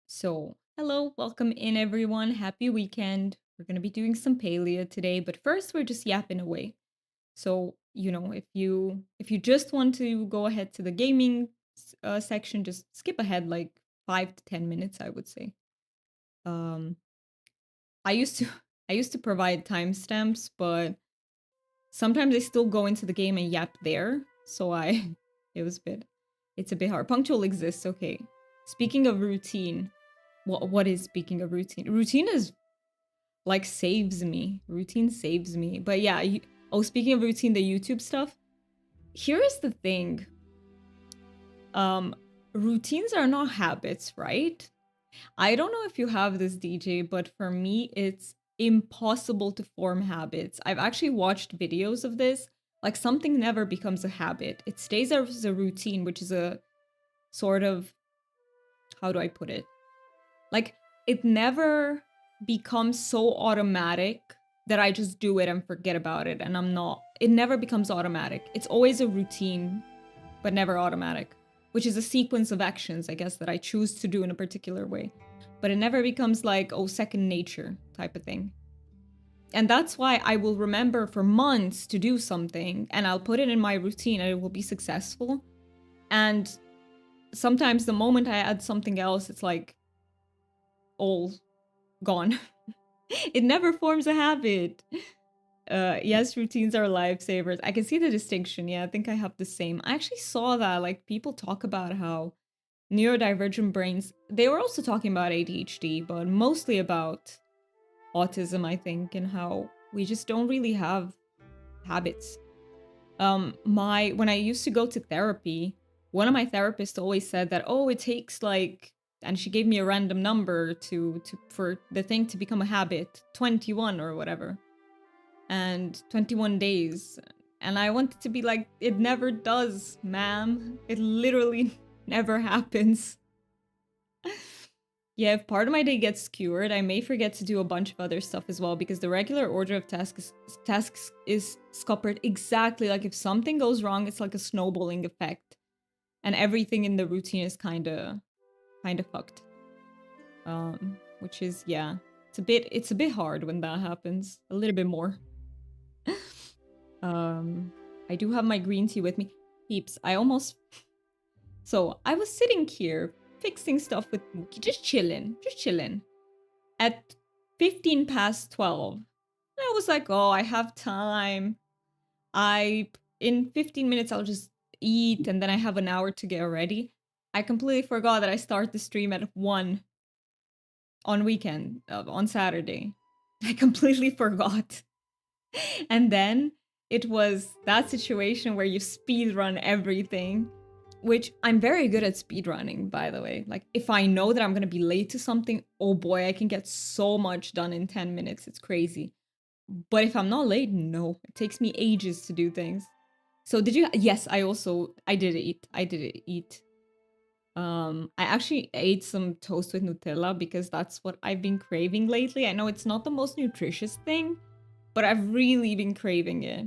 So, hello, welcome in everyone. Happy weekend. We're going to be doing some palia today, but first we're just yapping away. So, if you just want to go ahead to the gaming section, just skip ahead like 5 to 10 minutes, I would say. Um I used to I used to provide timestamps, but sometimes I still go into the game and yap there. So I it was a bit it's a bit hard. Punctual exists, okay. Speaking of routine, what is speaking of routine? Routine is like saves me. Routine saves me. But yeah, speaking of routine, the YouTube stuff. Here is the thing. Um Routines are not habits, right? I don't know if you have this, DJ, but for me it's impossible to form habits. I've actually watched videos of this. Like something never becomes a habit. It stays as a routine, which is a sort of, how do I put it? Like, it never becomes so automatic that I just do it and forget about it, and it never becomes automatic. It's always a routine, but never automatic, which is a sequence of actions, I guess, that I choose to do in a particular way. But it never becomes like, oh, second nature type of thing. And that's why I will remember for months to do something, and I'll put it in my routine, and it will be successful. And sometimes the moment I add something else, it's like all gone. It never forms a habit. Yes, routines are lifesavers. I can see the distinction. Yeah, I think I have the same. I actually saw that, like, people talk about how neurodivergent brains, they were also talking about ADHD, but mostly about autism, I think, and how we just don't really have habits. When I used to go to therapy, one of my therapists always said that, oh, it takes like, and she gave me a random number to for the thing to become a habit, 21 or whatever, and 21 days. And I wanted to be like, it never does, ma'am. It literally never happens. Yeah, if part of my day gets skewered, I may forget to do a bunch of other stuff as well, because the regular order of tasks is scuppered exactly. Like if something goes wrong, it's like a snowballing effect, and everything in the routine is kind of fucked. Which is, yeah, it's a bit hard when that happens. A little bit more. um, I do have my green tea with me, peeps. So I was sitting here fixing stuff with Mookie, just chilling. At 15 past 12. I was like, oh, I have time. In 15 minutes, I'll just eat and then I have an hour to get ready. I completely forgot that I start the stream at 1 on Saturday. I completely forgot. And then it was that situation where you speed run everything, which I'm very good at speed running, by the way. Like if I know that I'm going to be late to something, oh boy, I can get so much done in 10 minutes. It's crazy. But if I'm not late, no, it takes me ages to do things. So did you? Yes, I did eat. I did eat. I actually ate some toast with Nutella because that's what I've been craving lately. I know it's not the most nutritious thing, but I've really been craving it.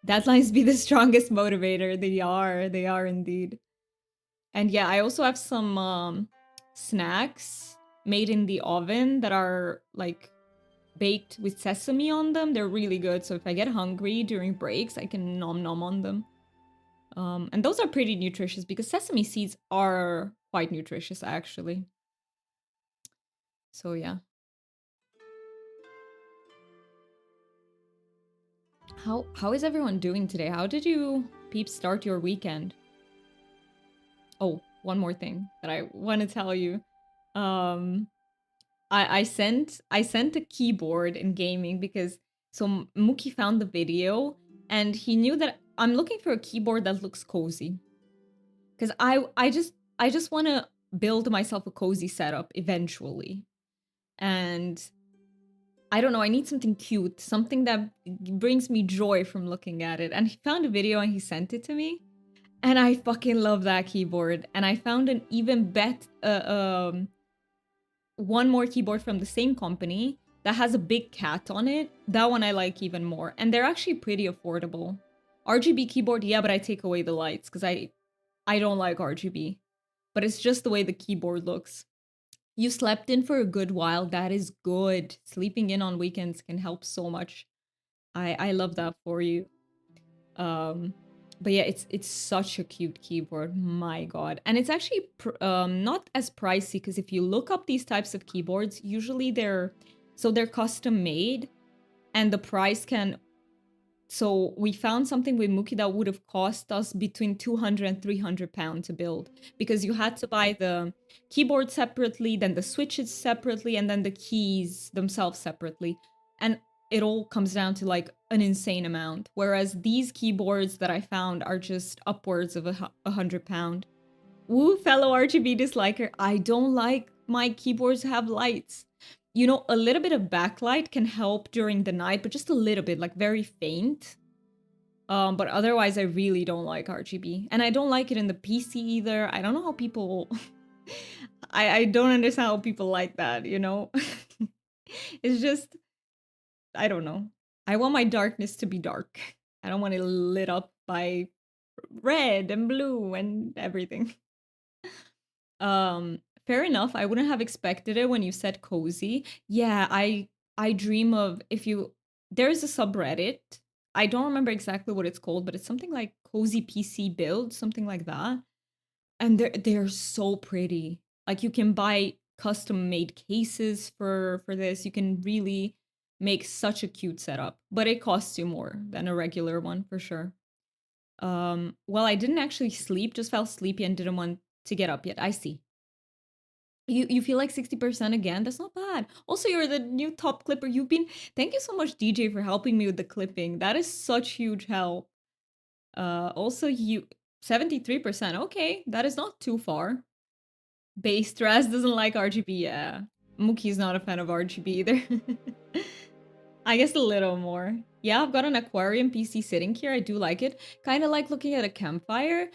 Deadlines be the strongest motivator. They are indeed. And yeah, I also have some snacks made in the oven that are like baked with sesame on them. They're really good. So if I get hungry during breaks, I can nom nom on them. And those are pretty nutritious because sesame seeds are quite nutritious actually. So yeah. How is everyone doing today? How did you peeps start your weekend? Oh, one more thing that I want to tell you. Um I sent a keyboard in gaming because so Mookie found the video and he knew that I'm looking for a keyboard that looks cozy. Cuz I just want to build myself a cozy setup eventually. And I don't know, I need something cute, something that brings me joy from looking at it. And he found a video and he sent it to me. And I fucking love that keyboard. And I found an even one more keyboard from the same company that has a big cat on it. That one I like even more. And they're actually pretty affordable. RGB keyboard, yeah, but I take away the lights because I don't like RGB. But it's just the way the keyboard looks. You slept in for a good while. That is good. Sleeping in on weekends can help so much. I love that for you. Um, but yeah, it's such a cute keyboard. My God. And it's actually not as pricey because if you look up these types of keyboards, usually they're custom made and the price can. So we found something with Muki that would have cost us between 200 and 300 pounds to build because you had to buy the keyboard separately, then the switches separately, and then the keys themselves separately. And it all comes down to like an insane amount. Whereas these keyboards that I found are just upwards of £100. Woo, fellow RGB disliker. I don't like my keyboards have lights. You know, a little bit of backlight can help during the night, but just a little bit, like very faint. But otherwise, I really don't like RGB. And I don't like it in the PC either. I don't know how people... I don't understand how people like that, you know? It's just... I don't know. I want my darkness to be dark. I don't want it lit up by red and blue and everything. Fair enough. I wouldn't have expected it when you said cozy. Yeah, I dream of if you there's a subreddit. I don't remember exactly what it's called, but it's something like cozy PC build, something like that. And they're so pretty. Like you can buy custom made cases for this. You can really make such a cute setup, but it costs you more than a regular one for sure. Well, I didn't actually sleep, just felt sleepy and didn't want to get up yet. I see. You feel like 60% again? That's not bad. Also, you're the new top clipper. Thank you so much, DJ, for helping me with the clipping. That is such huge help. Also you 73%. Okay, that is not too far. Base stress doesn't like RGB. Yeah. Mookie's not a fan of RGB either. I guess a little more. Yeah, I've got an aquarium PC sitting here. I do like it. Kind of like looking at a campfire.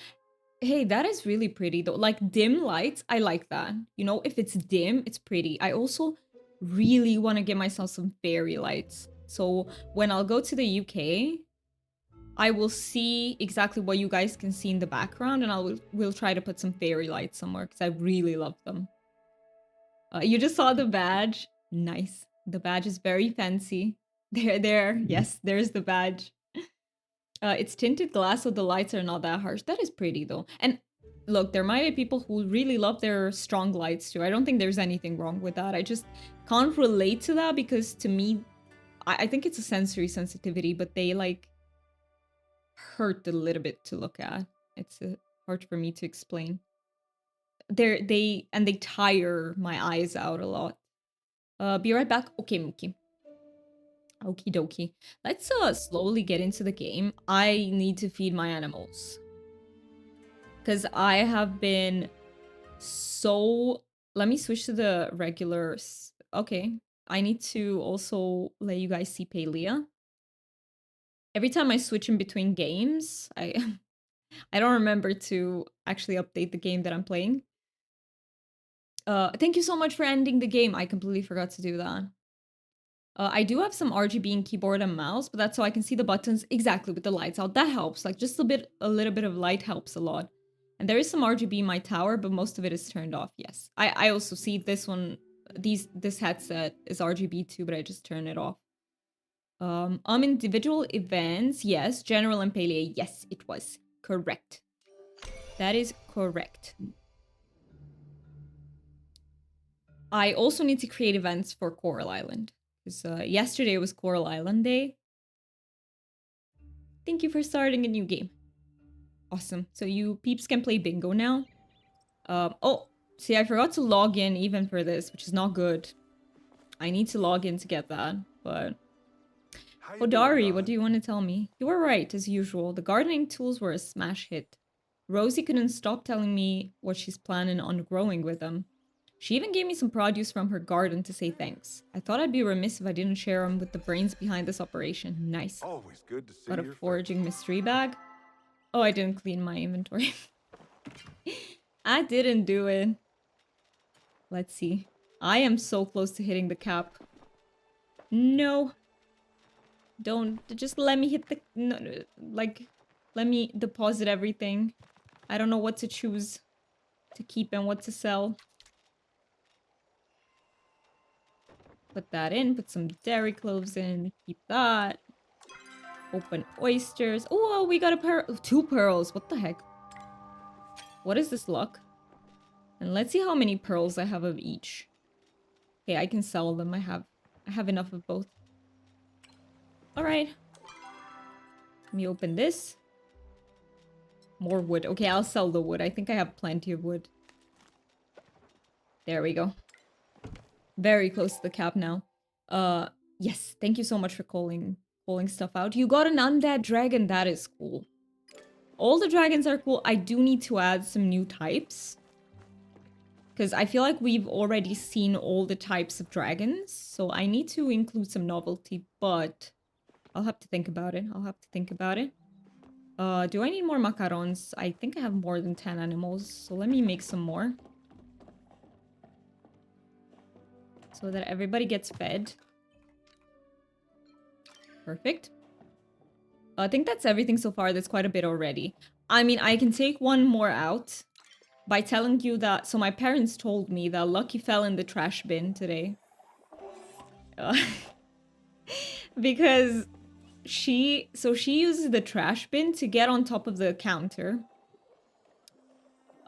Hey, that is really pretty though. Like dim lights, I like that. You know, if it's dim, it's pretty. I also really want to get myself some fairy lights. So when I'll go to the UK, I will see exactly what you guys can see in the background and we'll try to put some fairy lights somewhere because I really love them. You just saw the badge. Nice. The badge is very fancy. There. Yes, there's the badge. It's tinted glass, so the lights are not that harsh. That is pretty, though. And look, there might be people who really love their strong lights, too. I don't think there's anything wrong with that. I just can't relate to that because, to me, I think it's a sensory sensitivity, but they, like, hurt a little bit to look at. It's hard for me to explain. They tire my eyes out a lot. Be right back. Okay, Mookie. Okie dokie. Let's slowly get into the game. I need to feed my animals. Because I have been so... Let me switch to the regular... Okay. I need to also let you guys see Palia. Every time I switch in between games, I don't remember to actually update the game that I'm playing. Thank you so much for ending the game. I completely forgot to do that. I do have some RGB in keyboard and mouse, but that's so I can see the buttons exactly with the lights out. That helps. Like just a little bit of light helps a lot. And there is some RGB in my tower, but most of it is turned off. Yes. I also see this one, this headset is RGB too, but I just turn it off. Individual events, yes. General and Palea, yes, it was. Correct. That is correct. I also need to create events for Coral Island. Because yesterday was Coral Island Day. Thank you for starting a new game. Awesome. So you peeps can play bingo now. Oh, see, I forgot to log in even for this, which is not good. I need to log in to get that, but... Hodari, what do you want to tell me? You were right, as usual. The gardening tools were a smash hit. Rosie couldn't stop telling me what she's planning on growing with them. She even gave me some produce from her garden to say thanks. I thought I'd be remiss if I didn't share them with the brains behind this operation. Nice. Always good to see Got a your foraging mystery bag. Oh, I didn't clean my inventory. I didn't do it. Let's see. I am so close to hitting the cap. No. Don't. Just let me hit the... No, like, let me deposit everything. I don't know what to choose to keep and what to sell. Put that in. Put some dairy cloves in. Keep that. Open oysters. Oh, we got a pearl. 2 pearls. What the heck? What is this luck? And let's see how many pearls I have of each. Okay, I can sell them. I have enough of both. Alright. Let me open this. More wood. Okay, I'll sell the wood. I think I have plenty of wood. There we go. Very close to the cap now. Yes. Thank you so much for calling stuff out. You got an undead dragon. That is cool. All the dragons are cool. I do need to add some new types. Because I feel like we've already seen all the types of dragons. So I need to include some novelty, but I'll have to think about it. Do I need more macarons? I think I have more than 10 animals. So let me make some more. So that everybody gets fed. Perfect. I think that's everything so far. That's quite a bit already. I mean, I can take one more out by telling you that... So my parents told me that Lucky fell in the trash bin today. Because she uses the trash bin to get on top of the counter.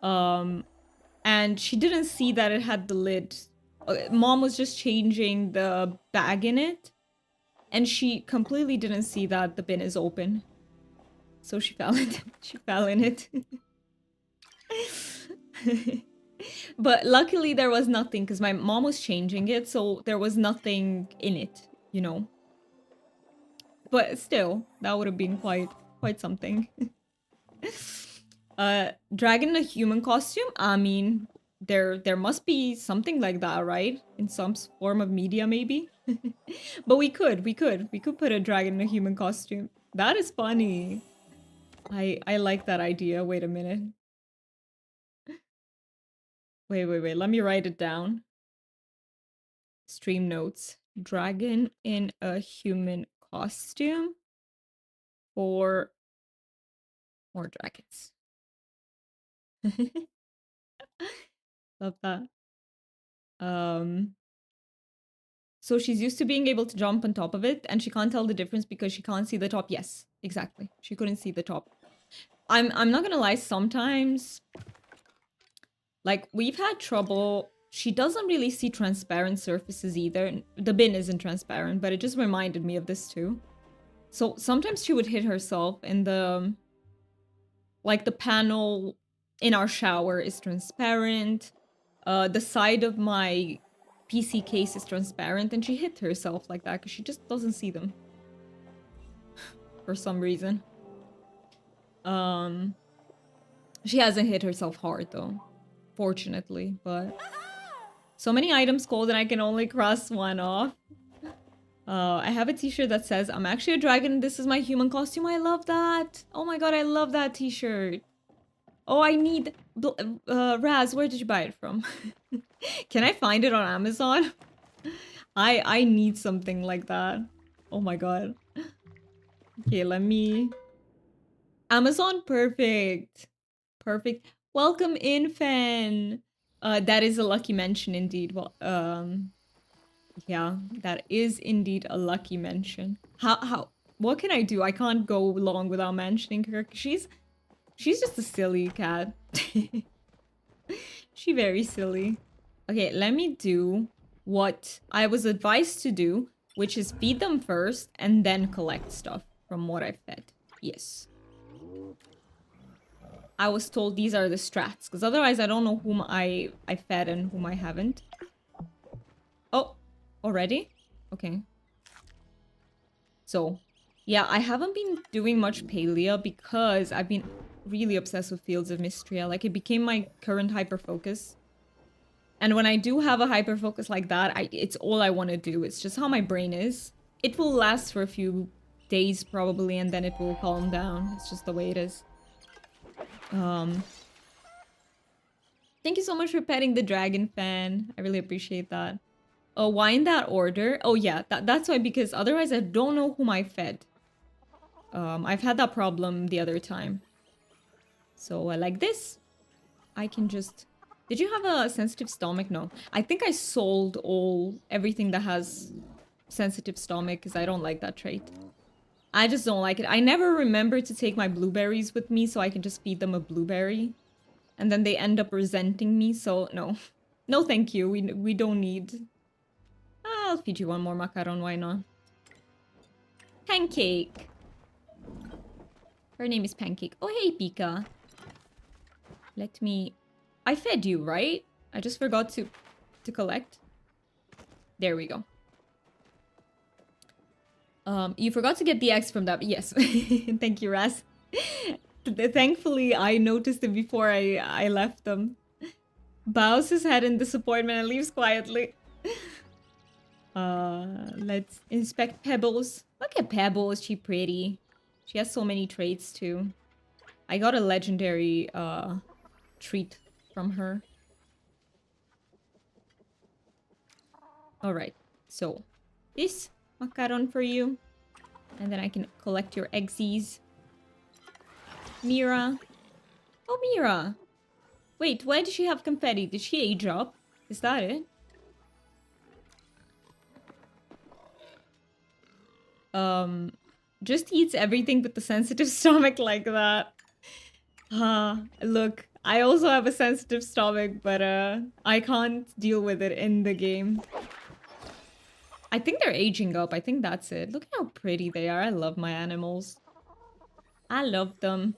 And she didn't see that it had the lid. Mom was just changing the bag in it. And she completely didn't see that the bin is open. So she fell in it. She fell in it. But luckily there was nothing because my mom was changing it, so there was nothing in it, you know. But still, that would have been quite something. Dragon in a human costume? I mean, there must be something like that, right? In some form of media, maybe? But we could put a dragon in a human costume. That is funny. I like that idea. Wait a minute. Wait. Let me write it down. Stream notes. Dragon in a human costume for more dragons. Love that. So she's used to being able to jump on top of it, and she can't tell the difference because she can't see the top. Yes, exactly. She couldn't see the top. I'm not gonna lie, sometimes, like, we've had trouble. She doesn't really see transparent surfaces either. The bin isn't transparent, but it just reminded me of this too. So sometimes she would hit herself in the... Like, the panel in our shower is transparent. The side of my PC case is transparent, and she hit herself like that because she just doesn't see them. For some reason. She hasn't hit herself hard, though. Fortunately, but... So many items called and I can only cross one off. I have a t-shirt that says, I'm actually a dragon, this is my human costume. I love that. Oh my god, I love that t-shirt. Oh, I need... Raz, where did you buy it from? Can I find it on Amazon? I need something like that. Oh my god. Okay, let me... Amazon, perfect. Perfect. Welcome in, Fan. That is a lucky mention indeed. Well, yeah, that is indeed a lucky mention. What can I do? I can't go long without mentioning her. She's just a silly cat. She very silly. Okay, let me do what I was advised to do, which is feed them first and then collect stuff from what I fed. Yes. I was told these are the strats, because otherwise I don't know whom I fed and whom I haven't. Oh, already? Okay. So, yeah, I haven't been doing much palia because I've been really obsessed with Fields of Mystria. Like, it became my current hyper-focus. And when I do have a hyper-focus like that, it's all I want to do. It's just how my brain is. It will last for a few days, probably, and then it will calm down. It's just the way it is. Thank you so much for petting the dragon, Fan. I really appreciate that. Oh, why in that order? Oh, yeah, that's why, because otherwise I don't know whom I fed. I've had that problem the other time. So, like this, I can just Did you have a sensitive stomach? No. I think I sold everything that has sensitive stomach because I don't like that trait. I just don't like it. I never remember to take my blueberries with me so I can just feed them a blueberry. And then they end up resenting me, so no. No thank you, we don't need... I'll feed you one more macaron, why not? Pancake! Her name is Pancake. Oh hey, Pika. Let me... I fed you, right? I just forgot to collect. There we go. You forgot to get the eggs from that. Yes. Thank you, Raz. Thankfully, I noticed it before I left them. Bows his head in disappointment and leaves quietly. Let's inspect Pebbles. Look at Pebbles, she pretty. She has so many traits too. I got a legendary treat from her. Alright, so this macaron for you. And then I can collect your eggsy. Mira. Oh, Mira. Wait, why does she have confetti? Did she age up? Is that it? Just eats everything with the sensitive stomach like that. Look, I also have a sensitive stomach, but I can't deal with it in the game. I think they're aging up. I think that's it. Look how pretty they are. I love my animals. I love them.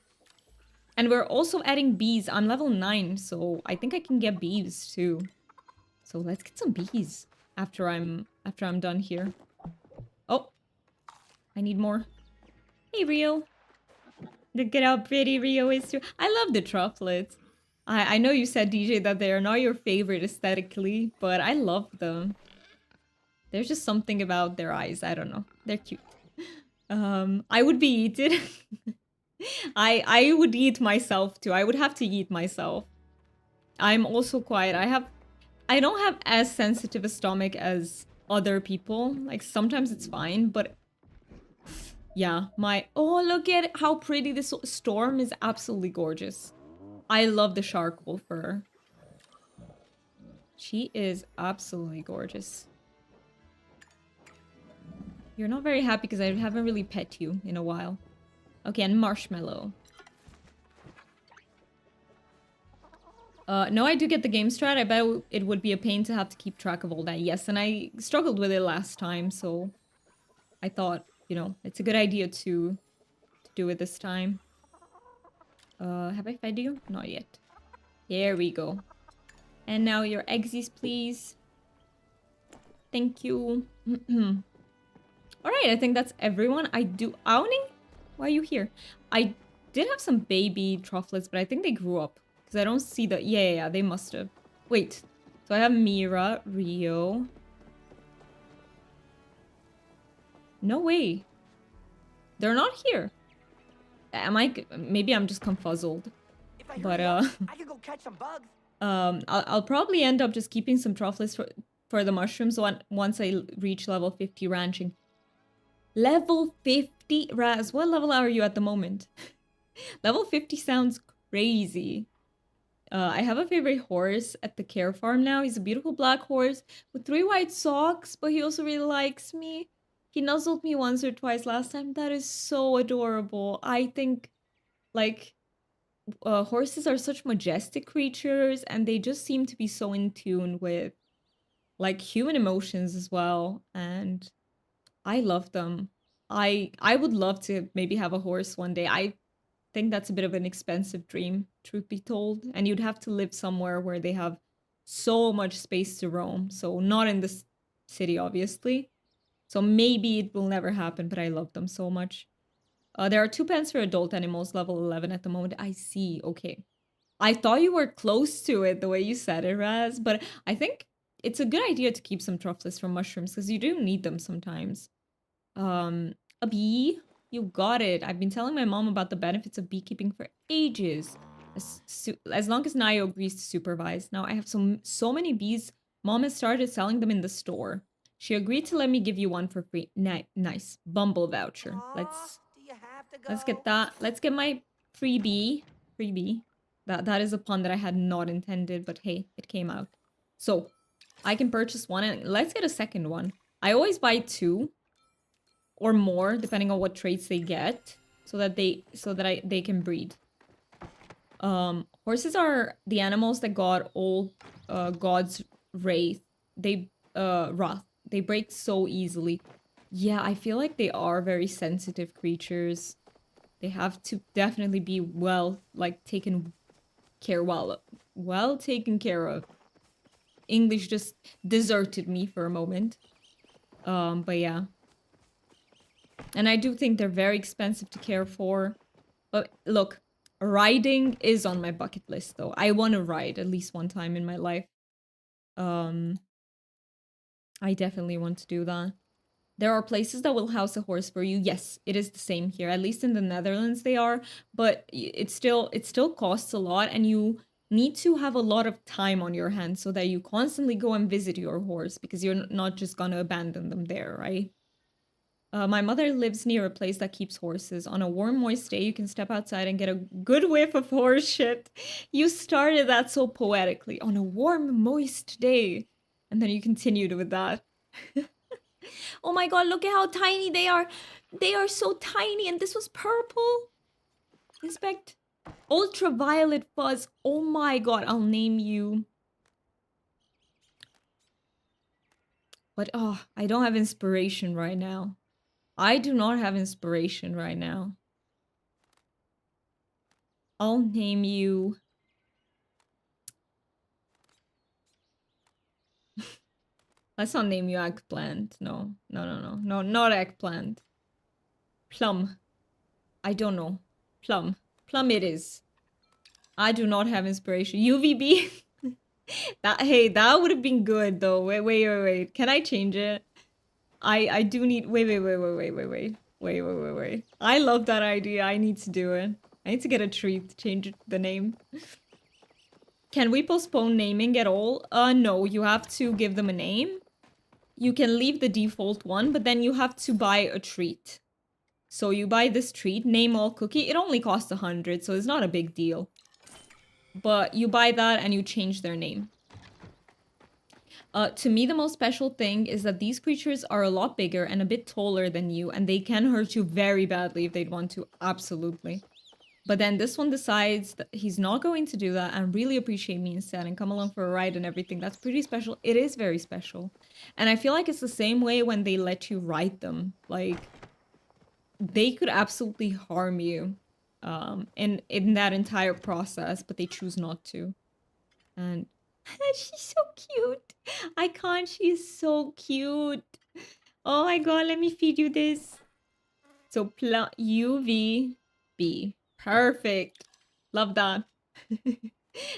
And we're also adding bees. I'm level 9, so I think I can get bees too. So let's get some bees after I'm done here. Oh, I need more. Hey, Rio. Look at how pretty Rio is too. I love the trufflets. I know you said, DJ, that they are not your favorite aesthetically, but I love them. There's just something about their eyes. I don't know. They're cute. I would be eaten. I would eat myself too. I would have to eat myself. I'm also quiet. I don't have as sensitive a stomach as other people. Like sometimes it's fine, but yeah, oh, look at how pretty this storm is. Absolutely gorgeous. I love the charcoal fur. She is absolutely gorgeous. You're not very happy because I haven't really pet you in a while. Okay, and Marshmallow. No, I do get the game strat. I bet it would be a pain to have to keep track of all that. Yes, and I struggled with it last time, so I thought, you know, it's a good idea to do it this time. Have I fed you? Not yet. There we go. And now your eggsy, please. Thank you. Alright, I think that's everyone. Aoni? Why are you here? I did have some baby trufflets, but I think they grew up. Because I don't see the... Yeah, they must have. Wait. So I have Mira, Rio. No way. They're not here. Maybe I'm just confuzzled. But, I can go catch some bugs. I'll probably end up just keeping some trufflets for the mushrooms once I reach level 50 ranching. Level 50? Raz, what level are you at the moment? Level 50 sounds crazy. I have a favorite horse at the care farm now. He's a beautiful black horse with 3 white socks, but he also really likes me. He nuzzled me once or twice last time. That is so adorable. I think, like, horses are such majestic creatures, and they just seem to be so in tune with, like, human emotions as well, and I love them. I would love to maybe have a horse one day. I think that's a bit of an expensive dream, truth be told. And you'd have to live somewhere where they have so much space to roam. So not in this city, obviously. So maybe it will never happen, but I love them so much. There are 2 pens for adult animals, level 11 at the moment. I see, okay. I thought you were close to it the way you said it, Raz, but I think it's a good idea to keep some truffles from mushrooms because you do need them sometimes. A bee? You got it. I've been telling my mom about the benefits of beekeeping for ages. As long as Nayo agrees to supervise. Now I have so many bees. Mom has started selling them in the store. She agreed to let me give you one for free. Nice. Bumble voucher. Let's get that. Let's get my freebie. Freebie. That is a pun that I had not intended, but hey, it came out. So I can purchase one, and let's get a second one. I always buy two or more, depending on what traits they get, they can breed. Horses are the animals that God all gods wrath. Wrath. They break so easily. Yeah, I feel like they are very sensitive creatures. They have to definitely be taken care well taken care of. English just deserted me for a moment. But yeah. And I do think they're very expensive to care for. But look, riding is on my bucket list though. I want to ride at least one time in my life. Um I definitely want to do that. There are places that will house a horse for you. Yes, it is the same here. At least in the Netherlands they are, but it still costs a lot and you need to have a lot of time on your hands so that you constantly go and visit your horse because you're not just going to abandon them there, right? My mother lives near a place that keeps horses. On a warm, moist day, you can step outside and get a good whiff of horse shit. You started that so poetically. On a warm, moist day. And then you continued with that. Oh my god, look at how tiny they are. They are so tiny, and this was purple. Inspect. Ultraviolet fuzz. Oh my god, I'll name you. But oh, I don't have inspiration right now. I do not have inspiration right now. I'll name you. Let's not name you eggplant. No, no, no, no, no, not eggplant. Plum. I don't know. Plum. Plum it is. I do not have inspiration. UVB. That would have been good though. Wait. Can I change it? I do need wait. I love that idea. I need to do it. I need to get a treat to change the name. Can we postpone naming at all? No, you have to give them a name. You can leave the default one, but then you have to buy a treat. So you buy this treat, name all cookie. It only costs 100, so it's not a big deal. But you buy that and you change their name. To me, the most special thing is that these creatures are a lot bigger and a bit taller than you, and they can hurt you very badly if they'd want to, absolutely. But then this one decides that he's not going to do that and really appreciate me instead and come along for a ride and everything. That's pretty special. It is very special. And I feel like it's the same way when they let you ride them. Like, they could absolutely harm you in that entire process, but they choose not to. And she's so cute. I can't. She is so cute. Oh my god, let me feed you this. So UVB. Perfect. Love that.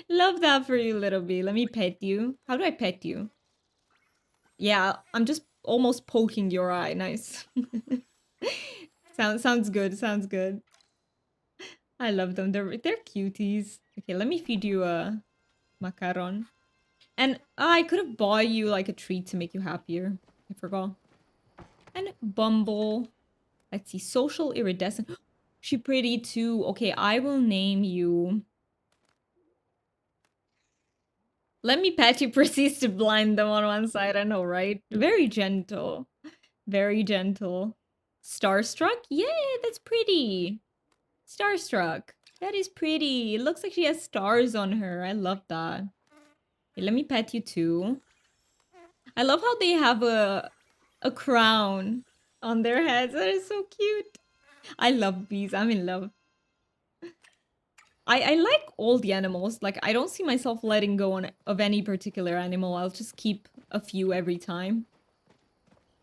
Love that for you, little bee. Let me pet you. How do I pet you? Yeah, I'm just almost poking your eye. Nice. Sounds good. Sounds good. I love them. They're cuties. Okay, let me feed you a macaron. And I could have bought you like a treat to make you happier. I forgot. And Bumble. Let's see. Social iridescent. She pretty too. Okay, I will name you. Let me pet you. Proceeds to blind them on one side. I know, right? Very gentle. Very gentle. Starstruck? Yay, that's pretty. Starstruck. That is pretty. It looks like she has stars on her. I love that. Okay, let me pet you too. I love how they have a crown on their heads. That is so cute. I love bees. I'm in love. I like all the animals. Like, I don't see myself letting go of any particular animal. I'll just keep a few every time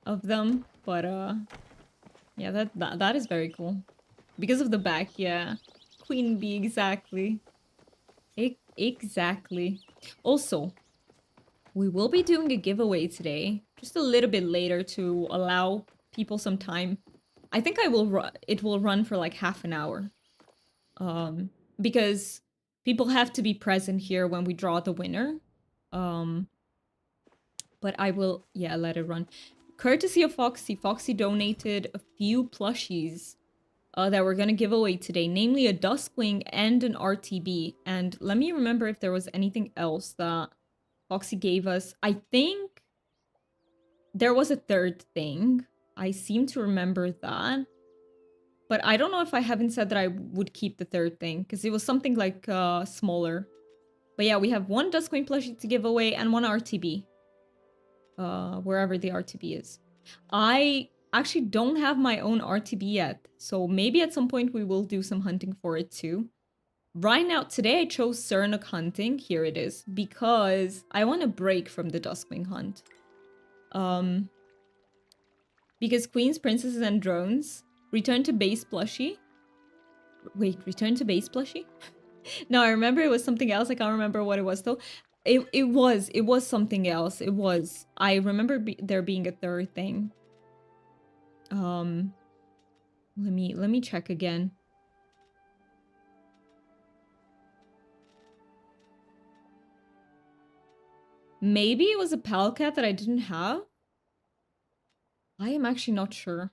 of them. But, yeah, that is very cool. Because of the back, yeah. Queen bee, exactly. Exactly. Also, we will be doing a giveaway today, just a little bit later to allow people some time. I think it will run for like half an hour. Um, because people have to be present here when we draw the winner. Um, but I will, yeah, let it run. Courtesy of Foxy. Foxy donated a few plushies that we're gonna give away today, namely a duskwing and an RTB. And let me remember if there was anything else that Foxy gave us. I think there was a third thing. I seem to remember that. But I don't know if I haven't said that I would keep the third thing, because it was something like smaller. But yeah, we have one duskwing plushie to give away and one RTB. Wherever the RTB is. I actually don't have my own RTB yet, so maybe at some point we will do some hunting for it too. Right now, today I chose Sernuk hunting, here it is, because I want a break from the duskwing hunt. Because queens, princesses, and drones return to base plushie. Wait, return to base plushie? No, I remember it was something else. I can't remember what it was though. It was something else. It was. I remember there being a third thing. Let me check again. Maybe it was a palcat that I didn't have. I am actually not sure.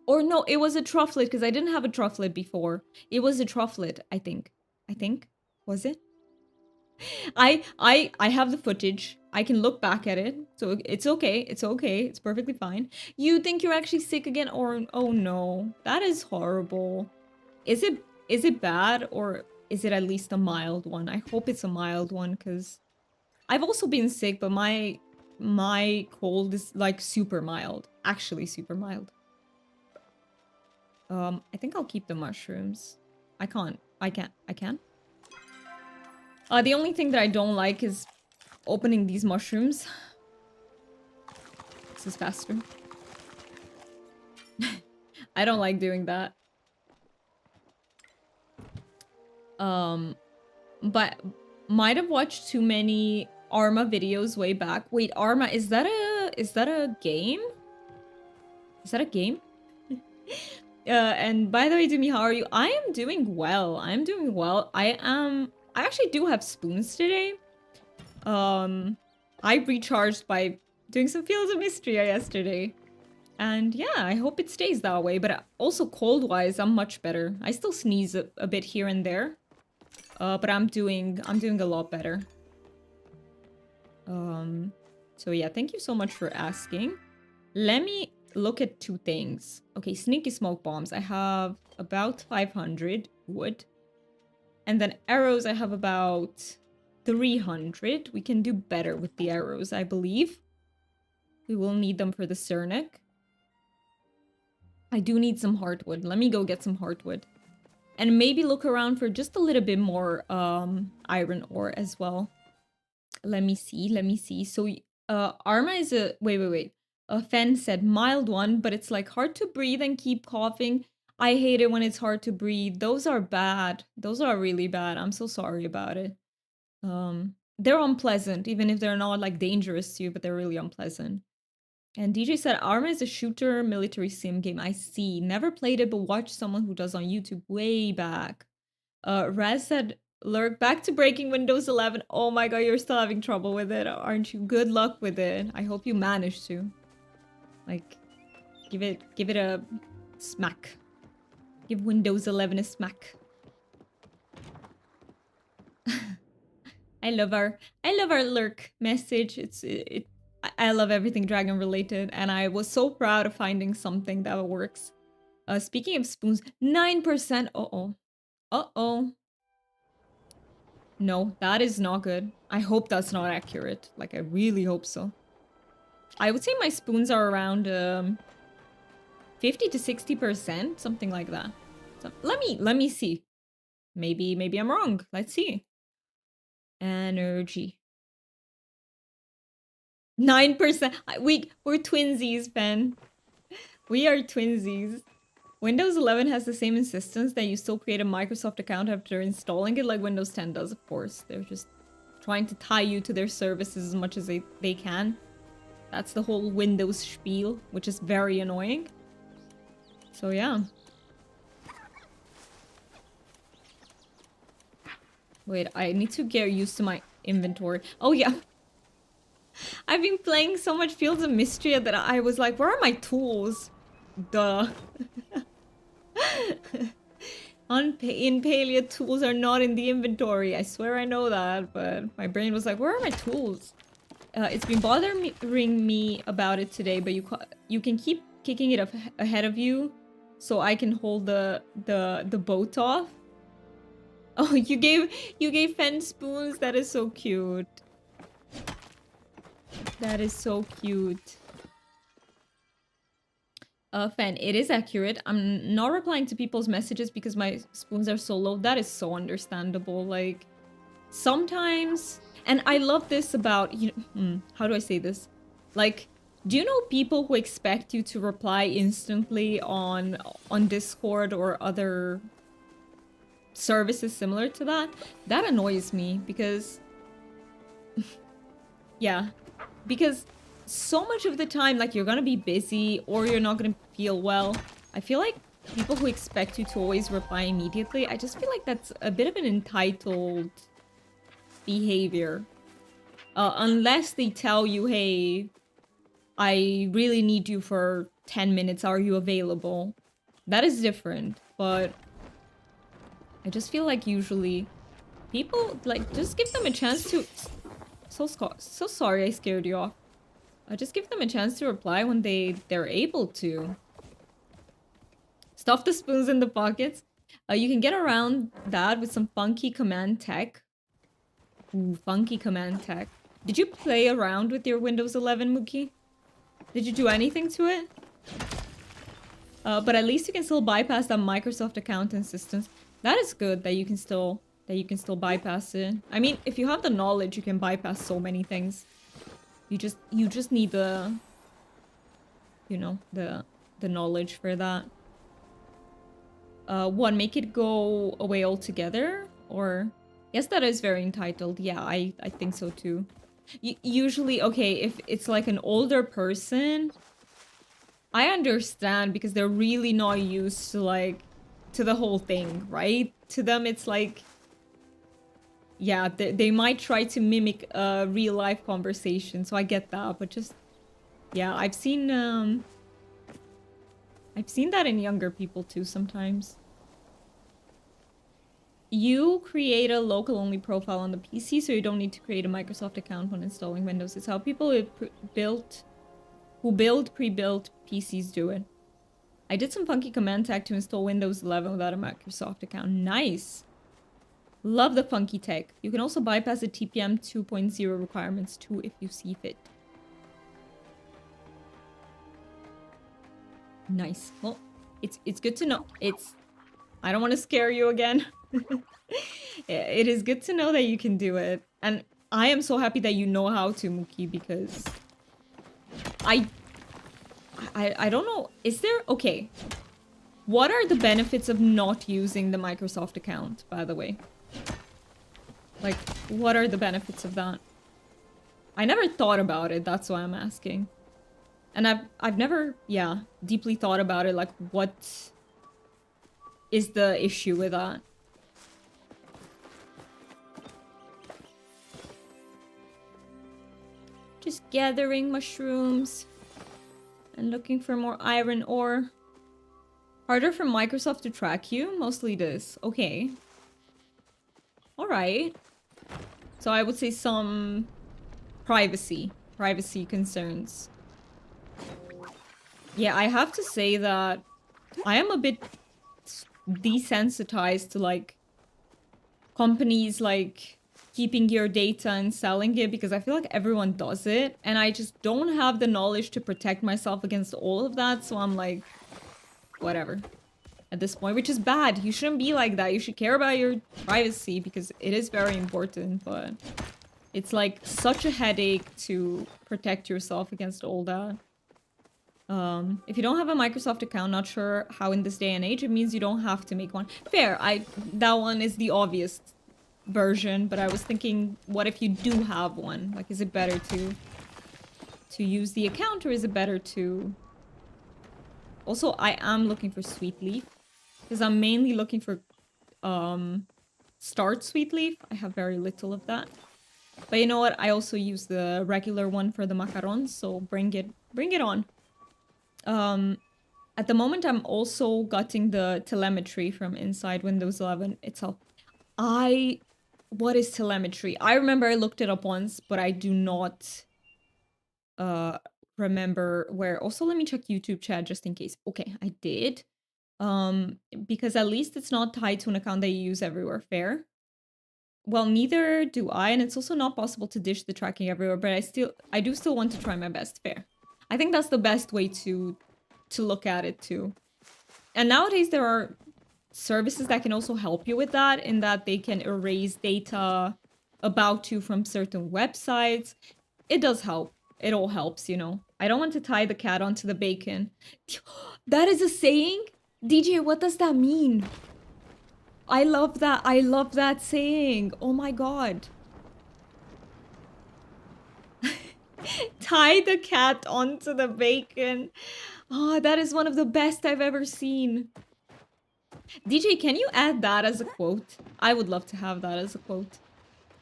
Or no, it was a trufflet because I didn't have a trufflet before. It was a trufflet, I think. Was it? I have the footage. I can look back at it. So it's okay. It's okay. It's perfectly fine. You think you're actually sick again, or oh no. That is horrible. Is it bad, or is it at least a mild one? I hope it's a mild one, because I've also been sick, but my cold is like super mild. Actually super mild. I think I'll keep the mushrooms. I can't. The only thing that I don't like is opening these mushrooms. This is faster. I don't like doing that. But might have watched too many Arma videos way back. Wait, Arma, is that a game? Is that a game? And by the way, Dumi, how are you? I am doing well. I'm doing well. I actually do have spoons today. I recharged by doing some Fields of Mystery yesterday. And yeah, I hope it stays that way. But also cold-wise, I'm much better. I still sneeze a bit here and there. But I'm doing a lot better. So yeah, thank you so much for asking. Let me look at two things. Okay, sneaky smoke bombs. I have about 500 wood. And then arrows, I have about 300. We can do better with the arrows, I believe. We will need them for the Sernuk. I do need some heartwood. Let me go get some heartwood. And maybe look around for just a little bit more iron ore as well. Let me see. So, Arma is a... Wait. Fen said mild one, but it's like hard to breathe and keep coughing. I hate it when it's hard to breathe. Those are bad. Those are really bad. I'm so sorry about it. They're unpleasant, even if they're not like dangerous to you, but they're really unpleasant. And DJ said Arma is a shooter military sim game. I see. Never played it, but watched someone who does on YouTube way back. Raz said Lurk back to breaking Windows 11. Oh my god, you're still having trouble with it, aren't you? Good luck with it. I hope you manage to. Like, give it a smack. Give Windows 11 a smack. I love our lurk message. I love everything dragon related, and I was so proud of finding something that works. Speaking of spoons, 9%. Uh-oh. No, that is not good. I hope that's not accurate. Like, I really hope so. I would say my spoons are around 50 to 60%, something like that. So let me see. Maybe I'm wrong. Let's see. Energy. 9%. We're twinsies, Ben. We are twinsies. Windows 11 has the same insistence that you still create a Microsoft account after installing it, like Windows 10 does, of course. They're just trying to tie you to their services as much as they can. That's the whole Windows spiel, which is very annoying. So yeah. Wait, I need to get used to my inventory. Oh yeah. I've been playing so much Fields of Mystery that I was like, where are my tools? Duh. In Palia, tools are not in the inventory. I swear I know that, but my brain was like, where are my tools? It's been bothering me about it today, but you can keep kicking it ahead of you, so I can hold the boat off. Oh, you gave Fen spoons. That is so cute. That is so cute. Fen, it is accurate. I'm not replying to people's messages because my spoons are so low. That is so understandable. Like, sometimes, and I love this about, you know, how do I say this? Like, do you know people who expect you to reply instantly on Discord or other services similar to that? That annoys me because, yeah, because so much of the time, like, you're gonna be busy or you're not gonna feel well. I feel like people who expect you to always reply immediately, I just feel like that's a bit of an entitled behavior. Unless they tell you, hey, I really need you for 10 minutes, are you available? That is different, but I just feel like usually people, like, just give them a chance to... So sorry I scared you off. Just give them a chance to reply when they're able to. Stuff the spoons in the pockets. You can get around that with some funky command tech. Ooh, funky command tech. Did you play around with your Windows 11, Mookie? Did you do anything to it? But at least you can still bypass that Microsoft account insistence. That is good that you can still bypass it. I mean, if you have the knowledge, you can bypass so many things. You just need the, you know, the knowledge for that. One, make it go away altogether, or yes, that is very entitled. Yeah, I think so too. Usually, okay, if it's like an older person, I understand because they're really not used to, like, to the whole thing, right? To them, it's like, yeah, they might try to mimic a real life conversation, so I get that, but just, yeah, I've seen that in younger people too sometimes. You create a local-only profile on the PC, so you don't need to create a Microsoft account when installing Windows. It's how people who build pre-built PCs do it. I did some funky command tech to install Windows 11 without a Microsoft account. Nice. Love the funky tech. You can also bypass the TPM 2.0 requirements too if you see fit. Nice. Well, it's good to know. I don't want to scare you again. It is good to know that you can do it. And I am so happy that you know how to, Mookie, because I don't know. Is there... Okay. What are the benefits of not using the Microsoft account, by the way? Like, what are the benefits of that? I never thought about it, that's why I'm asking. And I've never, yeah, deeply thought about it, like, what is the issue with that? Just gathering mushrooms and looking for more iron ore. Harder for Microsoft to track you? Mostly this. Okay. Alright. So I would say some privacy concerns. Yeah, I have to say that I am a bit desensitized to, like, companies, like, keeping your data and selling it, because I feel like everyone does it, and I just don't have the knowledge to protect myself against all of that, so I'm like, whatever. At this point, which is bad. You shouldn't be like that. You should care about your privacy because it is very important, but it's like such a headache to protect yourself against all that. If you don't have a Microsoft account, not sure how in this day and age, it means you don't have to make one. Fair, that one is the obvious version, but I was thinking, what if you do have one? Like, is it better to use the account, or is it better to... Also, I am looking for sweet leaf, because I'm mainly looking for start sweet leaf. I have very little of that. But you know what? I also use the regular one for the macarons, so bring it on. At the moment, I'm also gutting the telemetry from inside Windows 11 itself. What is telemetry? I remember I looked it up once, but I do not uh remember where. Also, let me check YouTube chat just in case. Okay, I did. Because at least it's not tied to an account that you use everywhere. Fair. Well, neither do I, and it's also not possible to dish the tracking everywhere, but I do still want to try my best. Fair. I think that's the best way to look at it too. And nowadays there are services that can also help you with that, in that they can erase data about you from certain websites. It does help. It all helps, you know. I don't want to tie the cat onto the bacon. That is a saying? DJ, what does that mean? I love that. I love that saying. Oh my god. Tie the cat onto the bacon. Oh, that is one of the best I've ever seen. DJ, can you add that as a quote? I would love to have that as a quote.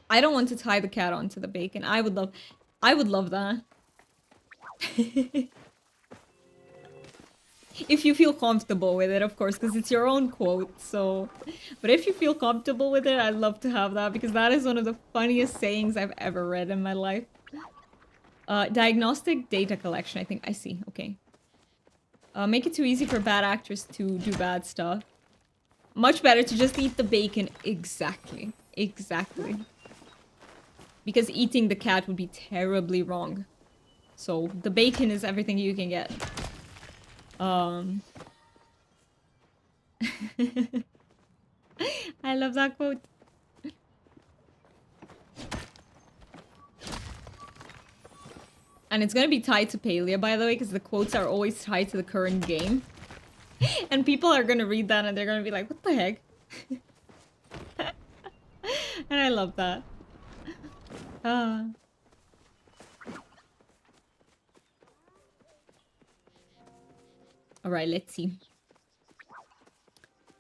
I don't want to tie the cat onto the bacon. I would love that. If you feel comfortable with it, of course, because it's your own quote, so... But if you feel comfortable with it, I'd love to have that, because that is one of the funniest sayings I've ever read in my life. Diagnostic data collection, I think. I see, okay. Make it too easy for bad actors to do bad stuff. Much better to just eat the bacon. Exactly. Exactly. Because eating the cat would be terribly wrong. So, the bacon is everything you can get. I love that quote. And it's gonna be tied to Palia, by the way, because the quotes are always tied to the current game. And people are gonna read that and they're gonna be like, what the heck? And I love that. Alright, let's see.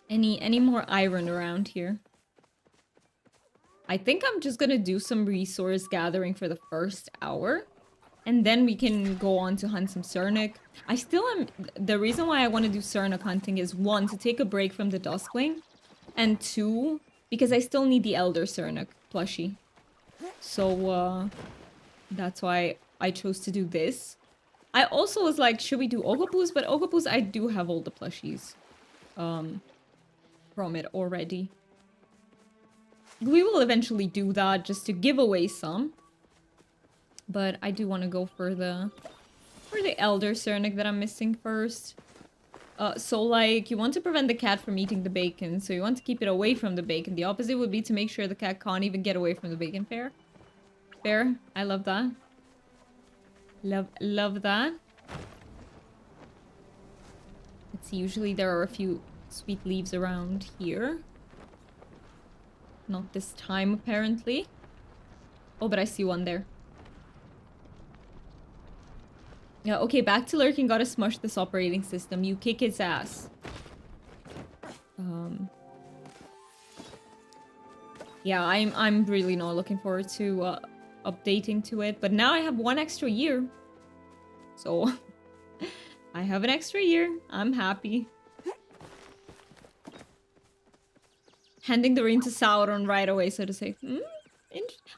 Any more iron around here? I think I'm just gonna do some resource gathering for the first hour. And then we can go on to hunt some Sernuk. I still am... The reason why I want to do Sernuk hunting is, one, to take a break from the duskwing. And two, because I still need the Elder Sernuk plushie. So, that's why I chose to do this. I also was like, should we do Ogapoo's? But Ogapoo's, I do have all the plushies. From it already. We will eventually do that just to give away some. But I do want to go for the Elder Sernuk that I'm missing first. So like, you want to prevent the cat from eating the bacon, so you want to keep it away from the bacon. The opposite would be to make sure the cat can't even get away from the bacon. Fair? Fair? I love that. Love that. Let's see, usually there are a few sweet leaves around here. Not this time, apparently. Oh, but I see one there. Yeah, okay, back to lurking. Gotta smush this operating system. You kick its ass. Yeah, I'm really not looking forward to updating to it. But now I have 1 extra year. So, I have an extra year. I'm happy. Handing the ring to Sauron right away, so to say.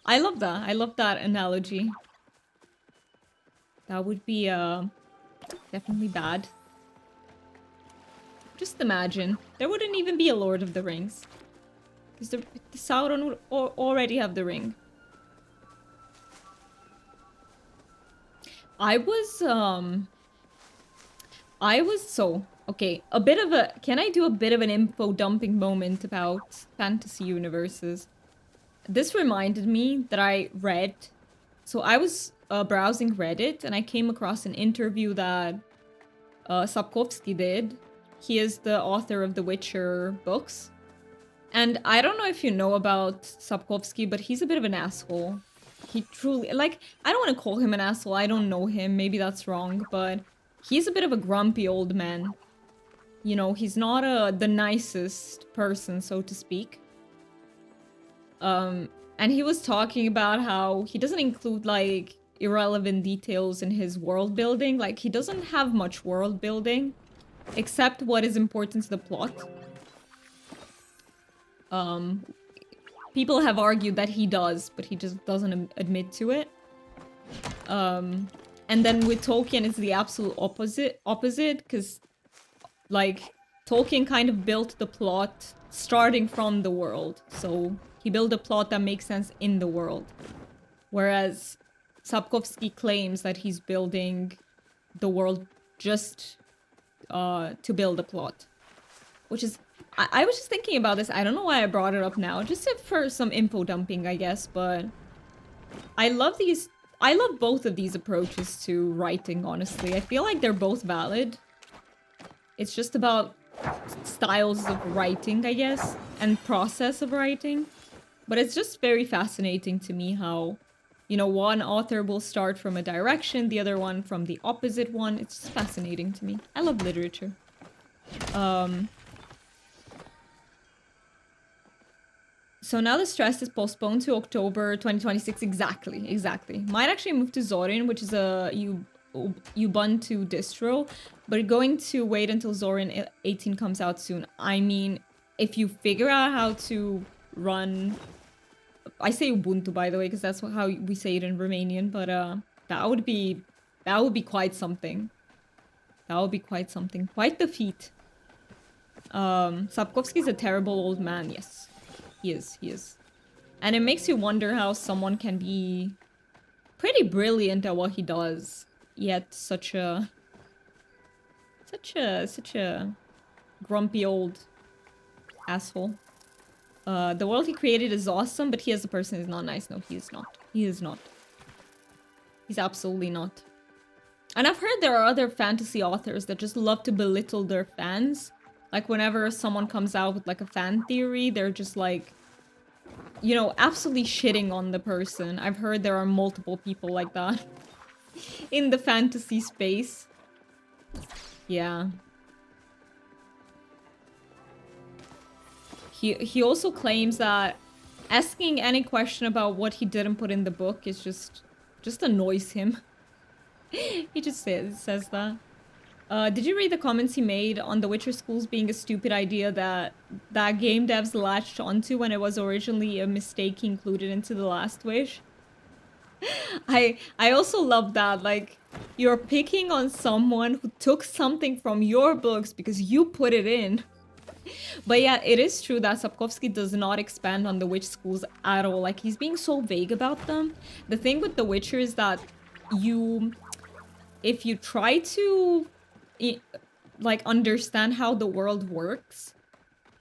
I love that. I love that analogy. That would be, definitely bad. Just imagine. There wouldn't even be a Lord of the Rings. Because the Sauron would already have the ring. Okay, can I do a bit of an info dumping moment about fantasy universes? This reminded me that I read, so I was browsing Reddit and I came across an interview that Sapkowski did. He is the author of the Witcher books. And I don't know if you know about Sapkowski, but he's a bit of an asshole. He truly, like, I don't want to call him an asshole, I don't know him, maybe that's wrong, but he's a bit of a grumpy old man. You know, he's not the nicest person, so to speak. And he was talking about how he doesn't include, like, irrelevant details in his world building. Like, he doesn't have much world building. accept what is important to the plot. People have argued that he does, but he just doesn't admit to it. And then with Tolkien, it's the absolute opposite, because, like, Tolkien kind of built the plot starting from the world. So he built a plot that makes sense in the world. Whereas Sapkowski claims that he's building the world just to build a plot. Which is... I was just thinking about this. I don't know why I brought it up now. Just for some info dumping, I guess. But I love these... I love both of these approaches to writing, honestly. I feel like they're both valid. It's just about styles of writing, I guess, and process of writing. But it's just very fascinating to me how, you know, one author will start from a direction, the other one from the opposite one. It's just fascinating to me. I love literature. So now the stress is postponed to October 2026. Exactly. Might actually move to Zorin, which is a Ubuntu distro, but going to wait until Zorin 18 comes out soon. I mean, if you figure out how to run... I say Ubuntu, by the way, because that's how we say it in Romanian, but that would be quite something. That would be quite something. Quite the feat. Sapkowski's a terrible old man, yes. He is. And it makes you wonder how someone can be pretty brilliant at what he does, yet such a grumpy old asshole. The world he created is awesome, but he as a person is not nice. No, he is not. He is not. He's absolutely not. And I've heard there are other fantasy authors that just love to belittle their fans. Like, whenever someone comes out with, like, a fan theory, they're just, like, you know, absolutely shitting on the person. I've heard there are multiple people like that in the fantasy space. Yeah. He also claims that asking any question about what he didn't put in the book is just annoys him. He just says that. Did you read the comments he made on the Witcher schools being a stupid idea that game devs latched onto when it was originally a mistake he included into The Last Wish? I also love that, like, you're picking on someone who took something from your books because you put it in. But yeah, it is true that Sapkowski does not expand on the witch schools at all. Like, he's being so vague about them. The thing with The Witcher is that if you try to like understand how the world works,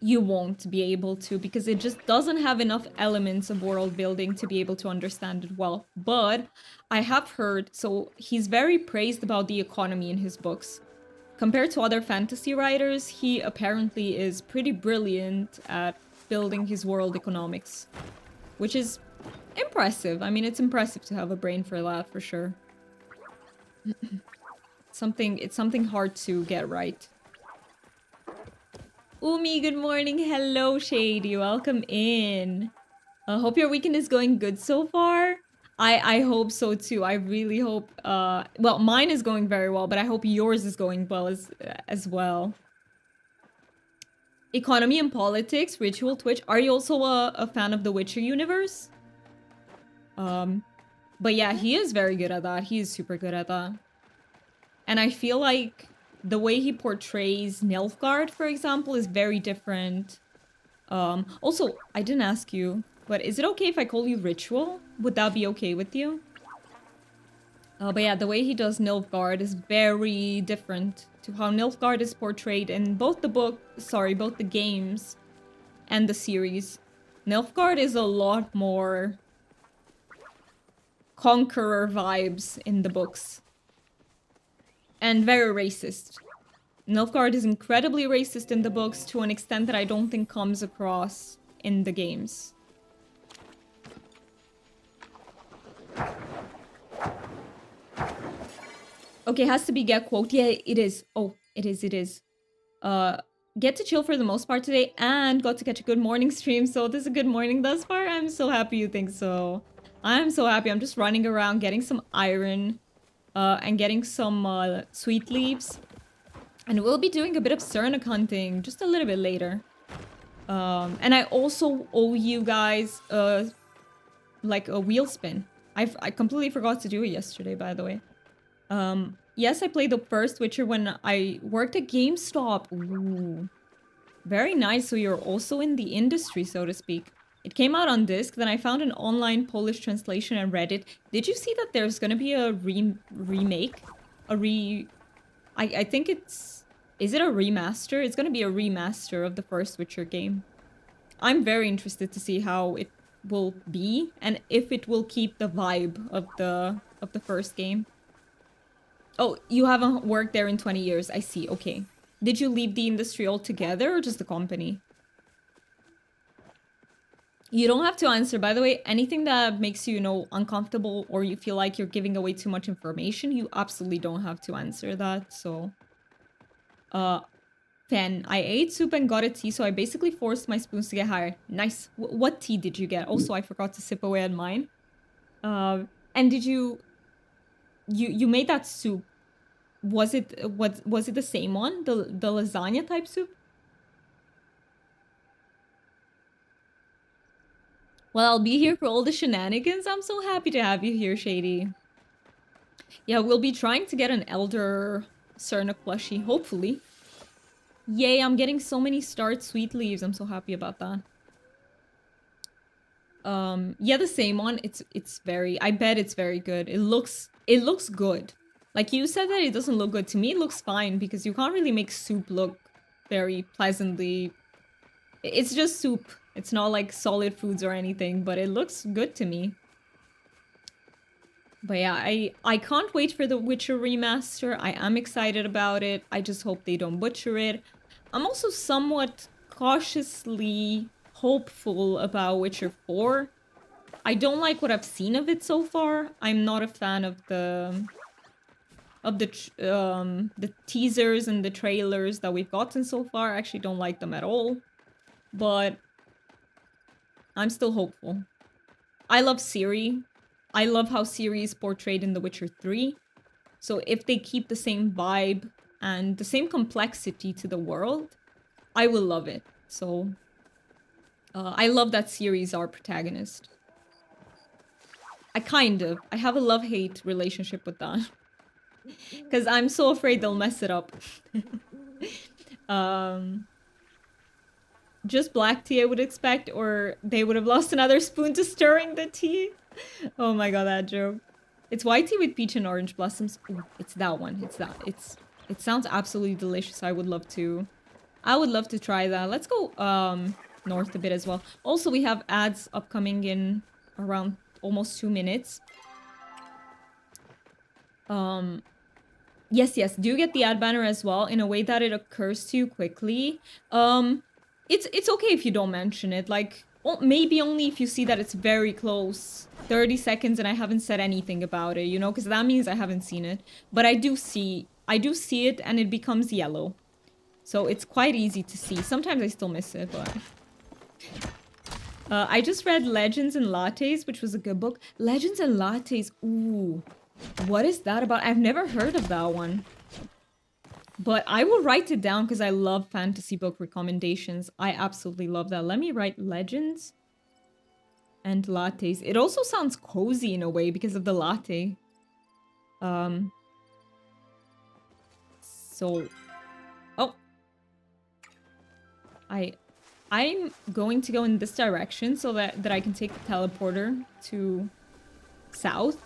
you won't be able to, because it just doesn't have enough elements of world building to be able to understand it well. But I have heard, so he's very praised about the economy in his books. Compared to other fantasy writers, he apparently is pretty brilliant at building his world economics, which is impressive. I mean, it's impressive to have a brain for that, for sure. It's something hard to get right. Umi, good morning. Hello, Shady. Welcome in. Hope your weekend is going good so far. I hope so too. I really hope, well, mine is going very well, but I hope yours is going well as well. Economy and politics, ritual, Twitch. Are you also a fan of the Witcher universe? But yeah, he is very good at that. He is super good at that. And I feel like the way he portrays Nilfgaard, for example, is very different. Also, I didn't ask you, but is it okay if I call you Ritual? Would that be okay with you? But yeah, the way he does Nilfgaard is very different to how Nilfgaard is portrayed in both the games and the series. Nilfgaard is a lot more conqueror vibes in the books. And very racist. Nilfgaard is incredibly racist in the books to an extent that I don't think comes across in the games. Okay, has to be get quote. Yeah, it is. Oh, it is. Get to chill for the most part today and got to catch a good morning stream. So this is a good morning thus far. I'm so happy you think so. I'm so happy. I'm just running around getting some iron and getting some sweet leaves. And we'll be doing a bit of Sernuk hunting just a little bit later. And I also owe you guys like a wheel spin. I completely forgot to do it yesterday, by the way. Yes, I played the first Witcher when I worked at GameStop. Ooh, very nice. So you're also in the industry, so to speak. It came out on disc, then I found an online Polish translation and read it. Did you see that there's gonna be a remake? A re... I think it's... Is it a remaster? It's gonna be a remaster of the first Witcher game. I'm very interested to see how it will be and if it will keep the vibe of the first game. Oh, you haven't worked there in 20 years. I see. Okay. Did you leave the industry altogether or just the company? You don't have to answer. By the way, anything that makes you, uncomfortable or you feel like you're giving away too much information, you absolutely don't have to answer that. So, uh, Fan, I ate soup and got a tea, so I basically forced my spoons to get higher. Nice. What tea did you get? Also, I forgot to sip away at mine. And did you made that soup? Was it the same one? The lasagna type soup? Well, I'll be here for all the shenanigans. I'm so happy to have you here, Shady. Yeah, we'll be trying to get an elder Sernuk Plushie, hopefully. Yay, I'm getting so many starred sweet leaves. I'm so happy about that. Yeah, the same one. It's very, I bet it's very good. It looks good. Like you said that it doesn't look good. To me, it looks fine because you can't really make soup look very pleasantly. It's just soup. It's not like solid foods or anything, but it looks good to me. But yeah, I can't wait for the Witcher remaster. I am excited about it. I just hope they don't butcher it. I'm also somewhat cautiously hopeful about Witcher 4. I don't like what I've seen of it so far. I'm not a fan of the teasers and the trailers that we've gotten so far. I actually don't like them at all. But I'm still hopeful. I love Ciri. I love how Ciri is portrayed in The Witcher 3. So if they keep the same vibe and the same complexity to the world, I will love it. So I love that Ciri is our protagonist. I have a love-hate relationship with that. Because I'm so afraid they'll mess it up. um, just black tea I would expect, or they would have lost another spoon to stirring the tea. Oh my god, that joke. It's white tea with peach and orange blossoms. Ooh, it's that one. It sounds absolutely delicious. I would love to try that. Let's go north a bit as well. Also, we have ads upcoming in around almost 2 minutes. Yes, do get the ad banner as well in a way that it occurs to you quickly. It's okay if you don't mention it. Like, maybe only if you see that it's very close. 30 seconds and I haven't said anything about it, because that means I haven't seen it. But I do see it and it becomes yellow. So it's quite easy to see. Sometimes I still miss it, but... I just read Legends and Lattes, which was a good book. Legends and Lattes, ooh. What is that about? I've never heard of that one. But I will write it down because I love fantasy book recommendations. I absolutely love that. Let me write Legends and Lattes. It also sounds cozy in a way because of the latte. So... Oh. I'm going to go in this direction so that I can take the teleporter to south.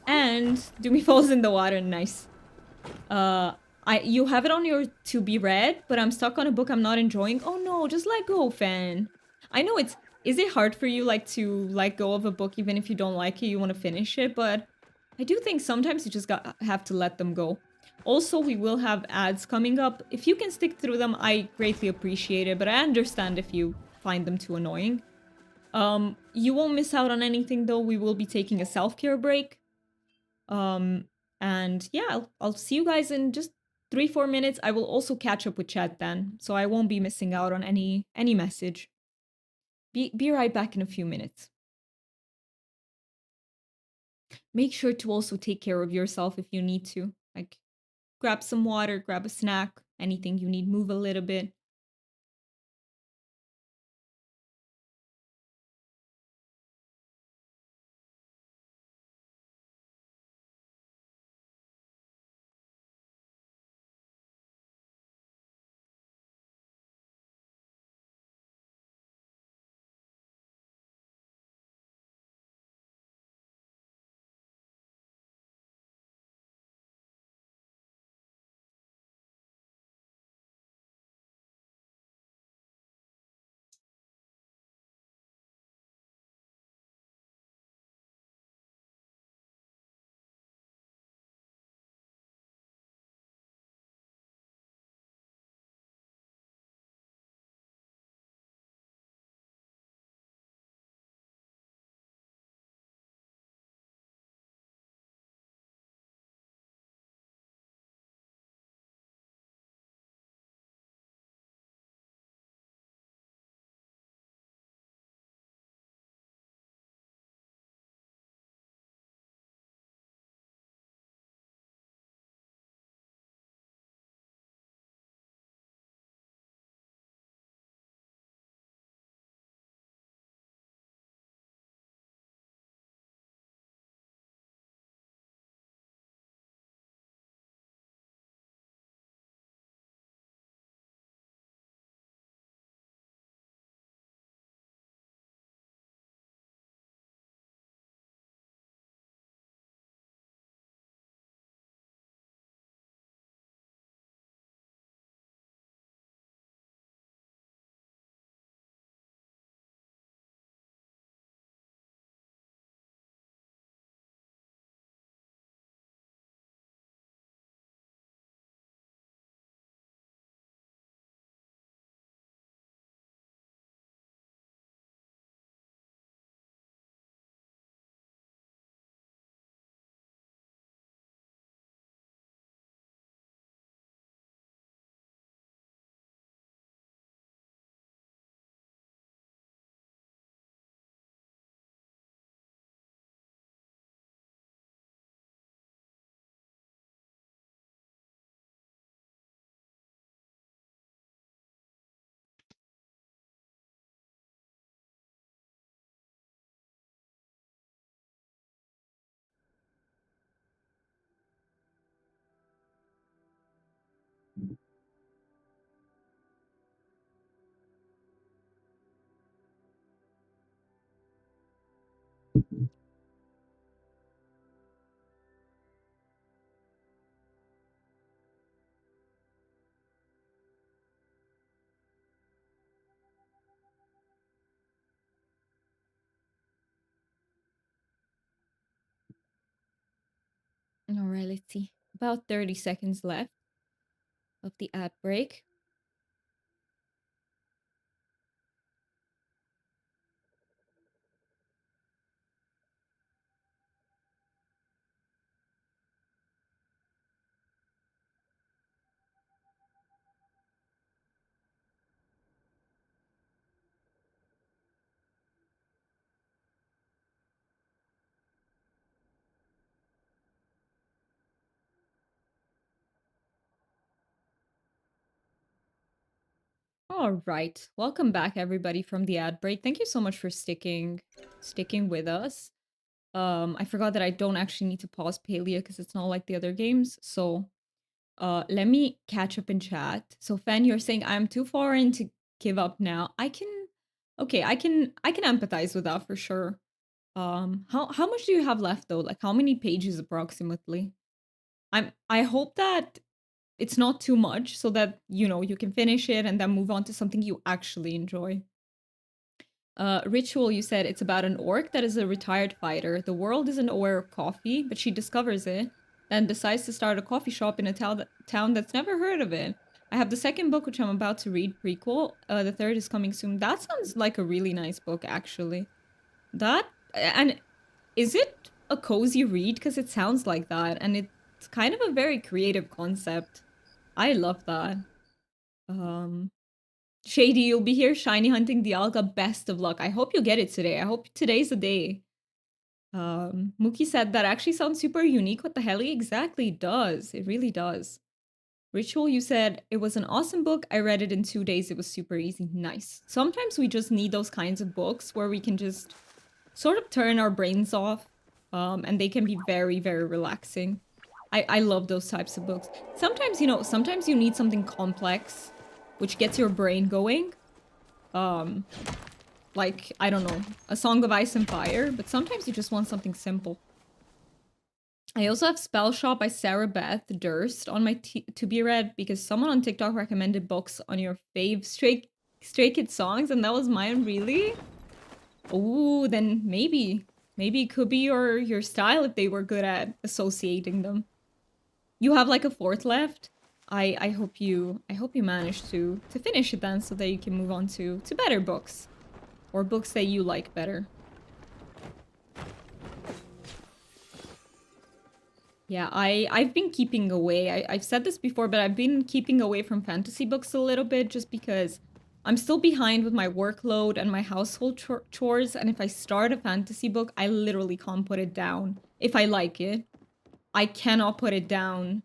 And Doomy falls in the water. Nice. You have it on your to be read, but I'm stuck on a book I'm not enjoying. Oh no, just let go, fan. I know is it hard for you like to let go of a book even if you don't like it, you want to finish it, but I do think sometimes you just have to let them go. Also, we will have ads coming up. If you can stick through them, I greatly appreciate it, but I understand if you find them too annoying. You won't miss out on anything though. We will be taking a self-care break. And yeah, I'll see you guys in just 3-4 minutes. I will also catch up with chat then, so I won't be missing out on any message. Be right back in a few minutes. Make sure to also take care of yourself if you need to. Like, grab some water, grab a snack, anything you need, move a little bit. All right, let's see. About 30 seconds left of the ad break. All right. Welcome back everybody from the ad break. Thank you so much for sticking with us. I forgot that I don't actually need to pause Palia because it's not like the other games. So, let me catch up in chat. So, Fen, you're saying I'm too far in to give up now. Okay, I can empathize with that for sure. How much do you have left though? Like how many pages approximately? I hope that it's not too much so that, you can finish it and then move on to something you actually enjoy. Ritual, you said it's about an orc that is a retired fighter. The world isn't aware of coffee, but she discovers it, then decides to start a coffee shop in a town that's never heard of it. I have the second book, which I'm about to read, prequel. The third is coming soon. That sounds like a really nice book, actually. And is it a cozy read? Because it sounds like that, and it's kind of a very creative concept. I love that. Um, Shady, you'll be here shiny hunting the Alga. Best of luck. I hope you get it today. I hope today's the day. Mookie said that actually sounds super unique. What the hell? It exactly does. It really does. Ritual, you said it was an awesome book. I read it in 2 days. It was super easy. Nice. Sometimes we just need those kinds of books where we can just sort of turn our brains off, and they can be very, very relaxing. I love those types of books. Sometimes, sometimes you need something complex, which gets your brain going. Um, like, I don't know, A Song of Ice and Fire, but sometimes you just want something simple. I also have Spell Shop by Sarah Beth Durst on my to be read because someone on TikTok recommended books on your fave Stray Kids songs, and that was mine, really? Oh, then maybe it could be your style if they were good at associating them. You have like a fourth left. I hope you manage to finish it then so that you can move on to better books or books that you like better. Yeah, I've been keeping away. I've said this before, but I've been keeping away from fantasy books a little bit just because I'm still behind with my workload and my household chores, and if I start a fantasy book, I literally can't put it down. If I like it, I cannot put it down.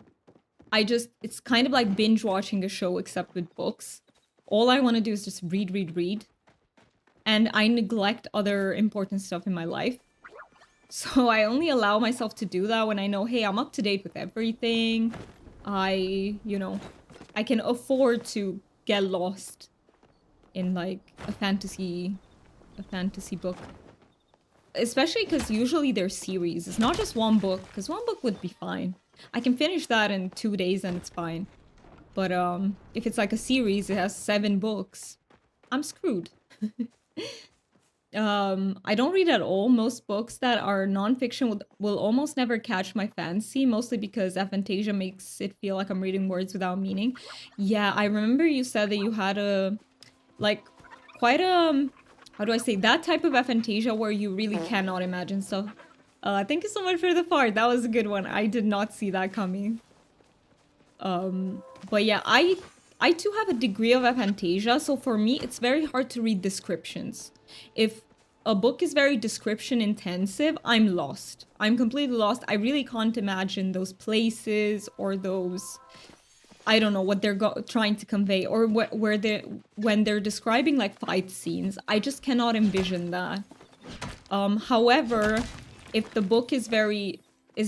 It's kind of like binge watching a show except with books. All I want to do is just read, read, read. And I neglect other important stuff in my life. So I only allow myself to do that when I know, hey, I'm up to date with everything. I can afford to get lost in like a fantasy book. Especially because usually they're series. It's not just one book, because one book would be fine. I can finish that in 2 days and it's fine. But if it's like a series, it has 7 books, I'm screwed. I don't read at all. Most books that are nonfiction will almost never catch my fancy, mostly because aphantasia makes it feel like I'm reading words without meaning. Yeah, I remember you said that you had like, quite a, how do I say, that type of aphantasia where you really cannot imagine stuff. Thank you so much for the fart. That was a good one. I did not see that coming. But yeah, I too have a degree of aphantasia, so for me, it's very hard to read descriptions. If a book is very description intensive, I'm lost. I'm completely lost. I really can't imagine those places or those, I don't know what they're trying to convey, or when they're describing like fight scenes. I just cannot envision that. However, if the book is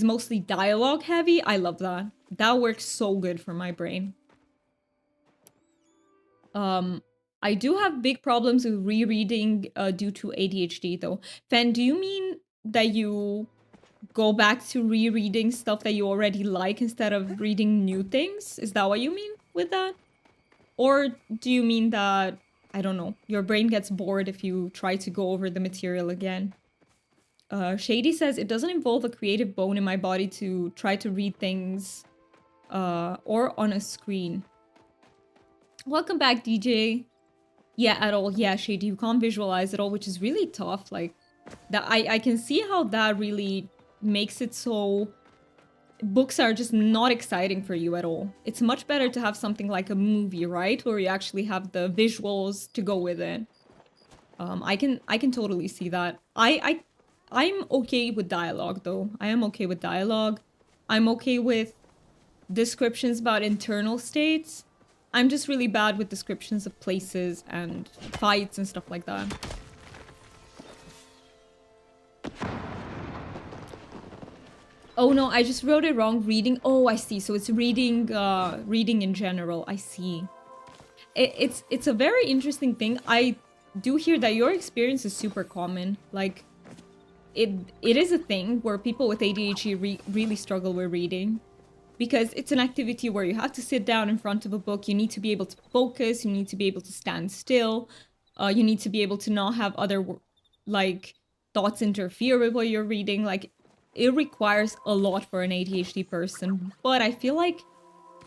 mostly dialogue heavy, I love that. That works so good for my brain. I do have big problems with rereading due to ADHD though. Fen, do you mean that you go back to rereading stuff that you already like instead of reading new things? Is that what you mean with that? Or do you mean that, I don't know, your brain gets bored if you try to go over the material again? Shady says, it doesn't involve a creative bone in my body to try to read things or on a screen. Welcome back, DJ. Yeah, at all. Yeah, Shady, you can't visualize at all, which is really tough. Like, that I can see how that really makes it so books are just not exciting for you at all. It's much better to have something like a movie, right? Where you actually have the visuals to go with it. I can totally see that. I'm okay with dialogue though. I am okay with dialogue. I'm okay with descriptions about internal states. I'm just really bad with descriptions of places and fights and stuff like that. Oh no, I just wrote it wrong. Reading. Oh, I see. So it's reading reading in general. I see. It's a very interesting thing. I do hear that your experience is super common. Like, it is a thing where people with ADHD really struggle with reading. Because it's an activity where you have to sit down in front of a book, you need to be able to focus, you need to be able to stand still, you need to be able to not have other, like, thoughts interfere with what you're reading. Like, it requires a lot for an ADHD person. But I feel like,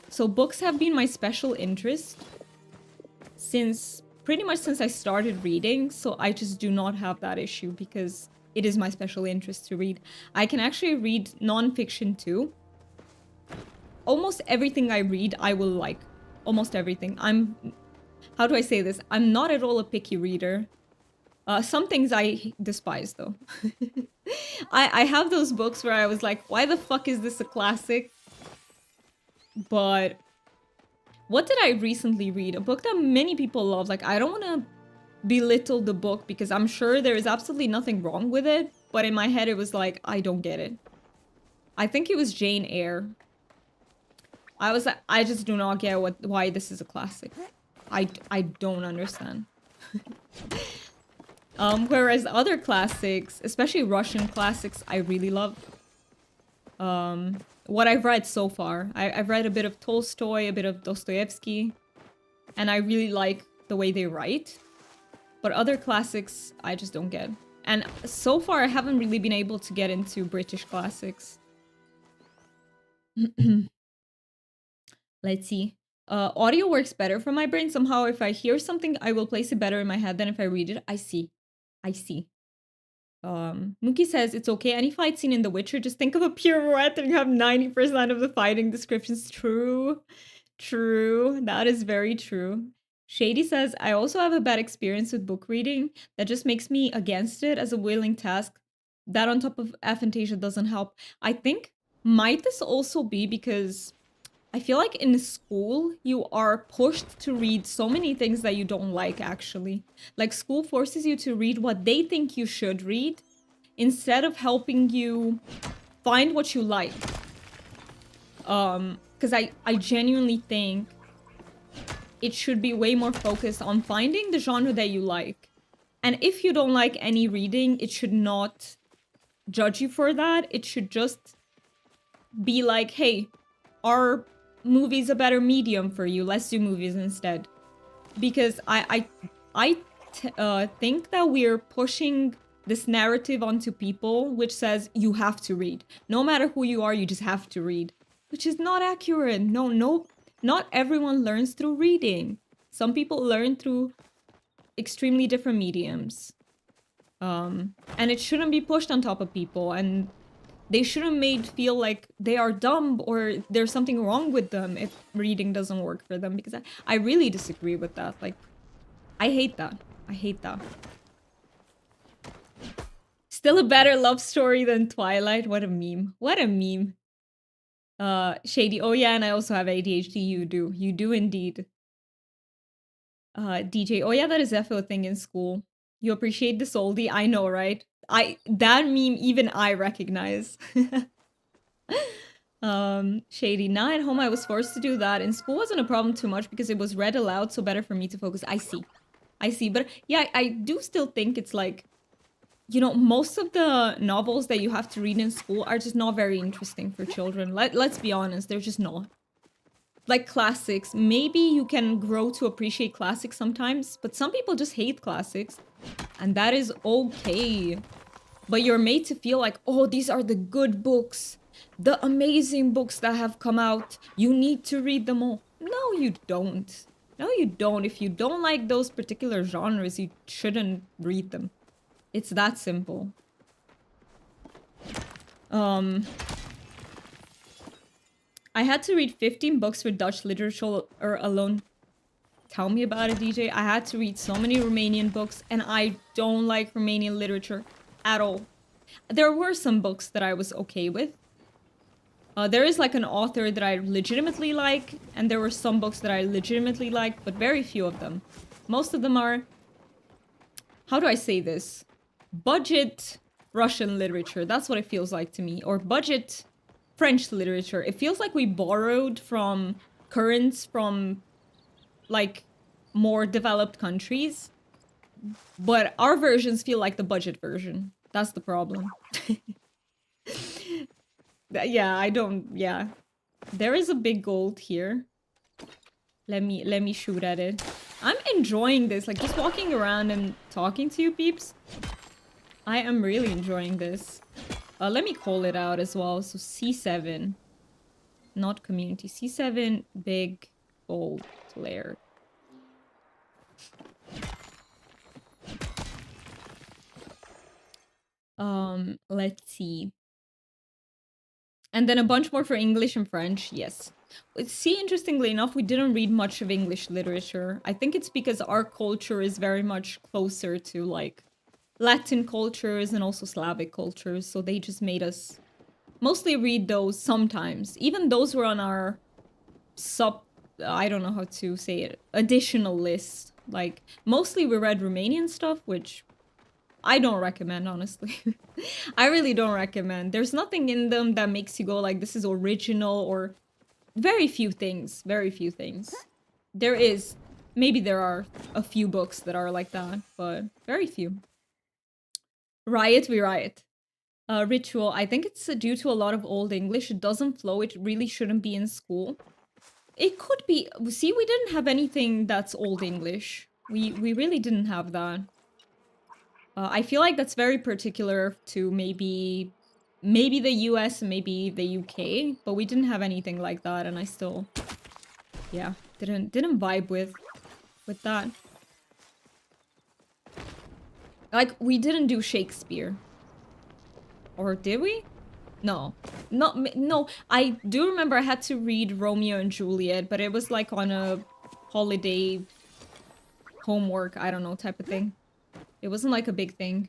so books have been my special interest pretty much since I started reading, so I just do not have that issue because it is my special interest to read. I can actually read non-fiction too. Almost everything I read, I will like. Almost everything. How do I say this? I'm not at all a picky reader. Some things I despise, though. I have those books where I was like, why the fuck is this a classic? But What did I recently read? A book that many people love. Like, I don't want to belittle the book because I'm sure there is absolutely nothing wrong with it. But in my head, it was like, I don't get it. I think it was Jane Eyre. I was like, I just do not get why this is a classic. I don't understand. Whereas other classics, especially Russian classics, I really love. What I've read so far. I've read a bit of Tolstoy, a bit of Dostoevsky, and I really like the way they write. But other classics, I just don't get. And so far, I haven't really been able to get into British classics. Let's see. Audio works better for my brain. Somehow, if I hear something, I will place it better in my head than if I read it. I see. I see. Mookie says it's okay. Any fight scene in The Witcher, just think of a pirouette and you have 90% of the fighting descriptions. True. True. That is very true. Shady says, I also have a bad experience with book reading that just makes me against it as a willing task. That on top of aphantasia doesn't help. I think, might this also be because I feel like in school, you are pushed to read so many things that you don't like, actually. Like, school forces you to read what they think you should read instead of helping you find what you like. Because I genuinely think it should be way more focused on finding the genre that you like. And if you don't like any reading, it should not judge you for that. It should just be like, hey, are movies a better medium for you? Let's do movies instead. Because I think that we're pushing this narrative onto people, which says you have to read. No matter who you are, you just have to read. Which is not accurate. No, not everyone learns through reading. Some people learn through extremely different mediums. And it shouldn't be pushed on top of people, and they shouldn't made feel like they are dumb or there's something wrong with them if reading doesn't work for them, because I really disagree with that. Like, I hate that. I hate that. Still a better love story than Twilight. What a meme. What a meme. Shady. Oh yeah, and I also have ADHD. You do. You do indeed. DJ. Oh yeah, that is definitely a thing in school. You appreciate the oldie. I know, right? That meme even I recognize. Shady. Now at home I was forced to do that. In school wasn't a problem too much because it was read aloud, so better for me to focus. I see. I see. But yeah, I do still think it's like, you know, most of the novels that you have to read in school are just not very interesting for children. Let's be honest, they're just not. Like classics, maybe you can grow to appreciate classics sometimes, but some people just hate classics, and that is okay. But you're made to feel like, oh, these are the good books, the amazing books that have come out. You need to read them all. No, you don't. No, you don't. If you don't like those particular genres, you shouldn't read them. It's that simple. I had to read 15 books for Dutch literature alone. Tell me about it, DJ. I had to read so many Romanian books, and I don't like Romanian literature at all. There were some books that I was okay with. There is like an author that I legitimately like, and there were some books that I legitimately liked, but very few of them. Most of them are, how do I say this? Budget Russian literature. That's what it feels like to me. Or budget French literature. It feels like we borrowed from currents from like more developed countries, but our versions feel like the budget version. That's the problem. Yeah, I don't, yeah. There is a big gold here. Let me shoot at it. I'm enjoying this, like just walking around and talking to you peeps. I am really enjoying this. Let me call it out as well. So C7, not community. C7, big, bold, layer. Let's see. And then a bunch more for English and French, yes. See, interestingly enough, we didn't read much of English literature. I think it's because our culture is very much closer to, like, Latin cultures and also Slavic cultures, so they just made us mostly read those sometimes. Even those were on our I don't know how to say it, additional list. Like, mostly we read Romanian stuff, which I don't recommend, honestly. I really don't recommend. There's nothing in them that makes you go like, this is original, or very few things. Very few things. There is, maybe there are a few books that are like that, but very few. Riot, we riot. Ritual, I think it's due to a lot of old English. It doesn't flow. It really shouldn't be in school. It could be. See, we didn't have anything that's old English. We really didn't have that. I feel like that's very particular to maybe the US and maybe the UK, but we didn't have anything like that, and I still, yeah, didn't vibe with that. Like, we didn't do Shakespeare, or did we? No, no. I do remember I had to read Romeo and Juliet, but it was like on a holiday homework, I don't know, type of thing. It wasn't like a big thing.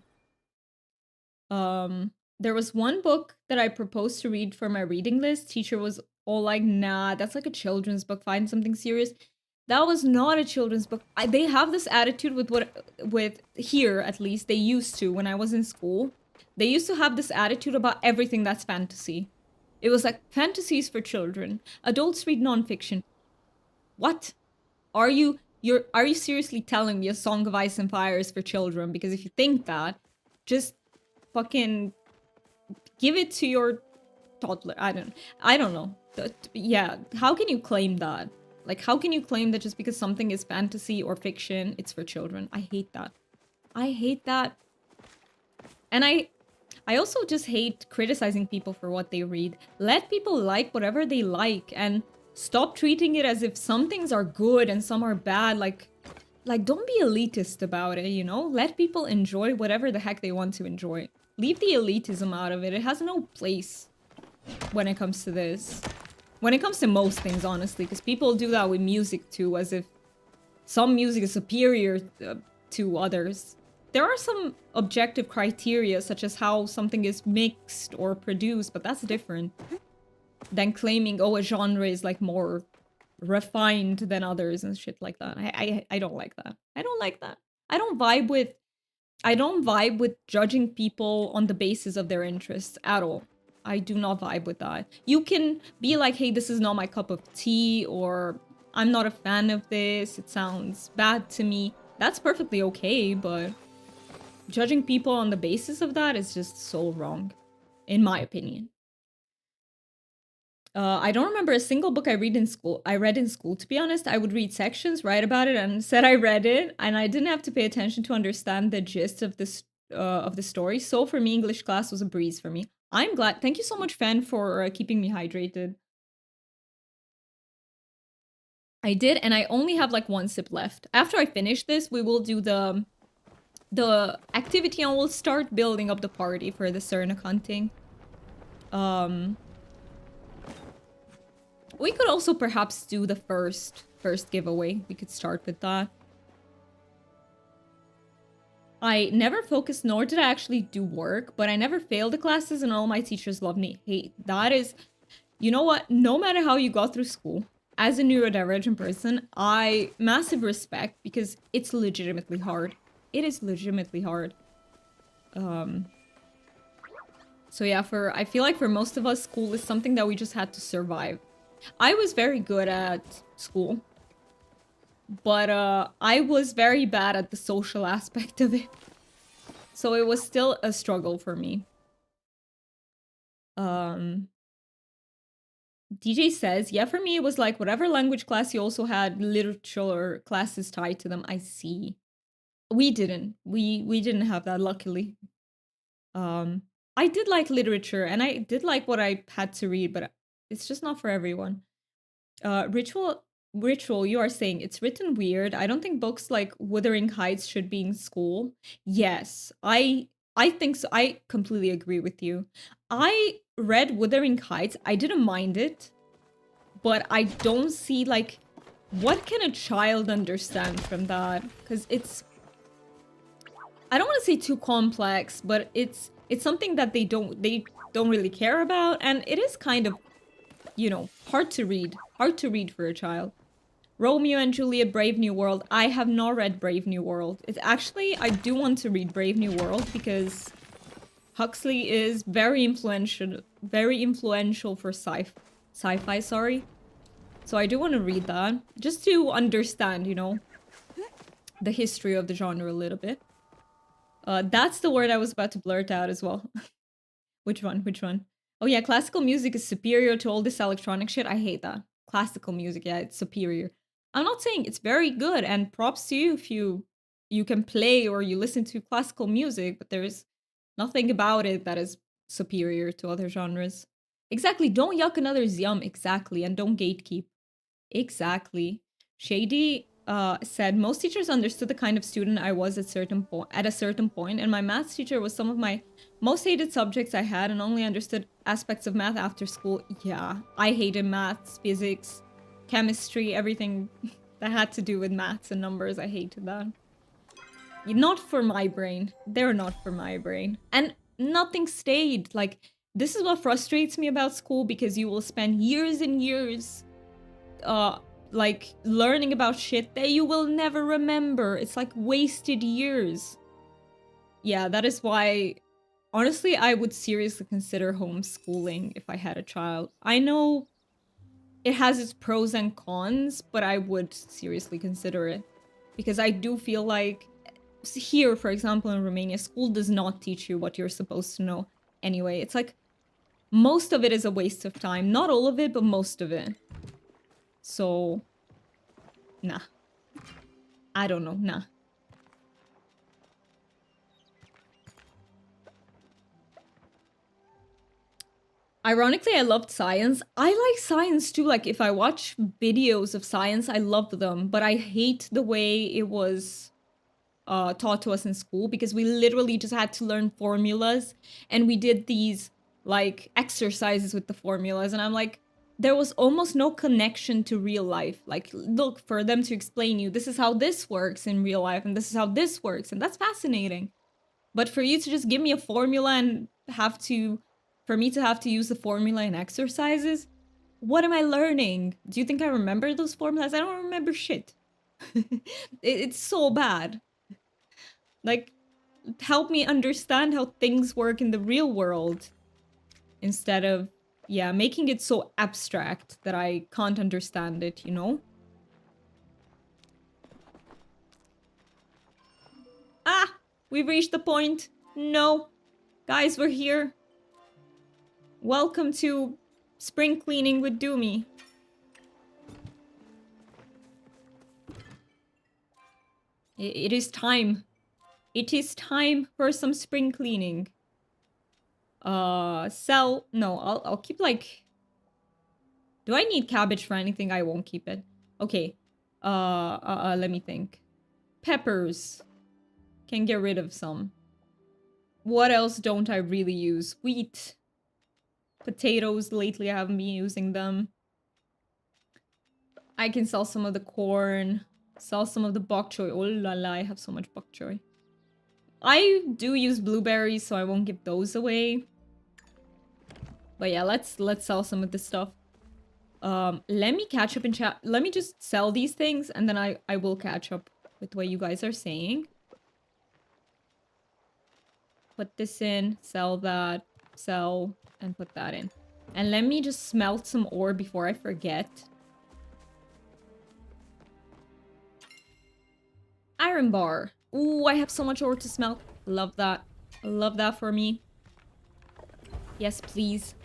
There was one book that I proposed to read for my reading list. Teacher was all like, nah, that's like a children's book. Find something serious. That was not a children's book. They have this attitude with here, at least. They used to when I was in school. They used to have this attitude about everything that's fantasy. It was like, fantasies for children. Adults read nonfiction. What? Are you seriously telling me A Song of Ice and Fire is for children? Because if you think that, just fucking give it to your toddler. I don't know. Yeah, how can you claim that? Like, how can you claim that just because something is fantasy or fiction, it's for children? I hate that. I hate that. And I also just hate criticizing people for what they read. Let people like whatever they like and stop treating it as if some things are good and some are bad. Like don't be elitist about it, you know? Let people enjoy whatever the heck they want to enjoy. Leave the elitism out of it. It has no place when it comes to this. When it comes to most things, honestly, because people do that with music too, as if some music is superior to others. There are some objective criteria, such as how something is mixed or produced, but that's different than claiming, oh, a genre is like more refined than others and shit like that. I don't like that. I don't like that. I don't vibe with judging people on the basis of their interests at all. I do not vibe with that. You can be like, hey, this is not my cup of tea, or I'm not a fan of this, it sounds bad to me. That's perfectly okay, but judging people on the basis of that is just so wrong, in my opinion. I don't remember a single book I read in school. I read in school, to be honest. I would read sections, write about it, and said I read it, and I didn't have to pay attention to understand the gist of the story. So for me, English class was a breeze for me. I'm glad. Thank you so much, Fen, for keeping me hydrated. I did, and I only have like one sip left. After I finish this, we will do the activity, and we'll start building up the party for the Sernuk hunting. We could also perhaps do the first giveaway. We could start with that. I never focused, nor did I actually do work, but I never failed the classes and all my teachers loved me. Hey, that is... You know what? No matter how you got through school, as a neurodivergent person, I massive respect because it's legitimately hard. It is legitimately hard. So yeah, I feel like for most of us, school is something that we just had to survive. I was very good at school, but I was very bad at the social aspect of it. So it was still a struggle for me. DJ says, yeah, for me it was like whatever language class, you also had literature classes tied to them. I see. We didn't. We didn't have that, luckily. I did like literature and I did like what I had to read, but it's just not for everyone. Ritual, you are saying it's written weird. I don't think books like Wuthering Heights should be in school. Yes, I think so. I completely agree with you. I read Wuthering Heights. I didn't mind it, but I don't see like what can a child understand from that? Because it's, I don't want to say too complex, but it's something that they don't really care about, and it is kind of, you know, hard to read for a child. Romeo and Juliet, Brave New World. I have not read Brave New World. It's actually, I do want to read Brave New World because Huxley is very influential for sci-fi, sorry. So I do want to read that just to understand, you know, the history of the genre a little bit. That's the word I was about to blurt out as well. Which one? Which one? Oh yeah, classical music is superior to all this electronic shit. I hate that. Classical music, yeah, it's superior. I'm not saying it's very good, and props to you if you can play or you listen to classical music, but there's nothing about it that is superior to other genres. Exactly, don't yuck another's yum, exactly, and don't gatekeep. Exactly. Shady said most teachers understood the kind of student I was at a certain point, and my maths teacher was some of my most hated subjects I had, and only understood aspects of math after school. Yeah, I hated maths, physics, chemistry, everything that had to do with maths and numbers. I hated that. Not for my brain. They're not for my brain. And nothing stayed. Like, this is what frustrates me about school, because you will spend years and years like learning about shit that you will never remember. It's like wasted years. Yeah, that is why honestly I would seriously consider homeschooling if I had a child. I know it has its pros and cons, but I would seriously consider it because I do feel like here, for example, in Romania, school does not teach you what you're supposed to know anyway. It's like most of it is a waste of time. Not all of it, but most of it. So, nah. I don't know, nah. Ironically, I loved science. I like science too. Like, if I watch videos of science, I love them. But I hate the way it was taught to us in school, because we literally just had to learn formulas. And we did these, like, exercises with the formulas. And I'm like, there was almost no connection to real life. Like, look, for them to explain you, this is how this works in real life. And this is how this works. And that's fascinating. But for you to just give me a formula and for me to have to use the formula in exercises, what am I learning? Do you think I remember those formulas? I don't remember shit. It's so bad. Like, help me understand how things work in the real world instead of, yeah, making it so abstract that I can't understand it, you know? Ah! We've reached the point. No. Guys, we're here. Welcome to spring cleaning with Doomy. It is time. It is time for some spring cleaning. Sell. No, I'll keep like. Do I need cabbage for anything? I won't keep it. Okay. Let me think. Peppers. Can get rid of some. What else don't I really use? Wheat. Potatoes. Lately I haven't been using them. I can sell some of the corn. Sell some of the bok choy. Oh la la, I have so much bok choy. I do use blueberries, so I won't give those away. But yeah, let's sell some of this stuff. Let me catch up in chat. Let me just sell these things, and then I will catch up with what you guys are saying. Put this in, sell that, sell, and put that in. And let me just smelt some ore before I forget. Iron bar. Ooh, I have so much ore to smelt. Love that. Love that for me. Yes, please.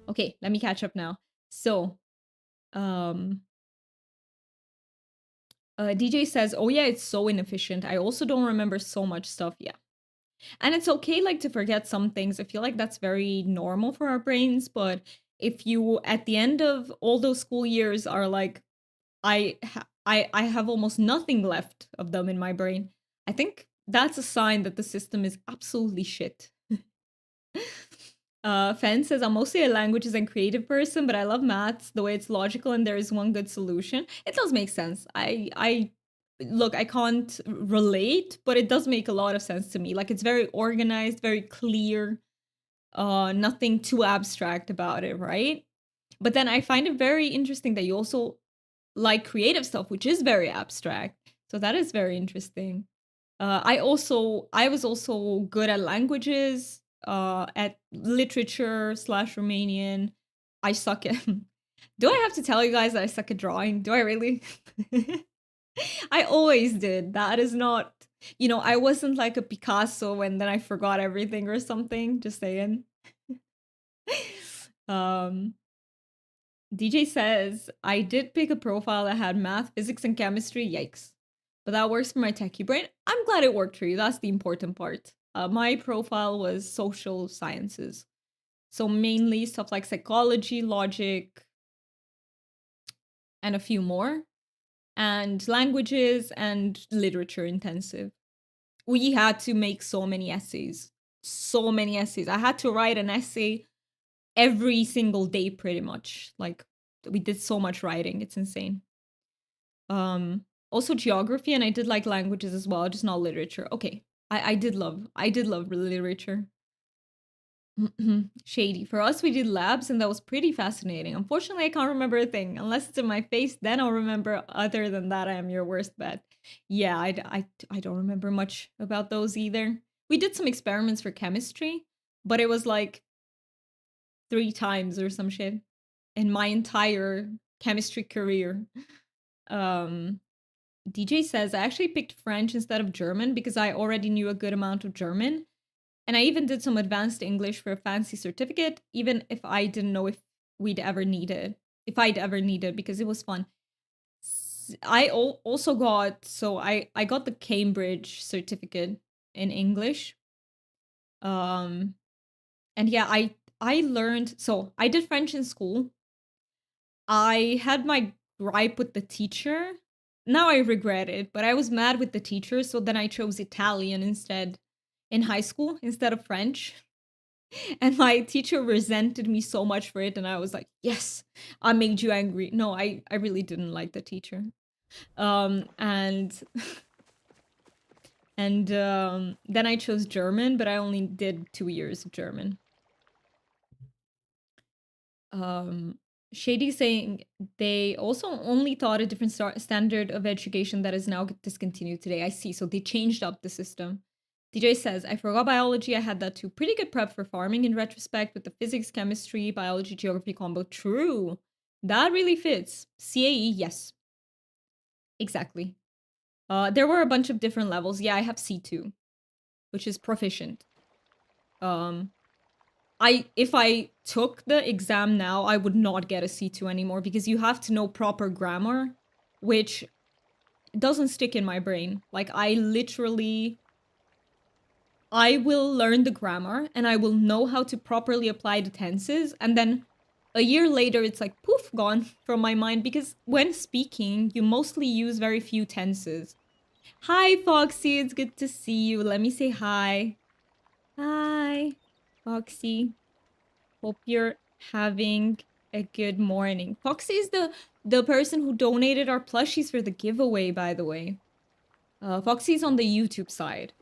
Okay, let me catch up now. So, DJ says, oh yeah, it's so inefficient. I also don't remember so much stuff. Yeah. And it's okay, like, to forget some things. I feel like that's very normal for our brains. But if you, at the end of all those school years, are like, I have almost nothing left of them in my brain, I think that's a sign that the system is absolutely shit. Fen says, I'm mostly a languages and creative person, but I love maths, the way it's logical and there is one good solution. It does make sense. I look, I can't relate, but it does make a lot of sense to me. Like, it's very organized, very clear, nothing too abstract about it, right? But then I find it very interesting that you also like creative stuff, which is very abstract. So that is very interesting. I was also good at languages, at literature slash Romanian. I suck at. Do I have to tell you guys that I suck at drawing? Do I really? I always did. That is not, I wasn't like a Picasso and then I forgot everything or something. Just saying. um, DJ says, I did pick a profile that had math, physics, and chemistry. Yikes. But that works for my techie brain. I'm glad it worked for you. That's the important part. My profile was social sciences. So mainly stuff like psychology, logic, and a few more, and languages and literature intensive. We had to make so many essays. So many essays. I had to write an essay every single day pretty much. Like we did so much writing. It's insane. Also geography, and I did like languages as well, just not literature. Okay. I did love literature. Shady. For us, we did labs, and that was pretty fascinating. Unfortunately, I can't remember a thing. Unless it's in my face, then I'll remember. Other than that, I am your worst bet. Yeah, I don't remember much about those either. We did some experiments for chemistry, but it was like 3 times or some shit in my entire chemistry career. Um, DJ says, I actually picked French instead of German because I already knew a good amount of German. And I even did some advanced English for a fancy certificate, even if I didn't know if I'd ever need it, because it was fun. Also got, I got the Cambridge certificate in English. And yeah, I learned, so I did French in school. I had my gripe with the teacher. Now I regret it, but I was mad with the teacher, so then I chose Italian instead in high school instead of French. And my teacher resented me so much for it, and I was like, yes, I made you angry. No, I really didn't like the teacher. And then I chose German, but I only did 2 years of German. um Shady saying they also only taught a different standard of education that is now discontinued today. I see. So they changed up the system. DJ says, I forgot biology. I had that too. Pretty good prep for farming in retrospect with the physics, chemistry, biology, geography combo. True. That really fits. CAE, yes. Exactly. There were a bunch of different levels. Yeah, I have C2, which is proficient. If I took the exam now, I would not get a C2 anymore because you have to know proper grammar, which doesn't stick in my brain. Like I will learn the grammar and I will know how to properly apply the tenses, and then a year later it's like poof, gone from my mind, because when speaking, you mostly use very few tenses. Hi Foxy, it's good to see you. Let me say hi. Hi, Foxy. Hope you're having a good morning. Foxy is the person who donated our plushies for the giveaway, by the way. Foxy's on the YouTube side.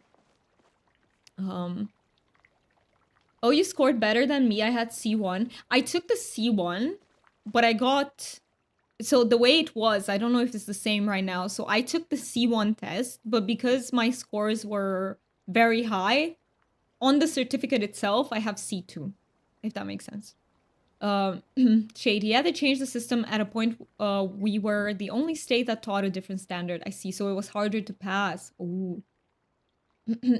Oh, you scored better than me. I had C1. I took the C1, but I got, so the way it was, I don't know if it's the same right now. So I took the C1 test, but because my scores were very high, on the certificate itself, I have C2, if that makes sense. Shade, yeah, they changed the system at a point. We were the only state that taught a different standard. I see, so it was harder to pass. Ooh.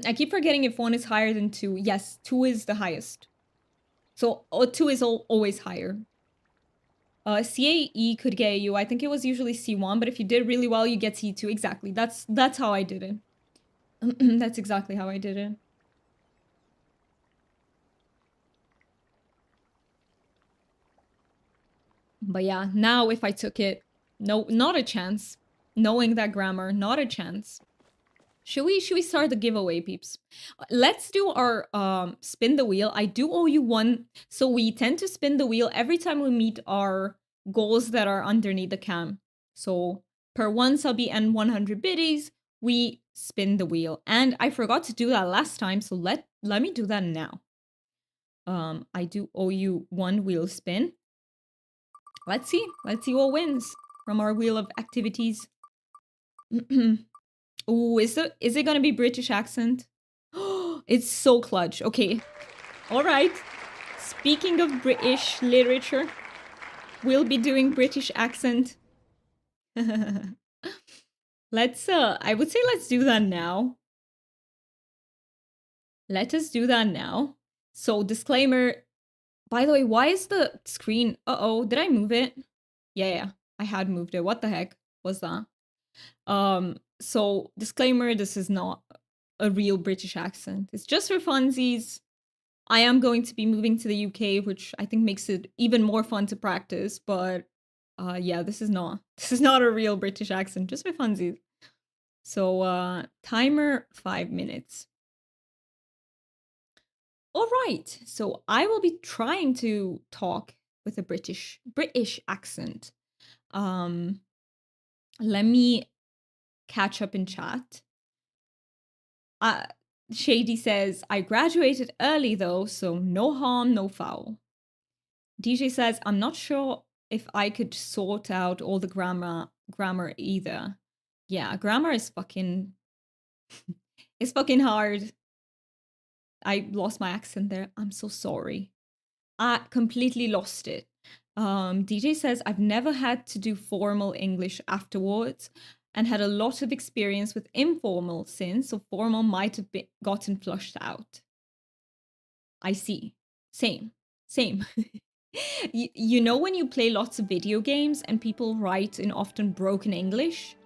I keep forgetting if 1 is higher than 2. Yes, 2 is the highest. So 2 is always higher. CAE could get you. I think it was usually C1, but if you did really well, you get C2. Exactly. That's how I did it. That's exactly how I did it. But yeah, now if I took it, no, not a chance. Knowing that grammar, not a chance. Should we start the giveaway, peeps? Let's do our spin the wheel. I do owe you one. So we tend to spin the wheel every time we meet our goals that are underneath the cam. So per 1 and 100 biddies, we spin the wheel. And I forgot to do that last time, so let me do that now. I do owe you 1 wheel spin. Let's see what wins. from our wheel of activities. Ooh, is it gonna be British accent? It's so clutch. Okay. All right. Speaking of British literature, we'll be doing British accent. I would say let's do that now. Let us do that now. So, disclaimer. By the way, why is the screen? Uh-oh, did I move it? Yeah, I had moved it. What the heck was that? So disclaimer, this is not a real British accent. It's just for funsies. I am going to be moving to the UK, which I think makes it even more fun to practice, but yeah, this is not a real British accent, just for funsies. So timer 5 minutes. All right. So I will be trying to talk with a British accent. Um let me catch up in chat. Uh, Shady says, I graduated early though, so no harm, no foul. DJ says, I'm not sure if I could sort out all the grammar either. Yeah, grammar is fucking it's fucking hard. I lost my accent there. I'm so sorry. I completely lost it. DJ says, I've never had to do formal English afterwards and had a lot of experience with informal since, so formal might have gotten flushed out. I see. Same. Same. You know when you play lots of video games and people write in often broken English?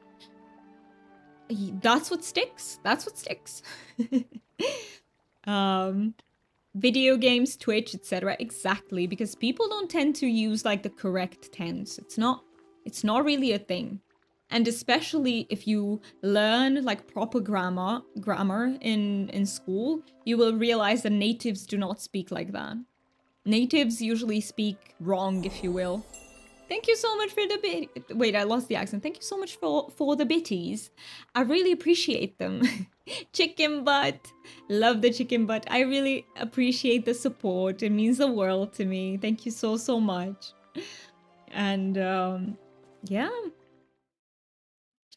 That's what sticks. That's what sticks. Video games, Twitch, etc. Exactly, because people don't tend to use like the correct tense. It's not really a thing. And especially if you learn like proper grammar in school, you will realize that natives do not speak like that. Natives usually speak wrong, if you will. Thank you so much for the bit. Wait, I lost the accent. Thank you so much for the bitties. I really appreciate them. Chicken butt. Love the chicken butt. I really appreciate the support. It means the world to me. Thank you so much. And yeah.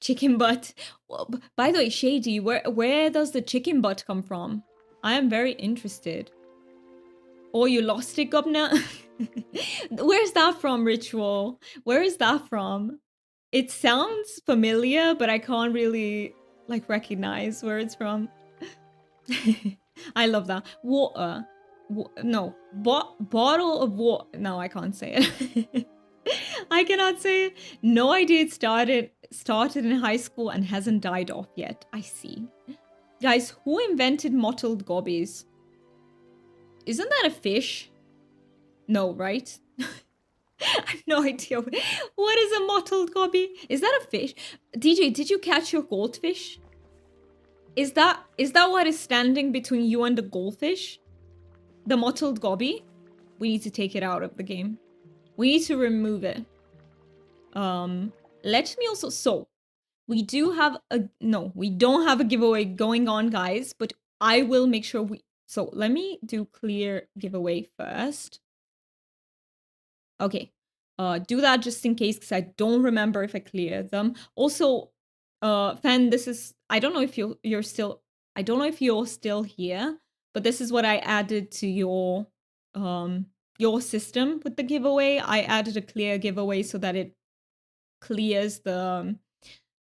Chicken butt. Well, by the way, Shady, where does the chicken butt come from? I am very interested. Oh, you lost it, Gubna? Where's that from, Ritual? Where is that from? It sounds familiar, but I can't really like recognize where it's from. I love that. Water. No. Bottle of water. No, I can't say it. I cannot say it. No idea it started in high school and hasn't died off yet. I see. Guys, who invented mottled gobbies? Isn't that a fish? No, right? I have no idea. What is a mottled gobby? Is that a fish? DJ, did you catch your goldfish? Is that what is standing between you and the goldfish? The mottled gobby? We need to take it out of the game. We need to remove it. Let me also... So, we do have a... No, we don't have a giveaway going on, guys. But I will make sure we... So, let me do clear giveaway first. Okay. Do that just in case, because I don't remember if I cleared them. Also, Fen, this is... I don't know if you're still... I don't know if you're still here, but this is what I added to your system with the giveaway. I added a clear giveaway so that it clears the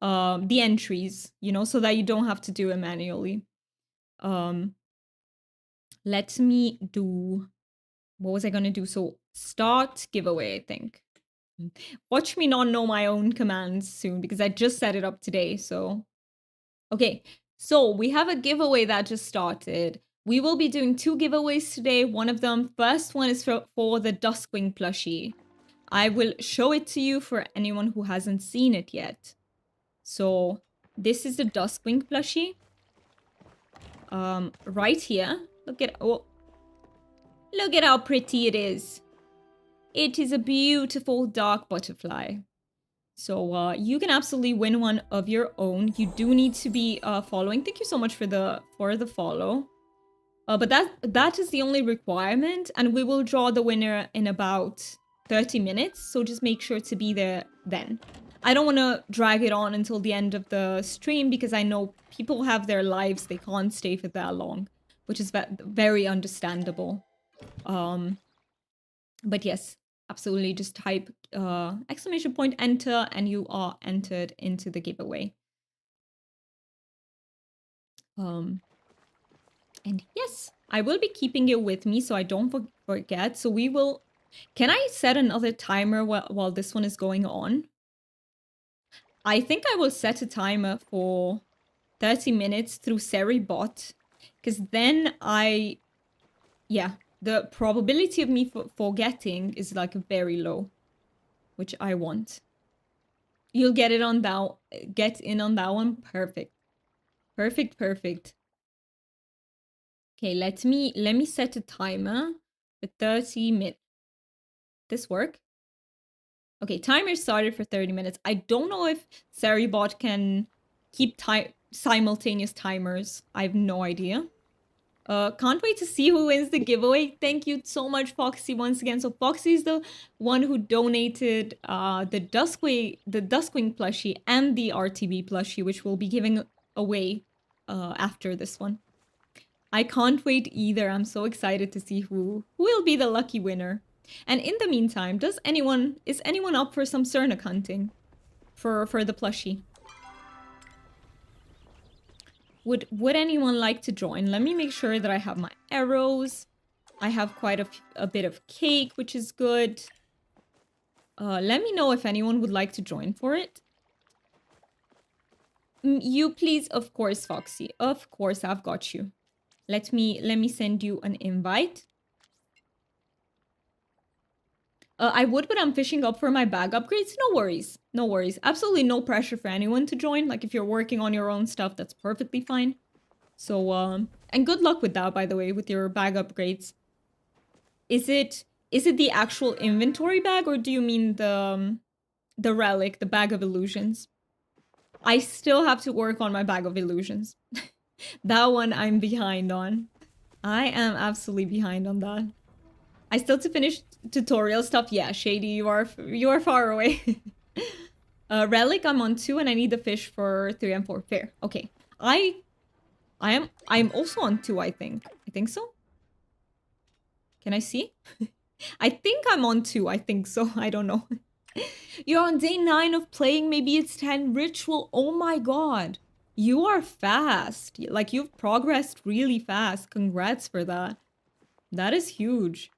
entries, you know, so that you don't have to do it manually. Let me do... What was I going to do? So start giveaway, I think. Watch me not know my own commands soon because I just set it up today. So, okay. So we have a giveaway that just started. We will be doing 2 giveaways today. One of them, first one is for the Duskwing plushie. I will show it to you for anyone who hasn't seen it yet. So this is the Duskwing plushie. Right here. Look at how pretty it is. It is a beautiful dark butterfly. So you can absolutely win one of your own. You do need to be following. Thank you so much for the follow. But that is the only requirement, and we will draw the winner in about 30 minutes. So just make sure to be there then. I don't want to drag it on until the end of the stream because I know people have their lives. They can't stay for that long, which is very understandable. Um, but yes, absolutely. Just type exclamation point enter and you are entered into the giveaway. And yes, I will be keeping it with me so I don't forget. So we will... Can I set another timer while this one is going on? I think I will set a timer for 30 minutes through Seribot. Because then yeah, the probability of me forgetting is like very low, which I want. You'll get in on that one. Perfect. Perfect, perfect. Okay, let me set a timer for 30 minutes. This work? Okay, timer started for 30 minutes. I don't know if Seribot can keep simultaneous timers. I have no idea. Can't wait to see who wins the giveaway. Thank you so much, Foxy, once again. So Foxy is the one who donated the duskwing plushie and the RTB plushie, which we'll be giving away after this one. I can't wait either. I'm so excited to see who will be the lucky winner. And in the meantime, is anyone up for some Sernuk hunting for the plushie? Would anyone like to join? Let me make sure that I have my arrows. I have quite a bit of cake, which is good. Let me know if anyone would like to join for it. You please, of course, Foxy. Of course, I've got you. Let me send you an invite. I would, but I'm fishing up for my bag upgrades. No worries. No worries. Absolutely no pressure for anyone to join. Like, if you're working on your own stuff, that's perfectly fine. So, and good luck with that, by the way, with your bag upgrades. Is it the actual inventory bag, or do you mean the relic, the bag of illusions? I still have to work on my bag of illusions. That one I'm behind on. I am absolutely behind on that. I still have to finish tutorial stuff. Yeah, Shady, you are far away. Relic, I'm on 2 and I need the fish for 3 and 4. Fair. Okay. I'm also on 2, I think. I think so. Can I see? I think I'm on 2. I think so. I don't know. You're on day 9 of playing. Maybe it's 10 ritual. Oh my god. You are fast. Like, you've progressed really fast. Congrats for that. That is huge.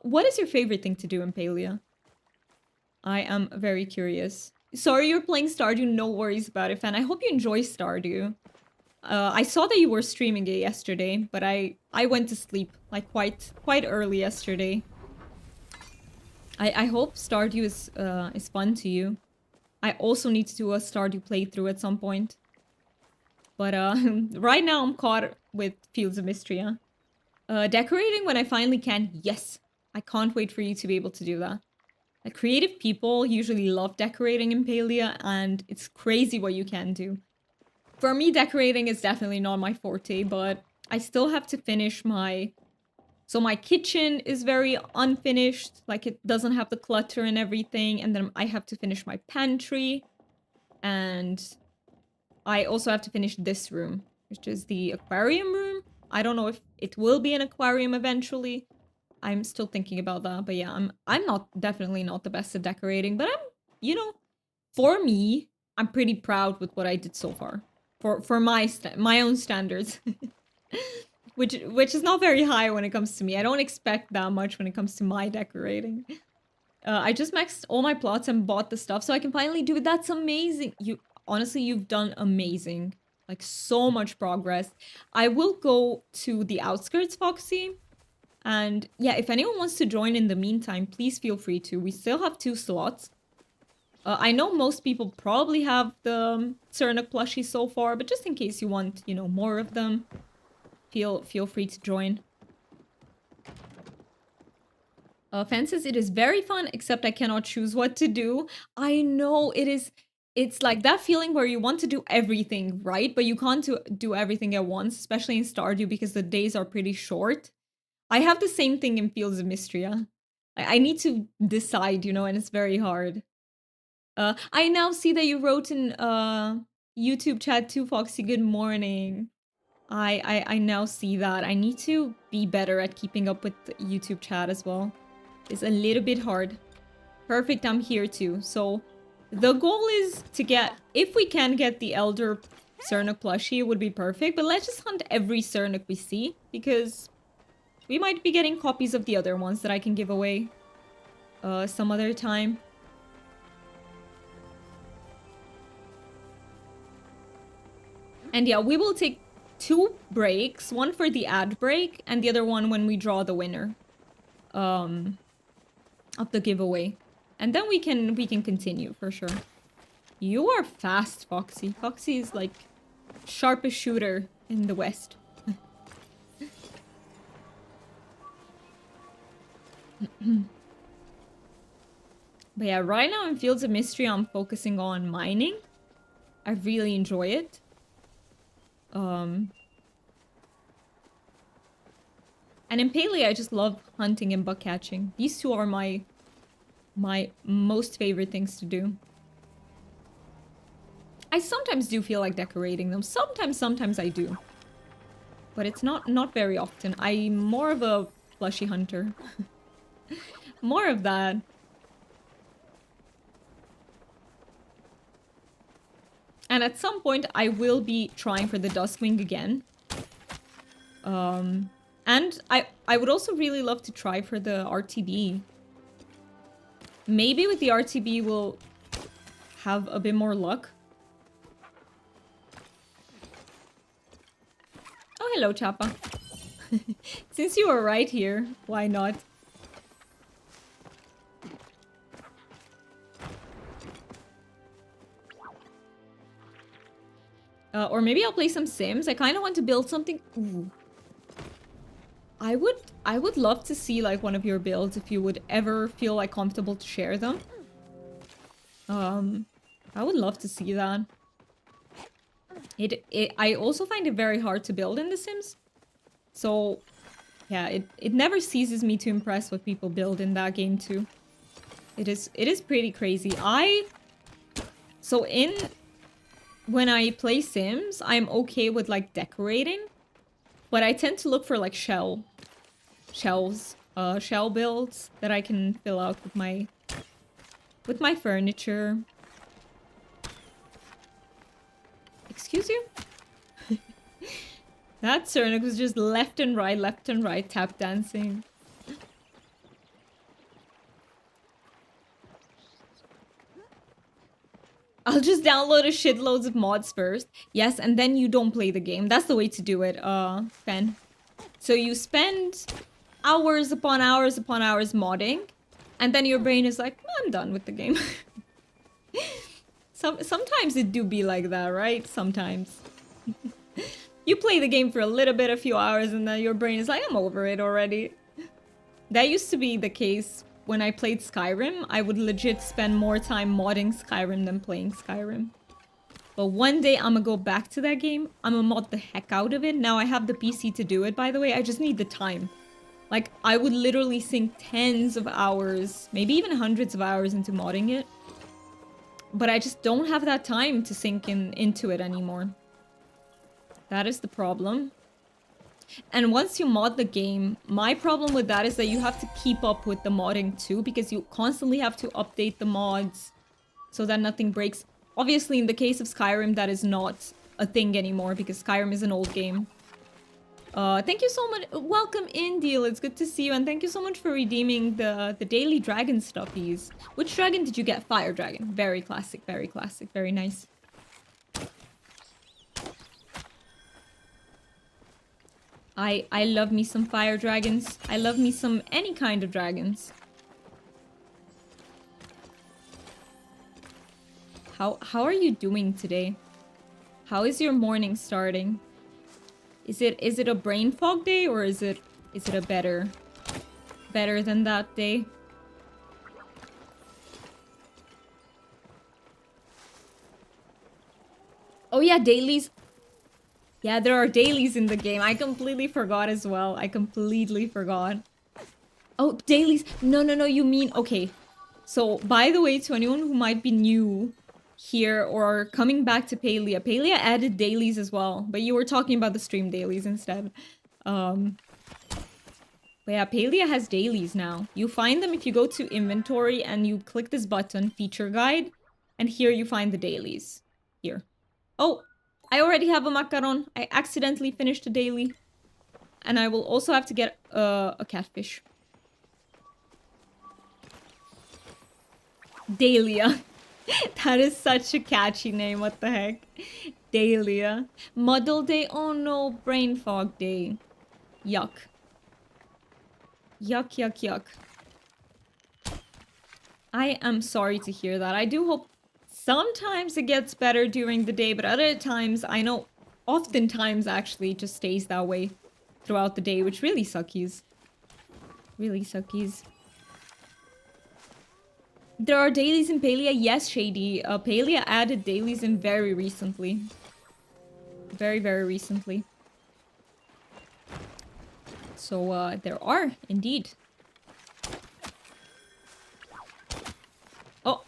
What is your favorite thing to do in Palia? I am very curious. Sorry you're playing Stardew, no worries about it, fan. I hope you enjoy Stardew. I saw that you were streaming it yesterday, but I went to sleep like quite early yesterday. I hope Stardew is fun to you. I also need to do a Stardew playthrough at some point. But right now I'm caught with Fields of Mystery, huh? Decorating when I finally can. Yes. I can't wait for you to be able to do that. Like, creative people usually love decorating in Palia, and it's crazy what you can do. For me, decorating is definitely not my forte, but I still have to finish my... So my kitchen is very unfinished, like it doesn't have the clutter and everything, and then I have to finish my pantry, and I also have to finish this room, which is the aquarium room. I don't know if it will be an aquarium eventually. I'm still thinking about that, but yeah, I'm definitely not the best at decorating, but for me, I'm pretty proud with what I did so far. For my own standards. which is not very high when it comes to me. I don't expect that much when it comes to my decorating. I just maxed all my plots and bought the stuff so I can finally do it. That's amazing. Honestly, you've done amazing. Like, so much progress. I will go to the outskirts, Foxy. And yeah, if anyone wants to join in the meantime, please feel free to. We still have 2 slots. I know most people probably have the Sernuk Plushie so far, but just in case you want, more of them, feel free to join. Fences, it is very fun, except I cannot choose what to do. I know, it's like that feeling where you want to do everything, right? But you can't do everything at once, especially in Stardew because the days are pretty short. I have the same thing in Fields of Mystery. I need to decide, and it's very hard. I now see that you wrote in YouTube chat too, Foxy. Good morning. I now see that. I need to be better at keeping up with the YouTube chat as well. It's a little bit hard. Perfect, I'm here too. So the goal is to get, if we can get the Elder Sernuk Plushie, it would be perfect. But let's just hunt every Sernuk we see, because we might be getting copies of the other ones that I can give away some other time. And yeah, we will take 2 breaks, one for the ad break and the other one when we draw the winner of the giveaway. And then we can continue for sure. You are fast, Foxy. Foxy is like sharpest shooter in the West. But yeah, right now in Fields of Mystery, I'm focusing on mining. I really enjoy it. And in Palia, I just love hunting and bug catching. These two are my most favorite things to do. I sometimes do feel like decorating them. Sometimes I do. But it's not very often. I'm more of a plushie hunter. More of that. And at some point, I will be trying for the duskwing again. And I would also really love to try for the RTB. Maybe with the RTB we'll have a bit more luck. Oh, hello, Chappa. Since you were right here, why not? Or maybe I'll play some Sims. I kind of want to build something. Ooh. I would love to see like one of your builds if you would ever feel like comfortable to share them. I would love to see that. I also find it very hard to build in The Sims. So yeah, it never ceases me to impress what people build in that game too. It is pretty crazy. When I play Sims, I'm okay with like decorating, but I tend to look for like shell builds that I can fill out with my furniture. Excuse you? That Sernuk was just left and right tap dancing. I'll just download a shitloads of mods first. Yes, and then you don't play the game. That's the way to do it, Ben. So you spend hours upon hours upon hours modding, and then your brain is like, I'm done with the game. Sometimes it do be like that, right? Sometimes. You play the game for a little bit, a few hours, and then your brain is like, I'm over it already. That used to be the case when I played Skyrim. I would legit spend more time modding Skyrim than playing Skyrim. But one day I'm gonna go back to that game. I'm gonna mod the heck out of it. Now I have the PC to do it, by the way. I just need the time. Like, I would literally sink tens of hours, maybe even hundreds of hours into modding it. But I just don't have that time to sink into it anymore. That is the problem. And once you mod the game, my problem with that is that you have to keep up with the modding too, because you constantly have to update the mods so that nothing breaks. Obviously, in the case of Skyrim, that is not a thing anymore because Skyrim is an old game. Thank you so much. Welcome in, Deal. It's good to see you. And thank you so much for redeeming the daily dragon stuffies. Which dragon did you get? Fire dragon. Very classic, very nice. I love me some fire dragons. I love me some any kind of dragons. How are you doing today? How is your morning starting? Is it a brain fog day or is it a better than that day? Oh yeah, dailies. Yeah, there are dailies in the game. I completely forgot as well. I completely forgot. Oh, dailies. No, you mean... Okay. So, by the way, to anyone who might be new here or coming back to Palia, Palia added dailies as well, but you were talking about the stream dailies instead. But yeah, Palia has dailies now. You find them if you go to inventory and you click this button, feature guide, and here you find the dailies. Here. Oh, I already have a macaron. I accidentally finished a daily. And I will also have to get a catfish. Dahlia. That is such a catchy name. What the heck? Dahlia. Muddle day. Oh no, brain fog day. Yuck. Yuck, yuck, yuck. I am sorry to hear that. I do hope sometimes it gets better during the day, but other times, I know oftentimes actually it just stays that way throughout the day, which really suckies. Really suckies. There are dailies in Palia? Yes, Shady. Palia added dailies in very recently. Very, very recently. So, there are, indeed. Oh,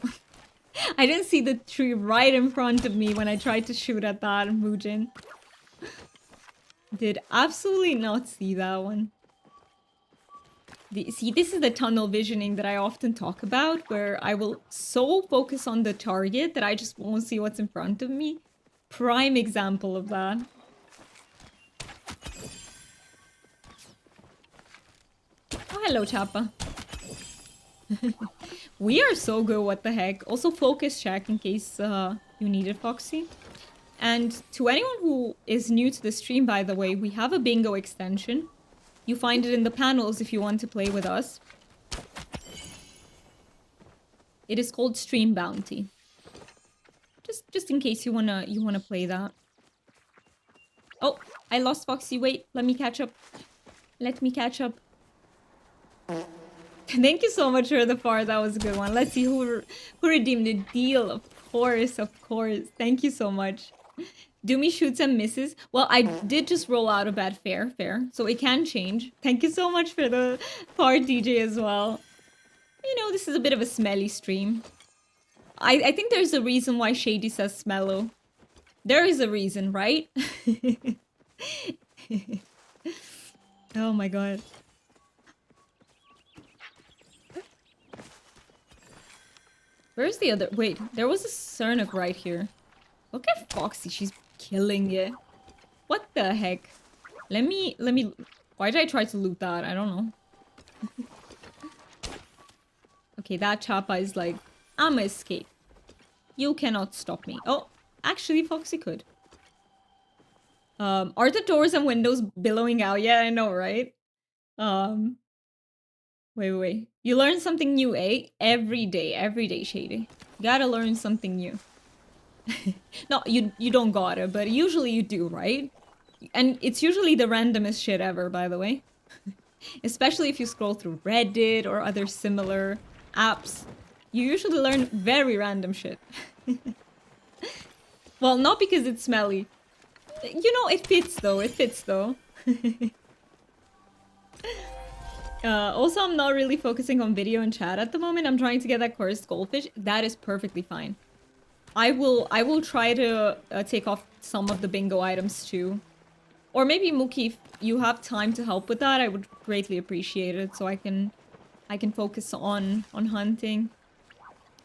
I didn't see the tree right in front of me when I tried to shoot at that, Mujin. Did absolutely not see that one. See, this is the tunnel visioning that I often talk about, where I will so focus on the target that I just won't see what's in front of me. Prime example of that. Oh, hello, Chappa. We are so good, what the heck. Also, focus check in case you need it, Foxy. And to anyone who is new to the stream, by the way, we have a bingo extension. You find it in the panels if you want to play with us. It is called Stream Bounty. Just in case you wanna play that. Oh, I lost Foxy. Wait, let me catch up. Let me catch up. Thank you so much for the far. That was a good one. Let's see who redeemed the deal. Of course, of course. Thank you so much. Doomy shoots and misses. Well, I did just roll out a bad fair. So it can change. Thank you so much for the far, DJ, as well. You know, this is a bit of a smelly stream. I think there's a reason why Shady says smello. There is a reason, right? Oh my god. Where's the other? Wait, there was a Sernuk right here. Look at Foxy, she's killing it. What the heck? Let me... Why did I try to loot that? I don't know. Okay, that Chappa is like, I'ma escape. You cannot stop me. Oh, actually, Foxy could. Are the doors and windows billowing out? Yeah, I know, right? Wait. You learn something new, eh? Every day, Shady. You gotta learn something new. No, you don't gotta, but usually you do, right? And it's usually the randomest shit ever, by the way. Especially if you scroll through Reddit or other similar apps. You usually learn very random shit. Well, not because it's smelly. You know, it fits though, Also, I'm not really focusing on video and chat at the moment. I'm trying to get that cursed goldfish. That is perfectly fine. I will try to take off some of the bingo items too. Or maybe Mookie, if you have time to help with that, I would greatly appreciate it. So I can focus on hunting.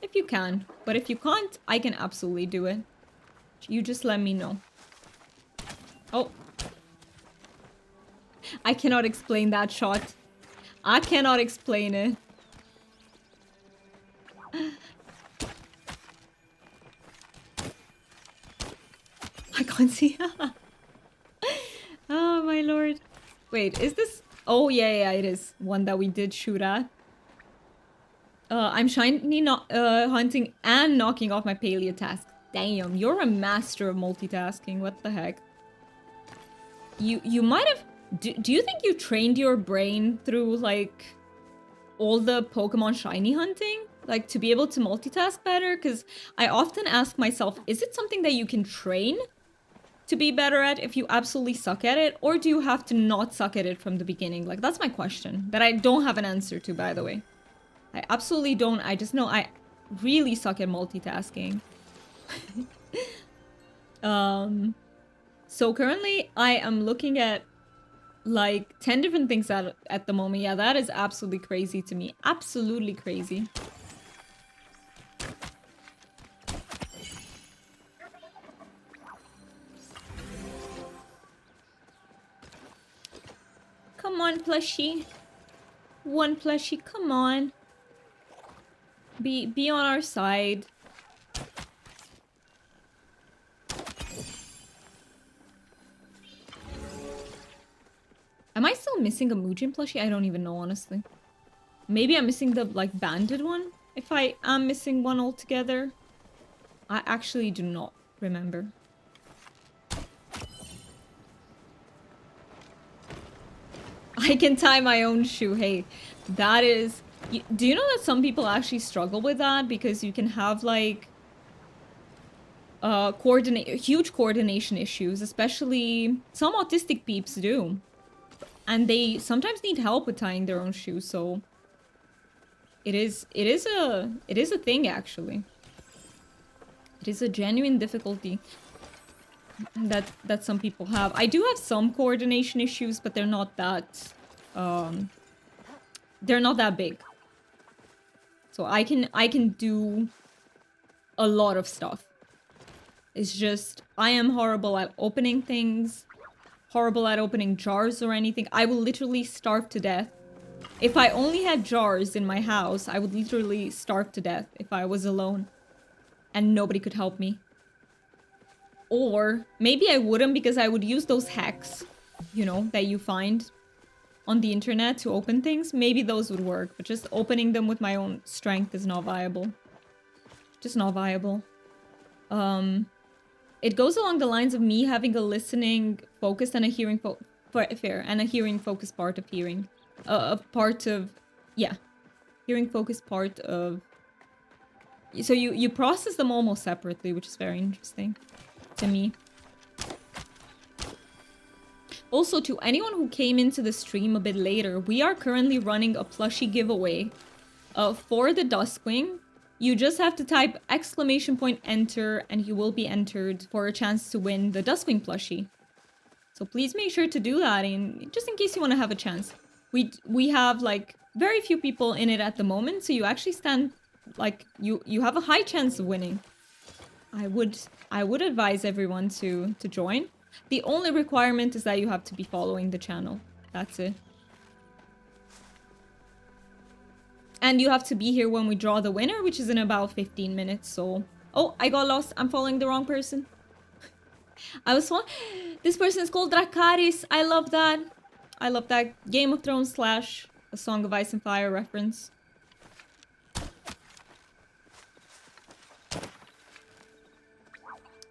If you can. But if you can't, I can absolutely do it. You just let me know. Oh. I cannot explain that shot. I cannot explain it. I can't see. Oh my lord. Wait, is this... Oh yeah, it is one that we did shoot at. I'm shiny hunting and knocking off my paleo task. Damn, you're a master of multitasking. What the heck? You might have... Do you think you trained your brain through, like, all the Pokemon shiny hunting? Like, to be able to multitask better? Because I often ask myself, is it something that you can train to be better at if you absolutely suck at it? Or do you have to not suck at it from the beginning? Like, that's my question. That I don't have an answer to, by the way. I absolutely don't. I just know I really suck at multitasking. So currently I am looking at like 10 different things at the moment. Yeah, that is absolutely crazy to me. Absolutely crazy. Come on, plushie. One plushie, come on. Be on our side. Am I still missing a Mujin plushie? I don't even know, honestly. Maybe I'm missing the, like, banded one? If I am missing one altogether. I actually do not remember. I can tie my own shoe. Hey, that is... Do you know that some people actually struggle with that? Because you can have, like... huge coordination issues. Especially... Some autistic peeps do. And they sometimes need help with tying their own shoes, so... It is a thing, actually. It is a genuine difficulty that some people have. I do have some coordination issues, but they're not that big. So I can do a lot of stuff. It's just I am horrible at opening things, horrible at opening jars or anything. I will literally starve to death. If I only had jars in my house, I would literally starve to death if I was alone and nobody could help me. Or maybe I wouldn't, because I would use those hacks, you know, that you find on the internet to open things. Maybe those would work, but just opening them with my own strength is not viable. Just not viable. It goes along the lines of me having a listening focused and a hearing focused part of hearing. Hearing focused part of... So you process them almost separately, which is very interesting to me. Also, to anyone who came into the stream a bit later, we are currently running a plushie giveaway for the duskwing. You just have to type !enter and you will be entered for a chance to win the duskwing plushie. So please make sure to do that, just in case you want to have a chance. We have like very few people in it at the moment, so you actually stand like you have a high chance of winning. I would advise everyone to join. The only requirement is that you have to be following the channel. That's it. And you have to be here when we draw the winner, which is in about 15 minutes, so... Oh, I got lost. I'm following the wrong person. I was following... This person is called Dracarys. I love that. I love that. Game of Thrones / A Song of Ice and Fire reference.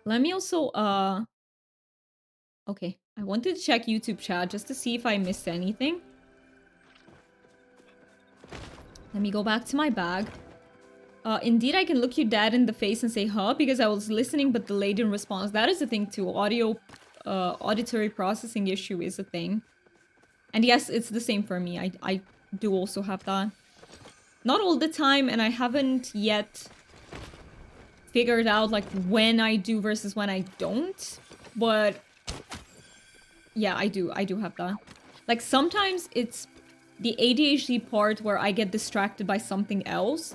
Let me also, Okay, I wanted to check YouTube chat just to see if I missed anything. Let me go back to my bag. Indeed, I can look you dead in the face and say, huh, because I was listening but delayed in response. That is a thing too. Auditory processing issue is a thing. And yes, it's the same for me. I do also have that. Not all the time, and I haven't yet figured out like when I do versus when I don't. But yeah, I do have that. Like sometimes it's the ADHD part where I get distracted by something else.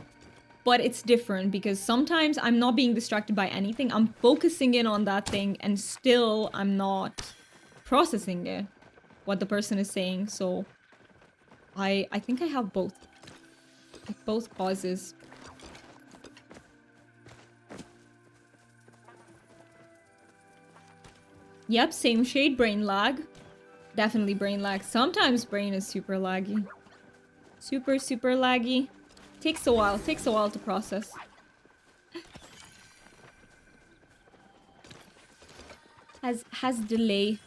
But it's different because sometimes I'm not being distracted by anything. I'm focusing in on that thing and still I'm not processing it, what the person is saying. So I think I have both. Like both causes. Yep, same shade, brain lag. Definitely brain lag. Sometimes brain is super laggy. Super laggy. Takes a while to process. Has delay.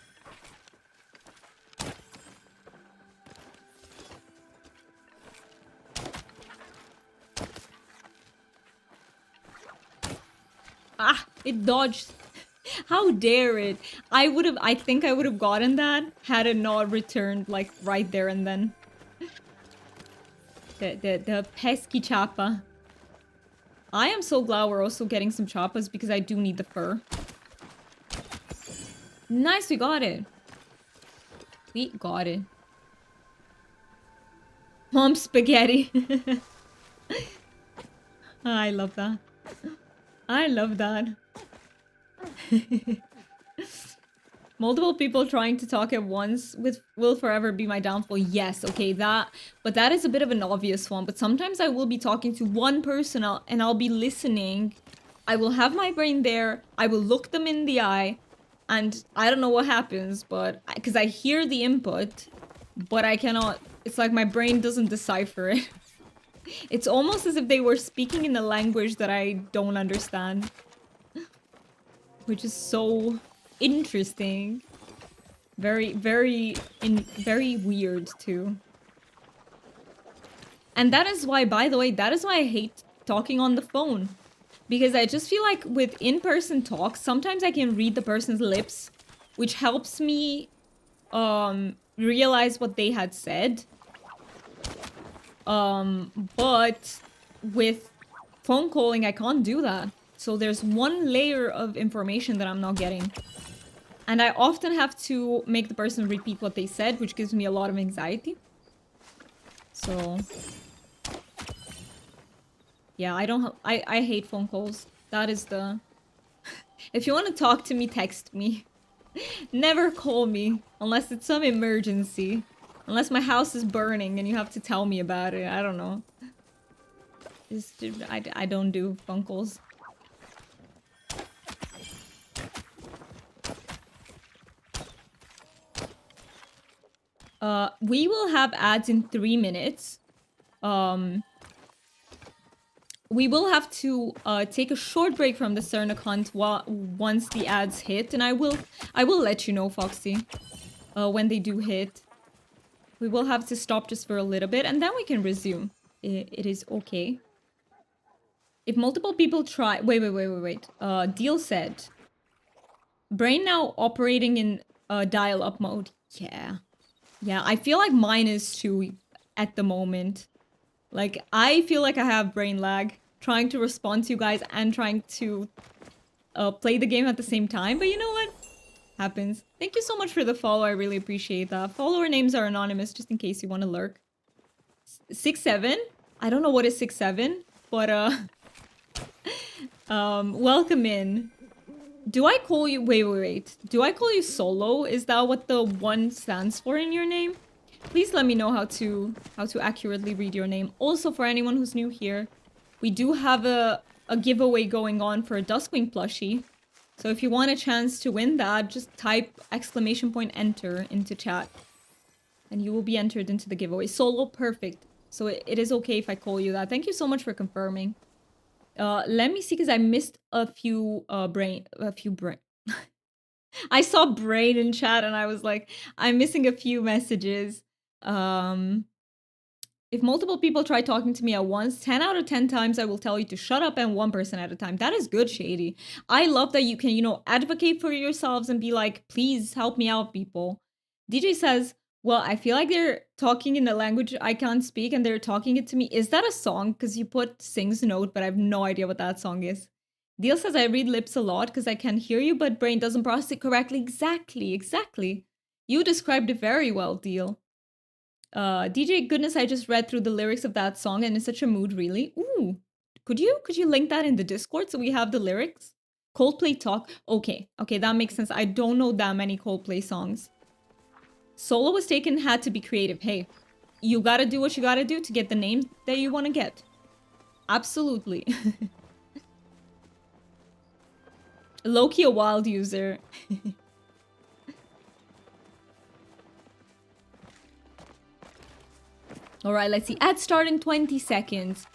Ah, it dodged. How dare it? I think I would have gotten that had it not returned like right there and then. The pesky choppa. I am so glad we're also getting some choppas because I do need the fur. Nice, we got it. We got it. Mom spaghetti. I love that. I love that. Multiple people trying to talk at once will forever be my downfall. Yes, okay, but that is a bit of an obvious one. But sometimes I will be talking to one person and I'll be listening. I will have my brain there. I will look them in the eye. And I don't know what happens, but because I hear the input, but I cannot, it's like my brain doesn't decipher it. It's almost as if they were speaking in a language that I don't understand. Which is so interesting. Very weird too. And that is why, by the way, that is why I hate talking on the phone. Because I just feel like with in-person talks, sometimes I can read the person's lips, which helps me realize what they had said. But with phone calling, I can't do that. So there's one layer of information that I'm not getting. And I often have to make the person repeat what they said, which gives me a lot of anxiety. So yeah, I hate phone calls. That is the... If you want to talk to me, text me. Never call me unless it's some emergency. Unless my house is burning and you have to tell me about it. I don't know. I don't do phone calls. We will have ads in 3 minutes. We will have to take a short break from the Sernuk hunt once the ads hit, and I will let you know, Foxy, when they do hit. We will have to stop just for a little bit, and then we can resume. It is okay. If multiple people try... Wait. Deal said. Brain now operating in dial-up mode. Yeah. Yeah, I feel like mine is too at the moment. Like, I feel like I have brain lag. Trying to respond to you guys and trying to play the game at the same time. But you know what? Happens. Thank you so much for the follow. I really appreciate that. Follower names are anonymous just in case you want to lurk. 6'7"? I don't know what is 6'7", but welcome in. Do I call you... Wait. Do I call you Solo? Is that what the 1 stands for in your name? Please let me know how to accurately read your name. Also, for anyone who's new here, we do have a giveaway going on for a Duskwing plushie. So if you want a chance to win that, just type !enter into chat. And you will be entered into the giveaway. Solo, perfect. So it is okay if I call you that. Thank you so much for confirming. Let me see, because I missed a few brain. I saw brain in chat and I was like, I'm missing a few messages. If multiple people try talking to me at once, 10 out of 10 times I will tell you to shut up, and one person at a time. That is good, Shady. I love that you can, you know, advocate for yourselves and be like, please help me out, people. DJ says, well, I feel like they're talking in a language I can't speak and they're talking it to me. Is that a song? Because you put sings note, but I have no idea what that song is. Deal says, I read lips a lot because I can hear you, but brain doesn't process it correctly. Exactly. You described it very well, Deal. DJ, goodness, I just read through the lyrics of that song and in such a mood, really. Ooh, could you link that in the Discord so we have the lyrics? Coldplay talk. Okay, that makes sense. I don't know that many Coldplay songs. Solo was taken, had to be creative. Hey, you gotta do what you gotta do to get the name that you want to get. Absolutely. Loki, a wild user. Alright, let's see. Ads start in 20 seconds.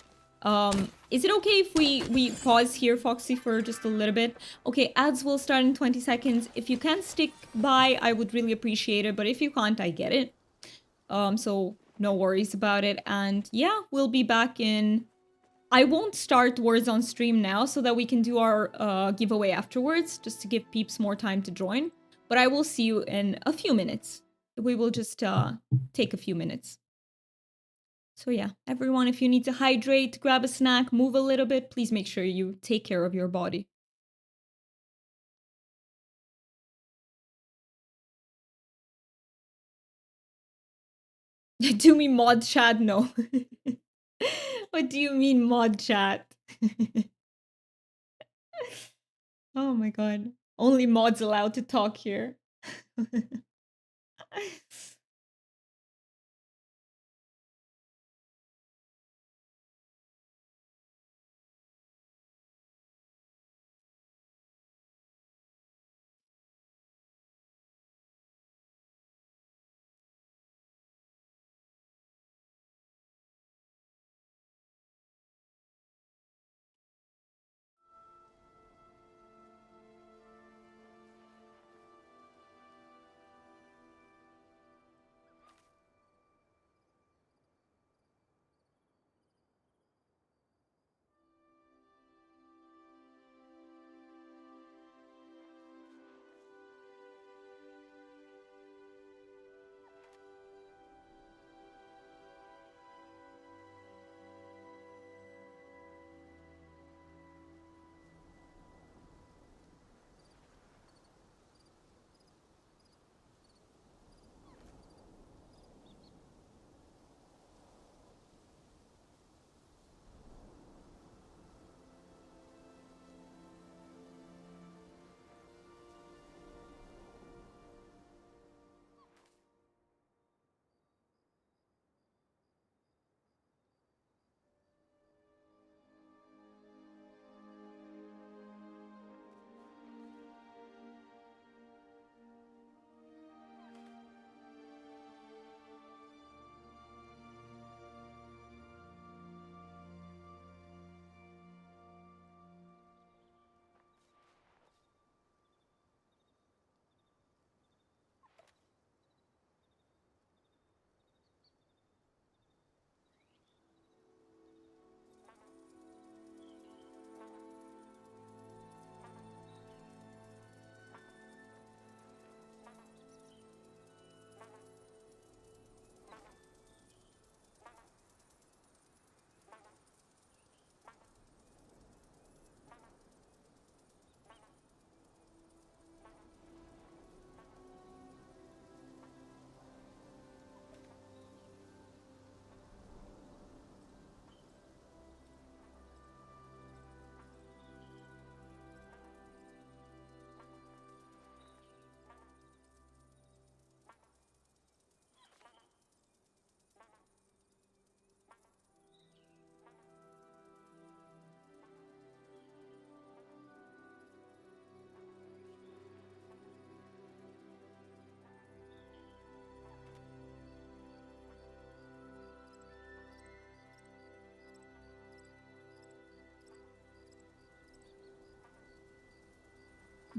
Is it okay if we pause here, Foxy, for just a little bit? Okay, ads will start in 20 seconds. If you can stick by, I would really appreciate it. But if you can't, I get it. So no worries about it. And yeah, we'll be back in... I won't start Words on stream now so that we can do our giveaway afterwards, just to give peeps more time to join. But I will see you in a few minutes. We will just take a few minutes. So yeah, everyone, if you need to hydrate, grab a snack, move a little bit, please make sure you take care of your body. Do me mod chat? No. What do you mean mod chat? Oh my god. Only mods allowed to talk here.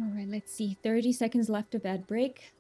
All right, let's see. 30 seconds left of ad break.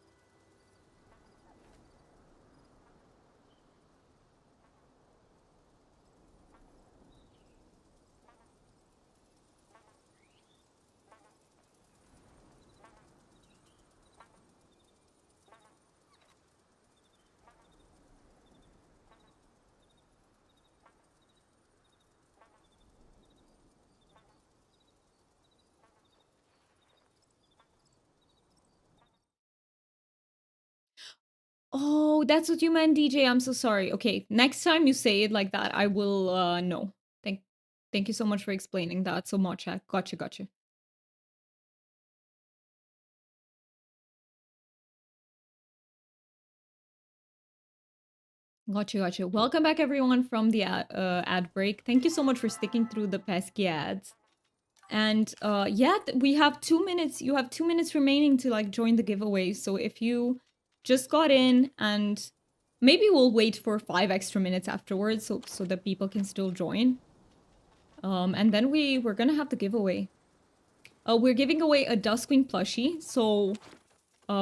Oh, that's what you meant, DJ. I'm so sorry. Okay, next time you say it like that, I will know. Thank you so much for explaining that so much. Gotcha, gotcha. Gotcha, gotcha. Welcome back, everyone, from the ad break. Thank you so much for sticking through the pesky ads. And yeah, we have 2 minutes. You have 2 minutes remaining to like join the giveaway. So if you just got in, and maybe we'll wait for 5 extra minutes afterwards, so that people can still join. And then we're gonna have the giveaway. We're giving away a duskwing plushie. So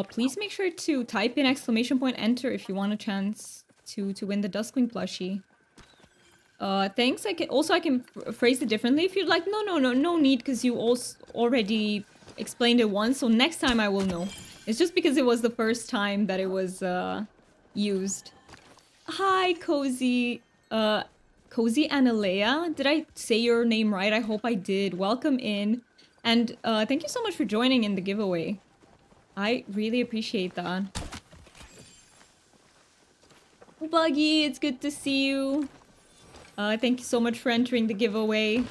please make sure to type in !enter if you want a chance to win the duskwing plushie. Thanks. I can phrase it differently if you'd like. No need, because you also already explained it once. So next time I will know. It's just because it was the first time that it was used. Hi, Cozy. Uh, Cozy Analea. Did I say your name right? I hope I did. Welcome in. And thank you so much for joining in the giveaway. I really appreciate that. Buggy, it's good to see you. Thank you so much for entering the giveaway.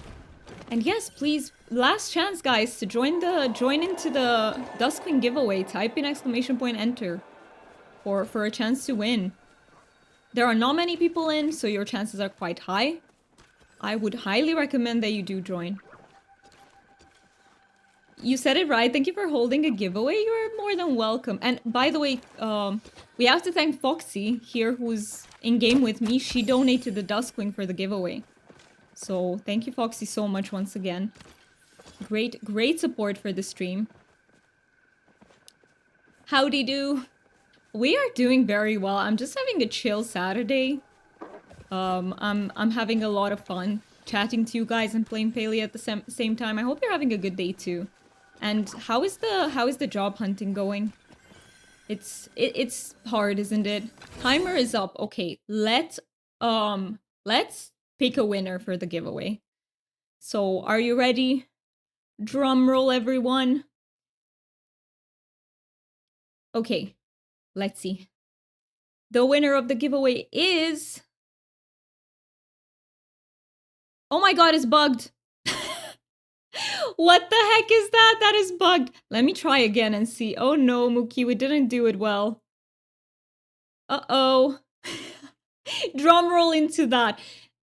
And yes, please, last chance, guys, to join into the Duskwing giveaway. Type in !enter for a chance to win. There are not many people in, so your chances are quite high. I would highly recommend that you do join. You said it right. Thank you for holding a giveaway. You're more than welcome. And by the way, we have to thank Foxy here, who's in game with me. She donated the Duskwing for the giveaway. So thank you, Foxy, so much once again. Great support for the stream. Howdy do. We are doing very well. I'm just having a chill Saturday. I'm having a lot of fun chatting to you guys and playing Palia at the same time. I hope you're having a good day too. And how is the job hunting going? It's hard, isn't it? Timer is up. Okay, let's pick a winner for the giveaway. So, are you ready? Drum roll, everyone. Okay, let's see. The winner of the giveaway is... Oh my god, it's bugged. What the heck is that? That is bugged. Let me try again and see. Oh no, Mookie, we didn't do it well. Uh-oh. Drum roll into that.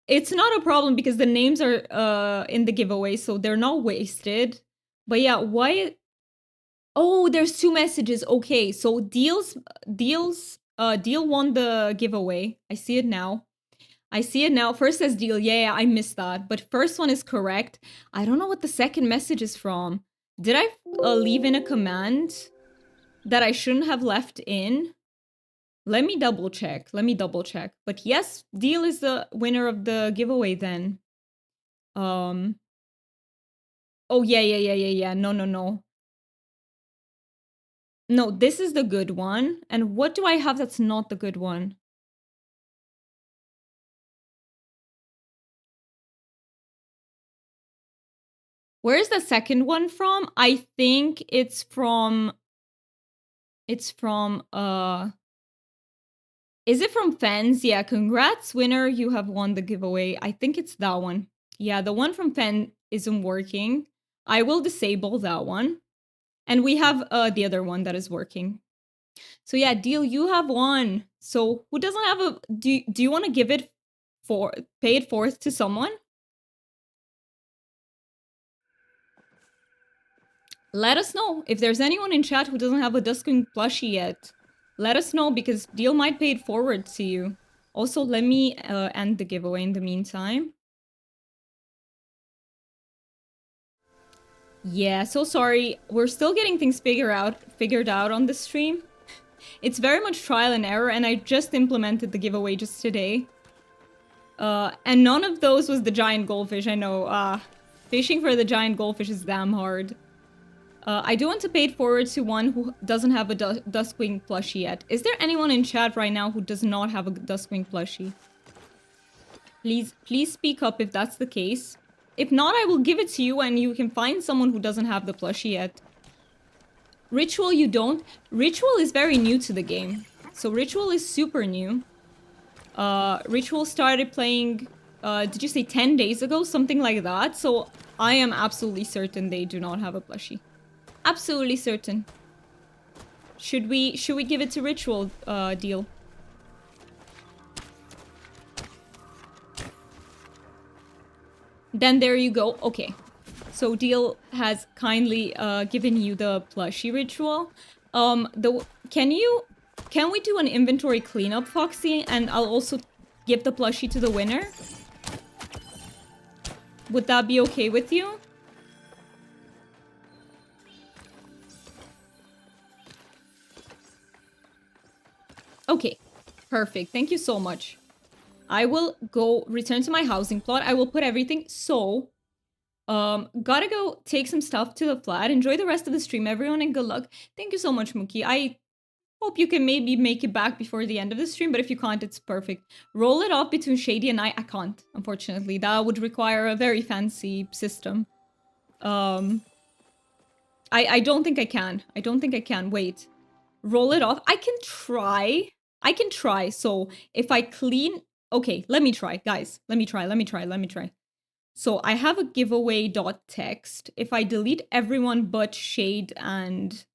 It's not a problem because the names are in the giveaway, so they're not wasted. But yeah, why... Oh, there's 2 messages. Okay, so Deal won the giveaway. I see it now. First says Deal. Yeah, I missed that. But first one is correct. I don't know what the second message is from. Did I leave in a command that I shouldn't have left in? Let me double check. But yes, Deal is the winner of the giveaway then. Oh, yeah. No. No, this is the good one. And what do I have that's not the good one? Where is the second one from? I think it's from... Is it from fans? Yeah, congrats, winner. You have won the giveaway. I think it's that one. Yeah, the one from fan isn't working. I will disable that one. And we have the other one that is working. So yeah, Deal, you have won. So who doesn't have a... Do you want to give it pay it forth to someone? Let us know. If there's anyone in chat who doesn't have a duskwing plushie yet, let us know because Deal might pay it forward to you. Also, let me end the giveaway in the meantime. Yeah, so sorry. We're still getting things figured out on the stream. It's very much trial and error, and I just implemented the giveaway just today. And none of those was the giant goldfish, I know. Fishing for the giant goldfish is damn hard. I do want to pay it forward to one who doesn't have a duskwing plushie yet. Is there anyone in chat right now who does not have a duskwing plushie? Please speak up if that's the case. If not, I will give it to you and you can find someone who doesn't have the plushie yet. Ritual, you don't? Ritual is very new to the game. So Ritual is super new. Ritual started playing, did you say 10 days ago? Something like that. So I am absolutely certain they do not have a plushie. Absolutely certain. Should we give it to Ritual, Deal? Then there you go. Okay. So Deal has kindly given you the plushie, Ritual. Can we do an inventory cleanup, Foxy? And I'll also give the plushie to the winner. Would that be okay with you? Okay, perfect. Thank you so much. I will go return to my housing plot. I will put everything. So, gotta go take some stuff to the flat. Enjoy the rest of the stream, everyone, and good luck. Thank you so much, Mookie. Hope you can maybe make it back before the end of the stream, but if you can't, it's perfect. Roll it off between Shady and I can't, unfortunately. That would require a very fancy system. I don't think I can. I don't think I can. Wait. Roll it off. I can try. I can try. So if I clean... Okay, let me try, guys. Let me try. So I have a giveaway.txt. If I delete everyone but Shade and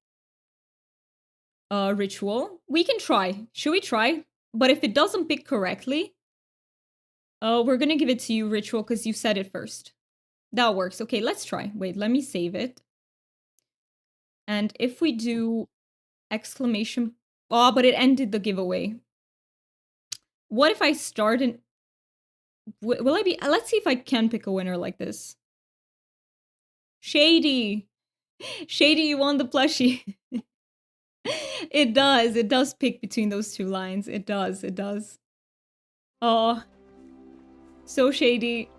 Ritual, we can try. Should we try? But if it doesn't pick correctly, we're gonna give it to you, Ritual, because you said it first. That works. Okay, let's try. Wait, let me save it. And if we do exclamation... Oh, but it ended the giveaway. What if I start and... Will I be... Let's see if I can pick a winner like this. Shady! Shady, you won the plushie. It does pick between those two lines. It does. Oh, so Shady,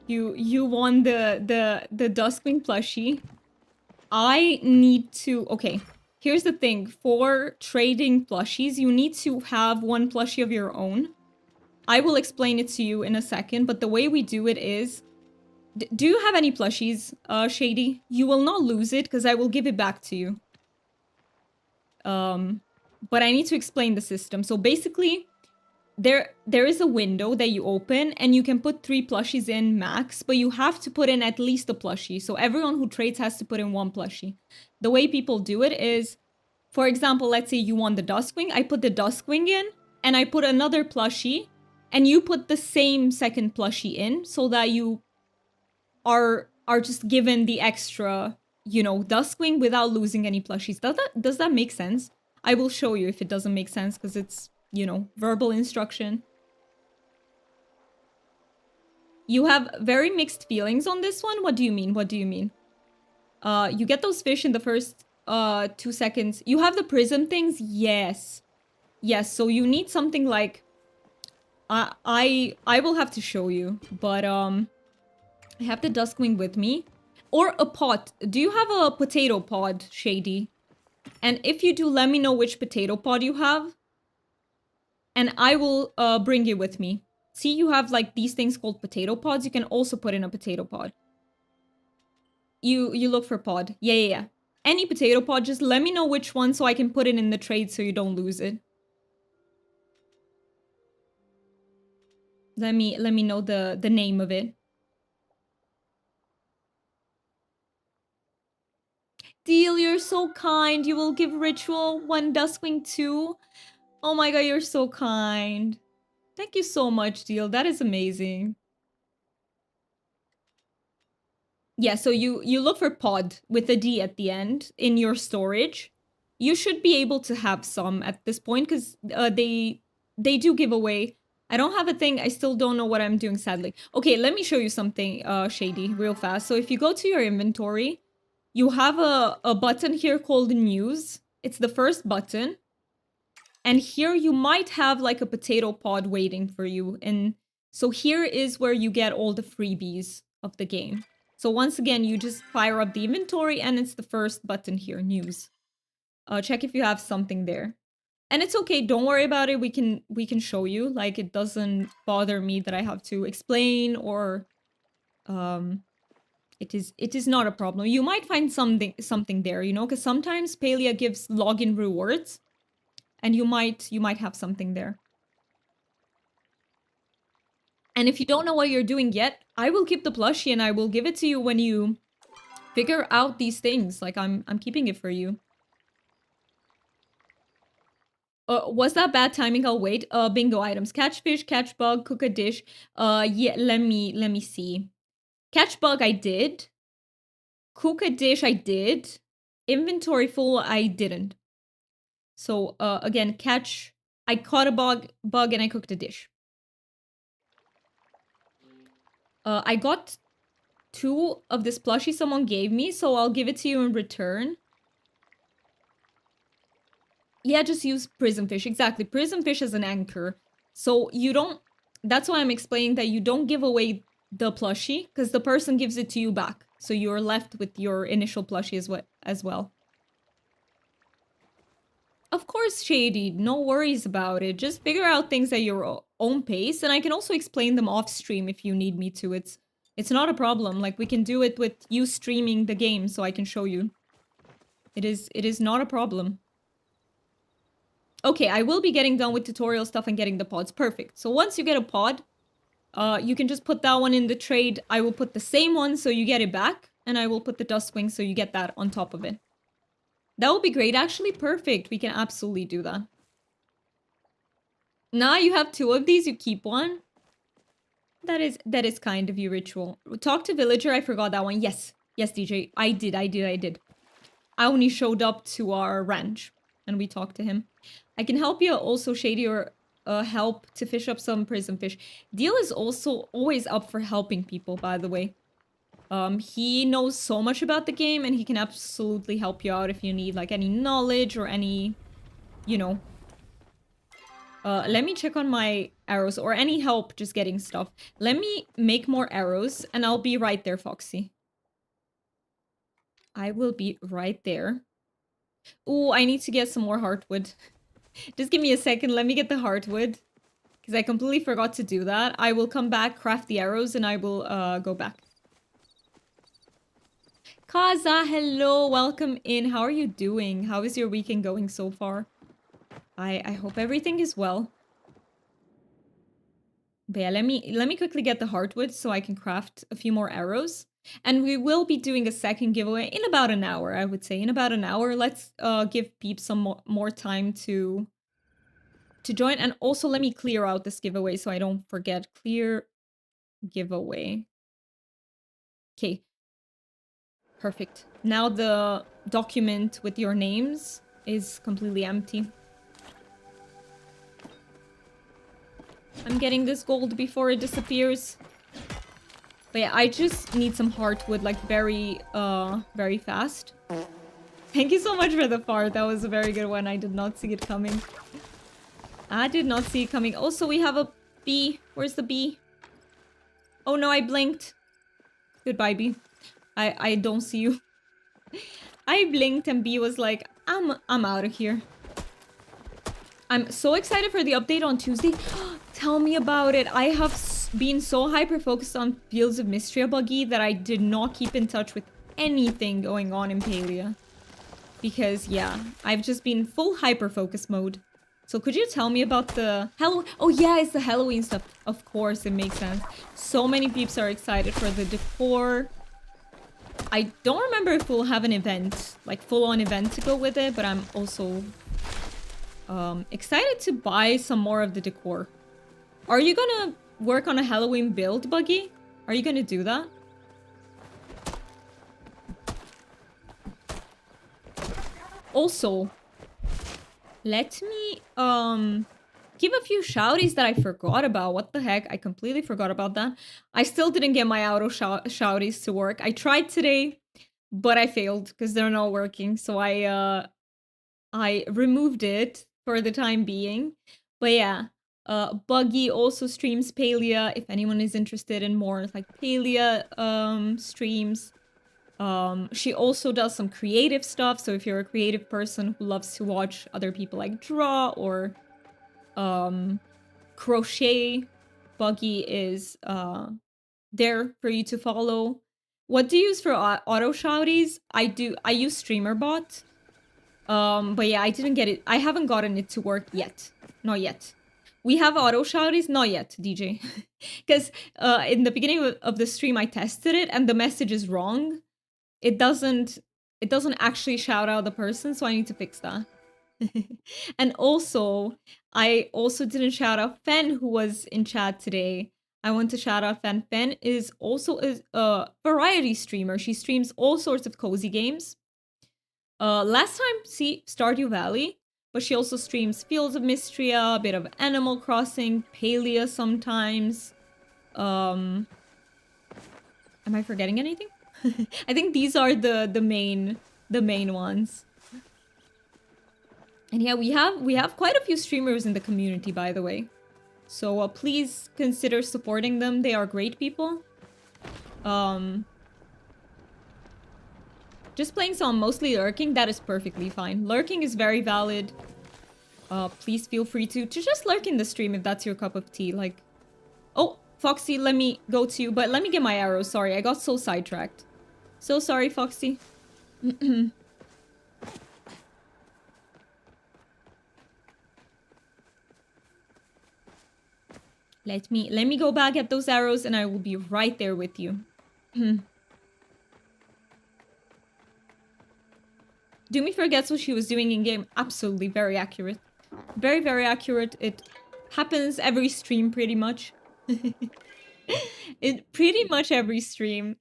you won the duskwing plushie. I need to... Okay, here's the thing. For trading plushies, you need to have one plushie of your own. I will explain it to you in a second, but the way we do it is... do you have any plushies, Shady? You will not lose it, because I will give it back to you. But I need to explain the system. So basically, there is a window that you open, and you can put 3 plushies in max, but you have to put in at least a plushie. So everyone who trades has to put in 1 plushie. The way people do it is, for example, let's say you want the duskwing. I put the duskwing in, and I put another plushie, and you put the same second plushie in, so that you are just given the extra, you know, duskwing without losing any plushies. Does that make sense? I will show you if it doesn't make sense, because it's, you know, verbal instruction. You have very mixed feelings on this one? What do you mean? You get those fish in the first 2 seconds. You have the prism things? Yes. Yes, so you need something like... I will have to show you, but I have the duskwing with me. Or a pot. Do you have a potato pod, Shady? And if you do, let me know which potato pod you have. And I will bring it with me. See, you have like these things called potato pods. You can also put in a potato pod. You look for pod. Yeah. Any potato pod, just let me know which one so I can put it in the trade so you don't lose it. Let me know the name of it. Deal, you're so kind. You will give Ritual 1 duskwing too. Oh my god, you're so kind. Thank you so much, Deal. That is amazing. Yeah, so you look for pod with a D at the end in your storage. You should be able to have some at this point, because they do give away. I don't have a thing. I still don't know what I'm doing, sadly. Okay, let me show you something, Shady, real fast. So if you go to your inventory, you have a button here called News. It's the first button. And here you might have like a potato pod waiting for you. And so here is where you get all the freebies of the game. So once again, you just fire up the inventory and it's the first button here, News. Check if you have something there. And it's okay, don't worry about it. We can show you. Like, it doesn't bother me that I have to explain, or it is not a problem. You might find something there, you know, because sometimes Palia gives login rewards. And you might have something there. And if you don't know what you're doing yet, I will keep the plushie and I will give it to you when you figure out these things. Like, I'm keeping it for you. Was that bad timing? I'll wait. Bingo items. Catch fish, catch bug, cook a dish. Yeah, let me see. Catch bug, I did. Cook a dish, I did. Inventory full, I didn't. So, again, catch... I caught a bug and I cooked a dish. I got 2 of this plushie someone gave me, so I'll give it to you in return. Yeah, just use prism fish. Exactly, prism fish as an anchor. So you don't... That's why I'm explaining that you don't give away the plushie, because the person gives it to you back. So you're left with your initial plushie as well. Of course, Shady, no worries about it. Just figure out things at your own pace, and I can also explain them off stream if you need me to. It's not a problem. Like, we can do it with you streaming the game so I can show you. It is not a problem. Okay, I will be getting done with tutorial stuff and getting the pods. Perfect. So once you get a pod, you can just put that one in the trade. I will put the same one so you get it back, and I will put the duskwing so you get that on top of it. That would be great. Actually, perfect. We can absolutely do that. Now you have 2 of these, you keep one. That is kind of you, Ritual. Talk to villager, I forgot that one. Yes. Yes, DJ. I did. I only showed up to our ranch and we talked to him. I can help you also, Shady, or help to fish up some prison fish. Deal is also always up for helping people, by the way. He knows so much about the game and he can absolutely help you out if you need like any knowledge or any, you know. Let me check on my arrows or any help just getting stuff. Let me make more arrows and I'll be right there, Foxy. I will be right there. Ooh, I need to get some more heartwood. Just give me a second. Let me get the heartwood. Because I completely forgot to do that. I will come back, craft the arrows, and I will go back. Kaza, hello. Welcome in. How are you doing? How is your weekend going so far? I hope everything is well. But yeah, let me quickly get the heartwood so I can craft a few more arrows. And we will be doing a second giveaway in about an hour, I would say. In about an hour. Let's give peeps some more time to join. And also let me clear out this giveaway so I don't forget. Clear giveaway. Okay. Perfect. Now the document with your names is completely empty. I'm getting this gold before it disappears. But yeah, I just need some heartwood, like, very fast. Thank you so much for the fart. That was a very good one. I did not see it coming. I did not see it coming. Also, we have a bee. Where's the bee? Oh no, I blinked. Goodbye, bee. I don't see you. I blinked and bee was like, I'm out of here. I'm so excited for the update on Tuesday. Tell me about it. I have been so hyper-focused on Fields of Mystria buggy that I did not keep in touch with anything going on in Palia. Because, yeah, I've just been full hyper-focus mode. So could you tell me about the Halloween? Oh yeah, it's the Halloween stuff. Of course, it makes sense. So many peeps are excited for the decor. I don't remember if we'll have an event, like full-on event to go with it, but I'm also excited to buy some more of the decor. Are you gonna work on a Halloween build, Buggy? Are you gonna do that? Also, let me give a few shouties that I forgot about. What the heck? I completely forgot about that. I still didn't get my auto shouties to work. I tried today, but I failed because they're not working. So I removed it for the time being. But yeah, Buggy also streams Palia if anyone is interested in more like Palia streams. She also does some creative stuff, so if you're a creative person who loves to watch other people like draw or crochet, Buggy is there for you to follow. What do you use for auto shouties? I use StreamerBot. But yeah, I didn't get it. I haven't gotten it to work yet. Not yet. We have auto shouties? Not yet, DJ. Because in the beginning of the stream, I tested it and the message is wrong. It doesn't actually shout out the person, so I need to fix that. And also, I also didn't shout out Fen, who was in chat today. I want to shout out Fen. Fen is also a variety streamer. She streams all sorts of cozy games. Last time, see Stardew Valley, but she also streams Fields of Mystria, a bit of Animal Crossing, Palia sometimes. Am I forgetting anything? I think these are the main ones. And yeah, we have quite a few streamers in the community, by the way. So please consider supporting them. They are great people. Just playing some mostly lurking, that is perfectly fine. Lurking is very valid. please feel free to just lurk in the stream if that's your cup of tea. Like, oh, Foxy, let me go to you, but let me get my arrows. Sorry, I got so sidetracked. So sorry, Foxy. Let me go back at those arrows and I will be right there with you. Doomy forgets what she was doing in game. Absolutely, very accurate. Very, very accurate. It happens every stream, pretty much. It pretty much every stream.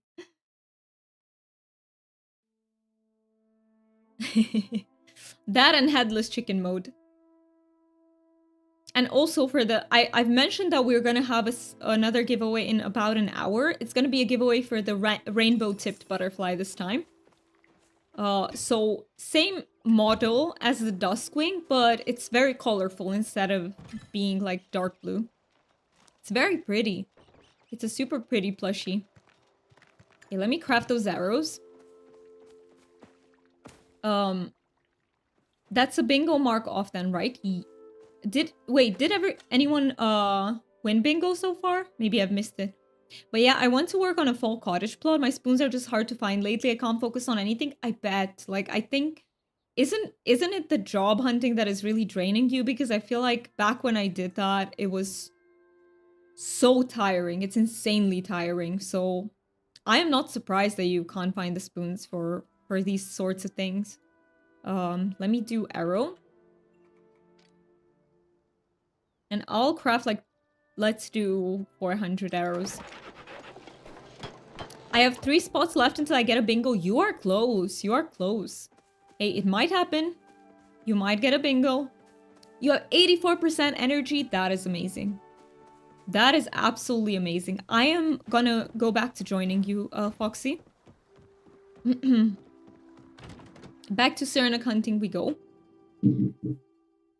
That and headless chicken mode. And also for the... I've mentioned that we're gonna have another giveaway in about an hour. It's gonna be a giveaway for the rainbow-tipped butterfly this time. So same model as the duskwing, but it's very colorful instead of being like dark blue. It's very pretty. It's a super pretty plushie. Okay, let me craft those arrows. That's a bingo mark off then, right? Did anyone win bingo so far? Maybe I've missed it. But yeah, I want to work on a fall cottage plot. My spoons are just hard to find lately. I can't focus on anything. I bet. Like, I think... Isn't it the job hunting that is really draining you? Because I feel like back when I did that, it was so tiring. It's insanely tiring. So I am not surprised that you can't find the spoons for these sorts of things. Let me do arrow. And I'll craft like... Let's do 400 arrows. I have 3 spots left until I get a bingo. You are close. You are close. Hey, it might happen. You might get a bingo. You have 84% energy. That is amazing. That is absolutely amazing. I am gonna go back to joining you, Foxy. Back to Sernuk hunting we go.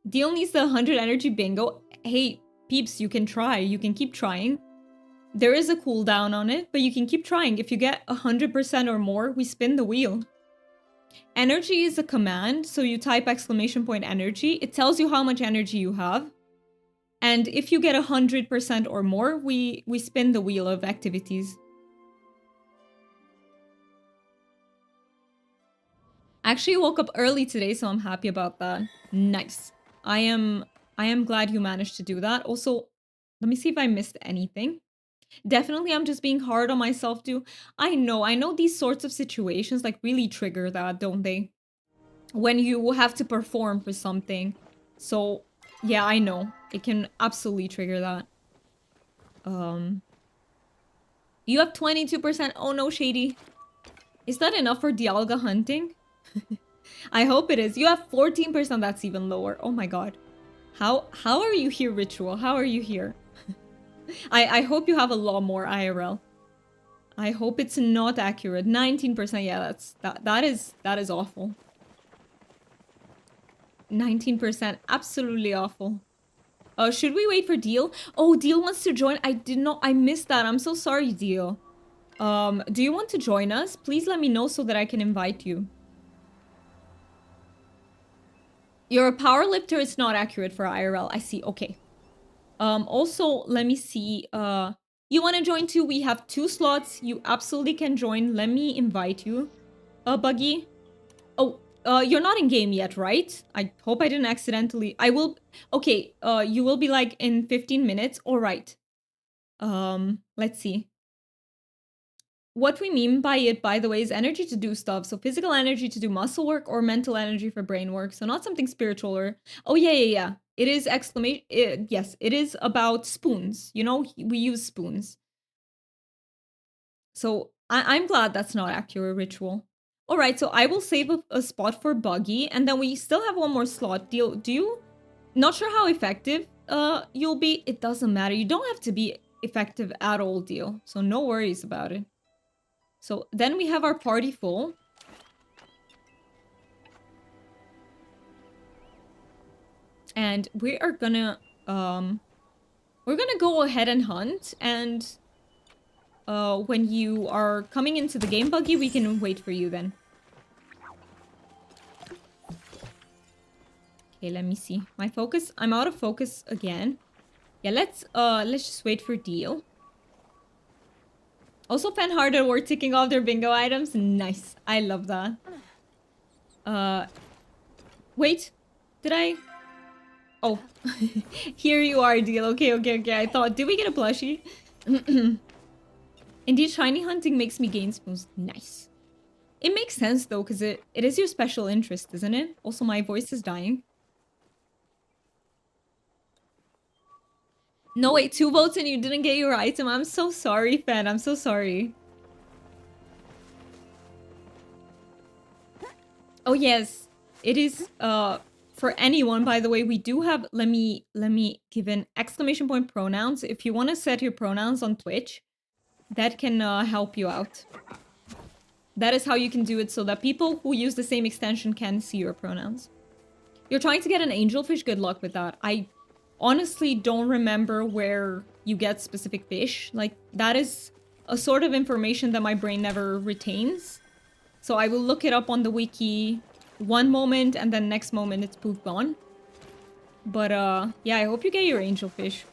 Deal needs the 100 energy bingo. Hey, peeps, you can try. You can keep trying. There is a cooldown on it, but you can keep trying. If you get 100% or more, we spin the wheel. Energy is a command, so you type exclamation point energy. It tells you how much energy you have. And if you get 100% or more, we spin the wheel of activities. I actually woke up early today, so I'm happy about that. Nice. I am glad you managed to do that. Also, let me see if I missed anything. Definitely, I'm just being hard on myself too. I know these sorts of situations like really trigger that, don't they? When you have to perform for something. So, yeah, I know. It can absolutely trigger that. You have 22%. Oh no, Shady. Is that enough for Dialga hunting? I hope it is. You have 14%. That's even lower. Oh my god. How are you here, Ritual? How are you here? I hope you have a lot more IRL. I hope it's not accurate. 19%. Yeah, that is awful. 19%. Absolutely awful. Should we wait for Deal? Oh, Deal wants to join. I missed that. I'm so sorry, Deal. Do you want to join us? Please let me know so that I can invite you. You're a power lifter. It's not accurate for IRL. I see. Okay. Also, let me see. You want to join too? We have 2 slots. You absolutely can join. Let me invite you. Buggy. Oh, you're not in game yet, right? I hope I didn't accidentally... I will... Okay, you will be like in 15 minutes. All right. Let's see. What we mean by it, by the way, is energy to do stuff. So physical energy to do muscle work or mental energy for brain work. So not something spiritual or... Oh, yeah. It is exclamation... yes, it is about spoons. You know, we use spoons. So I'm glad that's not accurate, Ritual. All right, so I will save a spot for Buggy, and then we still have 1 more slot. Do you... Not sure how effective you'll be. It doesn't matter. You don't have to be effective at all, Deal. So no worries about it. So then we have our party full. And we are gonna... we're gonna go ahead and hunt, and... when you are coming into the game, Buggy, we can wait for you then. Okay, let me see. My focus, I'm out of focus again. Yeah, let's just wait for deal. Also, fan harder were ticking off their bingo items. Nice. I love that. Uh, wait. Did I? Oh, here you are, deal. Okay, okay, okay. I thought, did we get a plushie? Indeed, shiny hunting makes me gain spoons. Nice. It makes sense though, because it is your special interest, isn't it? Also, my voice is dying. No, wait, 2 votes and you didn't get your item. I'm so sorry, fan. I'm so sorry. Oh, yes. It is, for anyone, by the way, we do have, let me give an exclamation point pronouns. If you want to set your pronouns on Twitch, that can help you out. That is how you can do it so that people who use the same extension can see your pronouns. You're trying to get an angelfish? Good luck with that. I honestly don't remember where you get specific fish. Like, that is a sort of information that my brain never retains. So I will look it up on the wiki one moment and then next moment it's poof gone. But yeah, I hope you get your angelfish.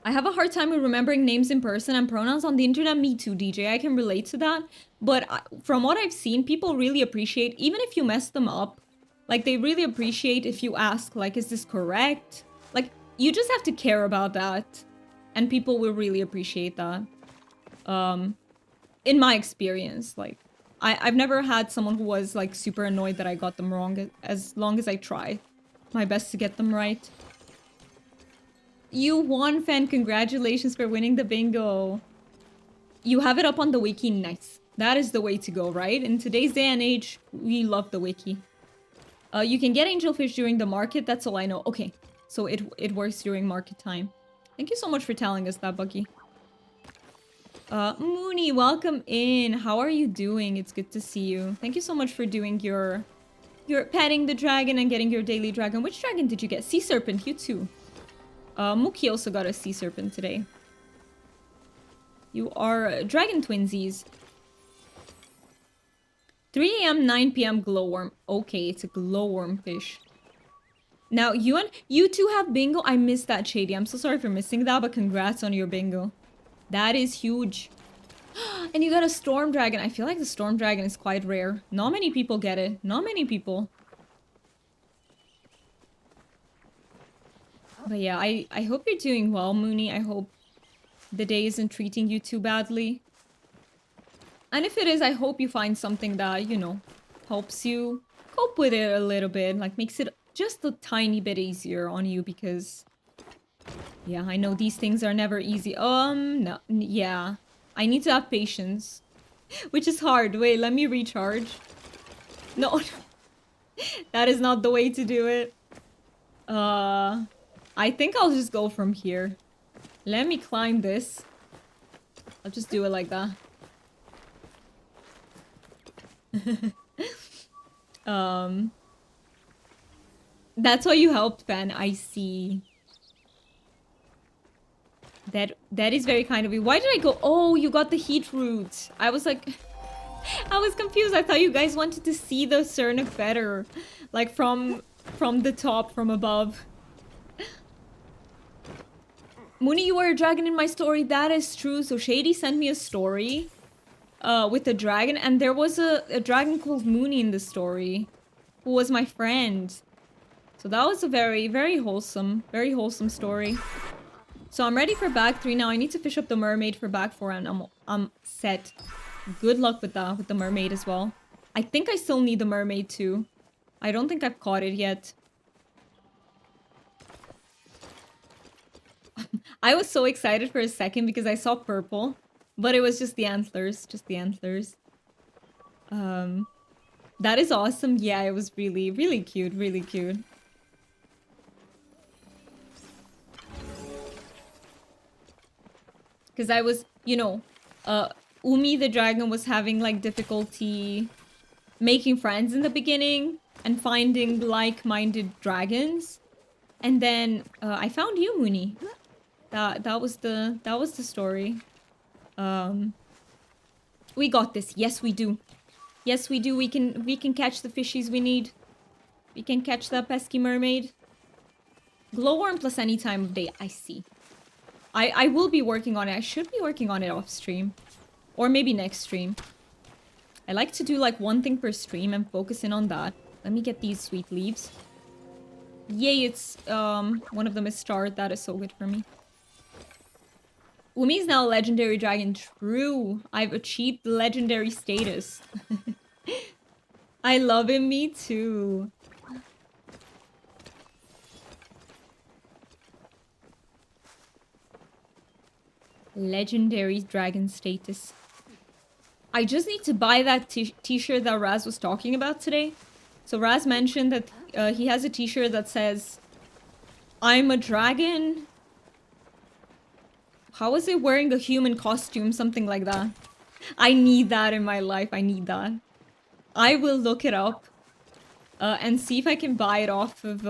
I have a hard time with remembering names in person and pronouns on the internet. Me too, DJ. I can relate to that. But from what I've seen, people really appreciate, even if you mess them up, like, they really appreciate if you ask, like, is this correct? Like, you just have to care about that. And people will really appreciate that. In my experience, like, I've never had someone who was, like, super annoyed that I got them wrong, as long as I try my best to get them right. You won, fan. Congratulations for winning the bingo. You have it up on the wiki. Nice. That is the way to go, right? In today's day and age, we love the wiki. You can get angelfish during the market. That's all I know. Okay. So it works during market time. Thank you so much for telling us that, Bucky. Mooney, welcome in. How are you doing? It's good to see you. Thank you so much for doing your petting the dragon and getting your daily dragon. Which dragon did you get? Sea serpent. You too. Mookie also got a sea serpent today. You are dragon twinsies. 3 a.m., 9 p.m. glowworm. Okay, it's a glowworm fish. Now, you two have bingo. I missed that, Shady. I'm so sorry for missing that, but congrats on your bingo. That is huge. And you got a storm dragon. I feel like the storm dragon is quite rare. Not many people get it. Not many people. But yeah, I hope you're doing well, Mooney. I hope the day isn't treating you too badly. And if it is, I hope you find something that, you know, helps you cope with it a little bit. Like, makes it just a tiny bit easier on you because... yeah, I know these things are never easy. No, yeah. I need to have patience. Which is hard. Wait, let me recharge. No. That is not the way to do it. I think I'll just go from here. Let me climb this. I'll just do it like that. That's why you helped, fan. I see. That is very kind of you. Why did I go? Oh, you got the heat root. I was like... I was confused. I thought you guys wanted to see the Sernuk better. Like, from the top, from above. Mooney, you were a dragon in my story. That is true. So Shady sent me a story with a dragon. And there was a dragon called Mooney in the story. Who was my friend. So that was a very, very wholesome story. So I'm ready for bag 3 now. I need to fish up the mermaid for bag 4 and I'm set. Good luck with that, with the mermaid as well. I think I still need the mermaid too. I don't think I've caught it yet. I was so excited for a second because I saw purple. But it was just the antlers. Just the antlers. That is awesome. Yeah, it was really, really cute. Really cute. Because I was, you know, Umi the dragon was having, like, difficulty making friends in the beginning and finding like-minded dragons. And then I found you, Mooney. That was the story. We got this. Yes, we do. Yes, we do. We can catch the fishies we need. We can catch that pesky mermaid. Glowworm plus any time of day. I see. I will be working on it. I should be working on it off stream. Or maybe next stream. I like to do like one thing per stream and focus in on that. Let me get these sweet leaves. Yay, it's one of them is starred. That is so good for me. Umi is now a legendary dragon. True. I've achieved legendary status. I love him, me too. Legendary dragon status. I just need to buy that t-shirt that Raz was talking about today. So Raz mentioned that he has a t-shirt that says, I'm a dragon. How is it wearing a human costume? Something like that. I need that in my life. I need that. I will look it up and see if I can buy it off of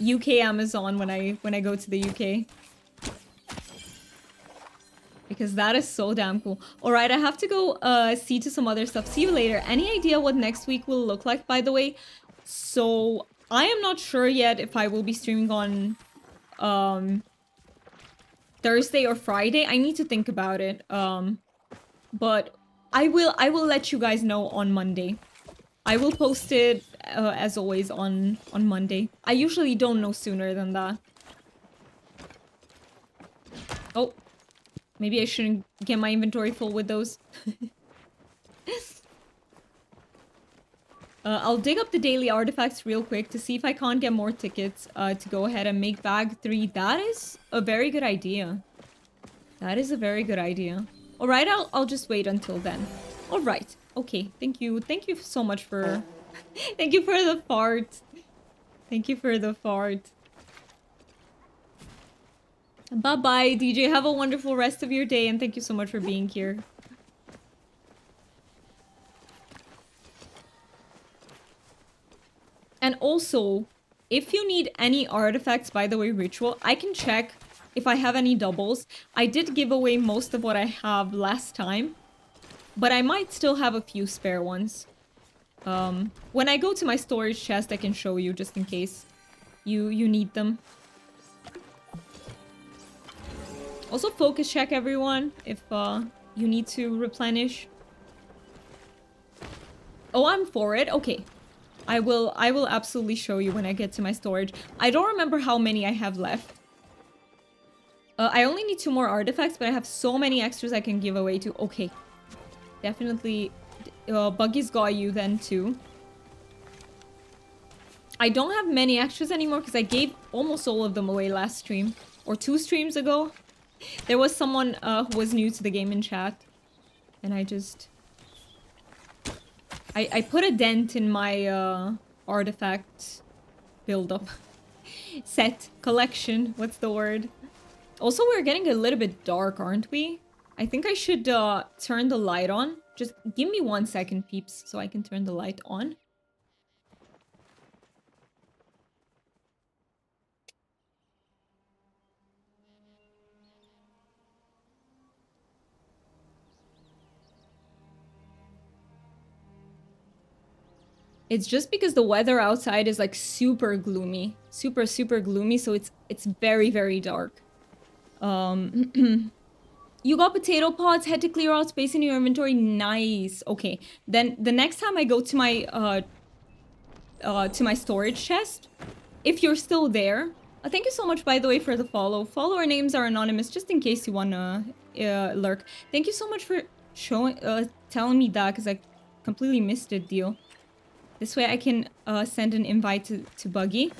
UK Amazon when I go to the UK. Because that is so damn cool. Alright, I have to go see to some other stuff. See you later. Any idea what next week will look like, by the way? So, I am not sure yet if I will be streaming on Thursday or Friday. I need to think about it. But I will let you guys know on Monday. I will post it, as always, on Monday. I usually don't know sooner than that. Oh. Maybe I shouldn't get my inventory full with those. I'll dig up the daily artifacts real quick to see if I can't get more tickets to go ahead and make bag 3. That is a very good idea. That is a very good idea. Alright, I'll just wait until then. Alright. Okay, thank you. Thank you so much for... Thank you for the fart. Thank you for the fart. Bye-bye, DJ. Have a wonderful rest of your day, and thank you so much for being here. And also, if you need any artifacts, by the way, Ritual, I can check if I have any doubles. I did give away most of what I have last time, but I might still have a few spare ones. When I go to my storage chest, I can show you just in case you need them. Also, focus check everyone if you need to replenish. Oh, I'm for it. Okay. I will absolutely show you when I get to my storage. I don't remember how many I have left. I only need 2 more artifacts, but I have so many extras I can give away to. Okay. Definitely Buggy's got you then too. I don't have many extras anymore because I gave almost all of them away last stream. Or 2 streams ago. There was someone who was new to the game in chat. And I just... I put a dent in my artifact build-up. Set. Collection. What's the word? Also, we're getting a little bit dark, aren't we? I think I should turn the light on. Just give me 1 second, peeps, so I can turn the light on. It's just because the weather outside is like super gloomy. Super gloomy, so it's very, very dark. You got potato pods, had to clear out space in your inventory. Nice. Okay. Then the next time I go to my storage chest, if you're still there, thank you so much, by the way, for the follow. Follower names are anonymous, just in case you wanna lurk. Thank you so much for telling me that, because I completely missed it, deal. This way I can send an invite to Buggy.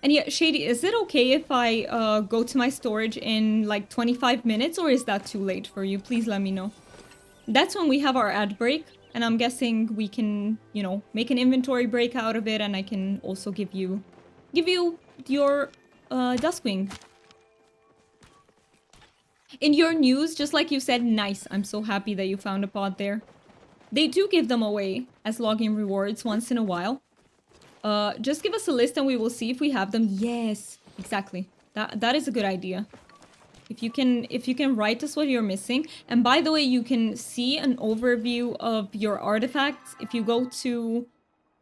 And yeah, Shady, is it okay if I go to my storage in like 25 minutes, or is that too late for you? Please let me know. That's when we have our ad break, and I'm guessing we can, you know, make an inventory break out of it, and I can also give you your duskwing. In your news, just like you said, nice. I'm so happy that you found a pod there. They do give them away as login rewards once in a while. Just give us a list and we will see if we have them. Yes, exactly. That is a good idea. If you can write us what you're missing. And by the way, you can see an overview of your artifacts if you go to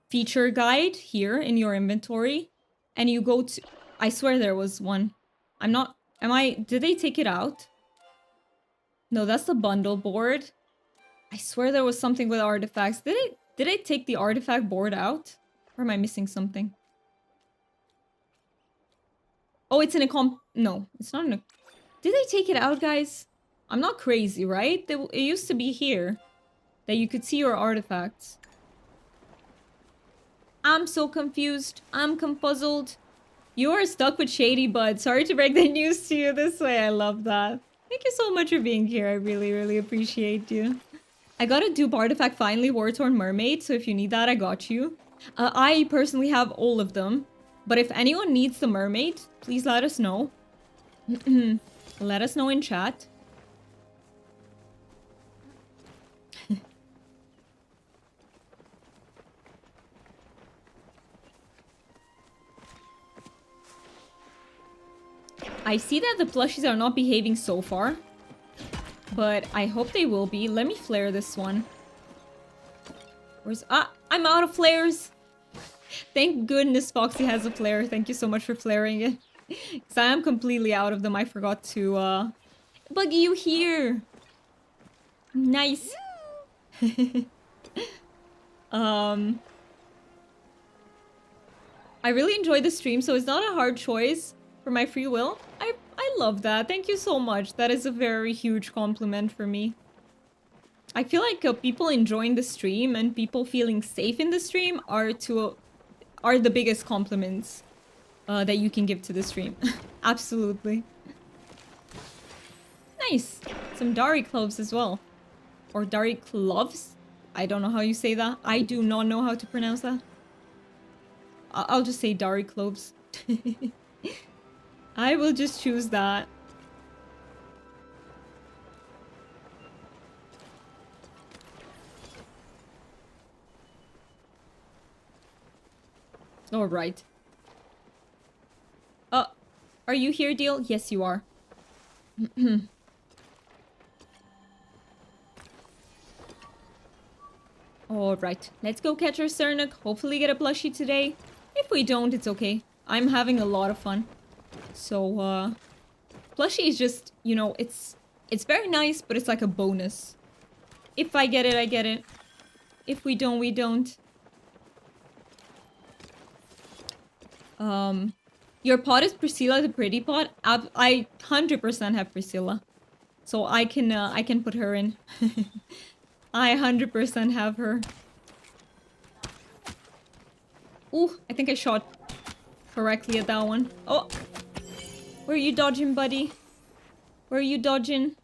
feature guide here in your inventory, and you go to... I swear there was one. I'm not... Did they take it out? No, that's the bundle board. I swear there was something with artifacts. Did I take the artifact board out? Or am I missing something? Oh, it's in a comp... No, it's not in a... Did they take it out, guys? I'm not crazy, right? It used to be here. That you could see your artifacts. I'm so confused. I'm confuzzled. You are stuck with Shady Bud. Sorry to break the news to you this way. I love that. Thank you so much for being here. I really, really appreciate you. I got a dupe artifact finally, War-Torn Mermaid. So if you need that, I got you. I personally have all of them. But if anyone needs the mermaid, please let us know. Let us know in chat. I see that the plushies are not behaving so far. But I hope they will be. Let me flare this one. Where's... Ah! I'm out of flares! Thank goodness Foxy has a flare. Thank you so much for flaring it. Because I am completely out of them. I forgot to, Buggy, you here! Nice! I really enjoyed the stream, so it's not a hard choice for my free will. I love that. Thank you so much. That is a very huge compliment for me. I feel like people enjoying the stream and people feeling safe in the stream are the biggest compliments that you can give to the stream. Absolutely. Nice. Some Dari cloves as well. Or Dari cloves? I don't know how you say that. I do not know how to pronounce that. I'll just say Dari cloves. I will just choose that. Alright. Are you here, Deal? Yes, you are. Alright, let's go catch our Sernuk. Hopefully get a plushie today. If we don't, it's okay. I'm having a lot of fun. So, plushie is just, you know, it's very nice, but it's like a bonus. If I get it, I get it. If we don't, we don't. Your pot is Priscilla the pretty pot? I 100% have Priscilla. So I can put her in. I 100% have her. Ooh, I think I shot correctly at that one. Oh! Where are you dodging, buddy? Where are you dodging?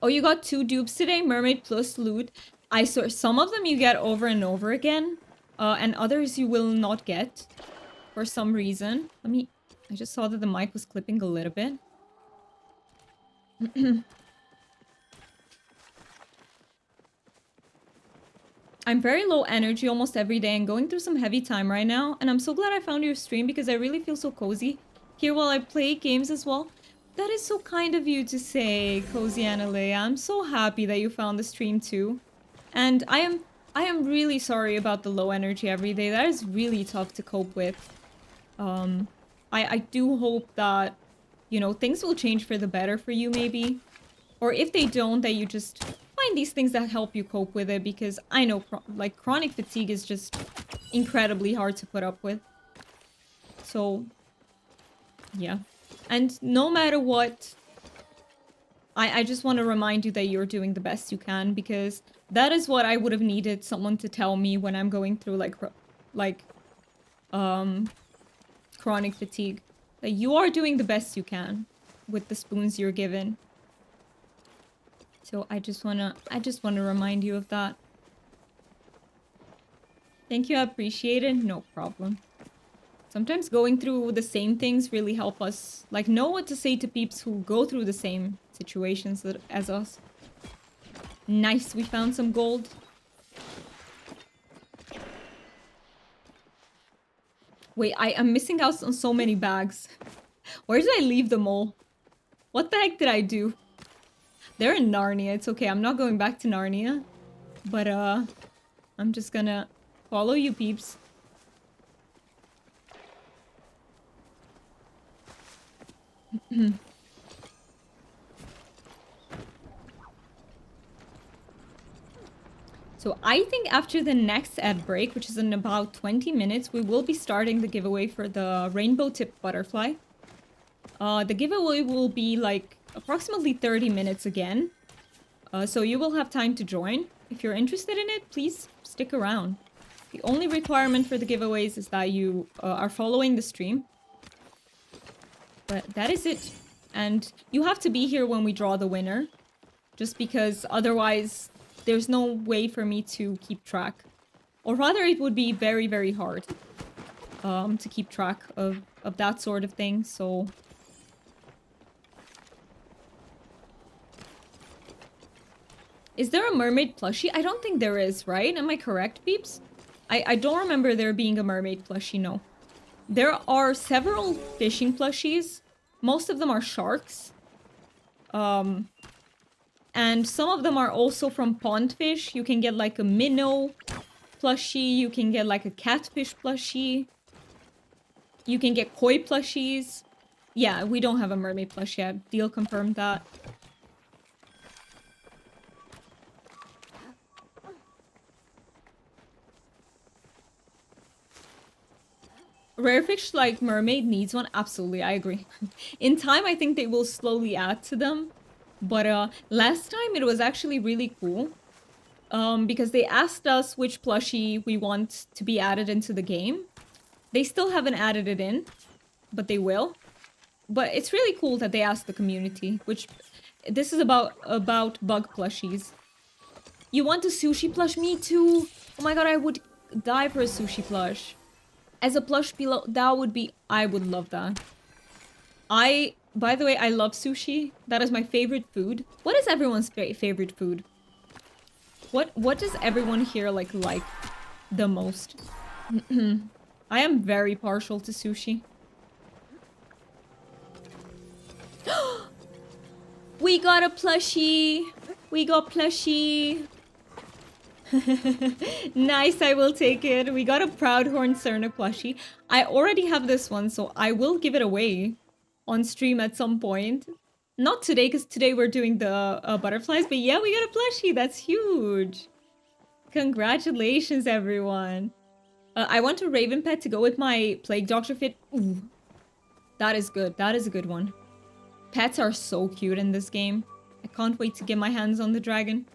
Oh, you got 2 dupes today? Mermaid plus loot. I saw some of them you get over and over again. And others you will not get. For some reason. I just saw that the mic was clipping a little bit. I'm very low energy almost every day and going through some heavy time right now. And I'm so glad I found your stream because I really feel so cozy here while I play games as well. That is so kind of you to say, Cozy Analea. I'm so happy that you found the stream too. And I am really sorry about the low energy every day. That is really tough to cope with. I do hope that, you know, things will change for the better for you maybe. Or if they don't, that you just find these things that help you cope with it, because I know like chronic fatigue is just incredibly hard to put up with. So, yeah. And no matter what, I just want to remind you that you're doing the best you can, because that is what I would have needed someone to tell me when I'm going through chronic fatigue. That you are doing the best you can with the spoons you're given. So I just wanna remind you of that. Thank you, I appreciate it. No problem. Sometimes going through the same things really help us, like, know what to say to peeps who go through the same situations as us. Nice, we found some gold. Wait, I am missing out on so many bags. Where did I leave them all? What the heck did I do? They're in Narnia. It's okay. I'm not going back to Narnia. But, I'm just gonna follow you peeps. So I think after the next ad break, which is in about 20 minutes, we will be starting the giveaway for the rainbow tip butterfly. The giveaway will be like approximately 30 minutes again. So you will have time to join. If you're interested in it, please stick around. The only requirement for the giveaways is that you are following the stream. But that is it. And you have to be here when we draw the winner. Just because otherwise there's no way for me to keep track. Or rather, it would be very, very hard to keep track of that sort of thing. So... Is there a mermaid plushie? I don't think there is, right? Am I correct, peeps? I don't remember there being a mermaid plushie, no. There are several fishing plushies. Most of them are sharks. And some of them are also from pond fish. You can get like a minnow plushie. You can get like a catfish plushie. You can get koi plushies. Yeah, we don't have a mermaid plushie yet. Deal confirmed that. Rare fish like mermaid needs one. Absolutely, I agree. In time, I think they will slowly add to them. But last time it was actually really cool. Because they asked us which plushie we want to be added into the game. They still haven't added it in, but they will. But it's really cool that they asked the community, which this is about bug plushies. You want a sushi plush? Me too. Oh my god, I would die for a sushi plush. As a plush below, that would be... I would love that. By the way, I love sushi. That is my favorite food. What is everyone's favorite food? What does everyone here like the most? I am very partial to sushi. We got a plushie! We got plushie! Nice, I will take it. We got a Proudhorn Sernuk Plushie. I already have this one, so I will give it away on stream at some point. Not today, because today we're doing the butterflies, but yeah, we got a plushie. That's huge. Congratulations, everyone. I want a Raven pet to go with my Plague Doctor fit. Ooh, that is good. That is a good one. Pets are so cute in this game. I can't wait to get my hands on the dragon.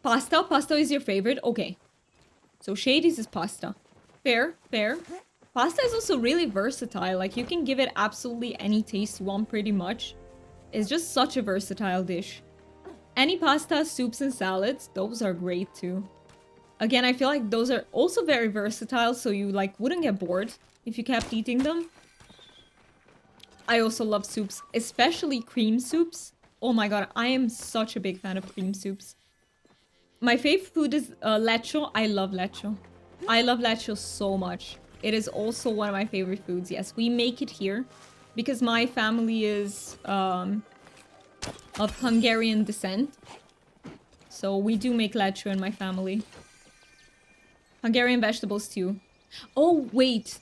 Pasta? Pasta is your favorite? Okay. So Shady's is pasta. Fair, fair. Pasta is also really versatile. Like, you can give it absolutely any taste you want pretty much. It's just such a versatile dish. Any pasta, soups, and salads, those are great too. Again, I feel like those are also very versatile, so you, like, wouldn't get bored if you kept eating them. I also love soups, especially cream soups. Oh my god, I am such a big fan of cream soups. My favorite food is lecho. I love lecho. I love lecho so much. It is also one of my favorite foods. Yes, we make it here because my family is of Hungarian descent. So we do make lecho in my family. Hungarian vegetables too. Oh, wait.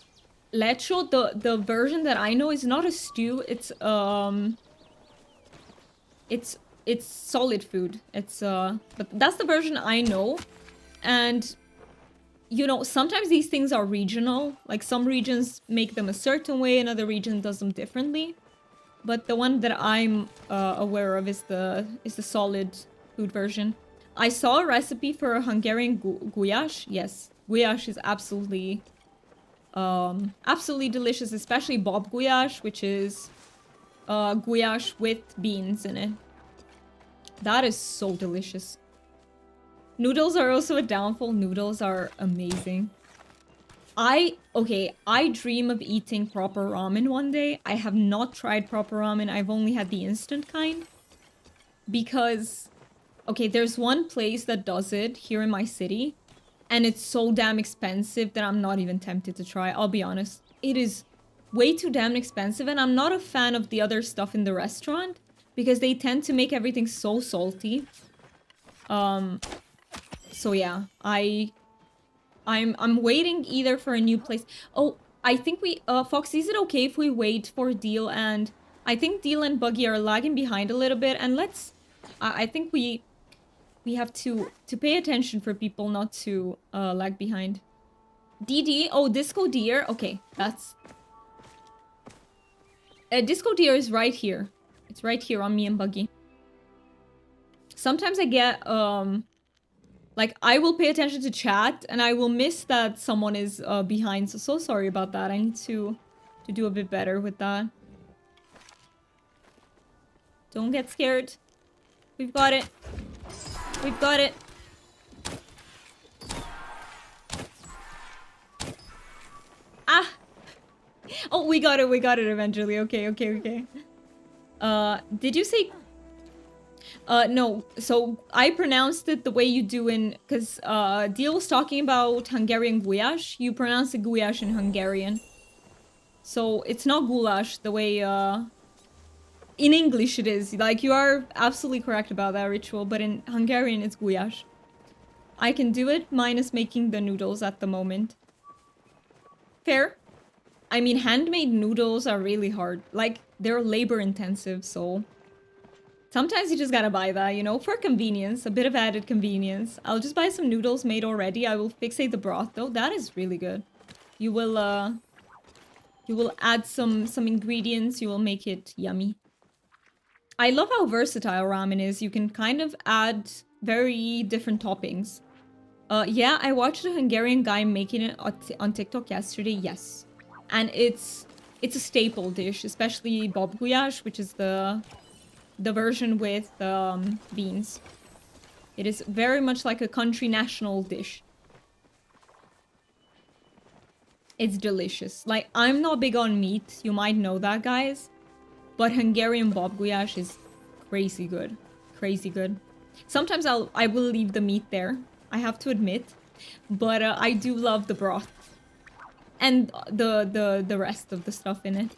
Lecho, the version that I know is not a stew. It's solid food. But that's the version I know. And, you know, sometimes these things are regional. Like, some regions make them a certain way, another region does them differently. But the one that I'm aware of is the solid food version. I saw a recipe for a Hungarian gulyás. Yes, gulyás is absolutely delicious, especially bob gulyás, which is gulyás with beans in it. That is so delicious. Noodles are also a downfall. Noodles are amazing. I dream of eating proper ramen one day. I have not tried proper ramen. I've only had the instant kind. Because, okay, there's one place that does it here in my city. And it's so damn expensive that I'm not even tempted to try. I'll be honest. It is way too damn expensive, and I'm not a fan of the other stuff in the restaurant because they tend to make everything so salty. So yeah, I'm waiting either for a new place. Oh, I think Foxy, is it okay if we wait for Deal? And I think Deal and Buggy are lagging behind a little bit, and I think we have to pay attention for people not to lag behind. DD, oh, Disco Deer. Okay, that's Disco Deer is right here. It's right here on me and Buggy. Sometimes I get like, I will pay attention to chat and I will miss that someone is behind. So sorry about that. I need to do a bit better with that. Don't get scared. We've got it. We've got it. Ah! Oh, we got it. We got it eventually. Okay, okay, okay. Did you say... no. So I pronounced it the way you do in... Because Deal was talking about Hungarian guyash. You pronounce the guyash in Hungarian. So it's not goulash the way... in English it is. Like, you are absolutely correct about that, Ritual. But in Hungarian it's guyash. I can do it minus making the noodles at the moment. Fair. I mean, handmade noodles are really hard. Like, they're labor intensive, so... Sometimes you just gotta buy that, you know, for convenience. A bit of added convenience. I'll just buy some noodles made already. I will fixate the broth, though. That is really good. You will add some ingredients. You will make it yummy. I love how versatile ramen is. You can kind of add very different toppings. Yeah, I watched a Hungarian guy making it on TikTok yesterday. Yes. And it's a staple dish, especially bob guyash, which is the version with beans. It is very much like a country national dish. It's delicious. Like, I'm not big on meat. You might know that, guys. But Hungarian bob guyash is crazy good. Crazy good. Sometimes I will leave the meat there, I have to admit. But I do love the broth. And the rest of the stuff in it.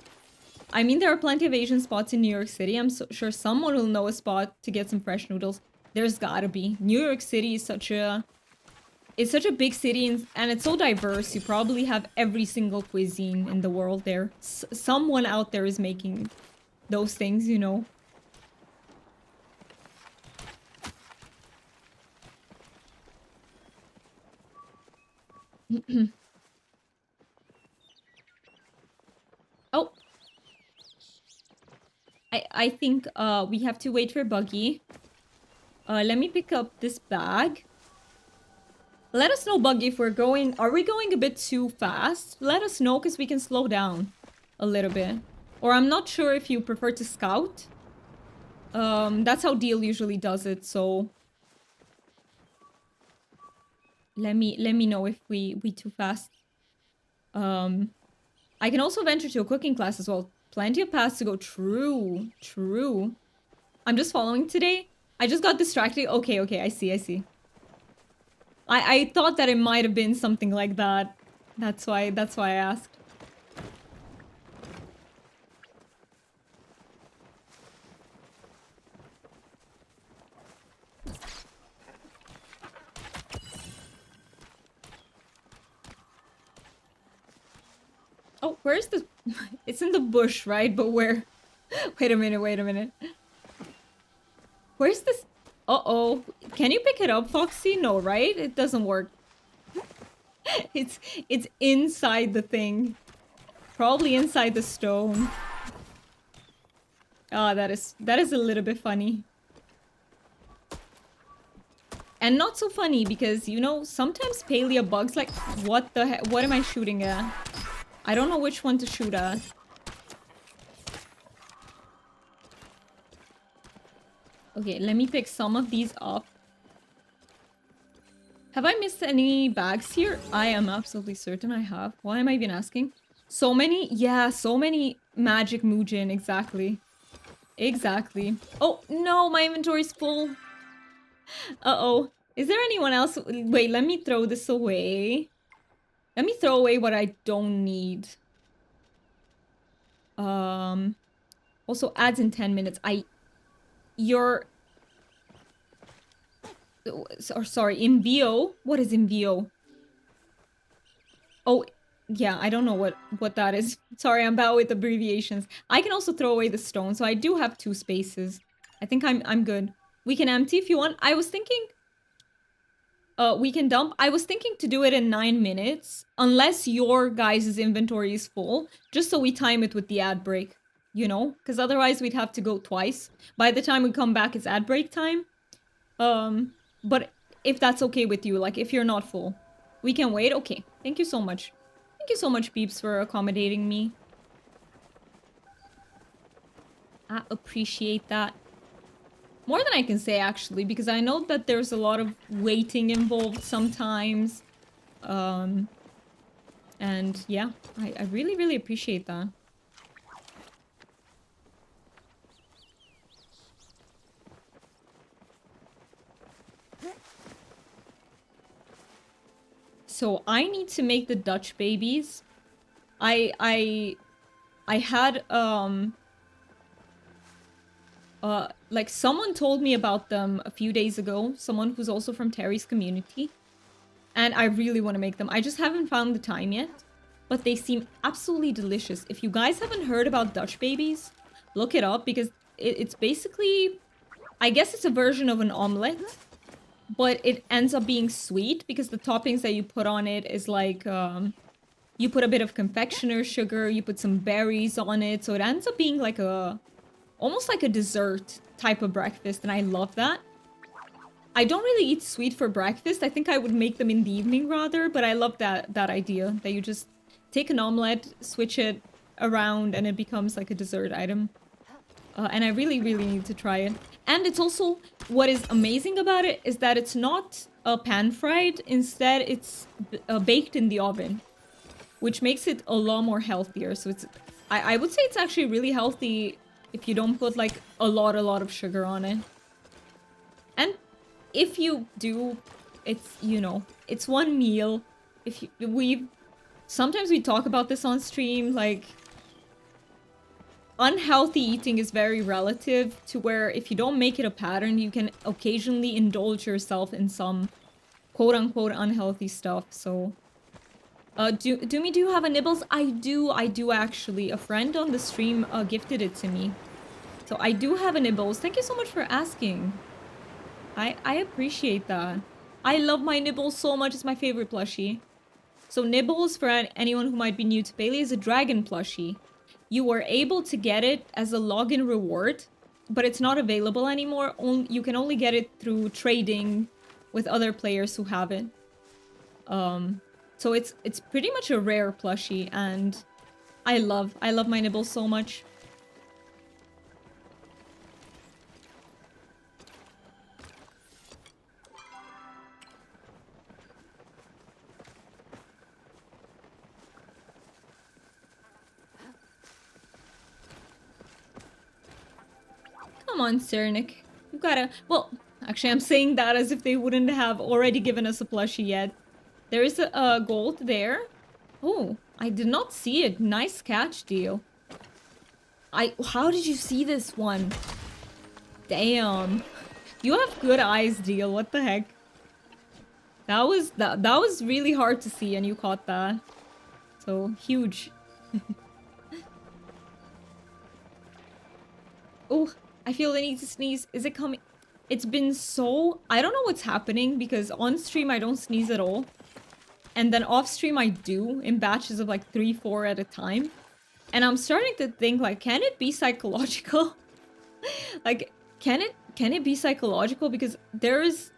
I mean, there are plenty of Asian spots in New York City. I'm sure someone will know a spot to get some fresh noodles. There's gotta be. New York City is such a big city and it's so diverse. You probably have every single cuisine in the world there. Someone out there is making those things, you know. Oh. I think we have to wait for Buggy. Let me pick up this bag. Let us know, Buggy, if are we going a bit too fast? Let us know, because we can slow down a little bit. Or I'm not sure if you prefer to scout. That's how Deal usually does it, so... Let me know if we too fast. I can also venture to a cooking class as well. Plenty of paths to go. True. True. I'm just following today. I just got distracted. Okay, okay, I see. I thought that it might have been something like that. That's why I asked. Oh, where's the... It's in the bush, right? But where? Wait a minute. Where's this? Uh-oh. Can you pick it up, Foxy? No, right? It doesn't work. It's inside the thing. Probably inside the stone. Ah, that is a little bit funny. And not so funny because, you know, sometimes palia bugs, like, what the heck? What am I shooting at? I don't know which one to shoot at. Okay, let me pick some of these up. Have I missed any bags here? I am absolutely certain I have. Why am I even asking? So many? Yeah, so many magic Mujin, exactly. Exactly. Oh, no, my inventory's full. Uh-oh. Is there anyone else? Wait, let me throw this away. Let me throw away what I don't need. Um, Also ads in 10 minutes. You're, or sorry, in VO? What is in VO? Oh, yeah, I don't know what that is. Sorry, I'm bad with abbreviations. I can also throw away the stone, so I do have 2 spaces. I think I'm good. We can empty if you want. I was thinking we can dump. I was thinking to do it in 9 minutes, unless your guys' inventory is full, just so we time it with the ad break, you know? Because otherwise we'd have to go twice. By the time we come back, it's ad break time. But if that's okay with you, like if you're not full, we can wait. Okay, thank you so much. Thank you so much, Peeps, for accommodating me. I appreciate that. More than I can say, actually, because I know that there's a lot of waiting involved sometimes. Um, and yeah, I really, really appreciate that. So I need to make the Dutch babies. I had, like someone told me about them a few days ago. Someone who's also from Terry's community. And I really want to make them. I just haven't found the time yet. But they seem absolutely delicious. If you guys haven't heard about Dutch babies, look it up because it's basically... I guess it's a version of an omelet. But it ends up being sweet because the toppings that you put on it is like... you put a bit of confectioner sugar, you put some berries on it. So it ends up being like a... almost like a dessert type of breakfast. And I love that. I don't really eat sweet for breakfast. I think I would make them in the evening rather, but I love that idea that you just take an omelette, switch it around, and it becomes like a dessert item. And I really, really need to try it. And it's also, what is amazing about it is that it's not pan-fried. Instead, it's baked in the oven, which makes it a lot more healthier. So it's, I would say it's actually really healthy if you don't put like a lot of sugar on it. And if you do, it's, you know, it's one meal. If you, sometimes we talk about this on stream, like, unhealthy eating is very relative to where if you don't make it a pattern, you can occasionally indulge yourself in some quote-unquote unhealthy stuff, so... Doomy, do you have a Nibbles? I do actually. A friend on the stream gifted it to me. So I do have a Nibbles. Thank you so much for asking. I appreciate that. I love my Nibbles so much. It's my favorite plushie. So Nibbles, for anyone who might be new to Bailey, is a dragon plushie. You were able to get it as a login reward, but it's not available anymore. You can only get it through trading with other players who have it. So it's pretty much a rare plushie, and I love my Nibbles so much. Come on, Sernuk. You gotta... Well, actually, I'm saying that as if they wouldn't have already given us a plushie yet. There is a gold there. Oh, I did not see it. Nice catch, Deal. How did you see this one? Damn. You have good eyes, Deal. What the heck? That was really hard to see, and you caught that. So, huge. Oh, I feel the need to sneeze. Is it coming? It's been so... I don't know what's happening, because on stream I don't sneeze at all. And then off stream I do, in batches of like 3, 4 at a time. And I'm starting to think, like, can it be psychological? Like, can it be psychological? Because there is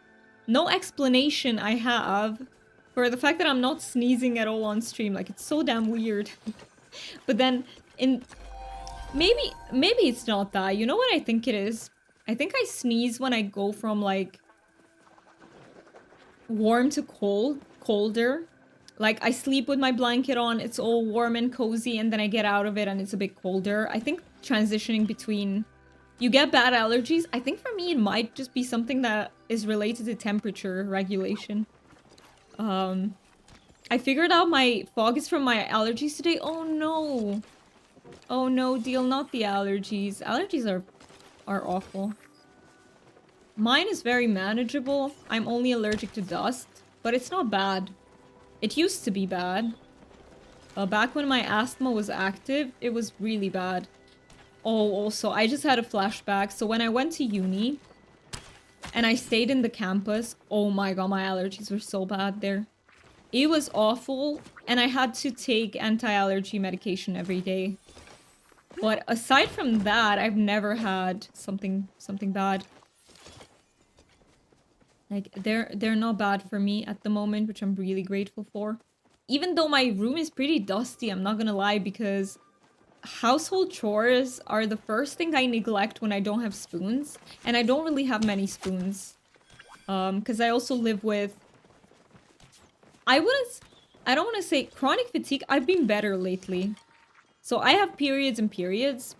no explanation I have for the fact that I'm not sneezing at all on stream. Like, it's so damn weird. But then, maybe it's not that. You know what I think it is? I think I sneeze when I go from, like, warm to colder. Like, I sleep with my blanket on, it's all warm and cozy, and then I get out of it and it's a bit colder. I think transitioning between... You get bad allergies. I think for me it might just be something that is related to temperature regulation. I figured out my fog is from my allergies today. Oh no. Oh no, deal, not the allergies. Allergies are awful. Mine is very manageable. I'm only allergic to dust, but it's not bad. It used to be bad. Back when my asthma was active, it was really bad. Oh, also, I just had a flashback. So when I went to uni and I stayed in the campus, oh my god, my allergies were so bad there. It was awful, and I had to take anti-allergy medication every day. But aside from that, I've never had something bad. Like they're not bad for me at the moment, which I'm really grateful for. Even though my room is pretty dusty, I'm not gonna lie, because household chores are the first thing I neglect when I don't have spoons, and I don't really have many spoons. Because I also live with I wouldn't I don't want to say chronic fatigue. I've been better lately. So I have periods and periods.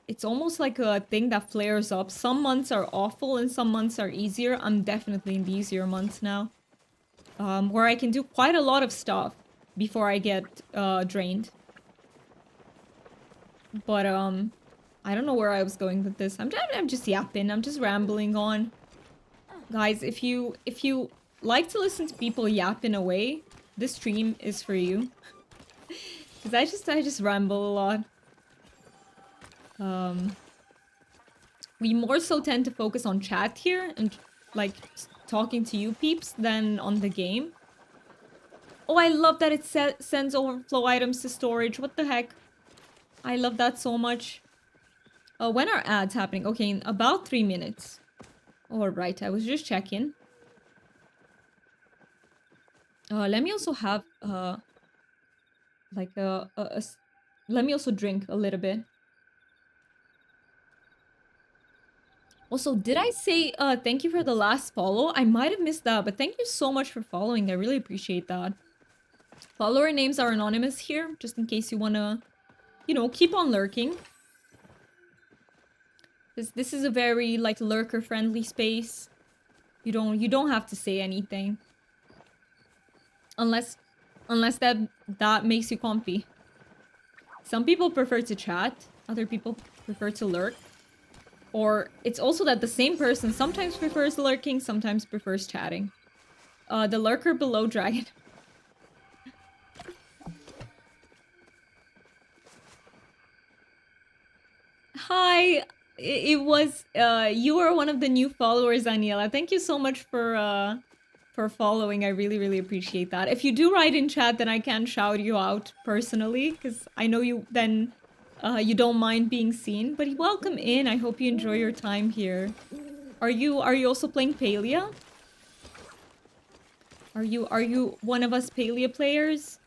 It's almost like a thing that flares up. Some months are awful and some months are easier. I'm definitely in the easier months now. Where I can do quite a lot of stuff before I get drained. But I don't know where I was going with this. I'm just yapping. I'm just rambling on. Guys, if you like to listen to people yapping away, this stream is for you. Cuz I just ramble a lot. We more so tend to focus on chat here and like talking to you peeps than on the game. Oh, I love that it sends overflow items to storage. What the heck? I love that so much. When are ads happening? Okay, in about 3 minutes. Alright, I was just checking. Let me also have, like let me also drink a little bit. Also, did I say, thank you for the last follow? I might have missed that, but thank you so much for following. I really appreciate that. Follower names are anonymous here, just in case you wanna, you know, keep on lurking. This is a very, like, lurker-friendly space. You don't have to say anything. Unless that makes you comfy. Some people prefer to chat, other people prefer to lurk. Or it's also that the same person sometimes prefers lurking, sometimes prefers chatting. The lurker below dragon. Hi! It was, you are one of the new followers, Daniela. Thank you so much for following. I really, really appreciate that. If you do write in chat, then I can shout you out personally, because I know you then you don't mind being seen. But welcome in. I hope you enjoy your time here. Are you also playing Palia? Are you one of us Palia players?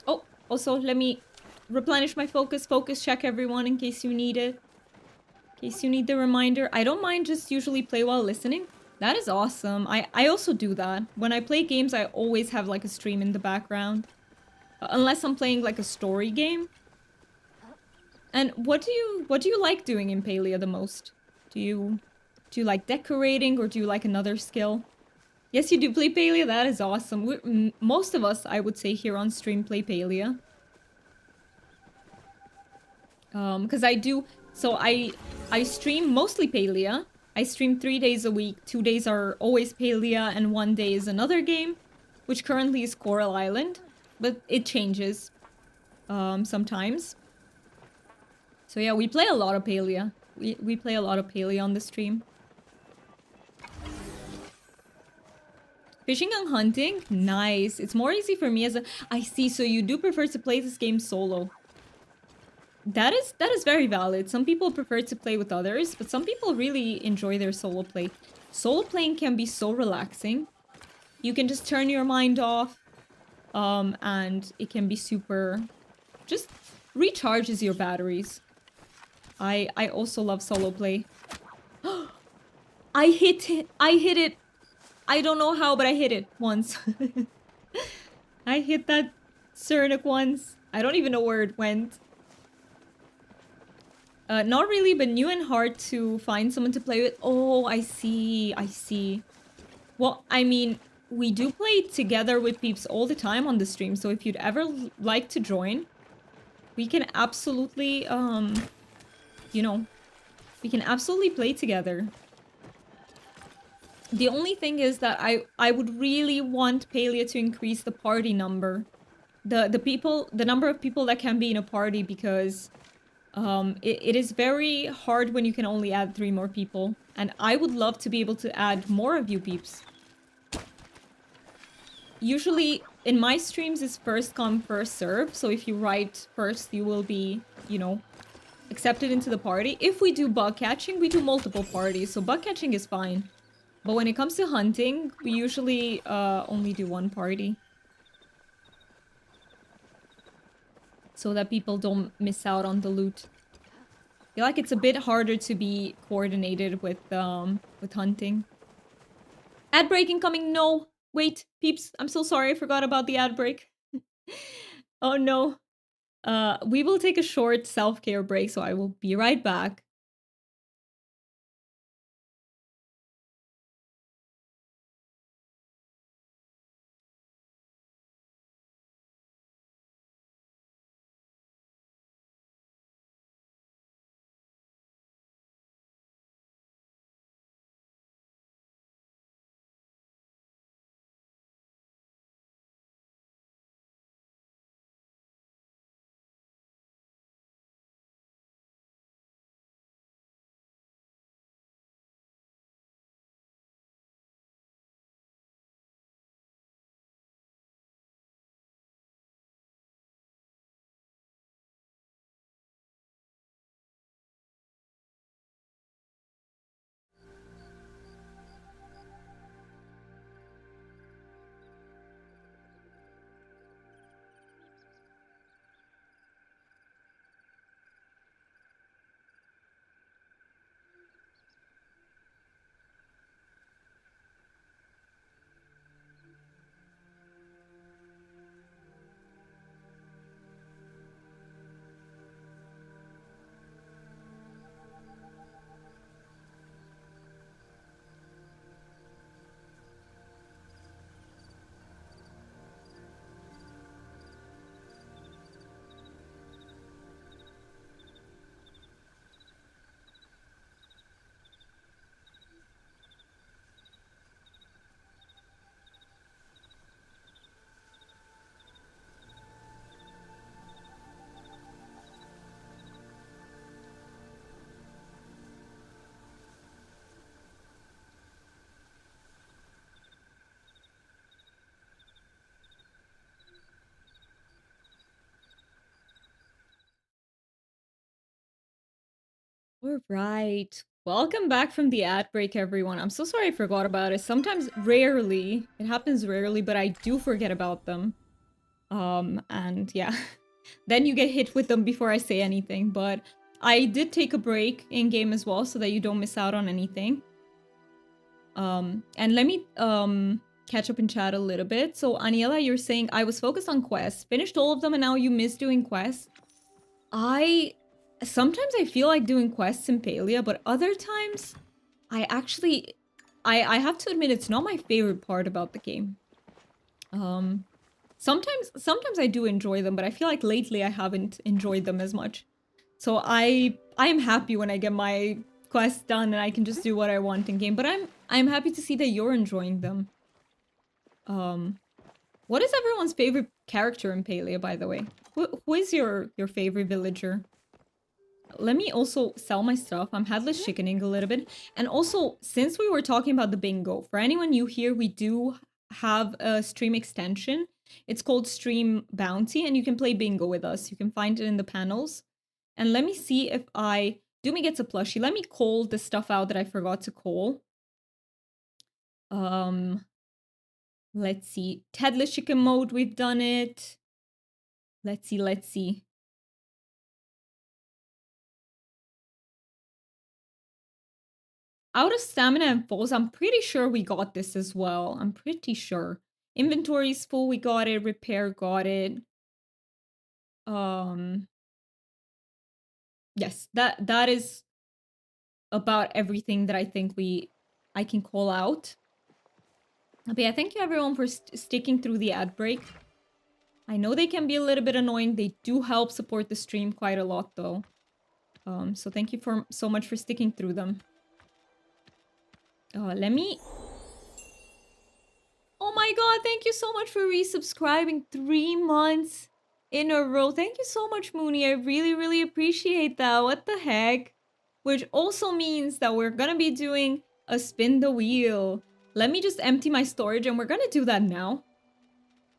Oh, also let me replenish my focus. Focus check everyone in case you need it. In case you need the reminder. I don't mind just usually play while listening. That is awesome. I also do that. When I play games, I always have like a stream in the background. Unless I'm playing like a story game. And what do you like doing in Palia the most? Do you like decorating or do you like another skill? Yes, you do play Palia. That is awesome. Most of us, I would say, here on stream play Palia. Because I do. So I stream mostly Palia. I stream 3 days a week. 2 days are always Palia, and 1 day is another game, which currently is Coral Island, but it changes sometimes. So yeah, we play a lot of Palia. We play a lot of Palia on the stream. Fishing and hunting? Nice. It's more easy for me as a... I see, so you do prefer to play this game solo. That is very valid. Some people prefer to play with others, but some people really enjoy their solo play. Solo playing can be so relaxing. You can just turn your mind off, and it can be super... just recharges your batteries. I also love solo play. I hit it! I hit it! I don't know how, but I hit it once. I hit that Sernuk once. I don't even know where it went. Not really, but new and hard to find someone to play with. Oh, I see. I see. Well, I mean, we do play together with peeps all the time on the stream, so if you'd ever like to join, we can absolutely, you know, we can absolutely play together. The only thing is that I would really want Palia to increase the party number. The number of people that can be in a party, because it is very hard when you can only add 3 more people. And I would love to be able to add more of you peeps. Usually in my streams it's first come, first serve. So if you write first, you will be, you know, accepted into the party. If we do bug catching, we do multiple parties. So bug catching is fine. But when it comes to hunting, we usually only do 1 party. So that people don't miss out on the loot. I feel like it's a bit harder to be coordinated with hunting. Ad break incoming. No. Wait, peeps. I'm so sorry. I forgot about the ad break. Oh no. We will take a short self-care break, so I will be right back. All right. Welcome back from the ad break, everyone. I'm so sorry I forgot about it. Sometimes, rarely, it happens rarely, but I do forget about them. And yeah, then you get hit with them before I say anything. But I did take a break in game as well, so that you don't miss out on anything. And let me catch up in chat a little bit. So Aniela, you're saying I was focused on quests, finished all of them, and now you miss doing quests. I sometimes I feel like doing quests in Palia, but other times I actually I have to admit it's not my favorite part about the game. Sometimes I do enjoy them, but I feel like lately I haven't enjoyed them as much. So I am happy when I get my quests done and I can just do what I want in game, but I'm happy to see that you're enjoying them. What is everyone's favorite character in Palia, by the way? Who is your favorite villager? Let me also sell my stuff. I'm headless chickening a little bit. And also, since we were talking about the bingo, for anyone new here, we do have a stream extension. It's called Stream Bounty, and you can play bingo with us. You can find it in the panels. And let me see if Doomy gets a plushie. Let me call the stuff out that I forgot to call. Let's see. Headless chicken mode, we've done it. Let's see. Out of stamina and falls, I'm pretty sure we got this as well. I'm pretty sure. Inventory's full, we got it. Repair, got it. Yes, that is about everything that I think I can call out. But yeah, thank you everyone for sticking through the ad break. I know they can be a little bit annoying. They do help support the stream quite a lot though. So thank you so much for sticking through them. Let me... Oh my god, thank you so much for resubscribing 3 months in a row. Thank you so much, Mooney. I really, really appreciate that. What the heck? Which also means that we're gonna be doing a spin the wheel. Let me just empty my storage and we're gonna do that now.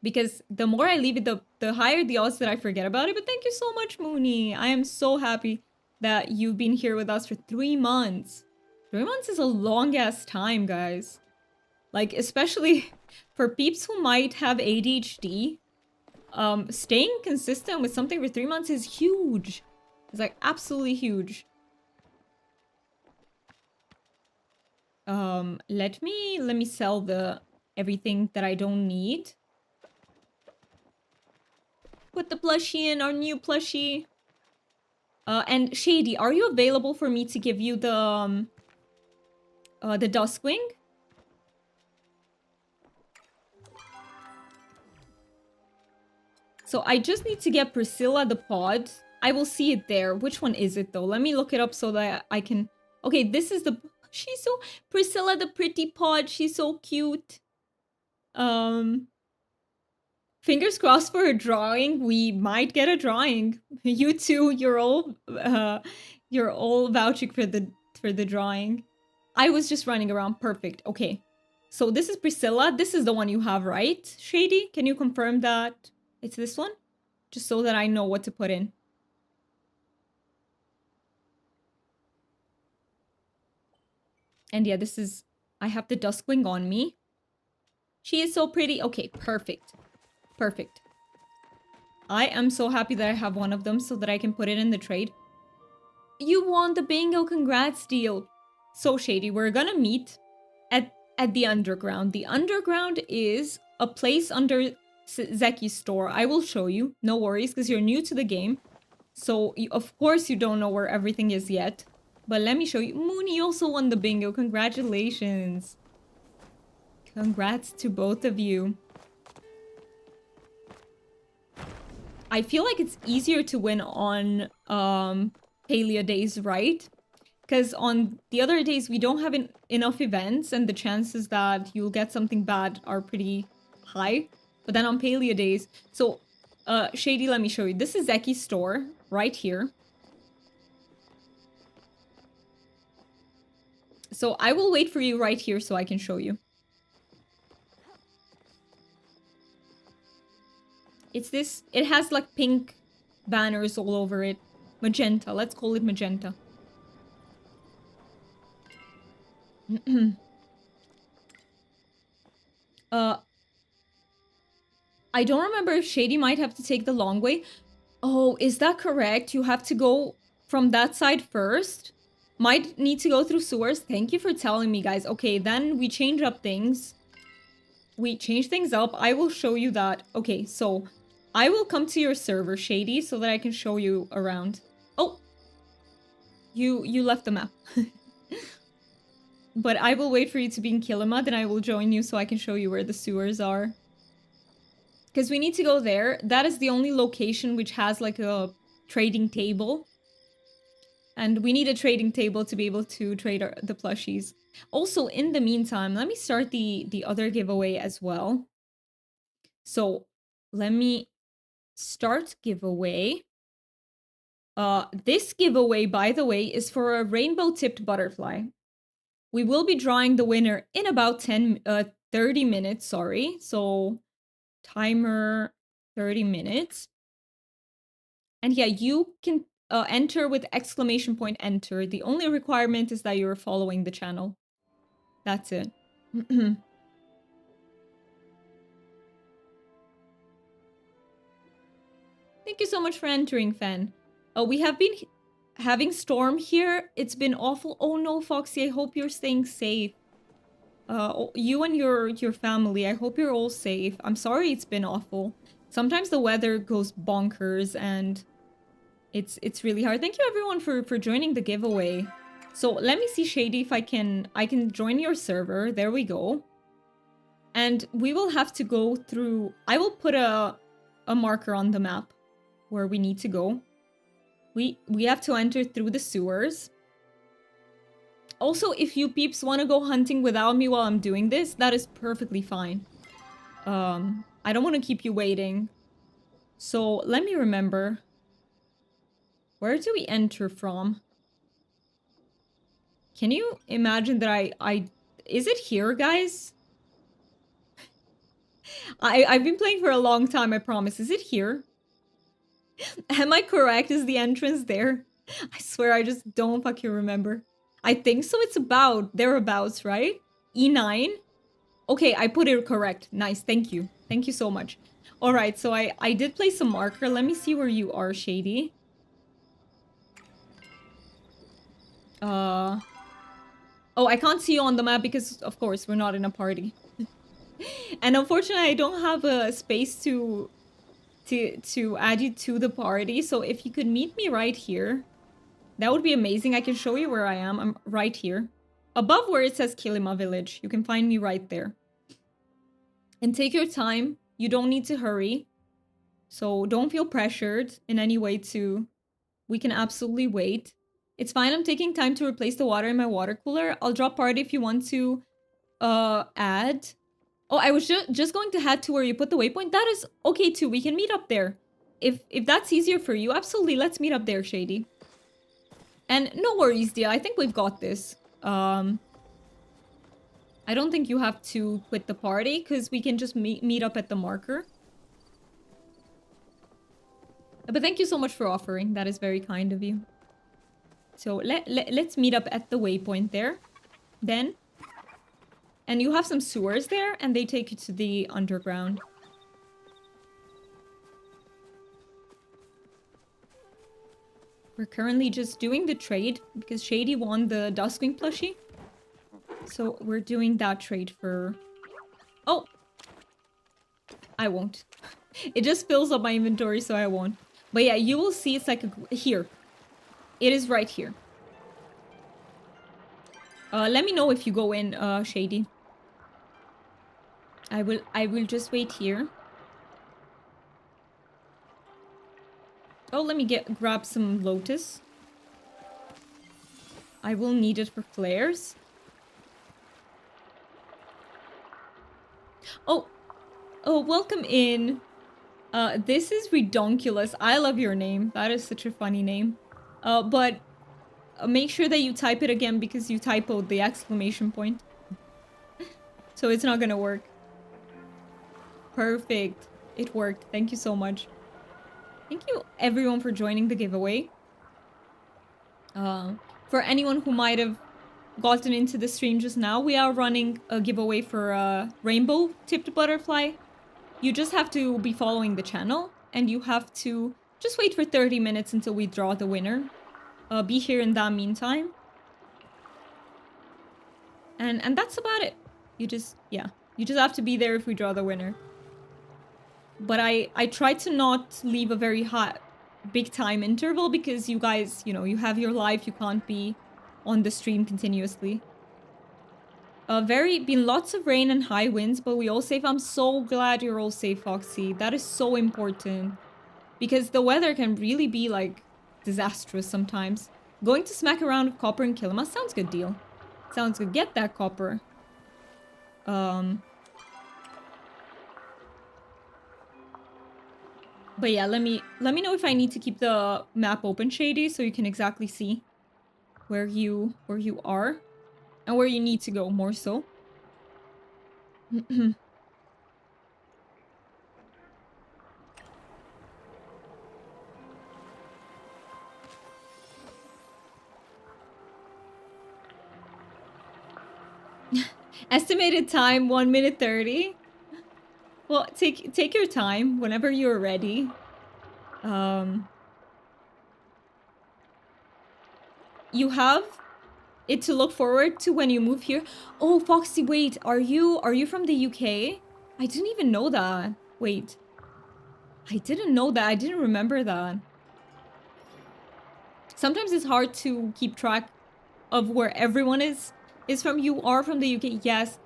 Because the more I leave it, the higher the odds that I forget about it. But thank you so much, Mooney. I am so happy that you've been here with us for 3 months. 3 months is a long-ass time, guys. Like, especially for peeps who might have ADHD, staying consistent with something for 3 months is huge. It's like absolutely huge. Let me sell the everything that I don't need. Put the plushie in, our new plushie. And Shady, are you available for me to give you the duskwing? So I just need to get Priscilla the pod. I will see it there. Which one is it though? Let me look it up so that I can... Okay, this is the... She's so... Priscilla the pretty pod. She's so cute. Fingers crossed for a drawing. We might get a drawing. You two, you're all vouching for the drawing. I was just running around. Perfect. Okay. So this is Priscilla. This is the one you have, right? Shady, can you confirm that it's this one? Just so that I know what to put in. And yeah, this is... I have the duskwing on me. She is so pretty. Okay, perfect. Perfect. I am so happy that I have one of them so that I can put it in the trade. You won the bingo. Congrats, deal. So, Shady, we're gonna meet at the underground. The underground is a place under Zeki's store. I will show you. No worries, because you're new to the game. So, of course you don't know where everything is yet. But let me show you. Mooney also won the bingo. Congratulations. Congrats to both of you. I feel like it's easier to win on Palia days, right? Because on the other days, we don't have enough events, and the chances that you'll get something bad are pretty high. But then on Palia days... So, Shady, let me show you. This is Zeki's store, right here. So, I will wait for you right here so I can show you. It's this... It has, like, pink banners all over it. Magenta. Let's call it magenta. I don't remember if Shady might have to take the long way. Oh, is that correct? You have to go from that side first? Might need to go through sewers? Thank you for telling me, guys. Okay, then we change up things. We change things up. I will show you that. Okay, so I will come to your server, Shady, so that I can show you around. Oh! You left the map. But I will wait for you to be in Kilimud, and I will join you so I can show you where the sewers are. Because we need to go there. That is the only location which has, like, a trading table. And we need a trading table to be able to trade the plushies. Also, in the meantime, let me start the other giveaway as well. So, let me start giveaway. This giveaway, by the way, is for a rainbow-tipped butterfly. We will be drawing the winner in about 30 minutes, sorry. So, timer 30 minutes. And yeah, you can enter with exclamation point enter. The only requirement is that you're following the channel. That's it. Thank you so much for entering, Fan. We have been having storm here. It's been awful. Oh no, Foxy, I hope you're staying safe. You and your family, I hope you're all safe. I'm sorry it's been awful. Sometimes the weather goes bonkers and it's really hard. Thank you everyone for joining the giveaway. So let me see, Shady, if I can join your server. There we go. And we will have to go through... I will put a marker on the map where we need to go. We have to enter through the sewers. Also, if you peeps want to go hunting without me while I'm doing this, that is perfectly fine. I don't want to keep you waiting. So let me remember. Where do we enter from? Can you imagine that I... Is it here, guys? I've been playing for a long time, I promise. Is it here? Am I correct? Is the entrance there? I swear I just don't fucking remember. I think so. It's about thereabouts, right? E9? Okay, I put it correct. Nice, thank you. Thank you so much. Alright, so I did place a marker. Let me see where you are, Shady. Oh, I can't see you on the map because, of course, we're not in a party. And unfortunately, I don't have a space to add you to the party. So if you could meet me right here, that would be amazing. I can show you where I am. I'm right here. Above where it says Kilima Village. You can find me right there. And take your time. You don't need to hurry. So don't feel pressured in any way to... We can absolutely wait. It's fine. I'm taking time to replace the water in my water cooler. I'll drop party if you want to add. Oh, I was just going to head to where you put the waypoint. That is okay too. We can meet up there. If that's easier for you, absolutely. Let's meet up there, Shady. And no worries, dear. I think we've got this. I don't think you have to quit the party because we can just meet up at the marker. But thank you so much for offering. That is very kind of you. So let's meet up at the waypoint there. Then. And you have some sewers there, and they take you to the underground. We're currently just doing the trade, because Shady won the duskwing plushie. So we're doing that trade for... Oh! I won't. It just fills up my inventory, so I won't. But yeah, you will see it's like here. It is right here. Let me know if you go in, Shady. I will just wait here. Oh, let me grab some lotus. I will need it for flares. Oh, welcome in. This is redonkulous. I love your name. That is such a funny name. But make sure that you type it again because you typoed the exclamation point. So it's not gonna work. Perfect. It worked. Thank you so much. Thank you everyone for joining the giveaway. For anyone who might have gotten into the stream just now, we are running a giveaway for a rainbow tipped butterfly. You just have to be following the channel and you have to just wait for 30 minutes until we draw the winner. Be here in that meantime. And that's about it. You just have to be there if we draw the winner. But I try to not leave a very big time interval because you guys, you know, you have your life, you can't be on the stream continuously. Been lots of rain and high winds, but we all safe. I'm so glad you're all safe, Foxy. That is so important. Because the weather can really be, like, disastrous sometimes. Going to smack a round of copper and kill him. Sounds good, deal. Sounds good. Get that copper. But yeah, let me know if I need to keep the map open, Shady, so you can exactly see where you are and where you need to go, more so. Estimated time 1 minute 30. Well, take your time whenever you're ready. You have it to look forward to when you move here. Oh, Foxy, wait. Are you from the UK? I didn't even know that. Wait. I didn't know that. I didn't remember that. Sometimes it's hard to keep track of where everyone is from. You are from the UK, yes.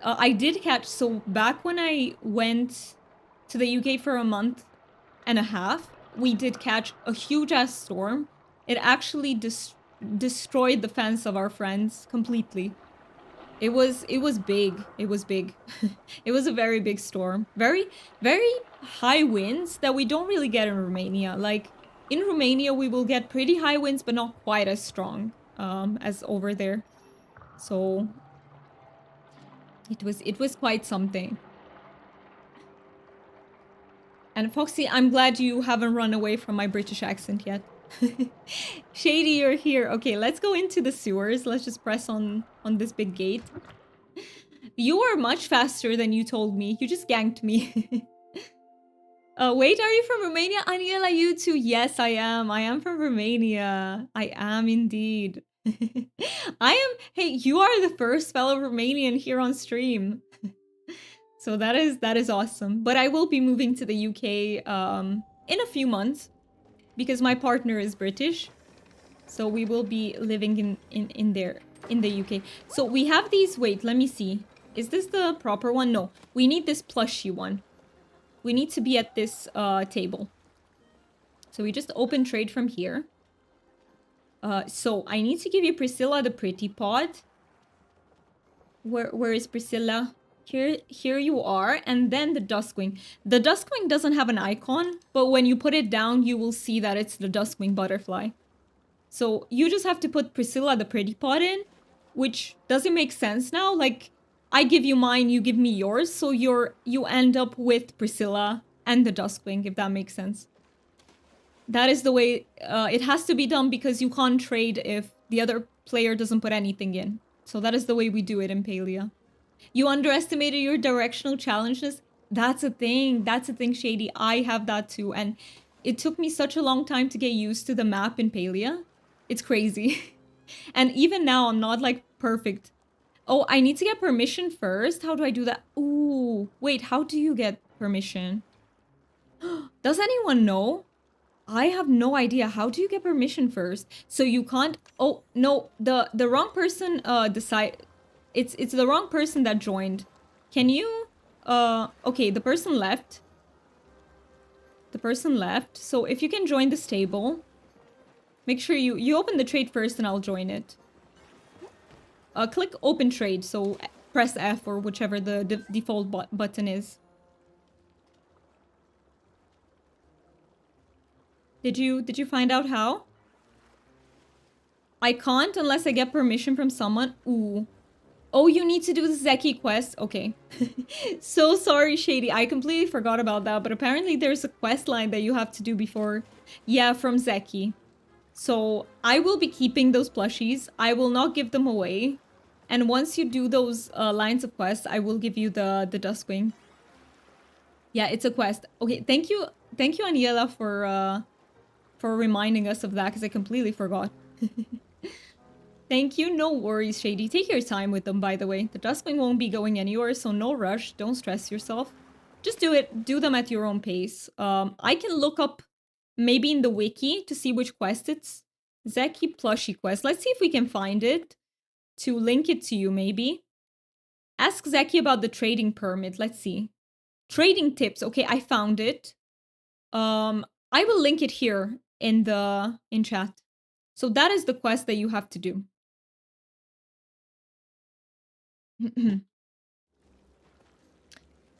I did catch, so back when I went to the UK for a month and a half, we did catch a huge ass storm. It actually destroyed the fence of our friends completely. It was big. It was big. It was a very big storm. Very, very high winds that we don't really get in Romania. Like in Romania, we will get pretty high winds, but not quite as strong as over there. So it was quite something. And Foxy, I'm glad you haven't run away from my British accent yet. Shady, you're here. Okay, let's go into the sewers. Let's just press on this big gate. You are much faster than you told me. You just ganked me. Wait, are you from Romania? Aniela, you too. Yes, I am. I am from Romania. I am indeed. I am. Hey, you are the first fellow Romanian here on stream. So that is awesome. But I will be moving to the UK in a few months because my partner is British. So we will be living in there in the UK. So we have these. Wait, let me see. Is this the proper one? No, we need this plushie one. We need to be at this table. So we just open trade from here. So I need to give you Priscilla the pretty pot. Where is Priscilla? Here you are, and then the duskwing. The duskwing doesn't have an icon, but when you put it down, you will see that it's the duskwing butterfly. So you just have to put Priscilla the pretty pot in, which doesn't make sense now. Like, I give you mine, you give me yours, so you end up with Priscilla and the duskwing, if that makes sense. That is the way it has to be done because you can't trade if the other player doesn't put anything in. So that is the way we do it in Palia. You underestimated your directional challenges. That's a thing. That's a thing, Shady. I have that too. And it took me such a long time to get used to the map in Palia. It's crazy. And even now, I'm not like perfect. Oh, I need to get permission first. How do I do that? Ooh, wait, how do you get permission? Does anyone know? I have no idea. How do you get permission first? So you can't. Oh no, the wrong person decide. It's the wrong person that joined. Can you? Okay, the person left. The person left. So if you can join this table, make sure you open the trade first, and I'll join it. Click open trade. So press F or whichever the default button is. Did you find out how? I can't unless I get permission from someone. Ooh. Oh, you need to do the Zeki quest. Okay. So sorry, Shady. I completely forgot about that. But apparently there's a quest line that you have to do before. Yeah, from Zeki. So I will be keeping those plushies. I will not give them away. And once you do those lines of quests, I will give you the duskwing. Yeah, it's a quest. Okay, thank you. Thank you, Aniela, for reminding us of that because I completely forgot. Thank you. No worries, Shady. Take your time with them, by the way. The duskwing won't be going anywhere, so no rush. Don't stress yourself. Just do it. Do them at your own pace. I can look up maybe in the wiki to see which quest it's. Zeki plushie quest. Let's see if we can find it to link it to you, maybe. Ask Zeki about the trading permit. Let's see. Trading tips. Okay, I found it. I will link it here in chat. So that is the quest that you have to do.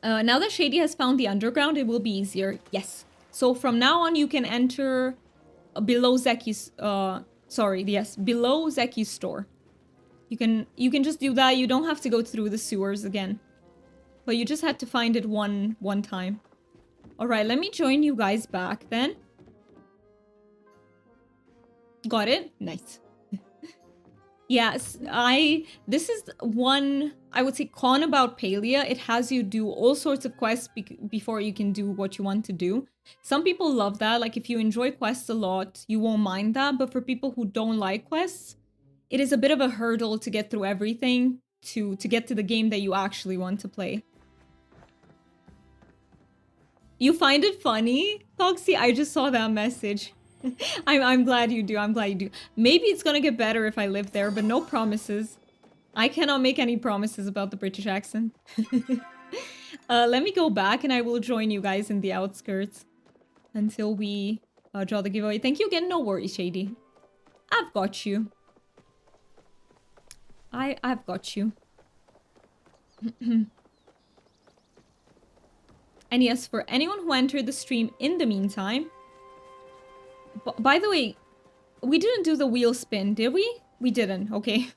Now that Shady has found the underground, it will be easier. Yes. So from now on, you can enter below Zeki's. Below Zeki's store. You can just do that. You don't have to go through the sewers again. But you just had to find it one time. All right, let me join you guys back then. Got it? Nice. Yes, this is one, I would say, con about Palia. It has you do all sorts of quests before you can do what you want to do. Some people love that. Like, if you enjoy quests a lot, you won't mind that. But for people who don't like quests, it is a bit of a hurdle to get through everything to get to the game that you actually want to play. You find it funny, Foxy? I just saw that message. I'm glad you do. I'm glad you do. Maybe it's gonna get better if I live there, but no promises. I cannot make any promises about the British accent. Let me go back and I will join you guys in the outskirts until we draw the giveaway. Thank you again. No worries, Shady. I've got you. I've got you. And yes, for anyone who entered the stream in the meantime... By the way, we didn't do the wheel spin, did we? We didn't, okay.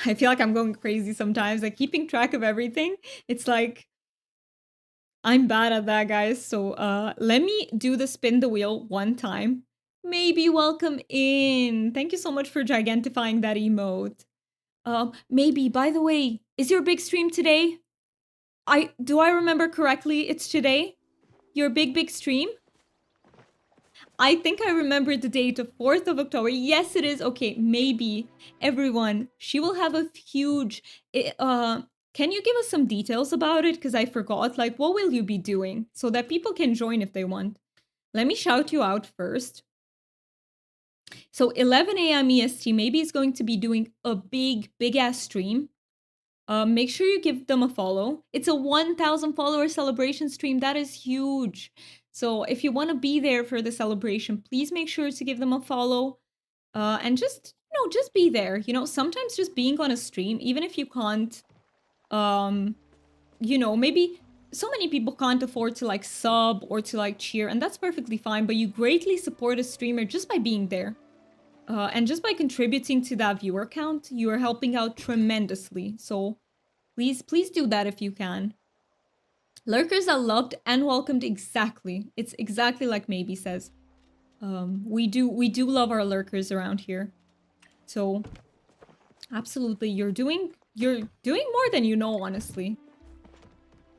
I feel like I'm going crazy sometimes, like keeping track of everything. It's like... I'm bad at that, guys. So let me do the spin the wheel one time. Maybe welcome in. Thank you so much for gigantifying that emote. Maybe, by the way, is your big stream today? Do I remember correctly? It's today? Your big stream? I think I remember the date of 4th of October. Yes, it is. Okay, maybe. Everyone, she will have a huge... Can you give us some details about it? Because I forgot. Like, what will you be doing? So that people can join if they want. Let me shout you out first. So 11 a.m. EST, maybe is going to be doing a big-ass stream. Make sure you give them a follow. It's a 1,000 follower celebration stream. That is huge. So if you want to be there for the celebration, please make sure to give them a follow. And just, just be there. Sometimes just being on a stream, even if you can't, maybe so many people can't afford to like sub or to like cheer, and that's perfectly fine, but you greatly support a streamer just by being there. And just by contributing to that viewer count, you are helping out tremendously. So please do that if you can. Lurkers are loved and welcomed exactly. It's exactly like Maybe says. We do love our lurkers around here. So absolutely, you're doing more than you know, honestly.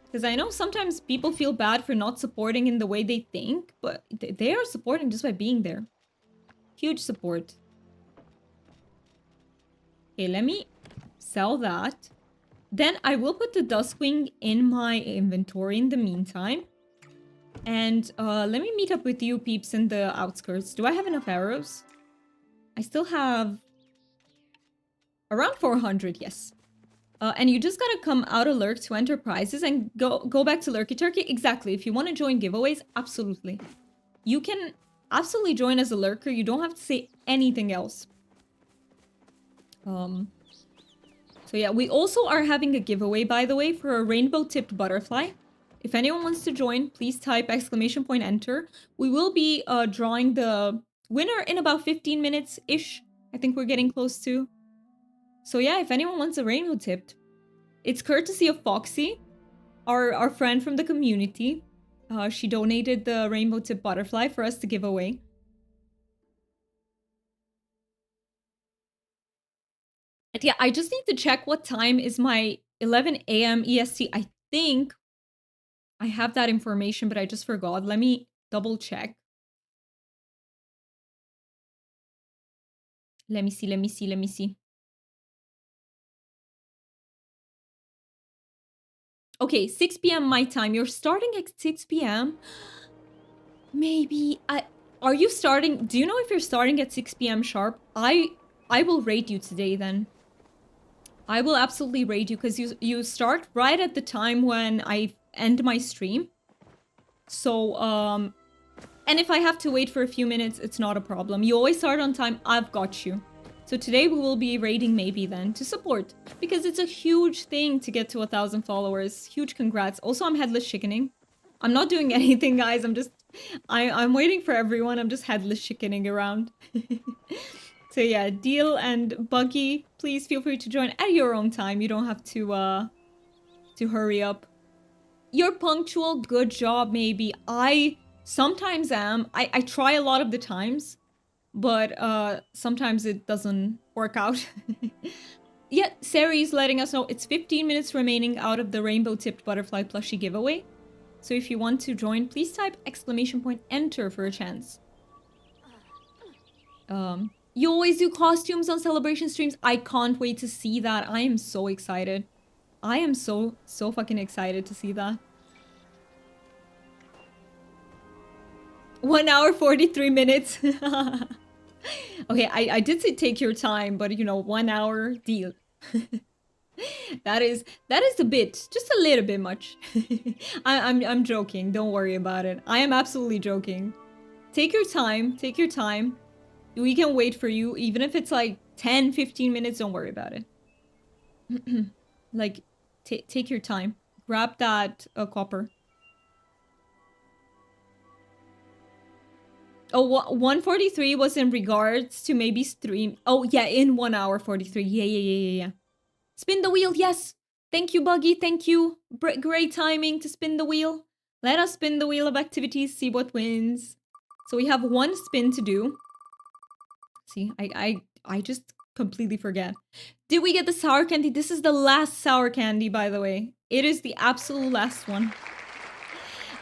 Because I know sometimes people feel bad for not supporting in the way they think, but they are supporting just by being there. Huge support. Okay, let me sell that. Then I will put the duskwing in my inventory in the meantime. And let me meet up with you peeps in the outskirts. Do I have enough arrows? I still have around 400, yes. And you just gotta come out of Lurk to enter prizes and go back to Lurky Turkey. Exactly. If you want to join giveaways, absolutely. You can absolutely join as a lurker. You don't have to say anything else. So yeah, we also are having a giveaway, by the way, for a rainbow-tipped butterfly. If anyone wants to join, please type !enter. We will be drawing the winner in about 15 minutes-ish. I think we're getting close to. So yeah, if anyone wants a rainbow-tipped. It's courtesy of Foxy, our friend from the community. She donated the rainbow-tipped butterfly for us to give away. And yeah, I just need to check what time is my 11 a.m. EST. I think I have that information, but I just forgot. Let me double check. Let me see. Okay, 6 p.m. my time. You're starting at 6 p.m.? Maybe are you starting? Do you know if you're starting at 6 p.m. sharp? I will raid you today then. I will absolutely raid you because you start right at the time when I end my stream. So, and if I have to wait for a few minutes, it's not a problem. You always start on time. I've got you. So today we will be raiding Maybe then to support, because it's a huge thing to get to 1,000 followers. Huge congrats. Also, I'm headless chickening. I'm not doing anything, guys. I'm waiting for everyone. I'm just headless chickening around. So yeah, Deal and Buggy, please feel free to join at your own time. You don't have to hurry up. You're punctual. Good job, Maybe. I sometimes am. I try a lot of the times, but sometimes it doesn't work out. Yeah, Sari's letting us know it's 15 minutes remaining out of the rainbow-tipped butterfly plushie giveaway. So if you want to join, please type !enter for a chance. You always do costumes on celebration streams. I can't wait to see that. I am so excited. I am so fucking excited to see that. 1 hour, 43 minutes. Okay, I did say take your time, but 1 hour, Deal. That is a bit, just a little bit much. I'm joking. Don't worry about it. I am absolutely joking. Take your time. Take your time. We can wait for you, even if it's like 10, 15 minutes. Don't worry about it. Like, take your time. Grab that copper. Oh, 143 was in regards to maybe stream. Oh, yeah, in 1 hour 43. Yeah. Spin the wheel, yes. Thank you, Buggy. Thank you. Great timing to spin the wheel. Let us spin the wheel of activities, see what wins. So we have one spin to do. See, I just completely forget. Did we get the sour candy? This is the last sour candy, by the way. It is the absolute last one.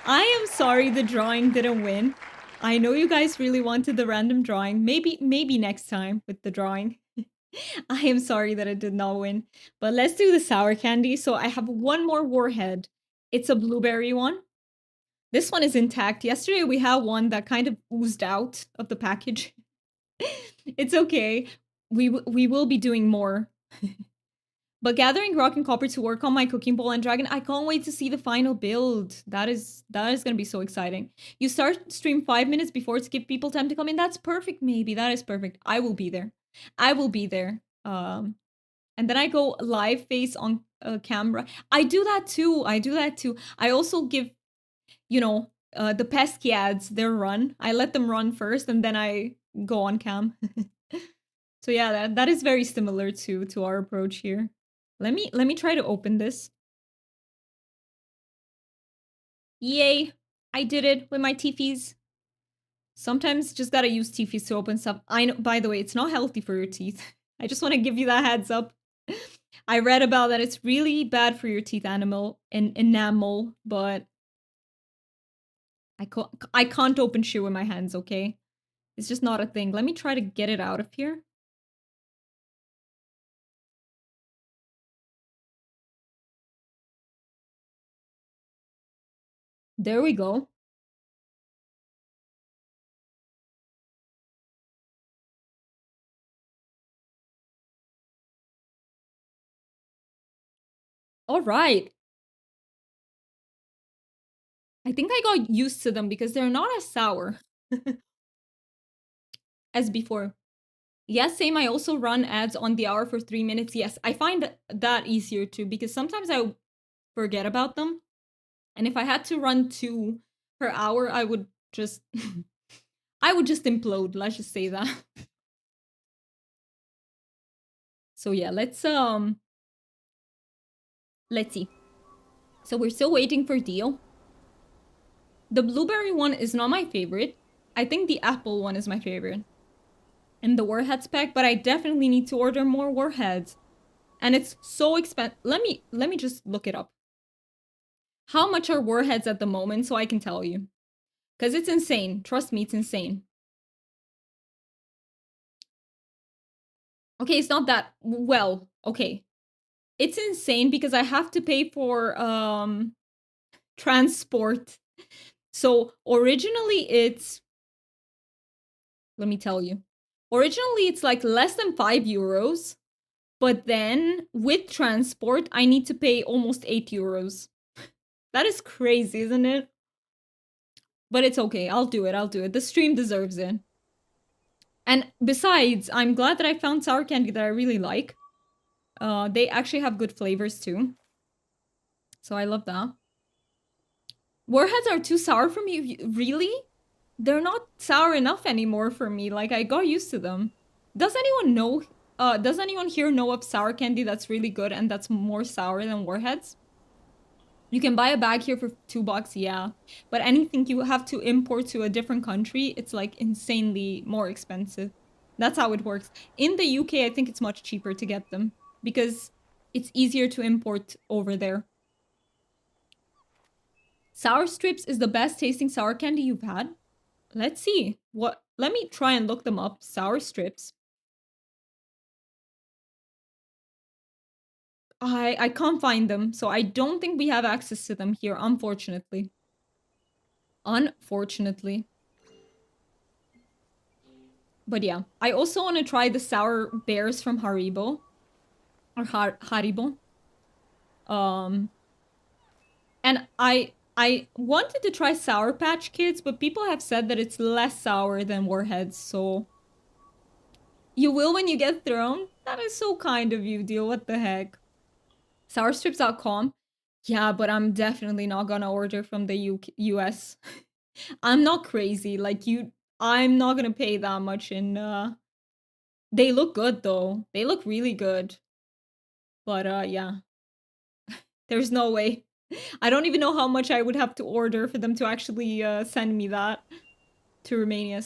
I am sorry the drawing didn't win. I know you guys really wanted the random drawing. Maybe next time with the drawing. I am sorry that it did not win. But let's do the sour candy. So I have one more warhead. It's a blueberry one. This one is intact. Yesterday we had one that kind of oozed out of the package. It's okay. We will be doing more. But gathering rock and copper to work on my cooking bowl and dragon, I can't wait to see the final build. That is gonna be so exciting. You start stream 5 minutes before to give people time to come in. That's perfect, maybe. That is perfect. I will be there. I will be there. And then I go live face on camera. I do that too. I also give, the pesky ads their run. I let them run first and then I go on cam. So yeah, that is very similar to our approach here. Let me try to open this. Yay! I did it with my teefies. Sometimes just gotta use teefies to open stuff. I know, by the way, it's not healthy for your teeth. I just want to give you that heads up. I read about that it's really bad for your teeth enamel, but I can't open shit with my hands, okay? It's just not a thing. Let me try to get it out of here. There we go. All right. I think I got used to them because they're not as sour as before. Yes, same. I also run ads on the hour for 3 minutes. Yes, I find that easier too because sometimes I forget about them. And if I had to run 2 per hour, I would just I would just implode, let's just say that. So yeah, let's see. So we're still waiting for Dio. The blueberry one is not my favorite. I think the apple one is my favorite. And the warheads pack, but I definitely need to order more warheads. And it's so expensive. Let me just look it up. How much are warheads at the moment so I can tell you? Because it's insane. Trust me, it's insane. Okay, it's not that well. Okay. It's insane because I have to pay for transport. So originally it's, let me tell you. Originally it's like less than 5 euros, but then with transport I need to pay almost 8 euros. That is crazy, isn't it? But it's okay. I'll do it. The stream deserves it. And besides, I'm glad that I found sour candy that I really like. They actually have good flavors too. So I love that. Warheads are too sour for me. Really? They're not sour enough anymore for me. Like, I got used to them. Does anyone know? Does anyone here know of sour candy that's really good and that's more sour than warheads? You can buy a bag here for $2, yeah. But anything you have to import to a different country, it's like insanely more expensive. That's how it works. In the UK, I think it's much cheaper to get them because it's easier to import over there. Sour strips is the best tasting sour candy you've had. Let's see. Let me try and look them up. Sour strips. I can't find them, so I don't think we have access to them here, unfortunately. Unfortunately. But yeah, I also want to try the sour bears from Haribo. or Haribo. Um, and I wanted to try Sour Patch Kids, but people have said that it's less sour than Warheads, so you will when you get thrown. That is so kind of you, deal. What the heck? Sourstrips.com. Yeah, but I'm definitely not gonna order from the US. I'm not crazy. Like you, I'm not gonna pay that much in they look good though. They look really good. But yeah, there's no way. I don't even know how much I would have to order for them to actually send me that to Romania.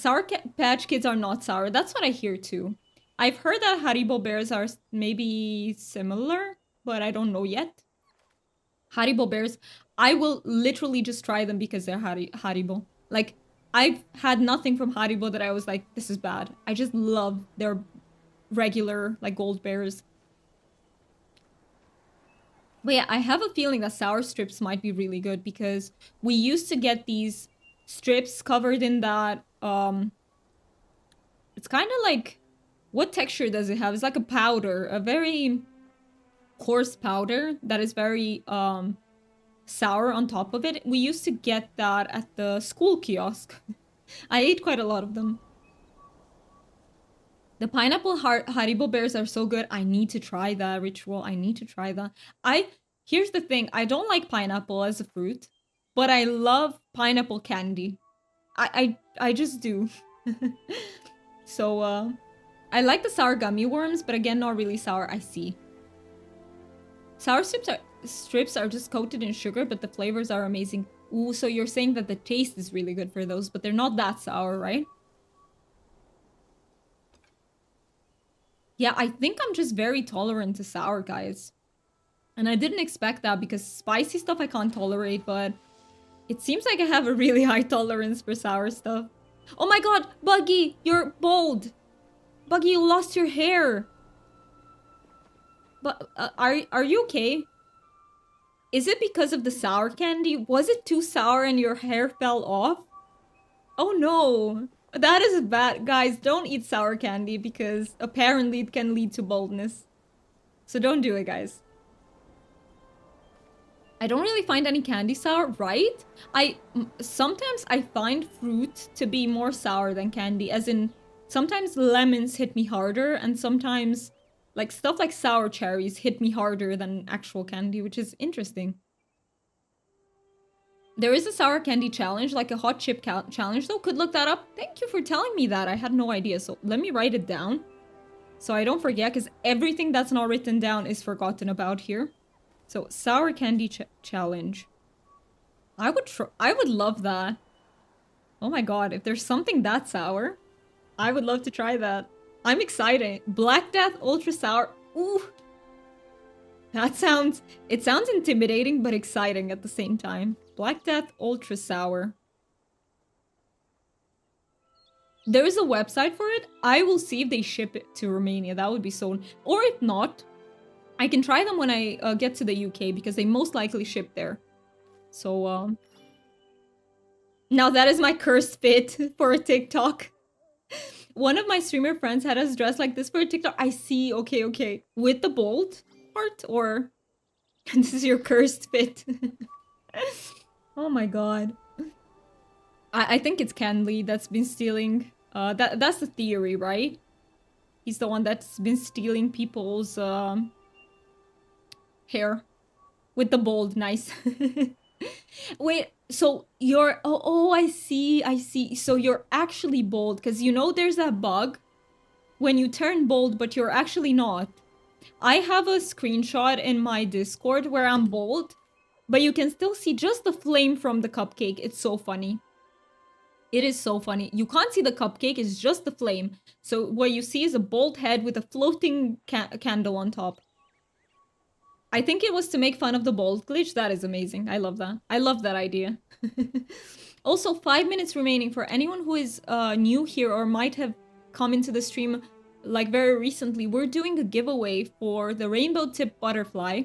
Patch Kids are not sour. That's what I hear too. I've heard that Haribo bears are maybe similar, but I don't know yet. Haribo bears, I will literally just try them because they're Haribo. Like, I've had nothing from Haribo that I was like, this is bad. I just love their regular, like, gold bears. But yeah, I have a feeling that sour strips might be really good because we used to get these strips covered in that, it's kind of like, what texture does it have? It's like a powder, a very coarse powder that is very, sour on top of it. We used to get that at the school kiosk. I ate quite a lot of them. The pineapple Haribo bears are so good. I need to try that ritual. I need to try that. Here's the thing. I don't like pineapple as a fruit, but I love pineapple candy. I just do. So I like the sour gummy worms, but again, not really sour. I see. Sour strips are just coated in sugar, but the flavors are amazing. Ooh, so you're saying that the taste is really good for those, but they're not that sour, right? Yeah, I think I'm just very tolerant to sour, guys. And I didn't expect that because spicy stuff I can't tolerate, but it seems like I have a really high tolerance for sour stuff. Oh my god, Buggy, you're bald. Buggy, you lost your hair. But are you okay? Is it because of the sour candy? Was it too sour and your hair fell off? Oh no. That is bad. Guys, don't eat sour candy because apparently it can lead to baldness. So don't do it, guys. I don't really find any candy sour, right? Sometimes I find fruit to be more sour than candy, as in sometimes lemons hit me harder and sometimes like stuff like sour cherries hit me harder than actual candy, which is interesting. There is a sour candy challenge, like a hot chip challenge, though. Could look that up. Thank you for telling me that. I had no idea. So let me write it down so I don't forget, because everything that's not written down is forgotten about here. So sour candy challenge. I would love that. Oh my god, if there's something that sour, I would love to try that. I'm excited. Black Death Ultra Sour. Ooh. It sounds intimidating but exciting at the same time. Black Death Ultra Sour. There is a website for it. I will see if they ship it to Romania. That would be so... Or if not, I can try them when I get to the UK because they most likely ship there. So, now that is my cursed fit for a TikTok. One of my streamer friends had us dressed like this for a TikTok. I see. Okay, okay. With the bold part or... This is your cursed fit. Oh my god. I think it's Kenley that's been stealing... that's the theory, right? He's the one that's been stealing people's hair. With the bold, nice. Wait, so you're... Oh, I see, I see. So you're actually bold, because you know there's that bug when you turn bold, but you're actually not. I have a screenshot in my Discord where I'm bold, but you can still see just the flame from the cupcake. It's so funny. It is so funny. You can't see the cupcake, it's just the flame. So what you see is a bold head with a floating candle on top. I think it was to make fun of the bold glitch. That is amazing. I love that. I love that idea. Also, 5 minutes remaining for anyone who is new here or might have come into the stream like very recently. We're doing a giveaway for the rainbow tip butterfly.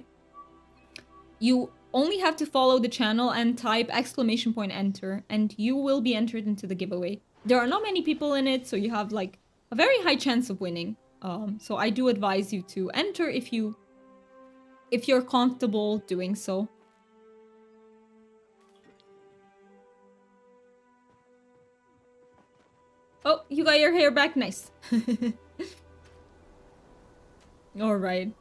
You only have to follow the channel and type !enter and you will be entered into the giveaway. There are not many people in it, so you have like a very high chance of winning. So I do advise you to enter if you if you're comfortable doing so. Oh, you got your hair back. Nice. All right.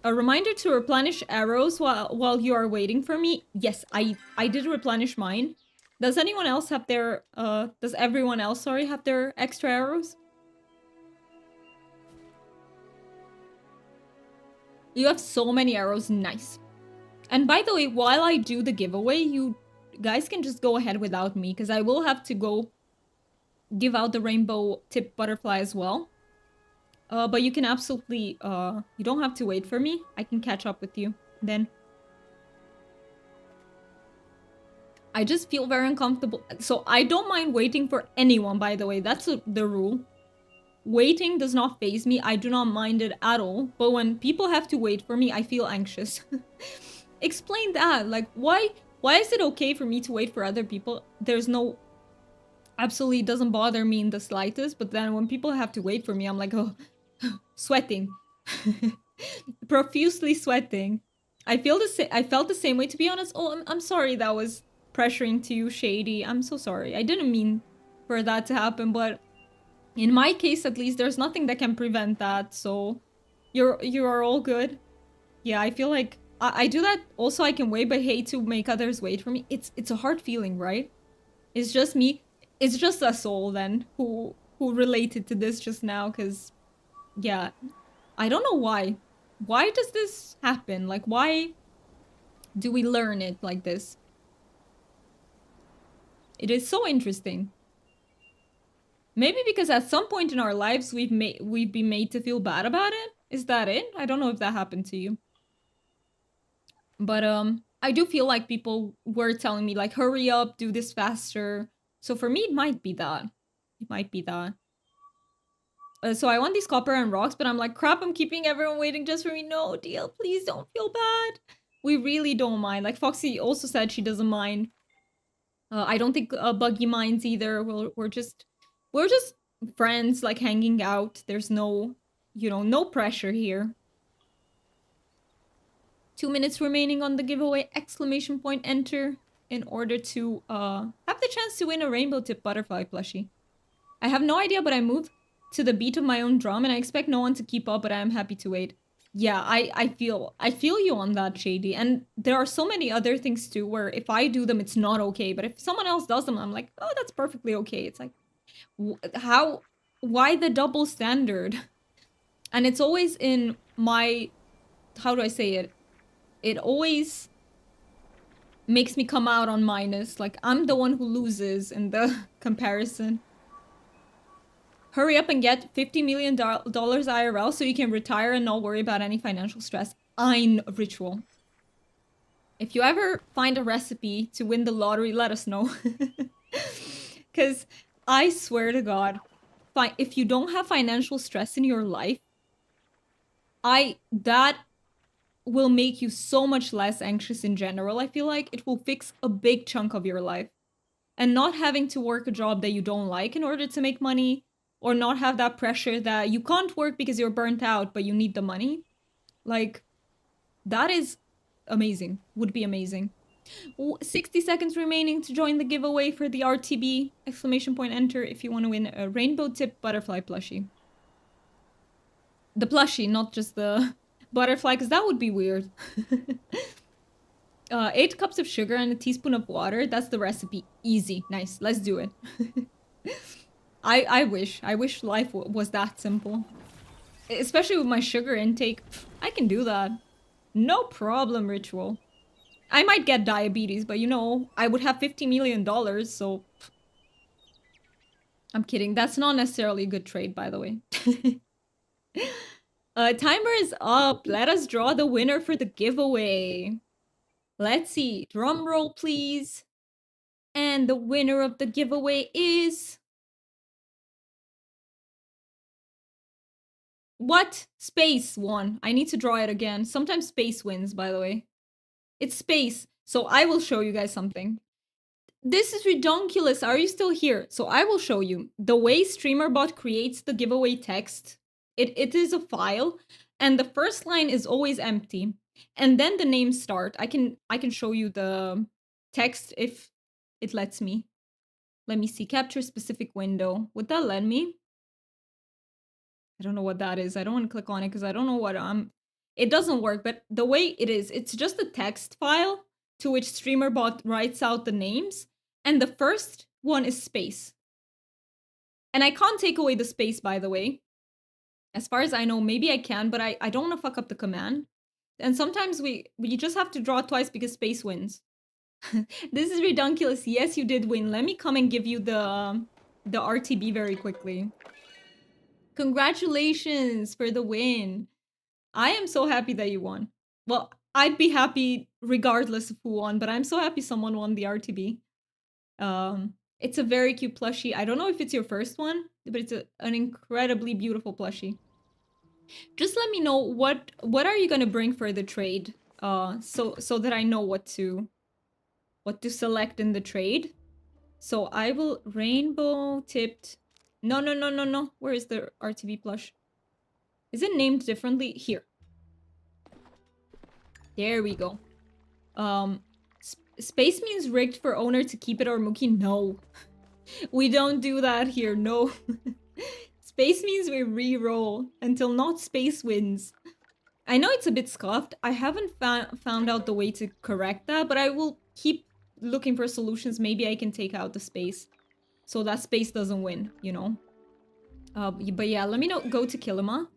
A reminder to replenish arrows while you are waiting for me. Yes, I did replenish mine. Does anyone else have their does everyone else, sorry, have their extra arrows? You have so many arrows. Nice. And by the way, while I do the giveaway, you guys can just go ahead without me because I will have to go give out the rainbow tip butterfly as well. But you can absolutely you don't have to wait for me. I can catch up with you then. I just feel very uncomfortable. So I don't mind waiting for anyone, by the way. That's the rule. Waiting does not faze me. I do not mind it at all. But when people have to wait for me, I feel anxious. Explain that. Like, why is it okay for me to wait for other people? There's no... Absolutely doesn't bother me in the slightest. But then when people have to wait for me, I'm like, oh, sweating. Profusely sweating. I felt the same way, to be honest. Oh, I'm sorry that was pressuring to you, Shady. I'm so sorry. I didn't mean for that to happen, but in my case, at least, there's nothing that can prevent that. So you are all good. Yeah, I feel like I do that. Also, I can wait, but hate to make others wait for me. It's a hard feeling, right? It's just me. It's just us all then who related to this just now. Because yeah, I don't know why. Why does this happen? Like, why do we learn it like this? It is so interesting. Maybe because at some point in our lives we've been made to feel bad about it. Is that it? I don't know if that happened to you. But I do feel like people were telling me like hurry up, do this faster. So for me it might be that. It might be that. So I want these copper and rocks, but I'm like, crap, I'm keeping everyone waiting just for me. No, deal, please don't feel bad. We really don't mind. Like Foxy also said she doesn't mind. I don't think Buggy minds either. We're just friends, like hanging out. There's no, no pressure here. 2 minutes remaining on the giveaway! Exclamation point enter in order to have the chance to win a rainbow tip butterfly plushie. I have no idea, but I move to the beat of my own drum, and I expect no one to keep up, but I am happy to wait. Yeah, I feel you on that, Shady. And there are so many other things too where if I do them, it's not okay. But if someone else does them, I'm like, oh, that's perfectly okay. It's like, why the double standard? And it's always in my, how do I say it? It always makes me come out on minus. Like, I'm the one who loses in the comparison. Hurry up and get $50 million IRL so you can retire and not worry about any financial stress. Ritual. If you ever find a recipe to win the lottery, let us know. Because I swear to God, if you don't have financial stress in your life, that will make you so much less anxious in general. I feel like it will fix a big chunk of your life. And not having to work a job that you don't like in order to make money, or not have that pressure that you can't work because you're burnt out, but you need the money. Like, that is amazing. Would be amazing. 60 seconds remaining to join the giveaway for the RTB! Exclamation point enter if you want to win a rainbow tip butterfly plushie. The plushie, not just the butterfly, because that would be weird. 8 cups of sugar and a teaspoon of water. That's the recipe. Easy. Nice. Let's do it. I wish life was that simple. Especially with my sugar intake. I can do that. No problem, Ritual. I might get diabetes, but I would have $50 million, so... I'm kidding. That's not necessarily a good trade, by the way. Timer is up. Let us draw the winner for the giveaway. Let's see. Drum roll, please. And the winner of the giveaway is... What? Space won. I need to draw it again. Sometimes space wins, by the way. It's space. So I will show you guys something. This is redonkulous. Are you still here? So I will show you. The way StreamerBot creates the giveaway text, it is a file, and the first line is always empty. And then the names start. I can show you the text if it lets me. Let me see. Capture specific window. Would that let me? I don't know what that is. I don't want to click on it because I don't know what I'm. It doesn't work, but the way it is, it's just a text file to which StreamerBot writes out the names, and the first one is space. And I can't take away the space, by the way. As far as I know, maybe I can, but I don't want to fuck up the command. And sometimes we just have to draw twice because space wins. This is ridiculous. Yes, you did win. Let me come and give you the RTB very quickly. Congratulations for the win. I am so happy that you won. Well, I'd be happy regardless of who won, but I'm so happy someone won the RTB. It's a very cute plushie. I don't know if it's your first one, but it's an incredibly beautiful plushie. Just let me know what are you gonna bring for the trade, so that I know what to select in the trade. So I will rainbow tipped. No, no, no, no, no. Where is the RTB plush? Is it named differently? Here. There we go. Space means rigged for owner to keep it or Mookie. No. We don't do that here. No. Space means we re-roll until not space wins. I know it's a bit scuffed. I haven't found out the way to correct that, but I will keep looking for solutions. Maybe I can take out the space so that space doesn't win, you know? But yeah, let me know. Go to Kilima.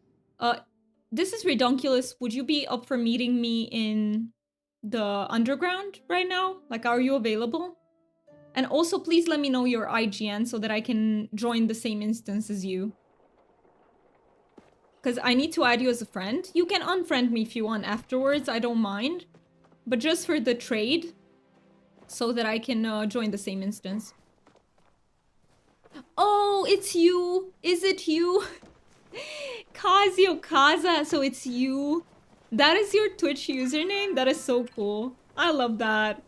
This is redonkulous. Would you be up for meeting me in the underground right now? Like, are you available? And also, please let me know your IGN so that I can join the same instance as you. Because I need to add you as a friend. You can unfriend me if you want afterwards. I don't mind. But just for the trade, so that I can join the same instance. Oh, it's you. Is it you? Kazio Kaza, so it's you. That is your Twitch username? That is so cool. I love that.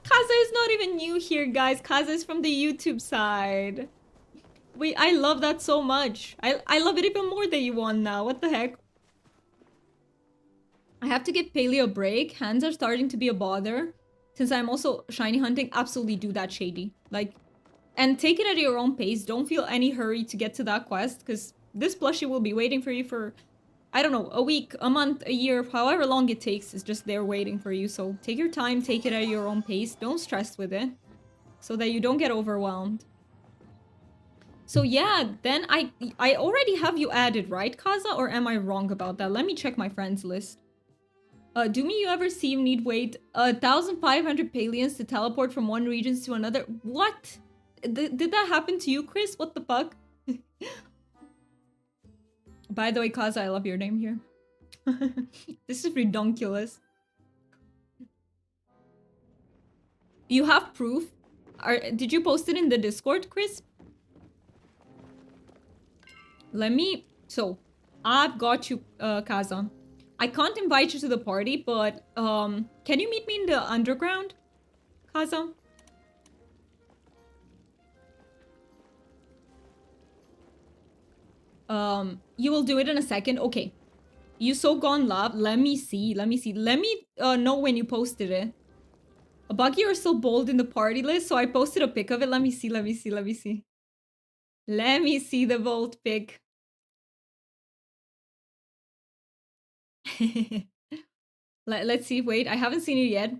Kaza is not even new here, guys. Kaza is from the YouTube side. Wait, I love that so much. I love it even more that you won now. What the heck? I have to give Paleo a break. Hands are starting to be a bother. Since I'm also shiny hunting, absolutely do that, Shady. Like, and take it at your own pace. Don't feel any hurry to get to that quest, because this plushie will be waiting for you for, I don't know, a week, a month, a year, however long it takes is just there waiting for you. So take your time, take it at your own pace. Don't stress with it so that you don't get overwhelmed. So yeah, then I already have you added, right, Kaza? Or am I wrong about that? Let me check my friends list. Do me you ever see you need wait 1,500 Palians to teleport from one region to another? What? Did that happen to you, Chris? What the fuck? By the way, Kaza, I love your name here. This is redonkulous. You have proof? Did you post it in the Discord, Chris? Let me... So, I've got you, Kaza. I can't invite you to the party, but can you meet me in the underground, Kaza? You will do it in a second. Okay. You so gone love. Let me see. Let me know when you posted it. Buggy, you're so bold in the party list, so I posted a pic of it. Let me see. Let me see the bold pic. Let's see. Wait, I haven't seen it yet.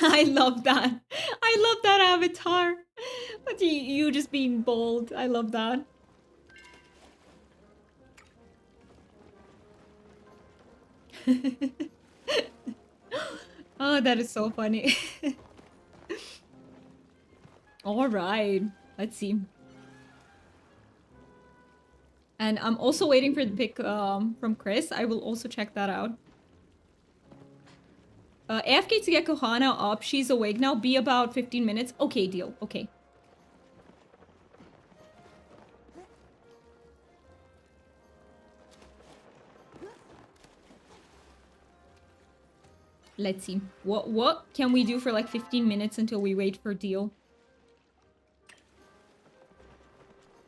I love that. I love that avatar. But you just being bold. I love that. Oh, that is so funny. All right. Let's see. And I'm also waiting for the pic from Chris. I will also check that out. AFK to get Kohana up. She's awake now. Be about 15 minutes. Okay, deal. Okay. Let's see. What can we do for like 15 minutes until we wait for deal?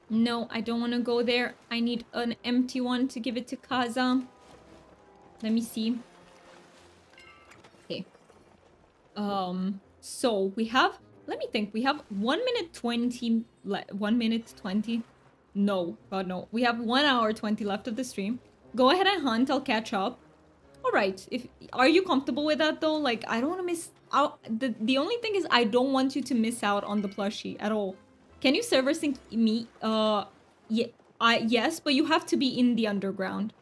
No, I don't want to go there. I need an empty one to give it to Kaza. Let me see. Okay. So we have, let me think. We have 1 minute 20, 1 minute 20. No, God, no. We have 1 hour 20 left of the stream. Go ahead and hunt. I'll catch up. All right. Are you comfortable with that though? Like, I don't want to miss out. The only thing is I don't want you to miss out on the plushie at all. Can you server sync me? Yeah, yes, but you have to be in the underground.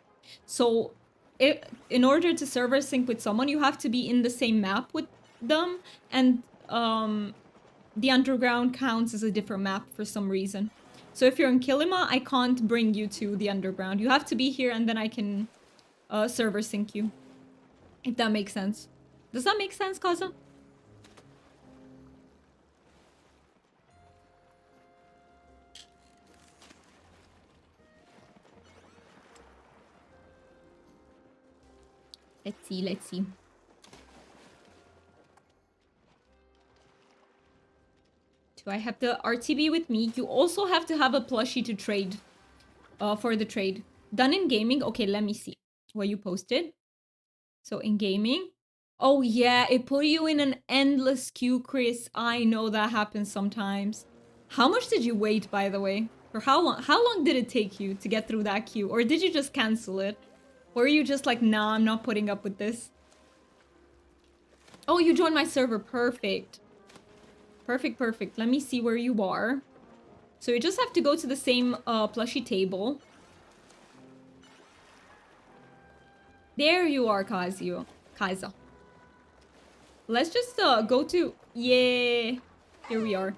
So, in order to server sync with someone, you have to be in the same map with them, and the underground counts as a different map for some reason. So if you're in Kilima, I can't bring you to the underground. You have to be here, and then I can server sync you. If that makes sense. Does that make sense, Kaza? Let's see, let's see. Do I have the RTB with me? You also have to have a plushie to trade. For the trade. Done in gaming? Okay, let me see what you posted. So in gaming. Oh yeah, it put you in an endless queue, Chris. I know that happens sometimes. How much did you wait, by the way? For how long? How long did it take you to get through that queue? Or did you just cancel it? Or are you just like, nah, I'm not putting up with this? Oh, you joined my server. Perfect. Perfect, perfect. Let me see where you are. So you just have to go to the same plushie table. There you are, Kazuo. Kaiza. Let's just go to... Yeah. Here we are.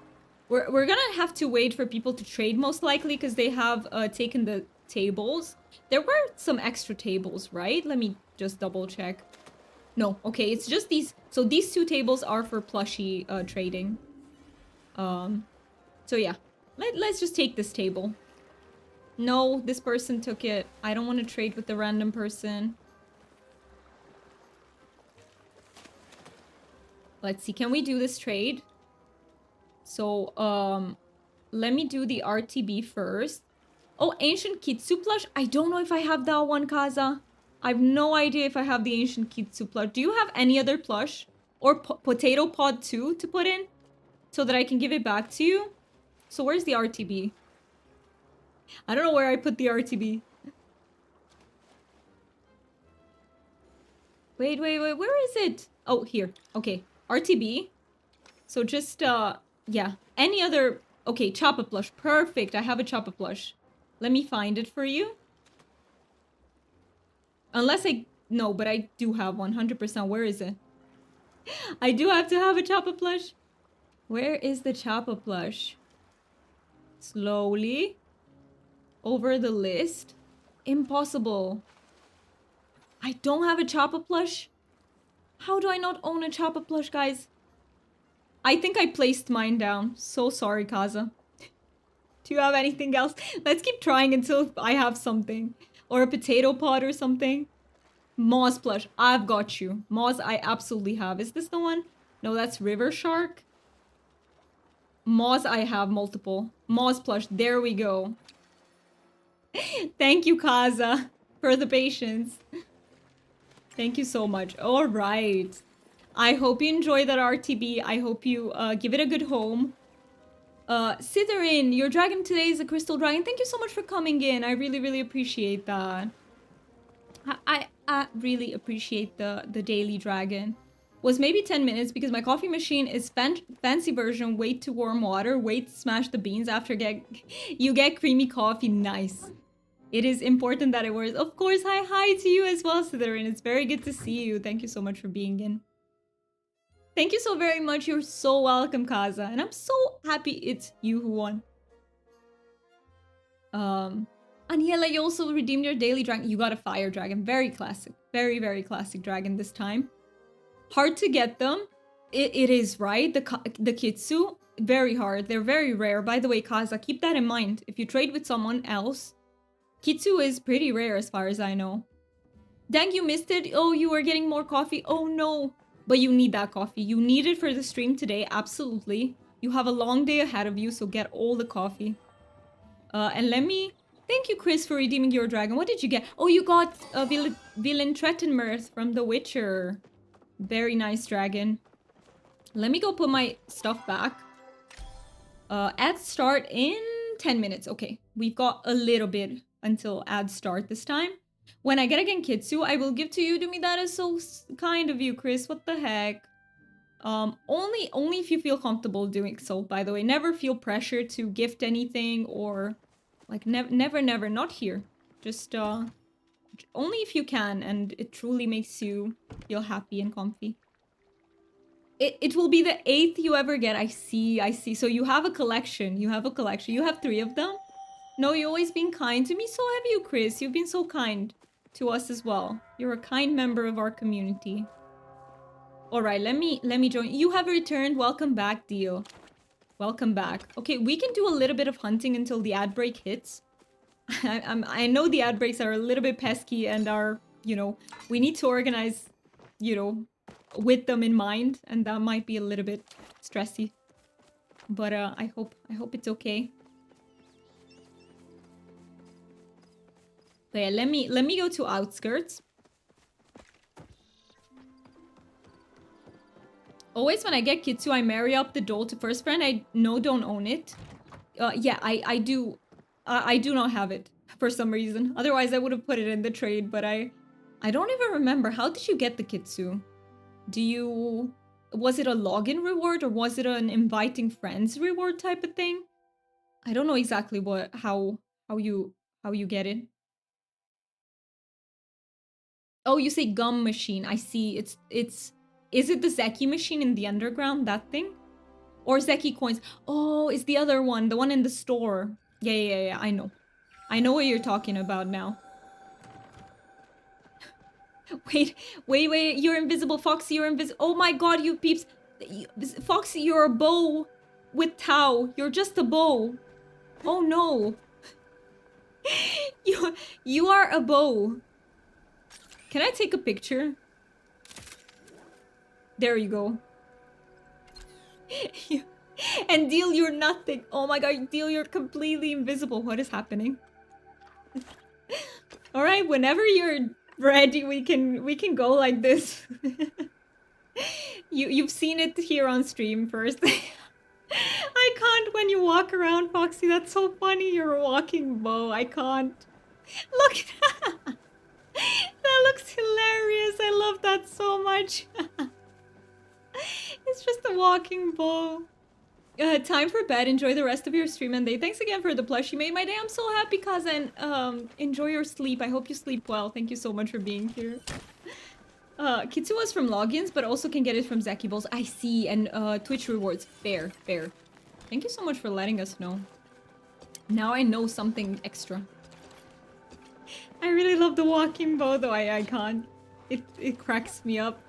We're gonna have to wait for people to trade, most likely, because they have taken the tables. There were some extra tables, right? Let me just double check. No, okay, it's just these. So these two tables are for plushie trading. So yeah. Let's just take this table. No, this person took it. I don't want to trade with the random person. Let's see, can we do this trade? So, let me do the RTB first. Oh, Ancient Kitsu plush? I don't know if I have that one, Kaza. I have no idea if I have the Ancient Kitsu plush. Do you have any other plush? Or Potato Pod 2 to put in? So that I can give it back to you? So where's the RTB? I don't know where I put the RTB. Wait, where is it? Oh, here. Okay, RTB. So just, yeah. Any other... Okay, Choppa plush. Perfect, I have a Choppa plush. Let me find it for you. Unless I... No, but I do have 100%. Where is it? I do have to have a Choppa plush. Where is the Choppa plush? Slowly. Over the list. Impossible. I don't have a Choppa plush. How do I not own a Choppa plush, guys? I think I placed mine down. So sorry, Kaza. Do you have anything else? Let's keep trying until I have something. Or a potato pod or something. Moz plush. I've got you. Moz, I absolutely have. Is this the one? No, that's River Shark. Moz, I have multiple. Moz plush. There we go. Thank you, Kaza, for the patience. Thank you so much. All right. I hope you enjoy that RTB. I hope you give it a good home. Sitherin, your dragon today is a crystal dragon. Thank you so much for coming in. I really, really appreciate that. I really appreciate the daily dragon. Was maybe 10 minutes because my coffee machine is fancy version. Wait to warm water. Wait to smash the beans after you get creamy coffee. Nice. It is important that it works. Of course, hi to you as well, Sitherin. It's very good to see you. Thank you so much for being in. Thank you so very much. You're so welcome, Kaza. And I'm so happy it's you who won. Aniela, you also redeemed your daily dragon. You got a fire dragon. Very classic. Very, very classic dragon this time. Hard to get them. It is, right? The Kitsu, very hard. They're very rare. By the way, Kaza, keep that in mind. If you trade with someone else, Kitsu is pretty rare as far as I know. Dang, you missed it. Oh, you were getting more coffee. Oh, no. But you need that coffee. You need it for the stream today. Absolutely. You have a long day ahead of you, so get all the coffee. And let me Thank you, Chris, for redeeming your dragon. What did you get? Oh, you got a Villain Trettenmirth from The Witcher. Very nice dragon. Let me go put my stuff back. Ads start in 10 minutes. Okay, we've got a little bit until ads start this time. When I get a Genkitsu, I will give to you. Dumi, that is so kind of you, Chris. What the heck? Only if you feel comfortable doing so, by the way. Never feel pressure to gift anything or... Like, never, not here. Just, only if you can, and it truly makes you feel happy and comfy. It will be the 8th you ever get. I see. So you have a collection. You have 3 of them? No, you've always been kind to me. So have you, Chris. You've been so kind to us as well. You're a kind member of our community. Alright, let me join. You have returned. Welcome back, Dio. Welcome back. Okay, we can do a little bit of hunting until the ad break hits. I know the ad breaks are a little bit pesky and are, you know, we need to organize, you know, with them in mind, and that might be a little bit stressy. But I hope it's okay. But yeah, let me go to outskirts. Always when I get Kitsu, I marry up the doll to first friend. I don't own it. Yeah, I do. I do not have it for some reason. Otherwise, I would have put it in the trade. But I don't even remember. How did you get the Kitsu? Was it a login reward or was it an inviting friends reward type of thing? I don't know exactly how you get it. Oh, you say gum machine. I see. Is it the Zeki machine in the underground, that thing? Or Zeki coins? Oh, it's the other one, the one in the store. Yeah, I know. I know what you're talking about now. Wait, you're invisible, Foxy, you're invisible. Oh my god, you peeps. Foxy, you're a bow with Tau. You're just a bow. Oh no. You are a bow. Can I take a picture? There you go. And Deal, you're nothing. Oh my god, Deal, you're completely invisible. What is happening? Alright, whenever you're ready, we can go like this. You've seen it here on stream first. I can't when you walk around, Foxy. That's so funny. You're a walking bow. I can't. Look at that. That looks hilarious. I love that so much. It's just a walking bow. Time for bed. Enjoy the rest of your stream and day. Thanks again for the plush. You made my day. I'm so happy, cousin. Enjoy your sleep. I hope you sleep well. Thank you so much for being here. Kitsu was from logins, but also can get it from Zeki Balls. I see. And Twitch rewards. Fair. Thank you so much for letting us know. Now I know something extra. I really love the walking bow, though I can't. It cracks me up.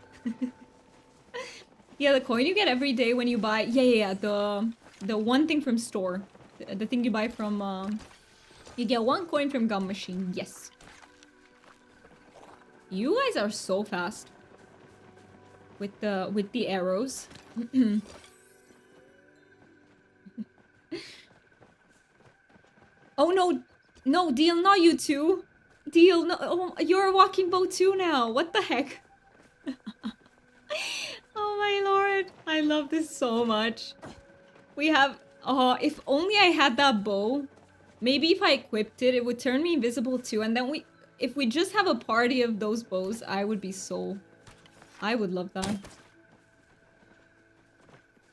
Yeah, the coin you get every day when you buy... Yeah, the one thing from store. The thing you buy from... You get 1 coin from Gum Machine, yes. You guys are so fast. With the arrows. Oh no! No, Deal, not you two! Deal, no, oh, you're a walking bow too now! What the heck? Oh my lord, I love this so much. We have... Oh, if only I had that bow. Maybe if I equipped it, it would turn me invisible too. And then if we just have a party of those bows, I would be so... I would love that.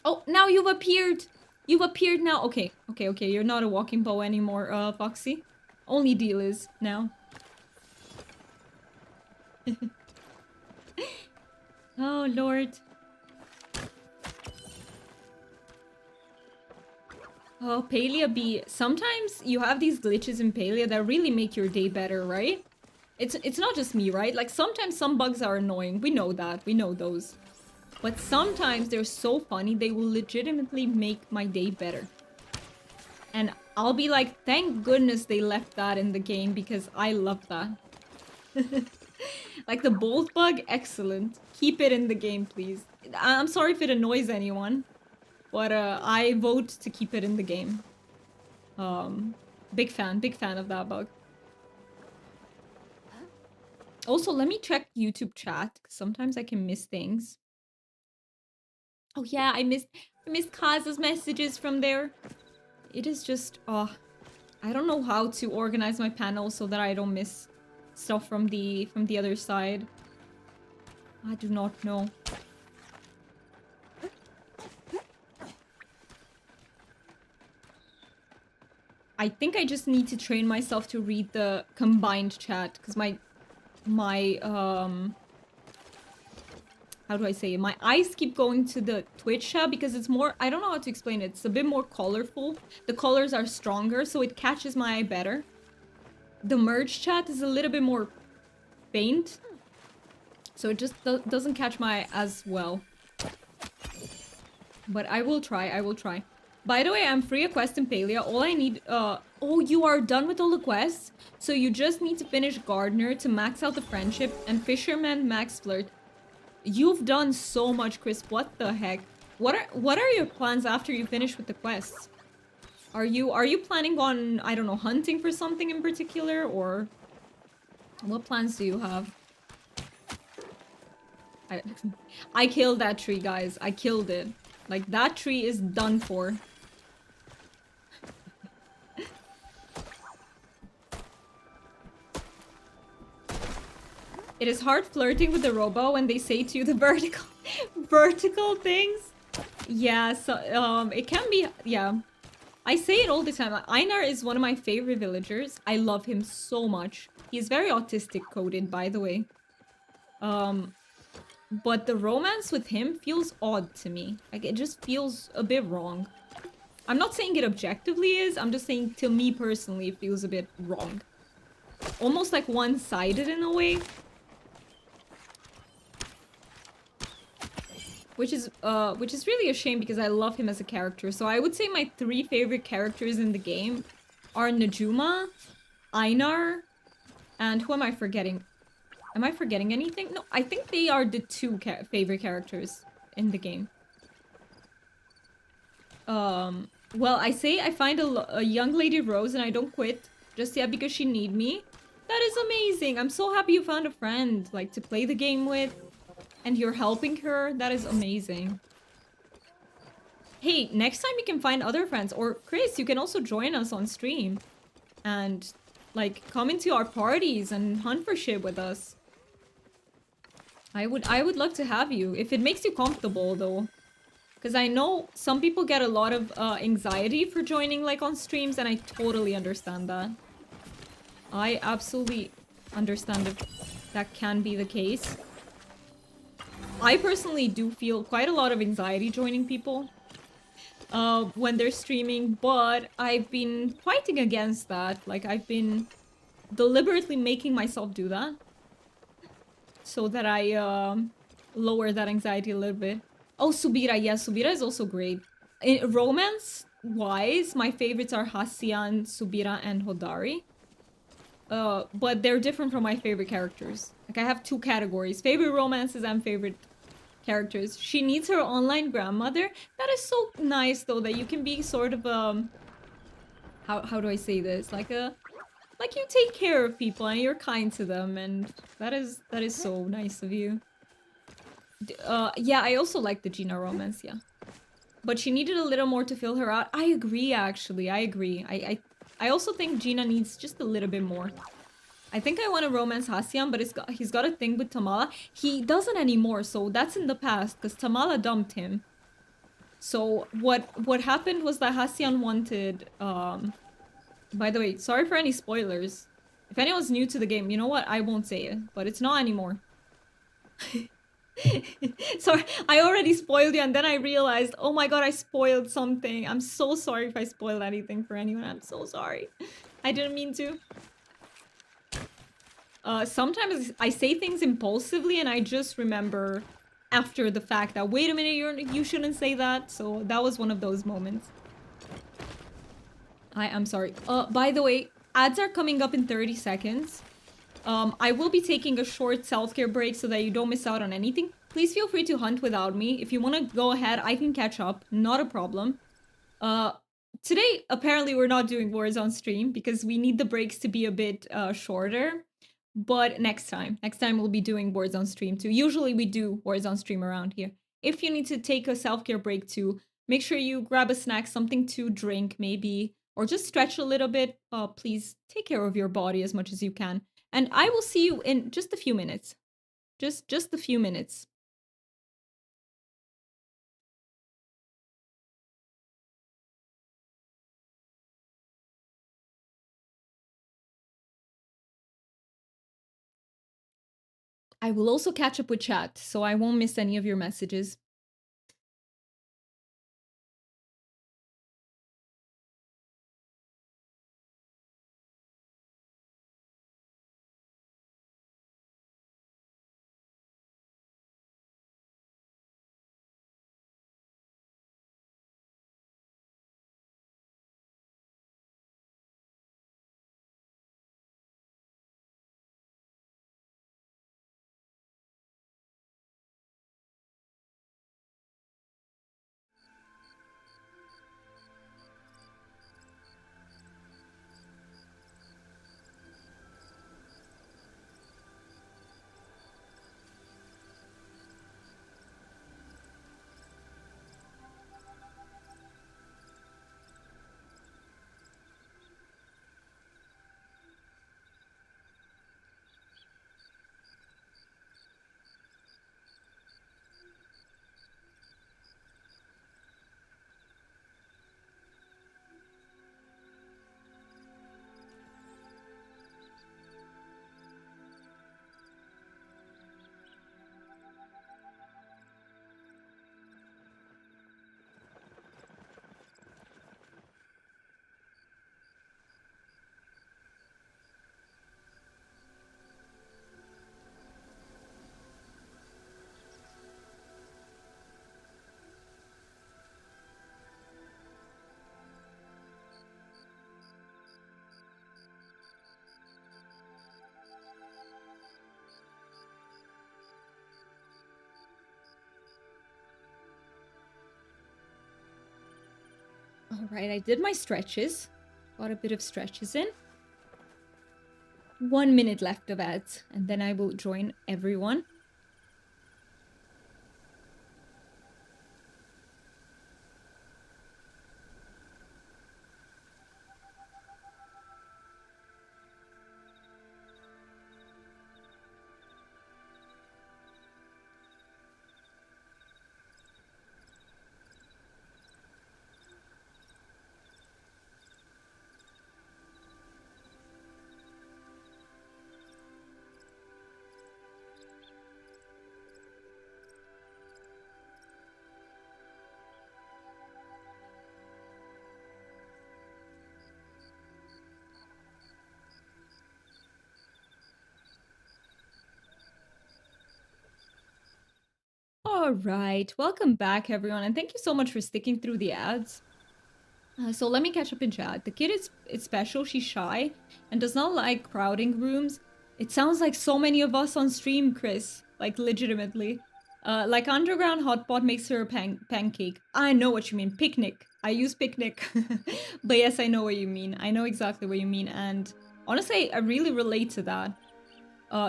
Oh, now you've appeared! You've appeared now. Okay. You're not a walking bow anymore, Foxy. Only Deal is now. Oh, Lord. Oh, Palia B. Sometimes you have these glitches in Palia that really make your day better, right? It's not just me, right? Like, sometimes some bugs are annoying. We know that. We know those. But sometimes they're so funny, they will legitimately make my day better. And I'll be like, thank goodness they left that in the game because I love that. Like the bolt bug, excellent. Keep it in the game, please. I'm sorry if it annoys anyone, but I vote to keep it in the game. Big fan of that bug. Also, let me check YouTube chat, 'cause sometimes I can miss things. Oh yeah, I missed Kaz's messages from there. It is just, oh, I don't know how to organize my panel so that I don't miss stuff from the other side. I do not know. I think I just need to train myself to read the combined chat, because my how do I say it? My eyes keep going to the Twitch chat because it's more, I don't know how to explain it. It's a bit more colorful. The colors are stronger, so it catches my eye better. The merge chat is a little bit more faint, so it just doesn't catch my eye as well. But I will try, I will try. By the way, I'm free a quest in Palia. All I need, oh, you are done with all the quests? So you just need to finish Gardener to max out the friendship and Fisherman max flirt. You've done so much, Chris. What the heck? What are your plans after you finish with the quests? Are you planning on, I don't know, hunting for something in particular, or what plans do you have? I killed that tree, guys. I killed it. Like, that tree is done for. It is hard flirting with the robo when they say to you the vertical things. Yeah, so it can be, yeah. I say it all the time. Einar is one of my favorite villagers. I love him so much. He's very autistic coded, by the way. But the romance with him feels odd to me. Like, it just feels a bit wrong. I'm not saying it objectively is, I'm just saying to me personally it feels a bit wrong. Almost like one-sided in a way. Which is really a shame because I love him as a character. So I would say my 3 favorite characters in the game are Najuma, Einar, and who am I forgetting? Am I forgetting anything? No, I think they are the 2 favorite characters in the game. Well, I say I find a young lady Rose and I don't quit just yet because she need me. That is amazing. I'm so happy you found a friend, like, to play the game with. And you're helping her. That is amazing. Hey, next time you can find other friends. Or, Chris, you can also join us on stream. And, like, come into our parties and hunt for shit with us. I would love to have you. If it makes you comfortable, though. Because I know some people get a lot of anxiety for joining, like, on streams. And I totally understand that. I absolutely understand if that can be the case. I personally do feel quite a lot of anxiety joining people when they're streaming, but I've been fighting against that. Like, I've been deliberately making myself do that so that I lower that anxiety a little bit. Oh, Subira. Yes, Subira is also great. Romance-wise, my favorites are Hasian, Subira, and Hodari. But they're different from my favorite characters. Like, I have 2 categories. Favorite romances and favorite characters. She needs her online grandmother. That is so nice, though, that you can be sort of, how do I say this? Like you take care of people and you're kind to them, and that is so nice of you. Yeah, I also like the Gina romance, yeah. But she needed a little more to fill her out. I agree, actually. I agree. I also think Gina needs just a little bit more. I think I want to romance Hasian, but he's got a thing with Tamala. He doesn't anymore, so that's in the past, because Tamala dumped him. So what happened was that Hasian wanted... By the way, sorry for any spoilers. If anyone's new to the game, you know what? I won't say it, but it's not anymore. Sorry, I already spoiled you, and then I realized, oh my god, I spoiled something. I'm so sorry if I spoiled anything for anyone. I'm so sorry. I didn't mean to. Sometimes I say things impulsively and I just remember after the fact that, wait a minute, you shouldn't say that. So that was one of those moments. I'm sorry. By the way, ads are coming up in 30 seconds. I will be taking a short self-care break so that you don't miss out on anything. Please feel free to hunt without me. If you want to go ahead, I can catch up. Not a problem. today, apparently, we're not doing wars on stream because we need the breaks to be a bit shorter. But next time we'll be doing wars on stream too. Usually we do wars on stream around here. If you need to take a self-care break too, make sure you grab a snack, something to drink maybe, or just stretch a little bit. Please take care of your body as much as you can. And I will see you in just a few minutes. Just a few minutes. I will also catch up with chat, so I won't miss any of your messages. All right, I did my stretches. Got a bit of stretches in. 1 minute left of ads, and then I will join everyone. All right, welcome back, everyone, and thank you so much for sticking through the ads. So let me catch up in chat. The kid is special. She's shy and does not like crowding rooms. It sounds like so many of us on stream, Chris. Like legitimately. Like underground hotpot makes her a pancake. I know what you mean. Picnic. I use picnic. But yes, I know what you mean. I know exactly what you mean. And honestly, I really relate to that.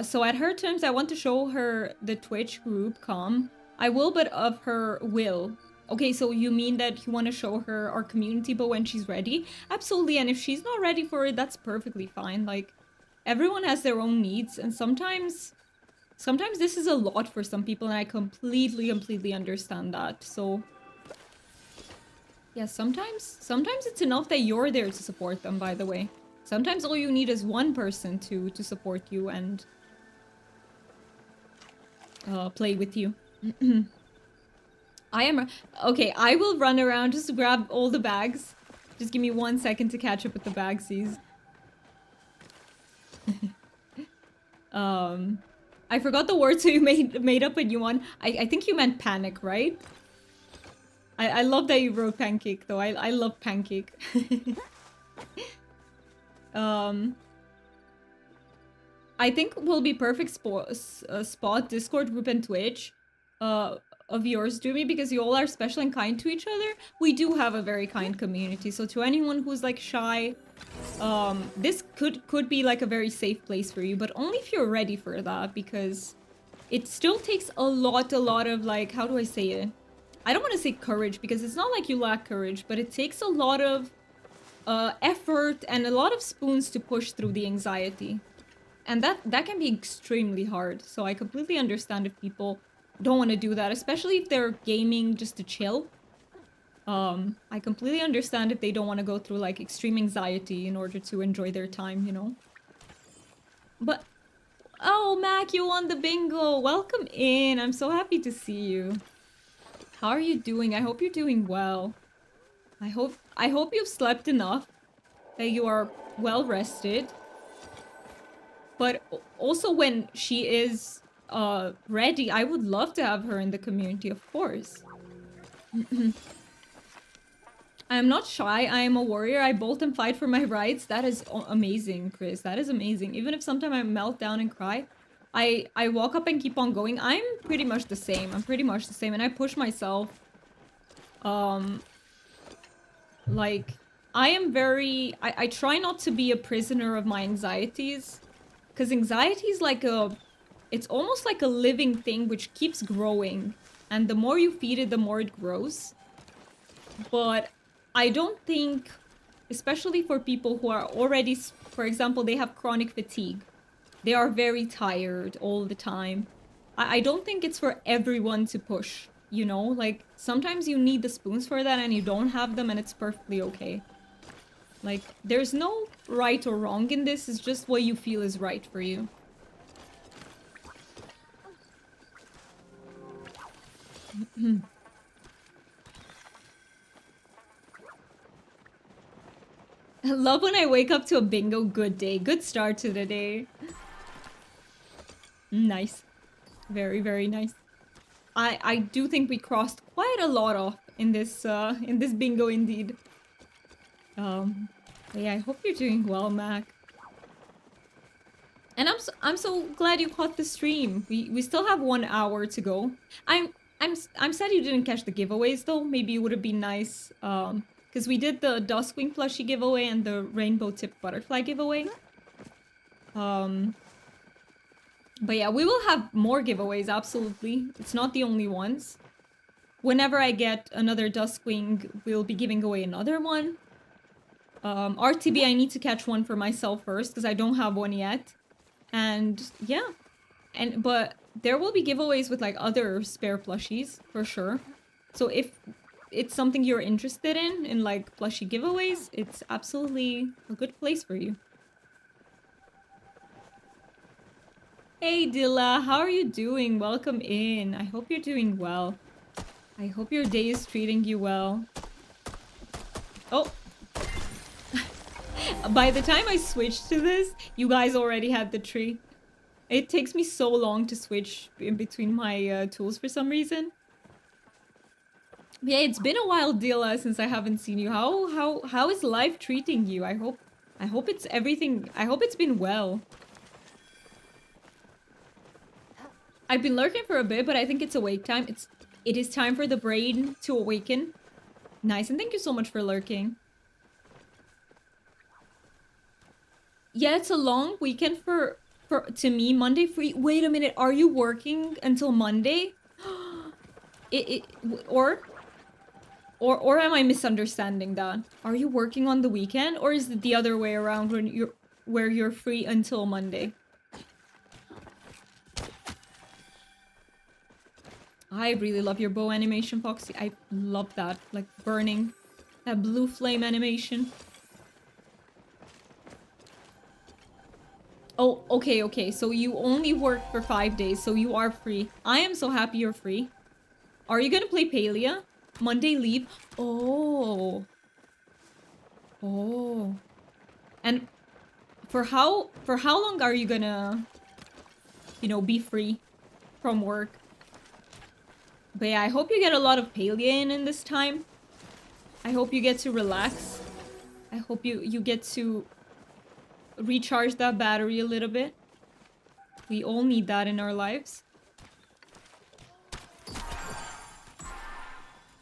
So at her terms, I want to show her the Twitch group, Calm. I will, but of her will. Okay, so you mean that you want to show her our community, but when she's ready? Absolutely, and if she's not ready for it, that's perfectly fine. Like, everyone has their own needs, and sometimes this is a lot for some people, and I completely understand that. So, yeah, sometimes it's enough that you're there to support them, by the way. Sometimes all you need is one person to support you and play with you. I am... Okay, I will run around, just grab all the bags. Just give me 1 second to catch up with the bagsies. I forgot the word, so you made up a new one. I think you meant panic, right? I love that you wrote pancake, though. I love pancake. I think will be perfect spot Discord group and Twitch. of yours do me because you all are special and kind to each other. We do have a very kind community. So to anyone who's like shy, this could be like a very safe place for you, but only if you're ready for that, because it still takes a lot of like, how do I say it? I don't want to say courage because it's not like you lack courage, but it takes a lot of effort and a lot of spoons to push through the anxiety. And that can be extremely hard. So I completely understand if people don't want to do that, especially if they're gaming just to chill. I completely understand if they don't want to go through like extreme anxiety in order to enjoy their time, you know? But, oh, Mac, you won the bingo. Welcome in. I'm so happy to see you. How are you doing? I hope you're doing well. I hope you've slept enough, that you are well rested. But also when she is ready, I would love to have her in the community, of course. I am not shy. I am a warrior. I bolt and fight for my rights. That is amazing, Chris. That is amazing. Even if sometimes I melt down and cry, I walk up and keep on going. I'm pretty much the same. I'm pretty much the same. And I push myself. Like, I am very... I try not to be a prisoner of my anxieties. Because anxiety is like a... It's almost like a living thing which keeps growing. And the more you feed it, the more it grows. But I don't think, especially for people who are already, for example, they have chronic fatigue. They are very tired all the time. I don't think it's for everyone to push, you know? Like, sometimes you need the spoons for that and you don't have them and it's perfectly okay. Like, there's no right or wrong in this. It's just what you feel is right for you. I love when I wake up to a bingo. Good day. Good start to the day. Nice. Very, very nice. I do think we crossed quite a lot off in this bingo indeed. But yeah, I hope you're doing well, Mac. And I'm so glad you caught the stream. We still have 1 hour to go. I'm sad you didn't catch the giveaways though. Maybe it would have been nice. Because we did the duskwing plushie giveaway and the rainbow tipped butterfly giveaway. But yeah, we will have more giveaways, absolutely. It's not the only ones. Whenever I get another duskwing, we'll be giving away another one. RTB, I need to catch one for myself first, because I don't have one yet. And yeah. But there will be giveaways with like other spare plushies, for sure. So if it's something you're interested in like plushie giveaways, it's absolutely a good place for you. Hey Dilla, how are you doing? Welcome in. I hope you're doing well. I hope your day is treating you well. Oh. By the time I switched to this, you guys already had the tree. It takes me so long to switch in between my tools for some reason. Yeah, it's been a while, Dilla, since I haven't seen you. How is life treating you? I hope it's everything. I hope it's been well. I've been lurking for a bit, but I think it's awake time. It is time for the brain to awaken. Nice, and thank you so much for lurking. Yeah, it's a long weekend to me. Monday free. Wait a minute, are you working until Monday? Or am I misunderstanding that? Are you working on the weekend, or is it the other way around where you're free until Monday? I really love your bow animation, Foxy. I love that. Like, burning. That blue flame animation. Oh, okay. So you only work for 5 days, so you are free. I am so happy you're free. Are you gonna play Palia? Monday leave? Oh. Oh. And for how long are you gonna, you know, be free from work? But yeah, I hope you get a lot of Palia in this time. I hope you get to relax. I hope you get to recharge that battery a little bit. We all need that in our lives.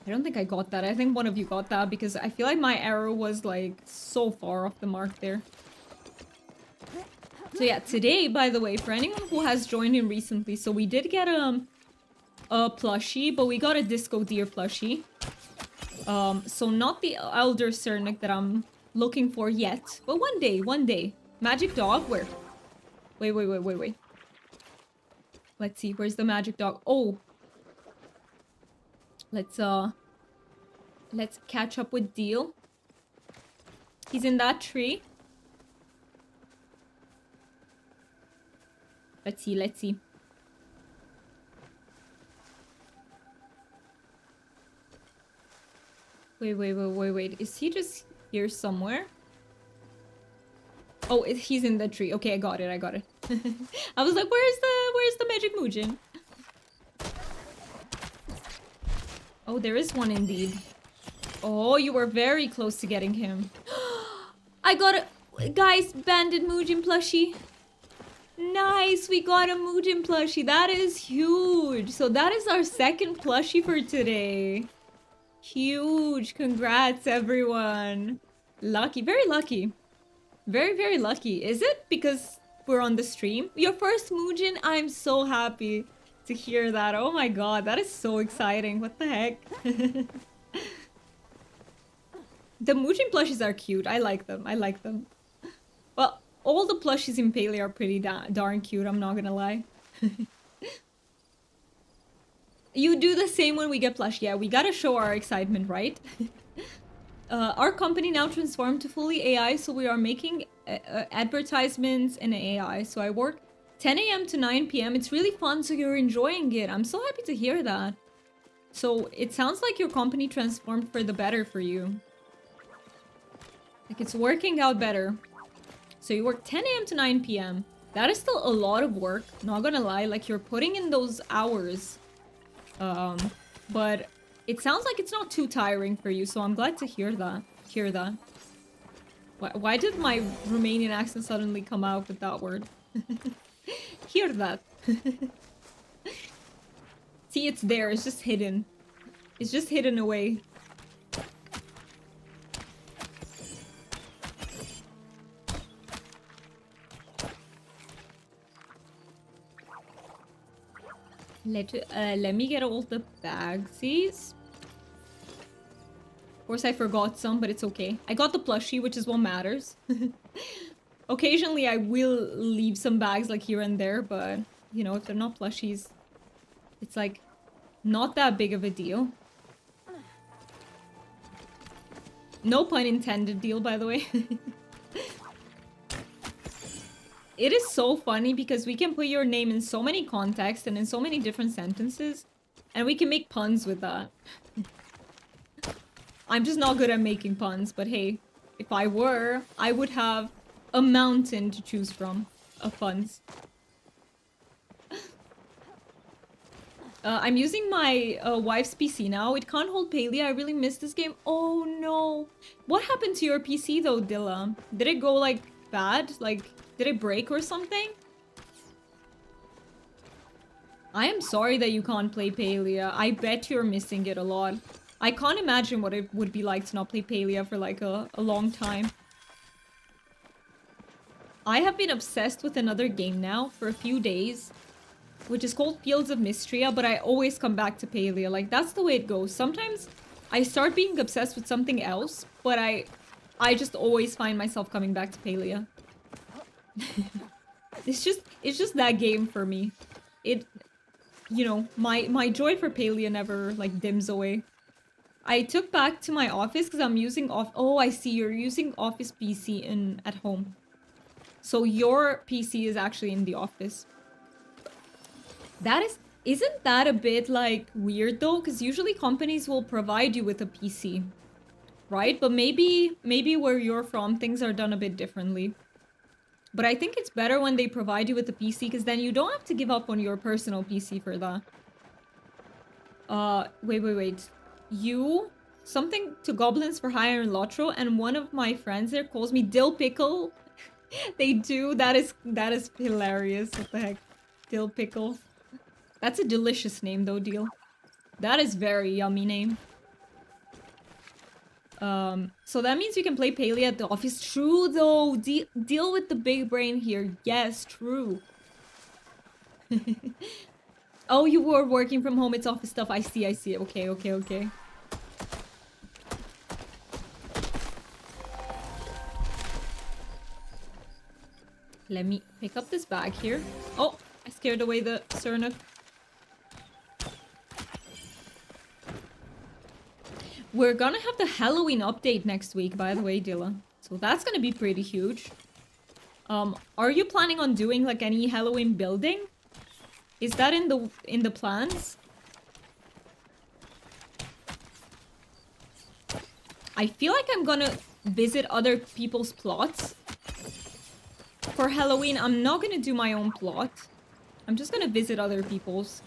I don't think I got that. I think one of you got that because I feel like my arrow was like so far off the mark there. So yeah, today, by the way, for anyone who has joined in recently, so we did get a plushie, but we got a disco deer plushie. So not the elder Sernuk that I'm looking for yet, but one day. Magic dog, where? Wait. Let's see, where's the magic dog? Oh, let's catch up with Deal. He's in that tree. Let's see. Wait. Is he just here somewhere? Oh, he's in the tree. Okay, I got it. I was like, where's the magic Mujin? Oh, there is one indeed. Oh, you were very close to getting him. I got a... Guys, banded Mujin plushie. Nice, we got a Mujin plushie. That is huge. So that is our second plushie for today. Huge. Congrats, everyone. Lucky, very lucky. Very lucky. Is it because we're on the stream? Your first Mujin? I'm so happy to hear that. Oh my god, that is so exciting. What the heck? The Mujin plushies are cute. I like them. Well, all the plushies in Palia are pretty darn cute, I'm not gonna lie. You do the same when we get plush. Yeah, we gotta show our excitement, right? Our company now transformed to fully AI, so we are making advertisements in AI. So I work 10 a.m. to 9 p.m. It's really fun, so you're enjoying it. I'm so happy to hear that. So it sounds like your company transformed for the better for you. Like it's working out better. So you work 10 a.m. to 9 p.m. That is still a lot of work, not gonna lie. Like you're putting in those hours. But it sounds like it's not too tiring for you, so I'm glad to hear that. Why did my Romanian accent suddenly come out with that word? Hear that. See, it's there. It's just hidden. It's just hidden away. Let me get all the bagsies. Of course, I forgot some, but it's okay. I got the plushie, which is what matters. Occasionally, I will leave some bags like here and there, but you know, if they're not plushies, it's like not that big of a deal. No pun intended deal, by the way. It is so funny because we can put your name in so many contexts and in so many different sentences, and we can make puns with that. I'm just not good at making puns, but hey, if I were, I would have a mountain to choose from of puns. I'm using my wife's PC now. It can't hold Palia. I really miss this game. Oh no. What happened to your PC though, Dilla? Did it go like bad? Like, did it break or something? I am sorry that you can't play Palia. I bet you're missing it a lot. I can't imagine what it would be like to not play Palia for like a long time. I have been obsessed with another game now for a few days, which is called Fields of Mystria, but I always come back to Palia. Like, that's the way it goes. Sometimes I start being obsessed with something else, but I just always find myself coming back to Palia. It's just that game for me. It, you know, my joy for Palia never like dims away. I took back to my office because I'm using oh, I see, you're using office PC at home. So your PC is actually in the office. Isn't that a bit like weird though? Because usually companies will provide you with a PC, right? But maybe where you're from, things are done a bit differently. But I think it's better when they provide you with a PC, because then you don't have to give up on your personal PC for that. Wait. Something to goblins for hire in Lotro, and one of my friends there calls me Dill Pickle. They do. That is hilarious. What the heck? Dill Pickle. That's a delicious name though, Deal. That is very yummy name. So that means you can play Palia at the office. True, though. Deal with the big brain here. Yes, true. Oh, you were working from home. It's office stuff. I see, I see. Okay, okay, okay. Let me pick up this bag here. Oh, I scared away the Sernuk. We're gonna have the Halloween update next week, by the way, Dilla. So that's gonna be pretty huge. Are you planning on doing like any Halloween building? Is that in the plans? I feel like I'm gonna visit other people's plots. For Halloween, I'm not gonna do my own plot. I'm just gonna visit other people's.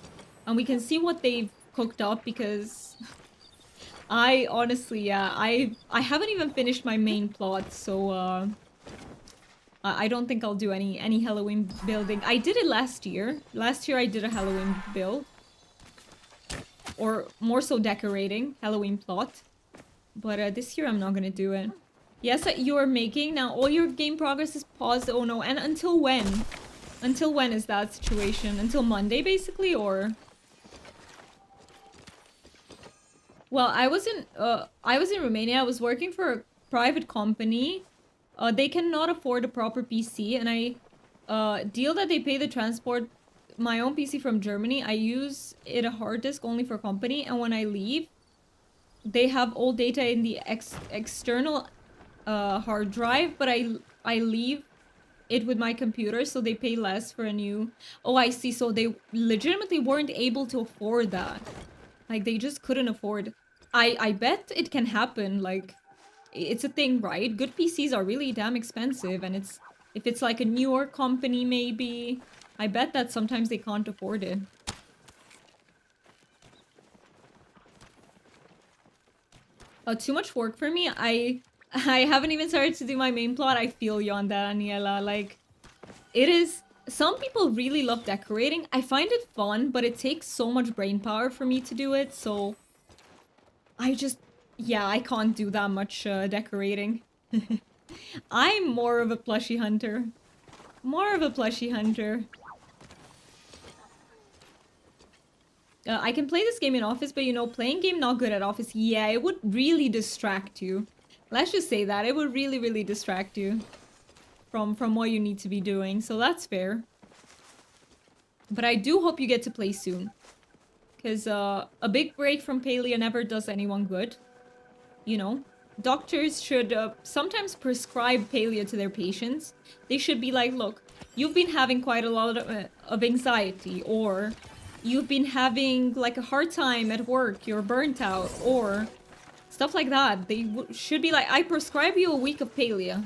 And we can see what they've cooked up because... I honestly, yeah, I haven't even finished my main plot, so I don't think I'll do any Halloween building. I did it last year. Last year I did a Halloween build. Or more so decorating, Halloween plot. But this year I'm not gonna do it. Yes, you're making. Now all your game progress is paused. Oh no, and until when? Until when is that situation? Until Monday, basically, or...? Well, I was in Romania. I was working for a private company. They cannot afford a proper PC, and deal that they pay the transport, my own PC from Germany. I use it a hard disk only for company, and when I leave, they have all data in the external hard drive, but I leave it with my computer, so they pay less for a new... Oh, I see. So they legitimately weren't able to afford that. Like, they just couldn't afford... I bet it can happen, like... It's a thing, right? Good PCs are really damn expensive, and if it's like a newer company, maybe... I bet that sometimes they can't afford it. Too much work for me. I haven't even started to do my main plot. I feel you on that, Aniela. Like, it is... Some people really love decorating. I find it fun, but it takes so much brain power for me to do it, so... I just... Yeah, I can't do that much decorating. I'm more of a plushie hunter. More of a plushie hunter. I can play this game in office, but you know, playing game not good at office, yeah, it would really distract you. Let's just say that. It would really, really distract you from what you need to be doing, so that's fair. But I do hope you get to play soon. Because a big break from Palia never does anyone good. You know? Doctors should sometimes prescribe Palia to their patients. They should be like, look, you've been having quite a lot of anxiety, or you've been having like a hard time at work, you're burnt out, or stuff like that. They should be like, I prescribe you a week of Palia.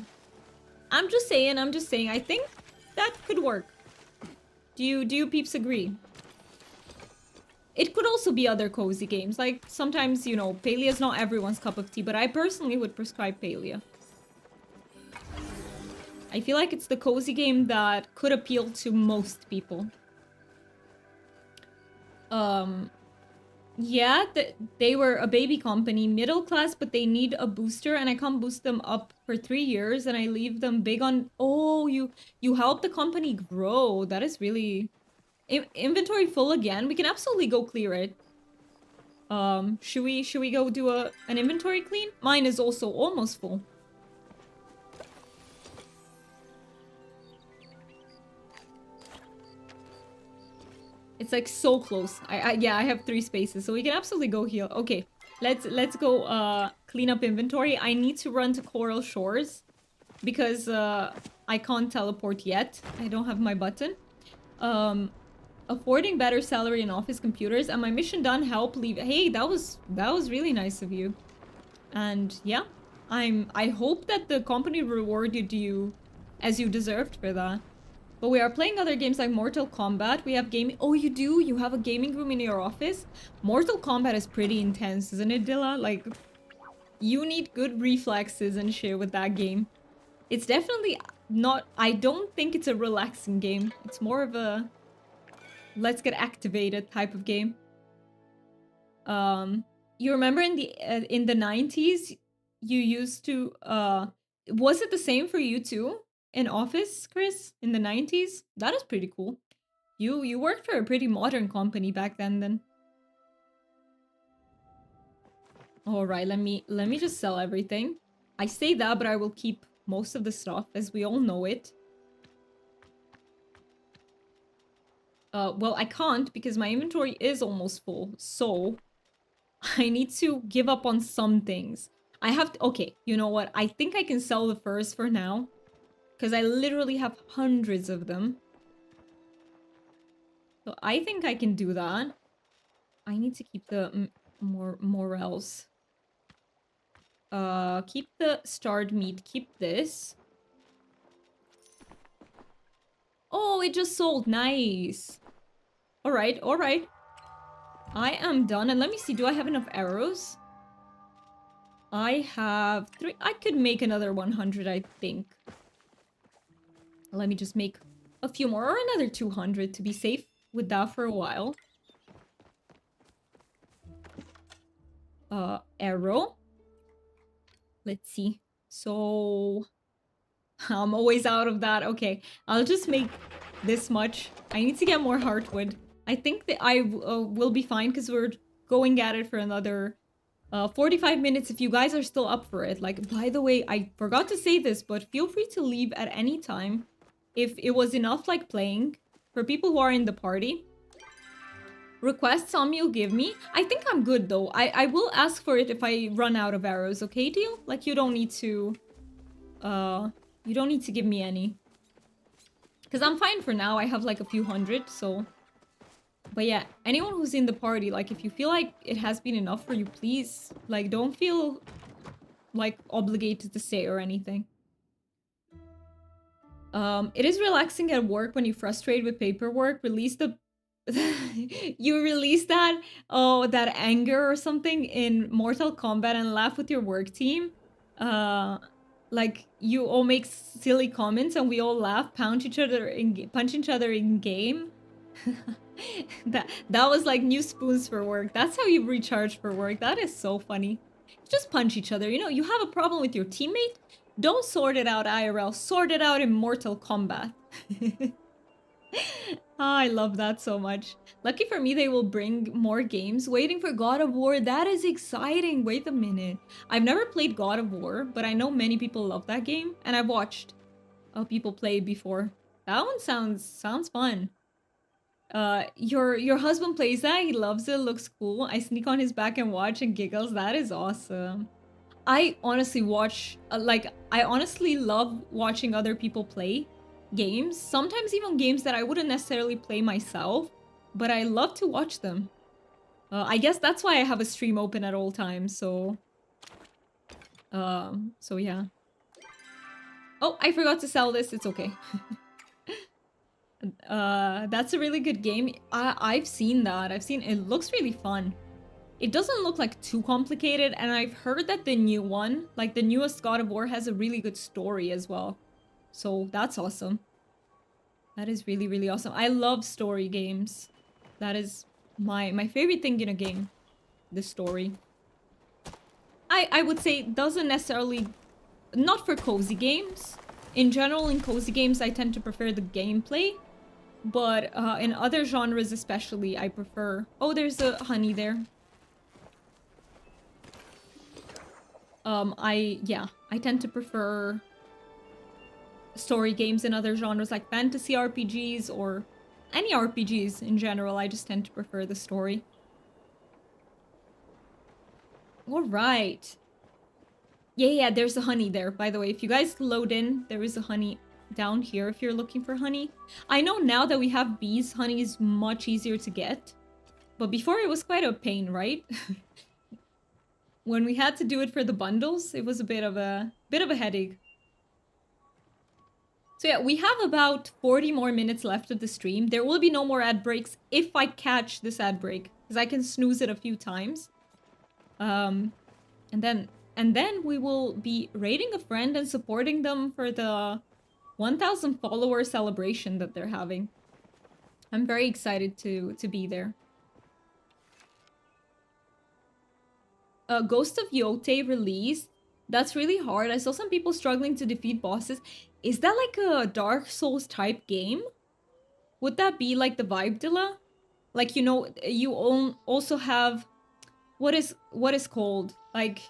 I'm just saying, I think that could work. Do you peeps agree? It could also be other cozy games. Like, sometimes, you know, Palia is not everyone's cup of tea, but I personally would prescribe Palia. I feel like it's the cozy game that could appeal to most people. Yeah, they were a baby company, middle class, but they need a booster, and I can't boost them up for 3 years, and I leave them big on... Oh, you help the company grow. That is really... Inventory full again? We can absolutely go clear it. Should we go do an inventory clean? Mine is also almost full. It's like so close. Yeah, I have 3 spaces, so we can absolutely go heal. Okay, let's go clean up inventory. I need to run to Coral Shores because I can't teleport yet. I don't have my button. Affording better salary in office computers, and my mission done. Help leave. Hey, that was really nice of you. And yeah, I hope that the company rewarded you as you deserved for that. But we are playing other games like Mortal Kombat. We have gaming. Oh, you do? You have a gaming room in your office? Mortal Kombat is pretty intense, isn't it, Dilla? Like, you need good reflexes and shit with that game. It's definitely not... I don't think it's a relaxing game. It's more of a... let's get activated type of game. You remember in the 90s, you used to was it the same for you too in office, Chris, in the 90s? That is pretty cool. You worked for a pretty modern company back then. All right, let me just sell everything. I say that, but I will keep most of the stuff as we all know it. Well, I can't because my inventory is almost full. So, I need to give up on some things. I have to, okay, you know what? I think I can sell the furs for now because I literally have hundreds of them. So I think I can do that. I need to keep the more morels. Keep the starred meat. Keep this. Oh, it just sold. Nice. All right, all right. I am done. And let me see. Do I have enough arrows? I have 3. I could make another 100, I think. Let me just make a few more or another 200 to be safe with that for a while. Arrow. Let's see. So I'm always out of that. Okay, I'll just make this much. I need to get more heartwood. I think that I will be fine because we're going at it for another 45 minutes if you guys are still up for it. Like, by the way, I forgot to say this, but feel free to leave at any time if it was enough like playing. For people who are in the party, request some you'll give me. I think I'm good though. I will ask for it if I run out of arrows, okay, deal? Like, you don't need to give me any. Because I'm fine for now. I have like a few hundred, so... But yeah, anyone who's in the party, like, if you feel like it has been enough for you, please, like, don't feel, like, obligated to stay or anything. It is relaxing at work when you frustrate with paperwork. Release the... you release that, oh, that anger or something in Mortal Kombat and laugh with your work team. Like, you all make silly comments and we all laugh, punch each other in game. that was like new spoons for work. That's how you recharge for work. That is so funny. Just punch each other. You know, you have a problem with your teammate, don't sort it out IRL. Sort it out in Mortal Kombat. I love that so much. Lucky for me, they will bring more games. Waiting for God of War. That is exciting. Wait a minute. I've never played God of War, but I know many people love that game, and I've watched people play it before. That one sounds fun. Your husband plays that. He loves it. Looks cool. I sneak on his back and watch and giggles. That is awesome. I honestly watch I honestly love watching other people play games. Sometimes even games that I wouldn't necessarily play myself, but I love to watch them. I guess that's why I have a stream open at all times. So yeah. Oh, I forgot to sell this. It's okay. That's a really good game. I've seen that. I've seen it. Looks really fun. It doesn't look like too complicated, and I've heard that the new one, like the newest God of War, has a really good story as well. So that's awesome. That is really, really awesome. I love story games. That is my favorite thing in a game. The story. I would say doesn't necessarily... Not for cozy games. In general, in cozy games, I tend to prefer the gameplay. But in other genres especially, I prefer... Oh, there's a honey there. I tend to prefer story games in other genres like fantasy RPGs or any RPGs in general. I just tend to prefer the story. All right. Yeah, there's a honey there. By the way, if you guys load in, there is a honey down here if you're looking for honey. I know now that we have bees, honey is much easier to get. But before it was quite a pain, right? When we had to do it for the bundles, it was a bit of a headache. So yeah, we have about 40 more minutes left of the stream. There will be no more ad breaks if I catch this ad break, because I can snooze it a few times. And then we will be rating a friend and supporting them for the 1,000 follower celebration that they're having. I'm very excited to be there. Ghost of Yote released. That's really hard. I saw some people struggling to defeat bosses. Is that like a Dark Souls type game? Would that be like the vibe, Dilla? Like, also have what is called like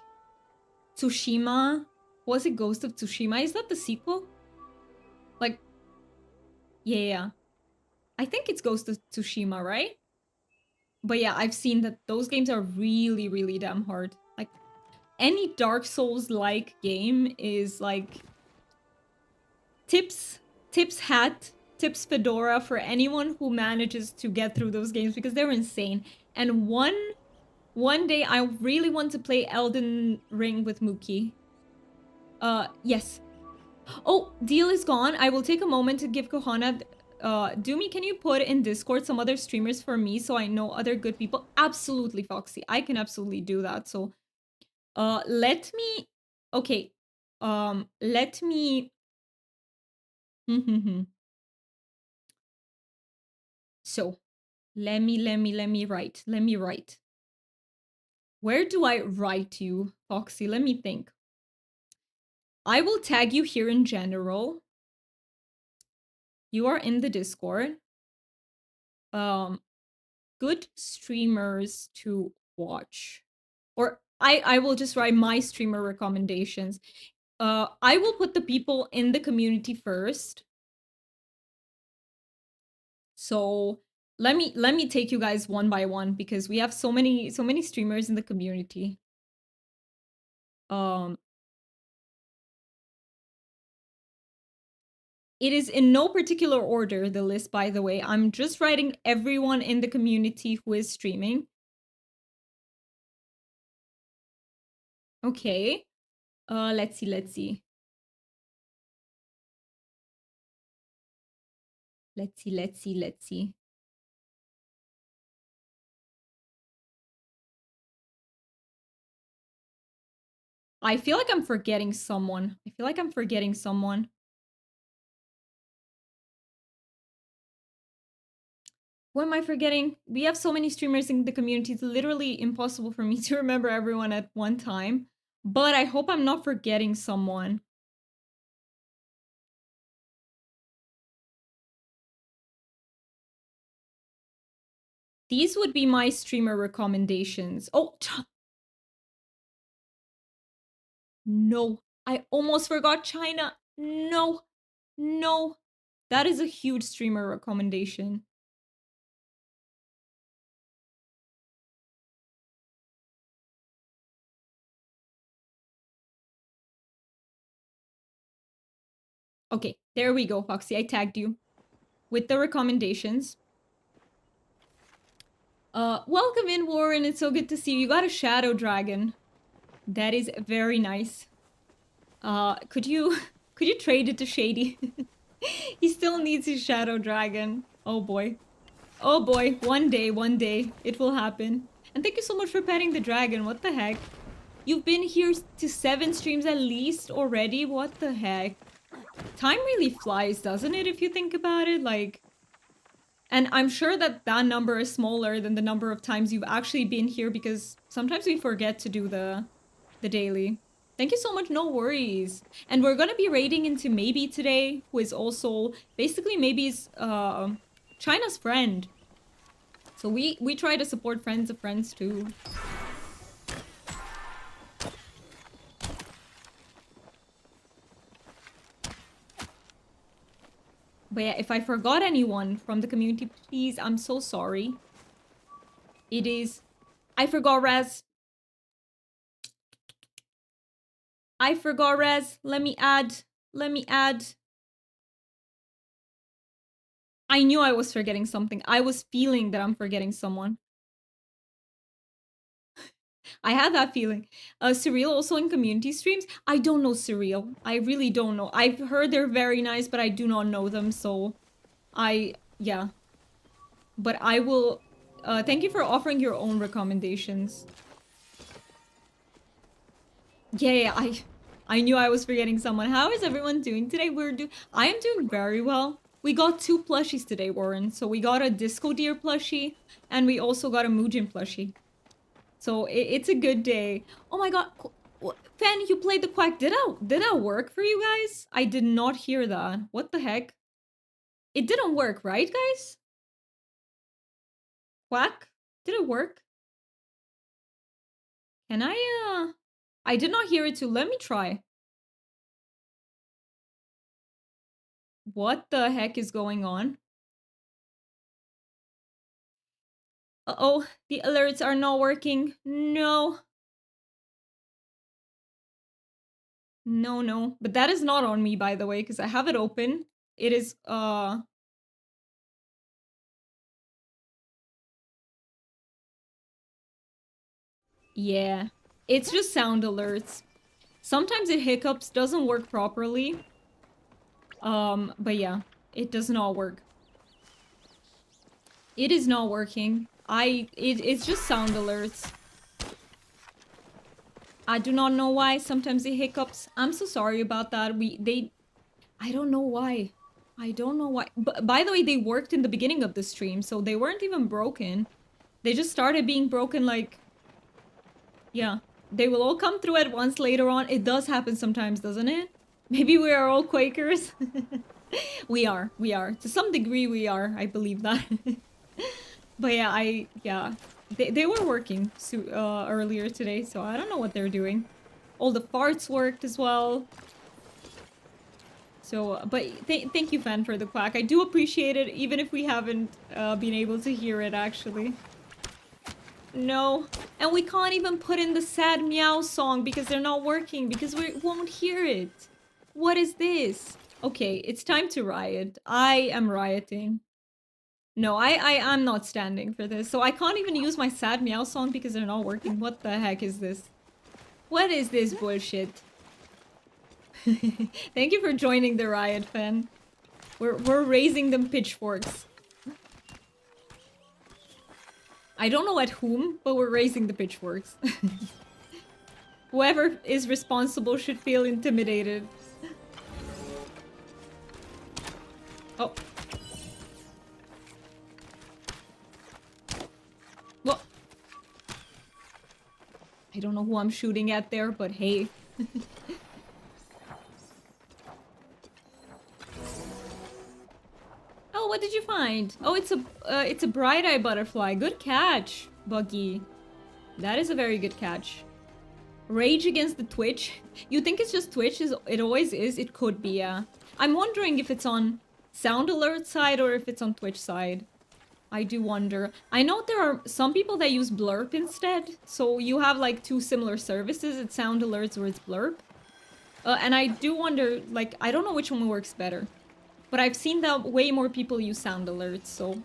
Tsushima? Was it Ghost of Tsushima? Is that the sequel? Like, yeah. I think it's Ghost of Tsushima, right? But yeah, I've seen that those games are really, really damn hard. Like, any Dark Souls like game is like tips, tips hat, tips fedora for anyone who manages to get through those games because they're insane. And one day I really want to play Elden Ring with Mookie. Yes. Oh, deal is gone. I will take a moment to give Kohana. Doomy, can you put in Discord some other streamers for me so I know other good people? Absolutely, Foxy. I can absolutely do that. So, let me. Okay. Let me. So, let me write. Let me write. Where do I write you, Foxy? Let me think. I will tag you here in general. You are in the Discord. Um, good streamers to watch. Or I will just write my streamer recommendations. I will put the people in the community first. So let me take you guys one by one because we have so many streamers in the community. Um It is in no particular order, the list, by the way. I'm just writing everyone in the community who is streaming. Okay. Let's see, let's see. Let's see, let's see, let's see. I feel like I'm forgetting someone. I feel like I'm forgetting someone. What am I forgetting? We have so many streamers in the community. It's literally impossible for me to remember everyone at one time. But I hope I'm not forgetting someone. These would be my streamer recommendations. Oh, no. I almost forgot China. No. No. That is a huge streamer recommendation. Okay, there we go, Foxy. I tagged you with the recommendations. Welcome in, Warren. It's so good to see you. You got a shadow dragon. That is very nice. Could you could you trade it to Shady? He still needs his shadow dragon. Oh boy. Oh boy, one day, it will happen. And thank you so much for petting the dragon. What the heck? You've been here to 7 streams at least already? What the heck? Time really flies, doesn't it, if you think about it? Like, and I'm sure that that number is smaller than the number of times you've actually been here because sometimes we forget to do the daily. Thank you so much, no worries. And we're gonna be raiding into Maybe today, who is also basically Maybe's China's friend. So we try to support friends of friends too. But yeah, if I forgot anyone from the community, please, I'm so sorry. It is... I forgot Raz. I forgot Raz. Let me add. Let me add. I knew I was forgetting something. I was feeling that I'm forgetting someone. I had that feeling. Surreal also in community streams. I don't know Surreal. I really don't know. I've heard they're very nice, but I do not know them, so yeah. But I will thank you for offering your own recommendations. Yeah, I knew I was forgetting someone. How is everyone doing today? I am doing very well. We got 2 plushies today, Warren. So we got a Disco Deer plushie, and we also got a Muujin plushie. So it's a good day. Oh my god. Fan, you played the quack. Did that work for you guys? I did not hear that. What the heck? It didn't work, right, guys? Quack? Did it work? Can I did not hear it too. Let me try. What the heck is going on? Uh-oh, the alerts are not working. No. No, no. But that is not on me, by the way, because I have it open. It is, yeah. It's just sound alerts. Sometimes it hiccups, doesn't work properly. But yeah, it does not work. It is not working. It's just sound alerts. I do not know why. Sometimes it hiccups. I'm so sorry about that. I don't know why. I don't know why. But by the way, they worked in the beginning of the stream, so they weren't even broken. They just started being broken like, yeah. They will all come through at once later on. It does happen sometimes, doesn't it? Maybe we are all Quakers. We are. We are. To some degree, we are. I believe that. But yeah. They were working earlier today, so I don't know what they're doing. All the farts worked as well. So, but thank you, Fan, for the quack. I do appreciate it, even if we haven't been able to hear it, actually. No. And we can't even put in the sad meow song because they're not working, because we won't hear it. What is this? Okay, it's time to riot. I am rioting. No, I'm not standing for this. So I can't even use my sad meow song because they're not working. What the heck is this? What is this bullshit? Thank you for joining the riot, Fan. We're raising them pitchforks. I don't know at whom, but we're raising the pitchforks. Whoever is responsible should feel intimidated. Oh. Well, I don't know who I'm shooting at there, but hey. Oh, what did you find? Oh, it's a bright-eye butterfly. Good catch, Buggy. That is a very good catch. Rage against the Twitch. You think it's just Twitch? It always is. It could be, yeah. I'm wondering if it's on Sound Alert side or if it's on Twitch side. I do wonder. I know there are some people that use Blurp instead. So you have like two similar services. It's Sound Alerts or it's Blurp. And I do wonder, like, I don't know which one works better. But I've seen that way more people use Sound Alerts, so...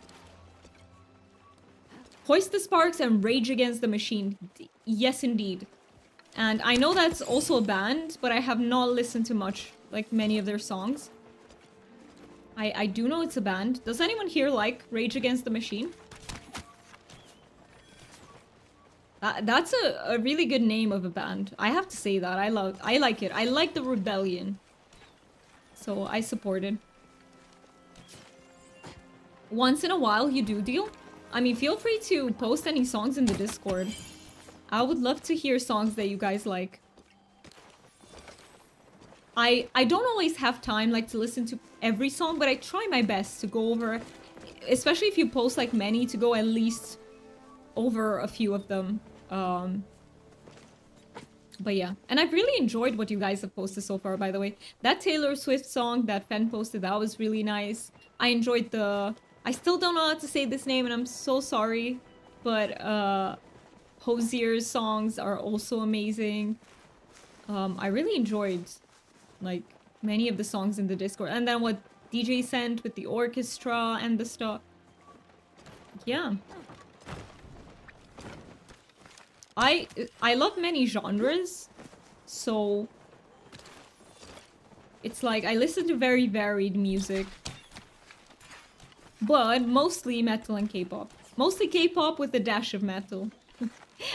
Hoist the Sparks and Rage Against the Machine. Yes, indeed. And I know that's also a band, but I have not listened to much, like, many of their songs. I do know it's a band. Does anyone here like Rage Against the Machine? That's a really good name of a band. I have to say that. I like it. I like the rebellion. So I support it. Once in a while, you do deal. I mean, feel free to post any songs in the Discord. I would love to hear songs that you guys like. I don't always have time, like, to listen to every song, but I try my best to go over, especially if you post, like, many, to go at least over a few of them. But yeah, and I've really enjoyed what you guys have posted so far, by the way. That Taylor Swift song that Fen posted, that was really nice. I enjoyed the... I still don't know how to say this name, and I'm so sorry. But, Hosier's songs are also amazing. I really enjoyed, like, many of the songs in the Discord. And then what DJ sent with the orchestra and the stuff. Yeah. I love many genres, so... It's like, I listen to very varied music. But mostly metal and K-pop. Mostly K-pop with a dash of metal.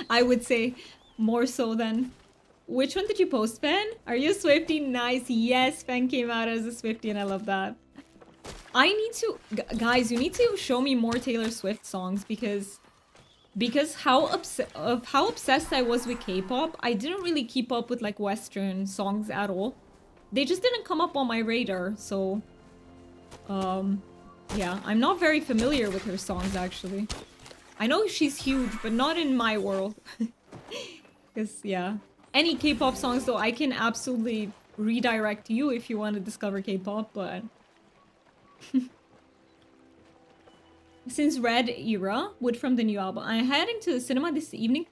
I would say more so than... Which one did you post, Fen? Are you a Swiftie? Nice. Yes, Fen came out as a Swiftie and I love that. I need to... Guys, you need to show me more Taylor Swift songs because... because how obsessed I was with K-pop, I didn't really keep up with like Western songs at all. They just didn't come up on my radar, so um yeah, I'm not very familiar with her songs actually. I know she's huge, but not in my world. Cause yeah. Any K-pop songs though, I can absolutely redirect you if you want to discover K-pop, but since Red Era, Wood from the new album, I'm heading to the cinema this evening.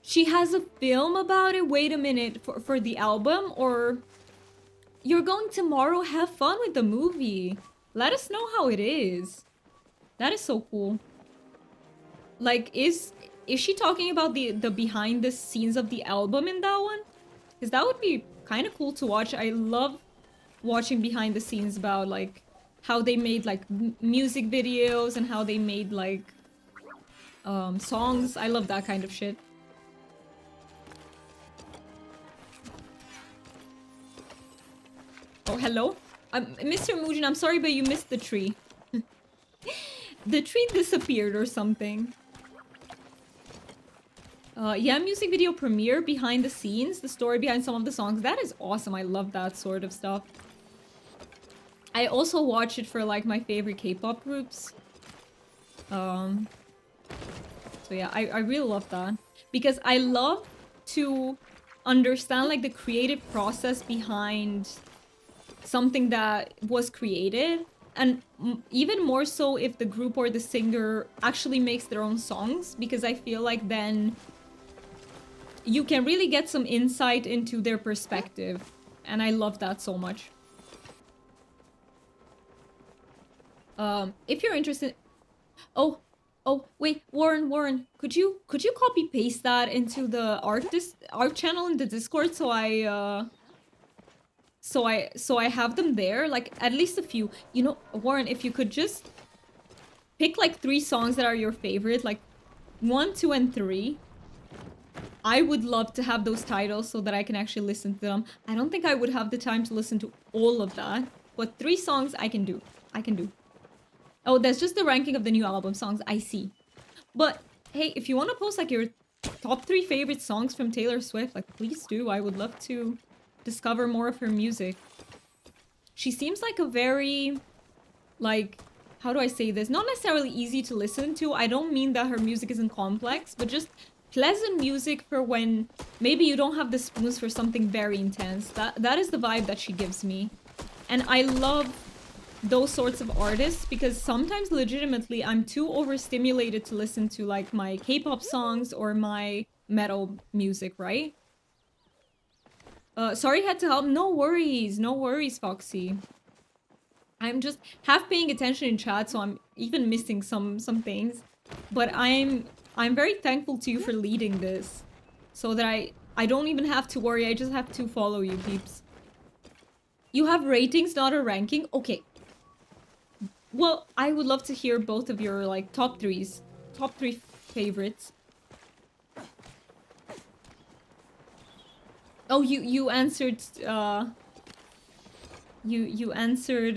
She has a film about it. Wait a minute, for the album, or you're going tomorrow? Have fun with the movie. Let us know how it is. That is so cool. Like, is she talking about the behind the scenes of the album in that one? Because that would be kind of cool to watch. I love watching behind the scenes about like how they made like music videos and how they made like songs. I love that kind of shit. Oh, hello? Mr. Mujin, I'm sorry, but you missed the tree. The tree disappeared or something. Yeah, music video premiere, behind the scenes, the story behind some of the songs. That is awesome. I love that sort of stuff. I also watch it for like my favorite K-pop groups. So yeah, I really love that. Because I love to understand like the creative process behind something that was created, and even more so if the group or the singer actually makes their own songs, because I feel like then you can really get some insight into their perspective, and I love that so much. If you're interested, oh wait, Warren, could you copy paste that into the art channel in the Discord, so I have them there, like at least a few. You know, Warren, if you could just pick like 3 songs that are your favorite, like 1, 2, and 3. I would love to have those titles so that I can actually listen to them. I don't think I would have the time to listen to all of that, but 3 songs I can do. I can do. Oh, that's just the ranking of the new album songs. I see. But hey, if you want to post like your top 3 favorite songs from Taylor Swift, like please do. I would love to discover more of her music. She seems like a very, like, how do I say this? Not necessarily easy to listen to. I don't mean that her music isn't complex, but just pleasant music for when maybe you don't have the spoons for something very intense. That is the vibe that she gives me. And I love those sorts of artists because sometimes legitimately I'm too overstimulated to listen to like my K-pop songs or my metal music, right? Sorry, had to help. No worries, Foxy. I'm just half paying attention in chat, so I'm even missing some things. But I'm very thankful to you for leading this, so that I don't even have to worry. I just have to follow you, peeps. You have ratings, not a ranking. Okay. Well, I would love to hear both of your like top 3 favorites. Oh, you answered you answered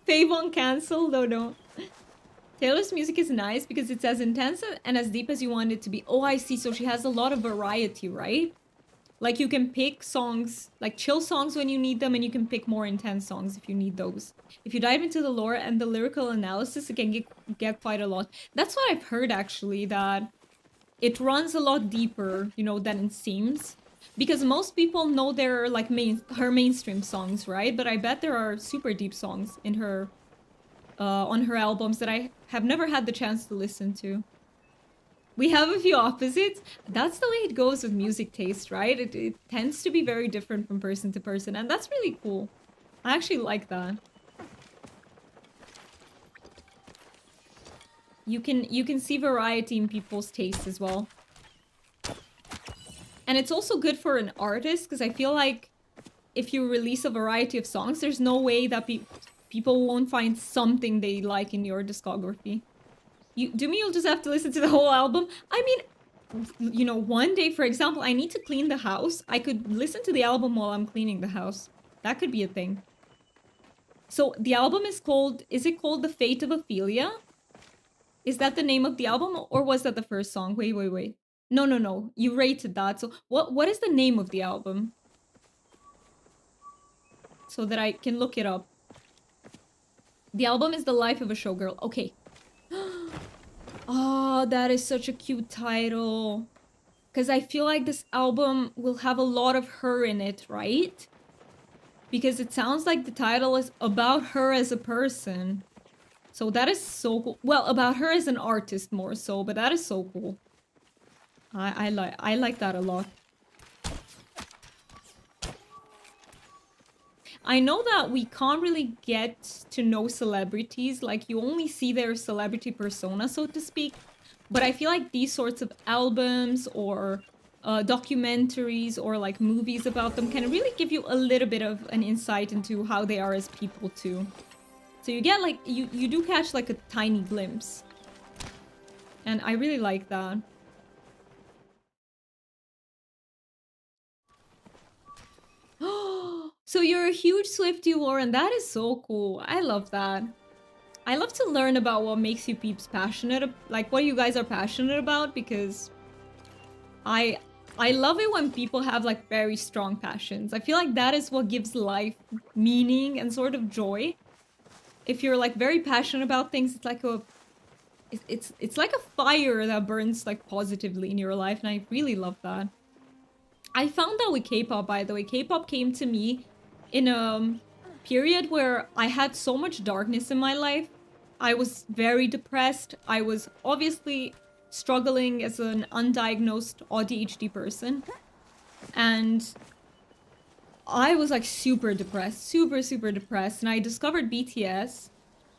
Favon cancelled. No. Taylor's music is nice because it's as intense and as deep as you want it to be. Oh, I see. So she has a lot of variety, right? Like you can pick songs, like chill songs when you need them, and you can pick more intense songs if you need those. If you dive into the lore and the lyrical analysis, it can get quite a lot. That's what I've heard actually, that it runs a lot deeper, you know, than it seems. Because most people know their like her mainstream songs, right? But I bet there are super deep songs in her on her albums that I have never had the chance to listen to. We have a few opposites. That's the way it goes with music taste, right? It tends to be very different from person to person, and that's really cool. I actually like that. You can see variety in people's tastes as well. And it's also good for an artist, because I feel like if you release a variety of songs, there's no way that people won't find something they like in your discography. You'll just have to listen to the whole album. I mean, you know, one day, for example, I need to clean the house. I could listen to the album while I'm cleaning the house. That could be a thing. So the album is it called The Fate of Ophelia? Is that the name of the album or was that the first song? Wait, wait, wait. No, no, no. You rated that. So what is the name of the album? So that I can look it up. The album is The Life of a Showgirl. Okay. Oh, that is such a cute title. Because I feel like this album will have a lot of her in it, right? Because it sounds like the title is about her as a person. So that is so cool. Well, about her as an artist more so, but that is so cool. I like that a lot. I know that we can't really get to know celebrities, like you only see their celebrity persona, so to speak. But I feel like these sorts of albums or documentaries or like movies about them can really give you a little bit of an insight into how they are as people too. So you get like, you do catch like a tiny glimpse. And I really like that. So you're a huge Swiftie, Lauren. That is so cool. I love that. I love to learn about what makes you peeps passionate, like what you guys are passionate about, because I I love it when people have like very strong passions. I feel like that is what gives life meaning and sort of joy. If you're like very passionate about things, it's like it's like a fire that burns like positively in your life, and I really love that. I found that with K-pop, by the way. K-pop came to me in a period where I had so much darkness in my life. I was very depressed. I was obviously struggling as an undiagnosed ADHD person. And I was like super depressed, super depressed. And I discovered BTS.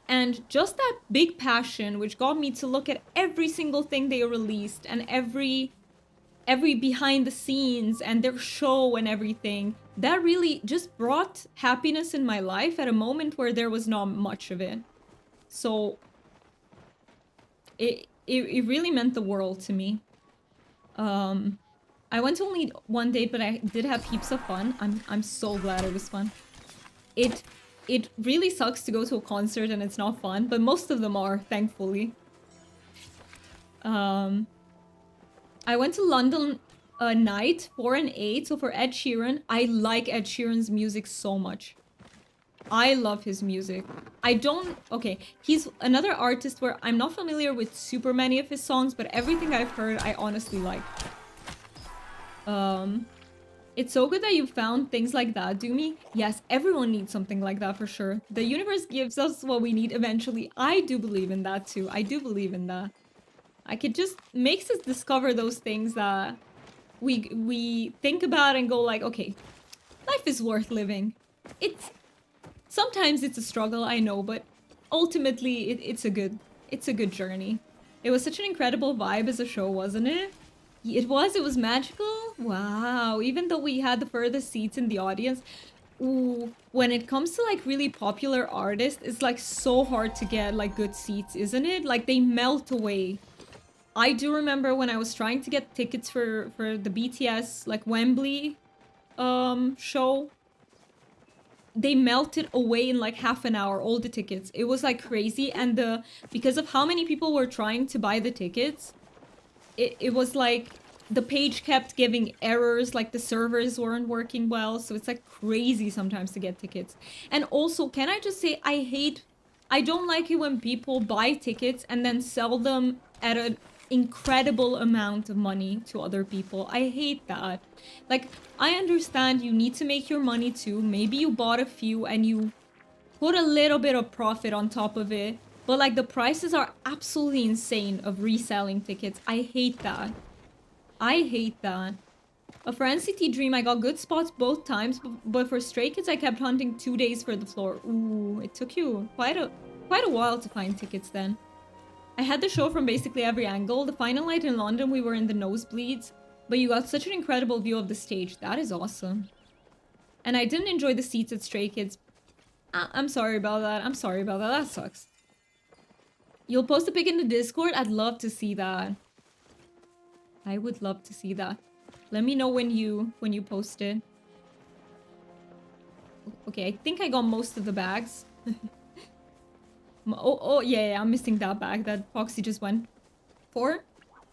And just that big passion, which got me to look at every single thing they released and every behind the scenes and their show and everything, that really just brought happiness in my life at a moment where there was not much of it. So it really meant the world to me. I went to only one date, but I did have heaps of fun. I'm so glad it was fun. It it really sucks to go to a concert and it's not fun, but most of them are, thankfully. Um I went to London a night for an 8, so for Ed Sheeran. I like Ed Sheeran's music so much. I love his music. I don't... Okay, he's another artist where I'm not familiar with super many of his songs, but everything I've heard, I honestly like. It's so good that you found things like that, Doomy. Yes, everyone needs something like that for sure. The universe gives us what we need eventually. I do believe in that too. I do believe in that. Like, it just makes us discover those things that we think about and go like, okay, life is worth living. It's sometimes it's a struggle, I know, but ultimately it's a good journey. It was such an incredible vibe as a show, wasn't it? It was magical. Wow, even though we had the furthest seats in the audience. Ooh, when it comes to like really popular artists, it's like so hard to get like good seats, isn't it? Like they melt away. I do remember when I was trying to get tickets for the BTS like Wembley show, they melted away in like half an hour, all the tickets. It was like crazy, and because of how many people were trying to buy the tickets, it was like the page kept giving errors, like the servers weren't working well, so it's like crazy sometimes to get tickets. And also, can I just say, I don't like it when people buy tickets and then sell them at an incredible amount of money to other people. I hate that. Like, I understand you need to make your money too. Maybe you bought a few and you put a little bit of profit on top of it, but like the prices are absolutely insane of reselling tickets. I hate that. I hate that. For NCT Dream, I got good spots both times, but for Stray Kids, I kept hunting 2 days for the floor. Ooh, it took you quite a while to find tickets then. I had the show from basically every angle. The final night in London, we were in the nosebleeds, but you got such an incredible view of the stage. That is awesome. And I didn't enjoy the seats at Stray Kids. I'm sorry about that. I'm sorry about that. That sucks. You'll post a pic in the Discord? I'd love to see that. I would love to see that. Let me know when you post it. Okay, I think I got most of the bags. Oh, yeah, I'm missing that bag that Foxy just went for.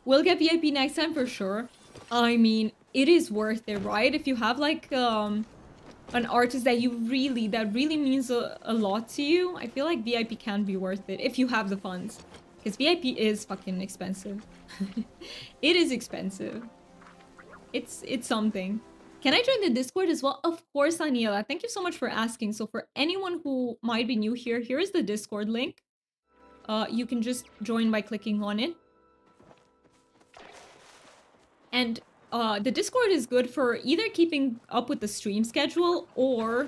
We'll get VIP next time for sure. I mean, it is worth it, right? If you have like an artist that that really means a lot to you, I feel like VIP can be worth it if you have the funds. Because VIP is fucking expensive. It is expensive. It's something. Can I join the Discord as well? Of course, Aniela. Thank you so much for asking. So for anyone who might be new here, here is the Discord link. You can just join by clicking on it. And the Discord is good for either keeping up with the stream schedule or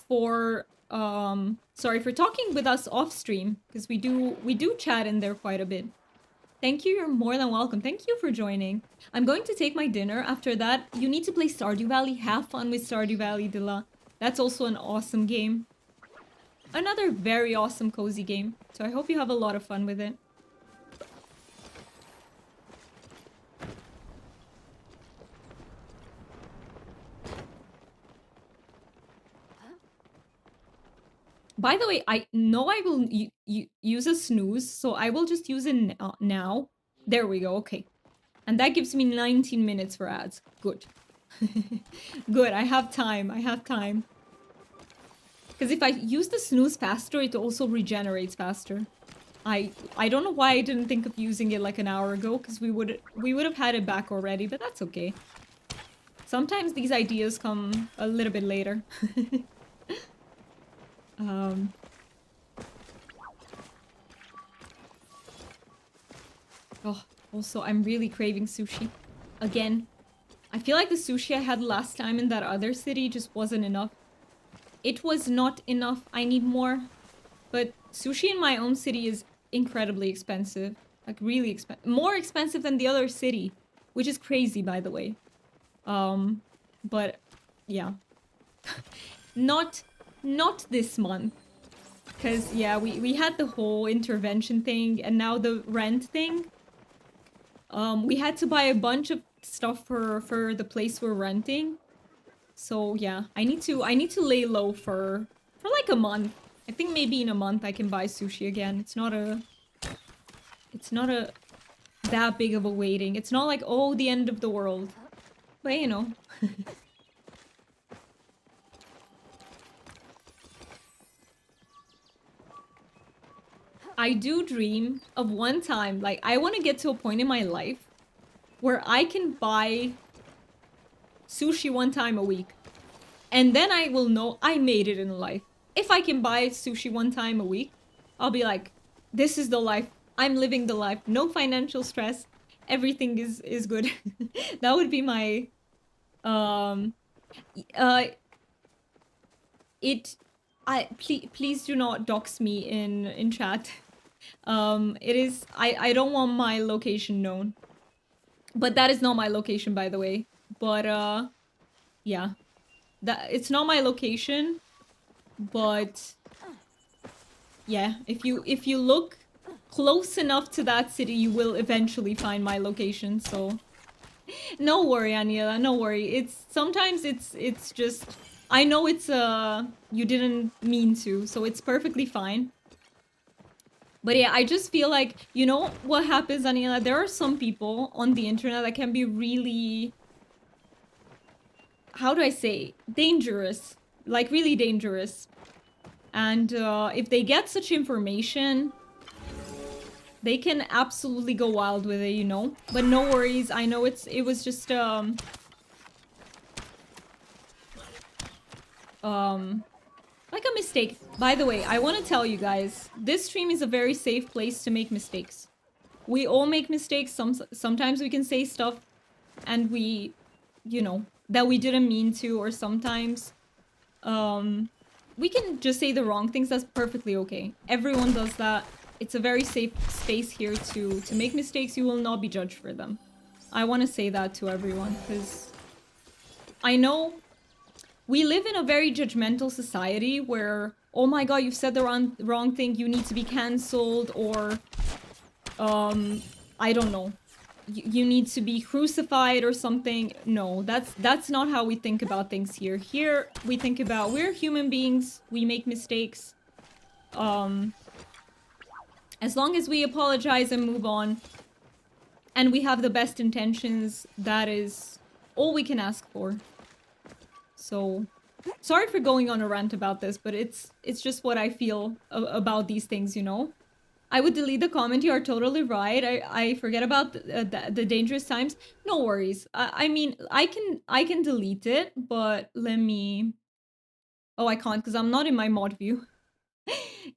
for for talking with us off stream, because we do chat in there quite a bit. Thank you, you're more than welcome. Thank you for joining. I'm going to take my dinner. After that, you need to play Stardew Valley. Have fun with Stardew Valley, Dilla. That's also an awesome game. Another very awesome cozy game. So I hope you have a lot of fun with it. By the way, I know I will use a snooze, so I will just use it now. There we go, okay. And that gives me 19 minutes for ads. Good. Good, I have time, I have time. Because if I use the snooze faster, it also regenerates faster. I don't know why I didn't think of using it like an hour ago, because we would have had it back already, but that's okay. Sometimes these ideas come a little bit later. Oh, also, I'm really craving sushi. Again. I feel like the sushi I had last time in that other city just wasn't enough. It was not enough. I need more. But sushi in my own city is incredibly expensive. Like, really expensive. More expensive than the other city. Which is crazy, by the way. But, yeah. Not this month. Because, yeah, we had the whole intervention thing, and now the rent thing. We had to buy a bunch of stuff for the place we're renting. So yeah, I need to lay low for like a month. I think maybe in a month I can buy sushi again. It's not a that big of a waiting. It's not like, oh, the end of the world. But you know. I do dream of one time, like, I want to get to a point in my life where I can buy sushi one time a week. And then I will know I made it in life. If I can buy sushi one time a week, I'll be like, this is the life. I'm living the life. No financial stress. Everything is good. That would be my please do not dox me in chat. It is I don't want my location known. But that is not my location, by the way. But yeah. It's not my location, but yeah, if you look close enough to that city, you will eventually find my location. So no worry, Aniela, no worry. Sometimes it's just, I know it's you didn't mean to, so it's perfectly fine. But yeah, I just feel like, you know what happens, Aniela? There are some people on the internet that can be really, how do I say, dangerous. Like, really dangerous. And if they get such information, they can absolutely go wild with it, you know? But no worries, I know it was just like a mistake. By the way, I want to tell you guys, this stream is a very safe place to make mistakes. We all make mistakes. Sometimes we can say stuff and we, you know, that we didn't mean to, or sometimes we can just say the wrong things. That's perfectly okay. Everyone does that. It's a very safe space here to make mistakes. You will not be judged for them. I want to say that to everyone, because I know we live in a very judgmental society where, oh my god, you've said the wrong thing, you need to be cancelled, or I don't know, you need to be crucified or something. No, that's not how we think about things here. Here we think about, we're human beings, we make mistakes. Um, as long as we apologize and move on, and we have the best intentions, that is all we can ask for. So, sorry for going on a rant about this, but it's just what I feel about these things, you know? I would delete the comment. You are totally right. I forget about the dangerous times. No worries. I mean, I can delete it, but let me. Oh, I can't because I'm not in my mod view.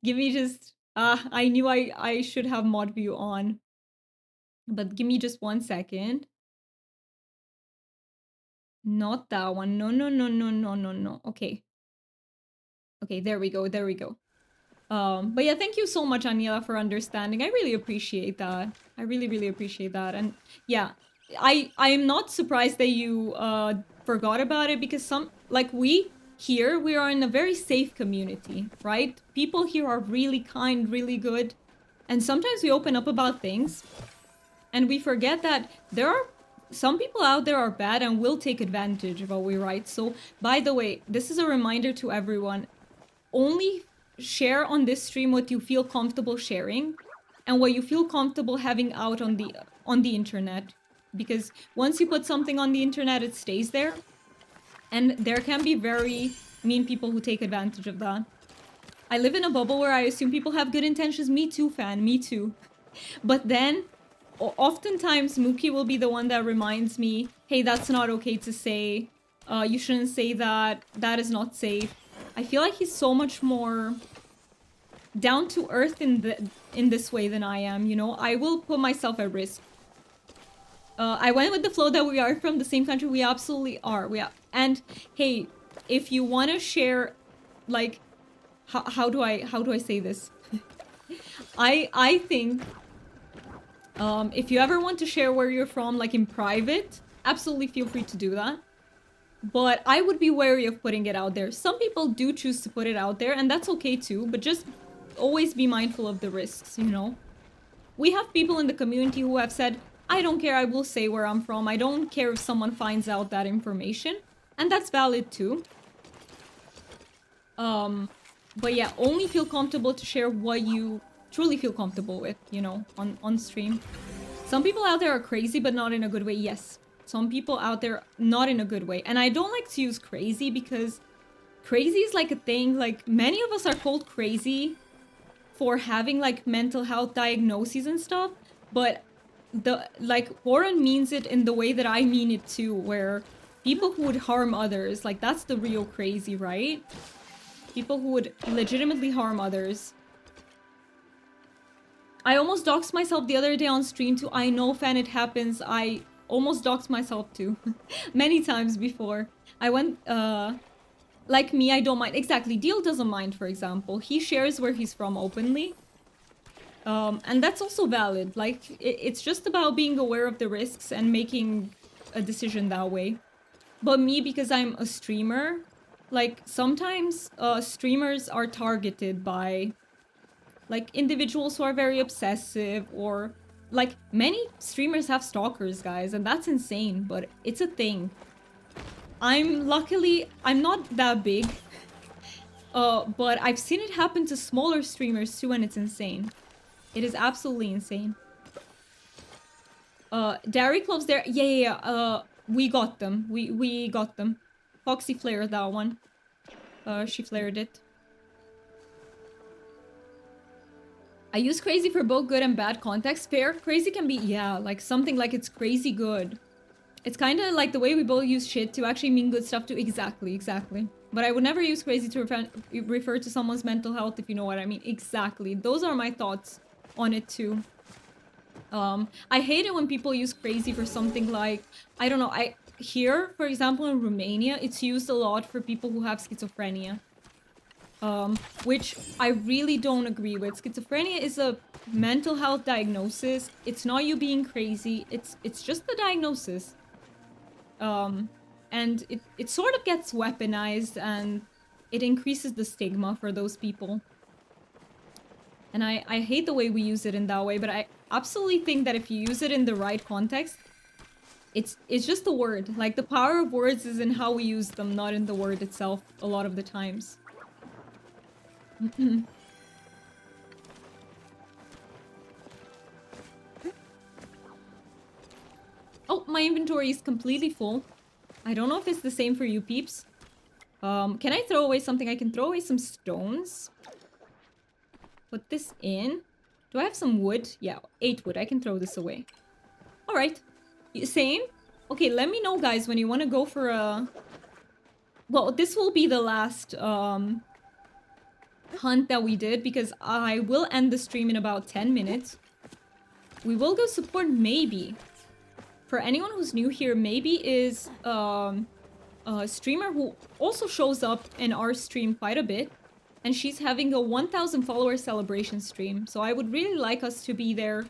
Give me just. I knew I should have mod view on, but give me just 1 second. Not that one. No, no, no, no, no, no, no. Okay. Okay, there we go. There we go. But yeah, thank you so much, Aniela, for understanding. I really appreciate that. I really, really appreciate that. And yeah, I am not surprised that you forgot about it because some like we here we are in a very safe community, right? People here are really kind, really good, and sometimes we open up about things and we forget that there are some people out there are bad and will take advantage of what we write. So, by the way, this is a reminder to everyone, only share on this stream what you feel comfortable sharing and what you feel comfortable having out on the internet, because once you put something on the internet it stays there, and there can be very mean people who take advantage of that. I live in a bubble where I assume people have good intentions. Me too, fan, me too. But then oftentimes Mookie will be the one that reminds me, hey, that's not okay to say, you shouldn't say that, that is not safe. I feel like he's so much more down to earth in this way than I am, you know? I will put myself at risk. I went with the flow that we are from the same country. We absolutely are. And hey, if you want to share, like, how do I say this? I think if you ever want to share where you're from, like in private, absolutely feel free to do that. But I would be wary of putting it out there. Some people do choose to put it out there, and that's okay too, but just always be mindful of the risks, you know? We have people in the community who have said, I don't care, I will say where I'm from. I don't care if someone finds out that information. And that's valid too. But yeah, only feel comfortable to share what you truly feel comfortable with, you know, on stream. Some people out there are crazy, but not in a good way. Yes, some people out there not in a good way. And I don't like to use crazy because crazy is like a thing. Like, many of us are called crazy for having like mental health diagnoses and stuff, but Warren means it in the way that I mean it too, where people who would harm others, like, that's the real crazy, right? People who would legitimately harm others. I almost doxed myself the other day on stream too. I know, fan, it happens. I almost doxed myself too. Many times before. I went, like me, I don't mind. Exactly, Deal doesn't mind, for example. He shares where he's from openly. And that's also valid. Like, it's just about being aware of the risks and making a decision that way. But me, because I'm a streamer, like, sometimes streamers are targeted by, like, individuals who are very obsessive, or, like, many streamers have stalkers, guys, and that's insane, but it's a thing. I'm not that big, but I've seen it happen to smaller streamers too, and it's insane. It is absolutely insane. Dairy Club's there. Yeah. We got them. We got them. Foxy flared that one. She flared it. I use crazy for both good and bad context. Fair. Crazy can be, yeah, like something like it's crazy good. It's kind of like the way we both use shit to actually mean good stuff too. Exactly. But I would never use crazy to refer to someone's mental health, if you know what I mean. Exactly. Those are my thoughts on it too. I hate it when people use crazy for something like, I don't know, here, for example, in Romania, it's used a lot for people who have schizophrenia. Which I really don't agree with. Schizophrenia is a mental health diagnosis. It's not you being crazy. It's just the diagnosis. And it sort of gets weaponized, and it increases the stigma for those people. And I hate the way we use it in that way, but I absolutely think that if you use it in the right context, it's just a word. Like, the power of words is in how we use them, not in the word itself a lot of the times. my inventory is completely full. I don't know if it's the same for you peeps. Can I throw away something? I can throw away some stones. Put this in. Do I have some wood? Yeah, 8 wood. I can throw this away. All right. Same? Okay, let me know, guys, when you want to go for a... Well, this will be the last hunt that we did, because I will end the stream in about 10 minutes. We will go support Maybe. For anyone who's new here, Maybe is a streamer who also shows up in our stream quite a bit. And she's having a 1,000 follower celebration stream. So I would really like us to be there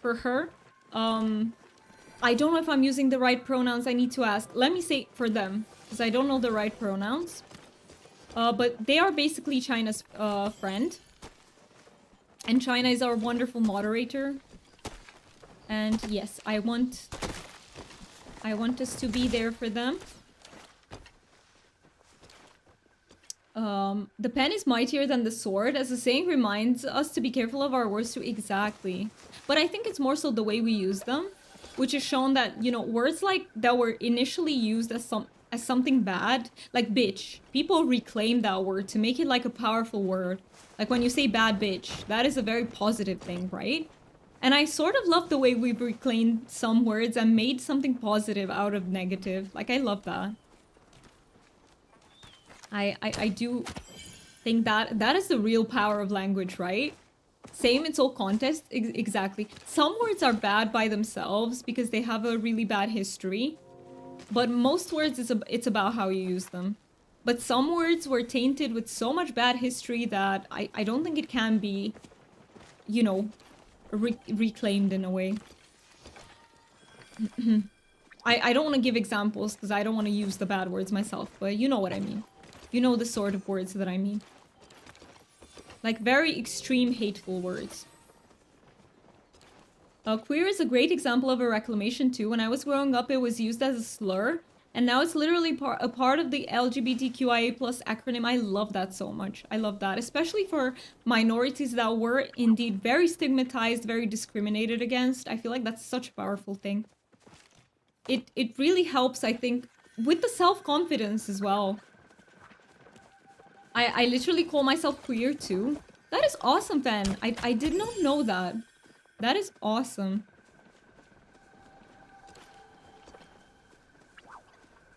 for her. I don't know if I'm using the right pronouns. I need to ask. Let me say for them, because I don't know the right pronouns. But they are basically China's friend. And China is our wonderful moderator. And yes, I want us to be there for them. The pen is mightier than the sword, as the saying reminds us to be careful of our words too. Exactly. But I think it's more so the way we use them, which is shown that, you know, words like that were initially used as something bad, like bitch. People reclaim that word to make it like a powerful word. Like when you say bad bitch, that is a very positive thing, right? And I sort of love the way we've reclaimed some words and made something positive out of negative. Like, I love that. I do think that is the real power of language, right? Same, it's all context. Exactly. Some words are bad by themselves because they have a really bad history. But most words, it's about how you use them. But some words were tainted with so much bad history that I don't think it can be, you know, reclaimed in a way. I don't want to give examples because I don't want to use the bad words myself, but you know what I mean. You know the sort of words that I mean. Like very extreme hateful words. Queer is a great example of a reclamation too. When I was growing up, it was used as a slur. And now it's literally a part of the LGBTQIA+ acronym. I love that so much. I love that. Especially for minorities that were indeed very stigmatized, very discriminated against. I feel like that's such a powerful thing. It really helps, I think, with the self-confidence as well. I literally call myself queer too. That is awesome, Fan. I did not know that. That is awesome.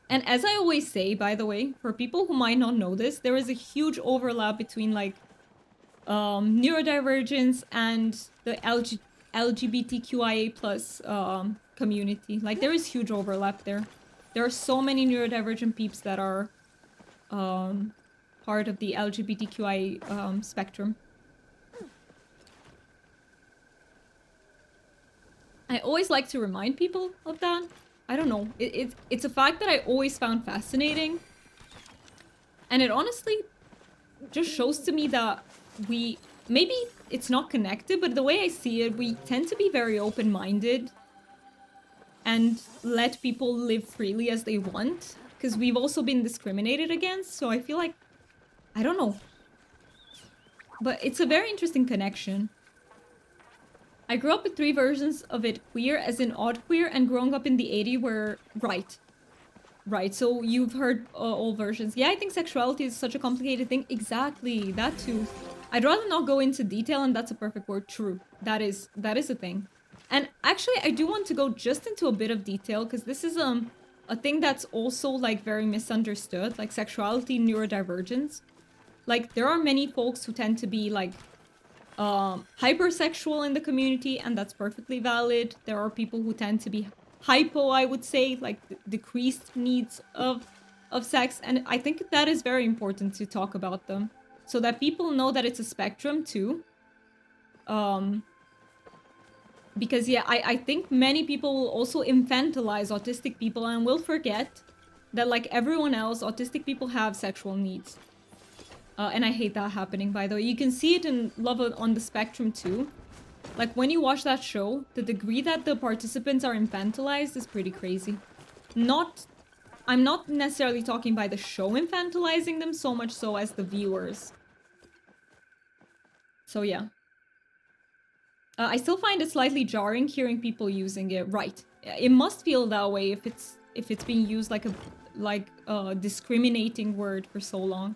And as I always say, by the way, for people who might not know this, there is a huge overlap between like neurodivergence and the LGBTQIA+ community. Like there is huge overlap there. There are so many neurodivergent peeps that are part of the LGBTQI spectrum. I always like to remind people of that. I don't know. It's a fact that I always found fascinating. And it honestly just shows to me that maybe it's not connected, but the way I see it, we tend to be very open-minded and let people live freely as they want. Because we've also been discriminated against, so I feel like, I don't know. But it's a very interesting connection. I grew up with 3 versions of it. Queer as in odd queer, and growing up in the 80s were right. Right, so you've heard all versions. Yeah, I think sexuality is such a complicated thing. Exactly, that too. I'd rather not go into detail, and that's a perfect word. True. That is a thing. And actually, I do want to go just into a bit of detail, because this is a thing that's also like very misunderstood, like sexuality, neurodivergence. Like, there are many folks who tend to be like hypersexual in the community, and that's perfectly valid. There are people who tend to be hypo, I would say, like decreased needs of sex, and I think that is very important to talk about them so that people know that it's a spectrum too. Because yeah, I think many people will also infantilize autistic people and will forget that, like everyone else, autistic people have sexual needs. And I hate that happening, by the way. You can see it in Love on the Spectrum too. Like, when you watch that show, the degree that the participants are infantilized is pretty crazy. I'm not necessarily talking by the show infantilizing them so much so as the viewers. So yeah. I still find it slightly jarring hearing people using it. Right. It must feel that way if it's being used like a discriminating word for so long.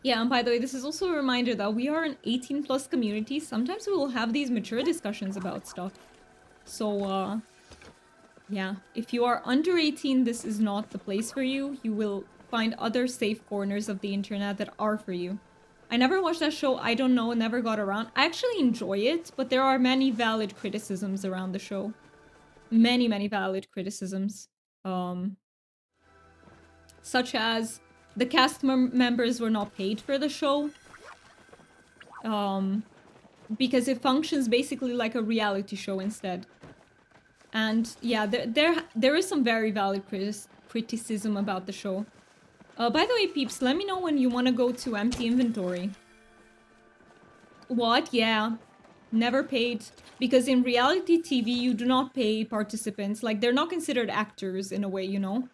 Yeah, and by the way, this is also a reminder that we are an 18 plus community. Sometimes we will have these mature discussions about stuff. So, yeah, if you are under 18, this is not the place for you. You will find other safe corners of the internet that are for you. I never watched that show. I don't know, never got around. I actually enjoy it, but there are many valid criticisms around the show. Many, many valid criticisms. Such as the cast members were not paid for the show. Because it functions basically like a reality show instead. And yeah, there is some very valid criticism about the show. By the way, peeps, let me know when you want to go to empty inventory. What? Yeah. Never paid. Because in reality TV, you do not pay participants. Like, they're not considered actors in a way, you know?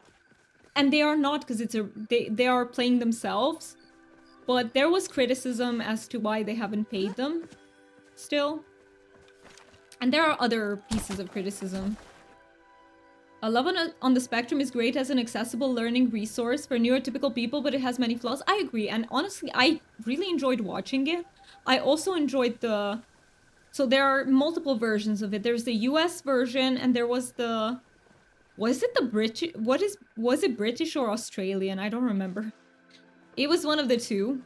And they are not, because they are playing themselves. But there was criticism as to why they haven't paid them still. And there are other pieces of criticism. Love on the Spectrum is great as an accessible learning resource for neurotypical people, but it has many flaws. I agree, and honestly, I really enjoyed watching it. I also enjoyed the... So there are multiple versions of it. There's the US version, and there was the... Was it the British... Was it British or Australian? I don't remember. It was one of the two.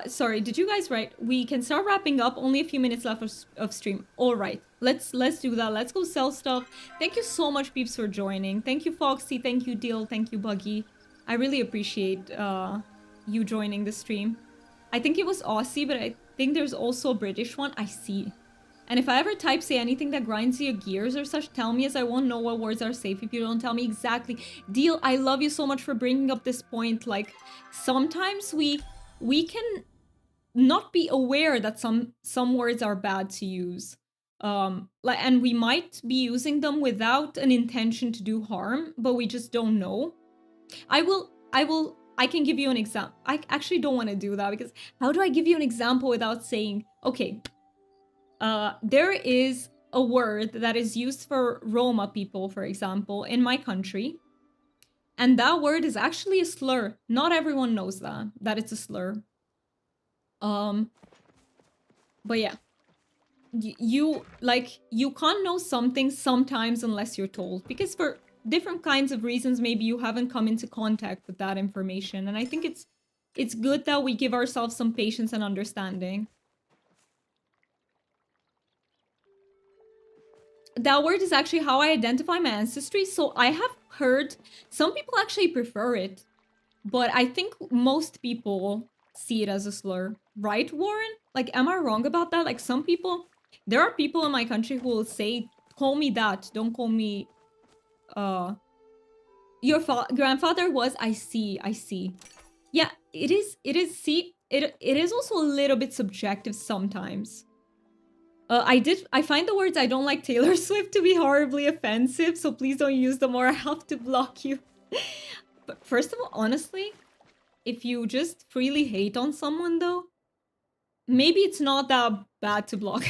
Sorry, did you guys write? We can start wrapping up. Only a few minutes left of stream. All right, let's do that. Let's go sell stuff. Thank you so much, peeps, for joining. Thank you, Foxy. Thank you, Deal. Thank you, Buggy. I really appreciate you joining the stream. I think it was Aussie, but I think there's also a British one. I see. And if I ever type say anything that grinds your gears or such, tell me, as I won't know what words are safe if you don't tell me exactly. Deal, I love you so much for bringing up this point. Like, sometimes we can not be aware that some words are bad to use. And we might be using them without an intention to do harm, but we just don't know. I can give you an example. I actually don't want to do that, because how do I give you an example without saying, okay, there is a word that is used for Roma people, for example, in my country. And that word is actually a slur. Not everyone knows that it's a slur. But yeah. You can't know something sometimes unless you're told. Because for different kinds of reasons, maybe you haven't come into contact with that information. And I think it's good that we give ourselves some patience and understanding. That word is actually how I identify my ancestry. So I have heard some people actually prefer it, but I think most people see it as a slur. Right, Warren? Like, am I wrong about that? Like, there are people in my country who will say, call me that, don't call me, your grandfather was, I see. Yeah, it is, see, it is also a little bit subjective sometimes. I find the words I don't like Taylor Swift to be horribly offensive, so please don't use them or I have to block you. But first of all, honestly, if you just freely hate on someone though, maybe it's not that bad to block.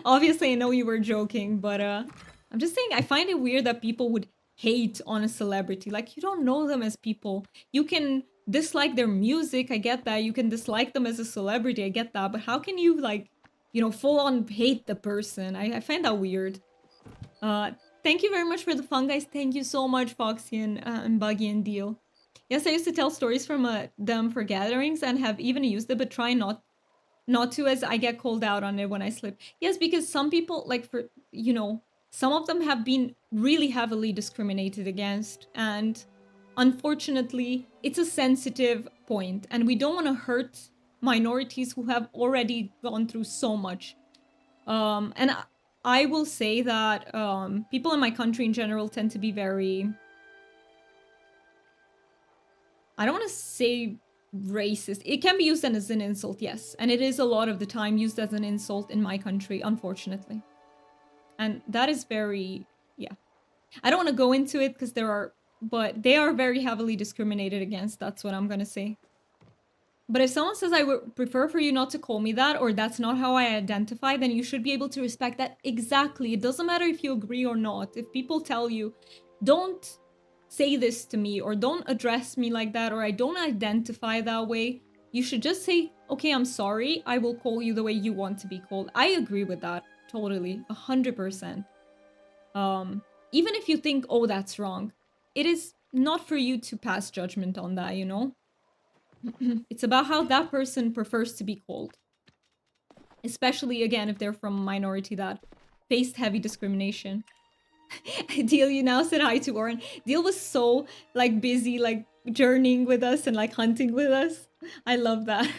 Obviously, I know you were joking, but I'm just saying I find it weird that people would hate on a celebrity. Like, you don't know them as people. You can dislike their music, I get that. You can dislike them as a celebrity, I get that. But how can you, like, you know, full on hate the person? I find that weird. Thank you very much for the fun, guys. Thank you so much, Foxy and Buggy and Deal. Yes, I used to tell stories from them for gatherings and have even used it, but try not to, as I get called out on it when I slip. Yes, because some people, like, for, you know, some of them have been really heavily discriminated against, and unfortunately, it's a sensitive point, and we don't want to hurt minorities who have already gone through so much. And I will say that people in my country in general tend to be very... I don't want to say racist. It can be used as an insult, yes. And it is a lot of the time used as an insult in my country, unfortunately. And that is very... yeah. I don't want to go into it because there are but they are very heavily discriminated against. That's what I'm gonna say. But if someone says I would prefer for you not to call me that or that's not how I identify, then you should be able to respect that exactly. It doesn't matter if you agree or not. If people tell you, don't say this to me or don't address me like that or I don't identify that way, you should just say, okay, I'm sorry. I will call you the way you want to be called. I agree with that. Totally. 100%. Um, Even if you think, oh, that's wrong, it is not for you to pass judgment on that, you know? It's about how that person prefers to be called. Especially, again, if they're from a minority that faced heavy discrimination. Deal, you now said hi to Oren. Deal was so, like, busy, like, journeying with us and, like, hunting with us. I love that.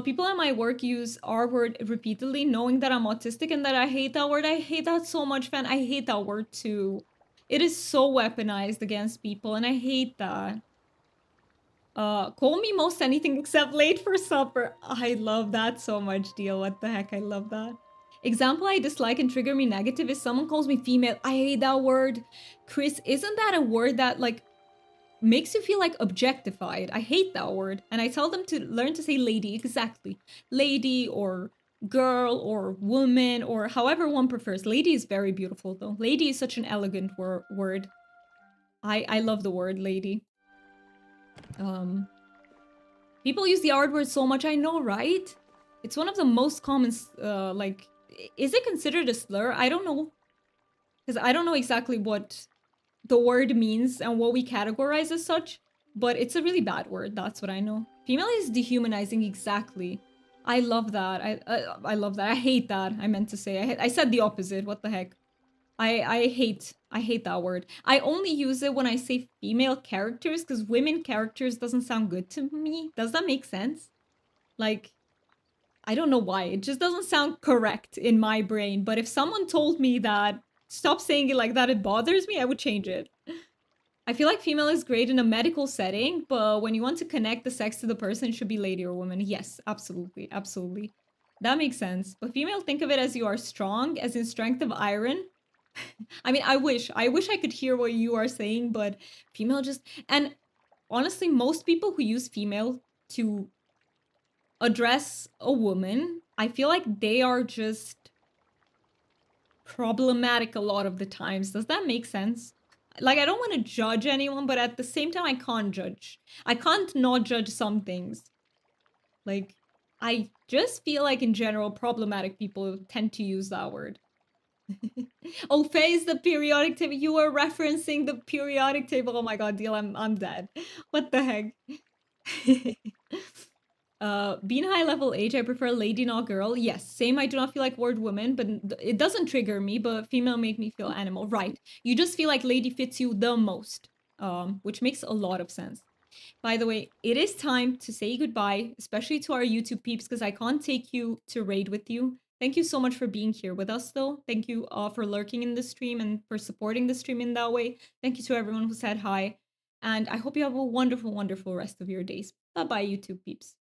People at my work use R word repeatedly, knowing that I'm autistic and that I hate that word. I hate that so much, fan. I hate that word, too. It is so weaponized against people, and I hate that. Call me most anything except late for supper. I love that so much, Deal. What the heck? I love that. Example I dislike and trigger me negative is someone calls me female. I hate that word. Chris, isn't that a word that, like, makes you feel, like, objectified? I hate that word. And I tell them to learn to say lady, exactly. Lady or girl or woman or however one prefers. Lady is very beautiful, though. Lady is such an elegant word. I love the word lady. Um, People use the R word so much, I know, right? It's one of the most common, like, is it considered a slur? I don't know. Because I don't know exactly what the word means and what we categorize as such, but it's a really bad word. That's what I know. Female is dehumanizing, exactly. I love that. I love that. I hate that. I meant to say. I said the opposite. What the heck? I hate that word. I only use it when I say female characters because women characters doesn't sound good to me. Does that make sense? Like, I don't know why. It just doesn't sound correct in my brain. But if someone told me that, stop saying it like that, it bothers me, I would change it. I feel like female is great in a medical setting, but when you want to connect the sex to the person, it should be lady or woman. Yes, absolutely. Absolutely. That makes sense. But female, think of it as you are strong, as in strength of iron. I mean, I wish I could hear what you are saying, but female just, and honestly, most people who use female to address a woman, I feel like they are just problematic a lot of the times. Does that make sense? Like, I don't want to judge anyone, but at the same time, I can't judge. I can't not judge some things. Like, I just feel like in general, problematic people tend to use that word. Oh, phase the periodic table. You were referencing the periodic table. Oh my god, Deal, I'm dead. What the heck? Being high level age, I prefer lady, not girl. Yes, same. I do not feel like word woman, but it doesn't trigger me. But female make me feel animal. Right? You just feel like lady fits you the most, which makes a lot of sense. By the way, it is time to say goodbye, especially to our YouTube peeps, because I can't take you to raid with you. Thank you so much for being here with us, though. Thank you for lurking in the stream and for supporting the stream in that way. Thank you to everyone who said hi. And I hope you have a wonderful, wonderful rest of your days. Bye bye, YouTube peeps.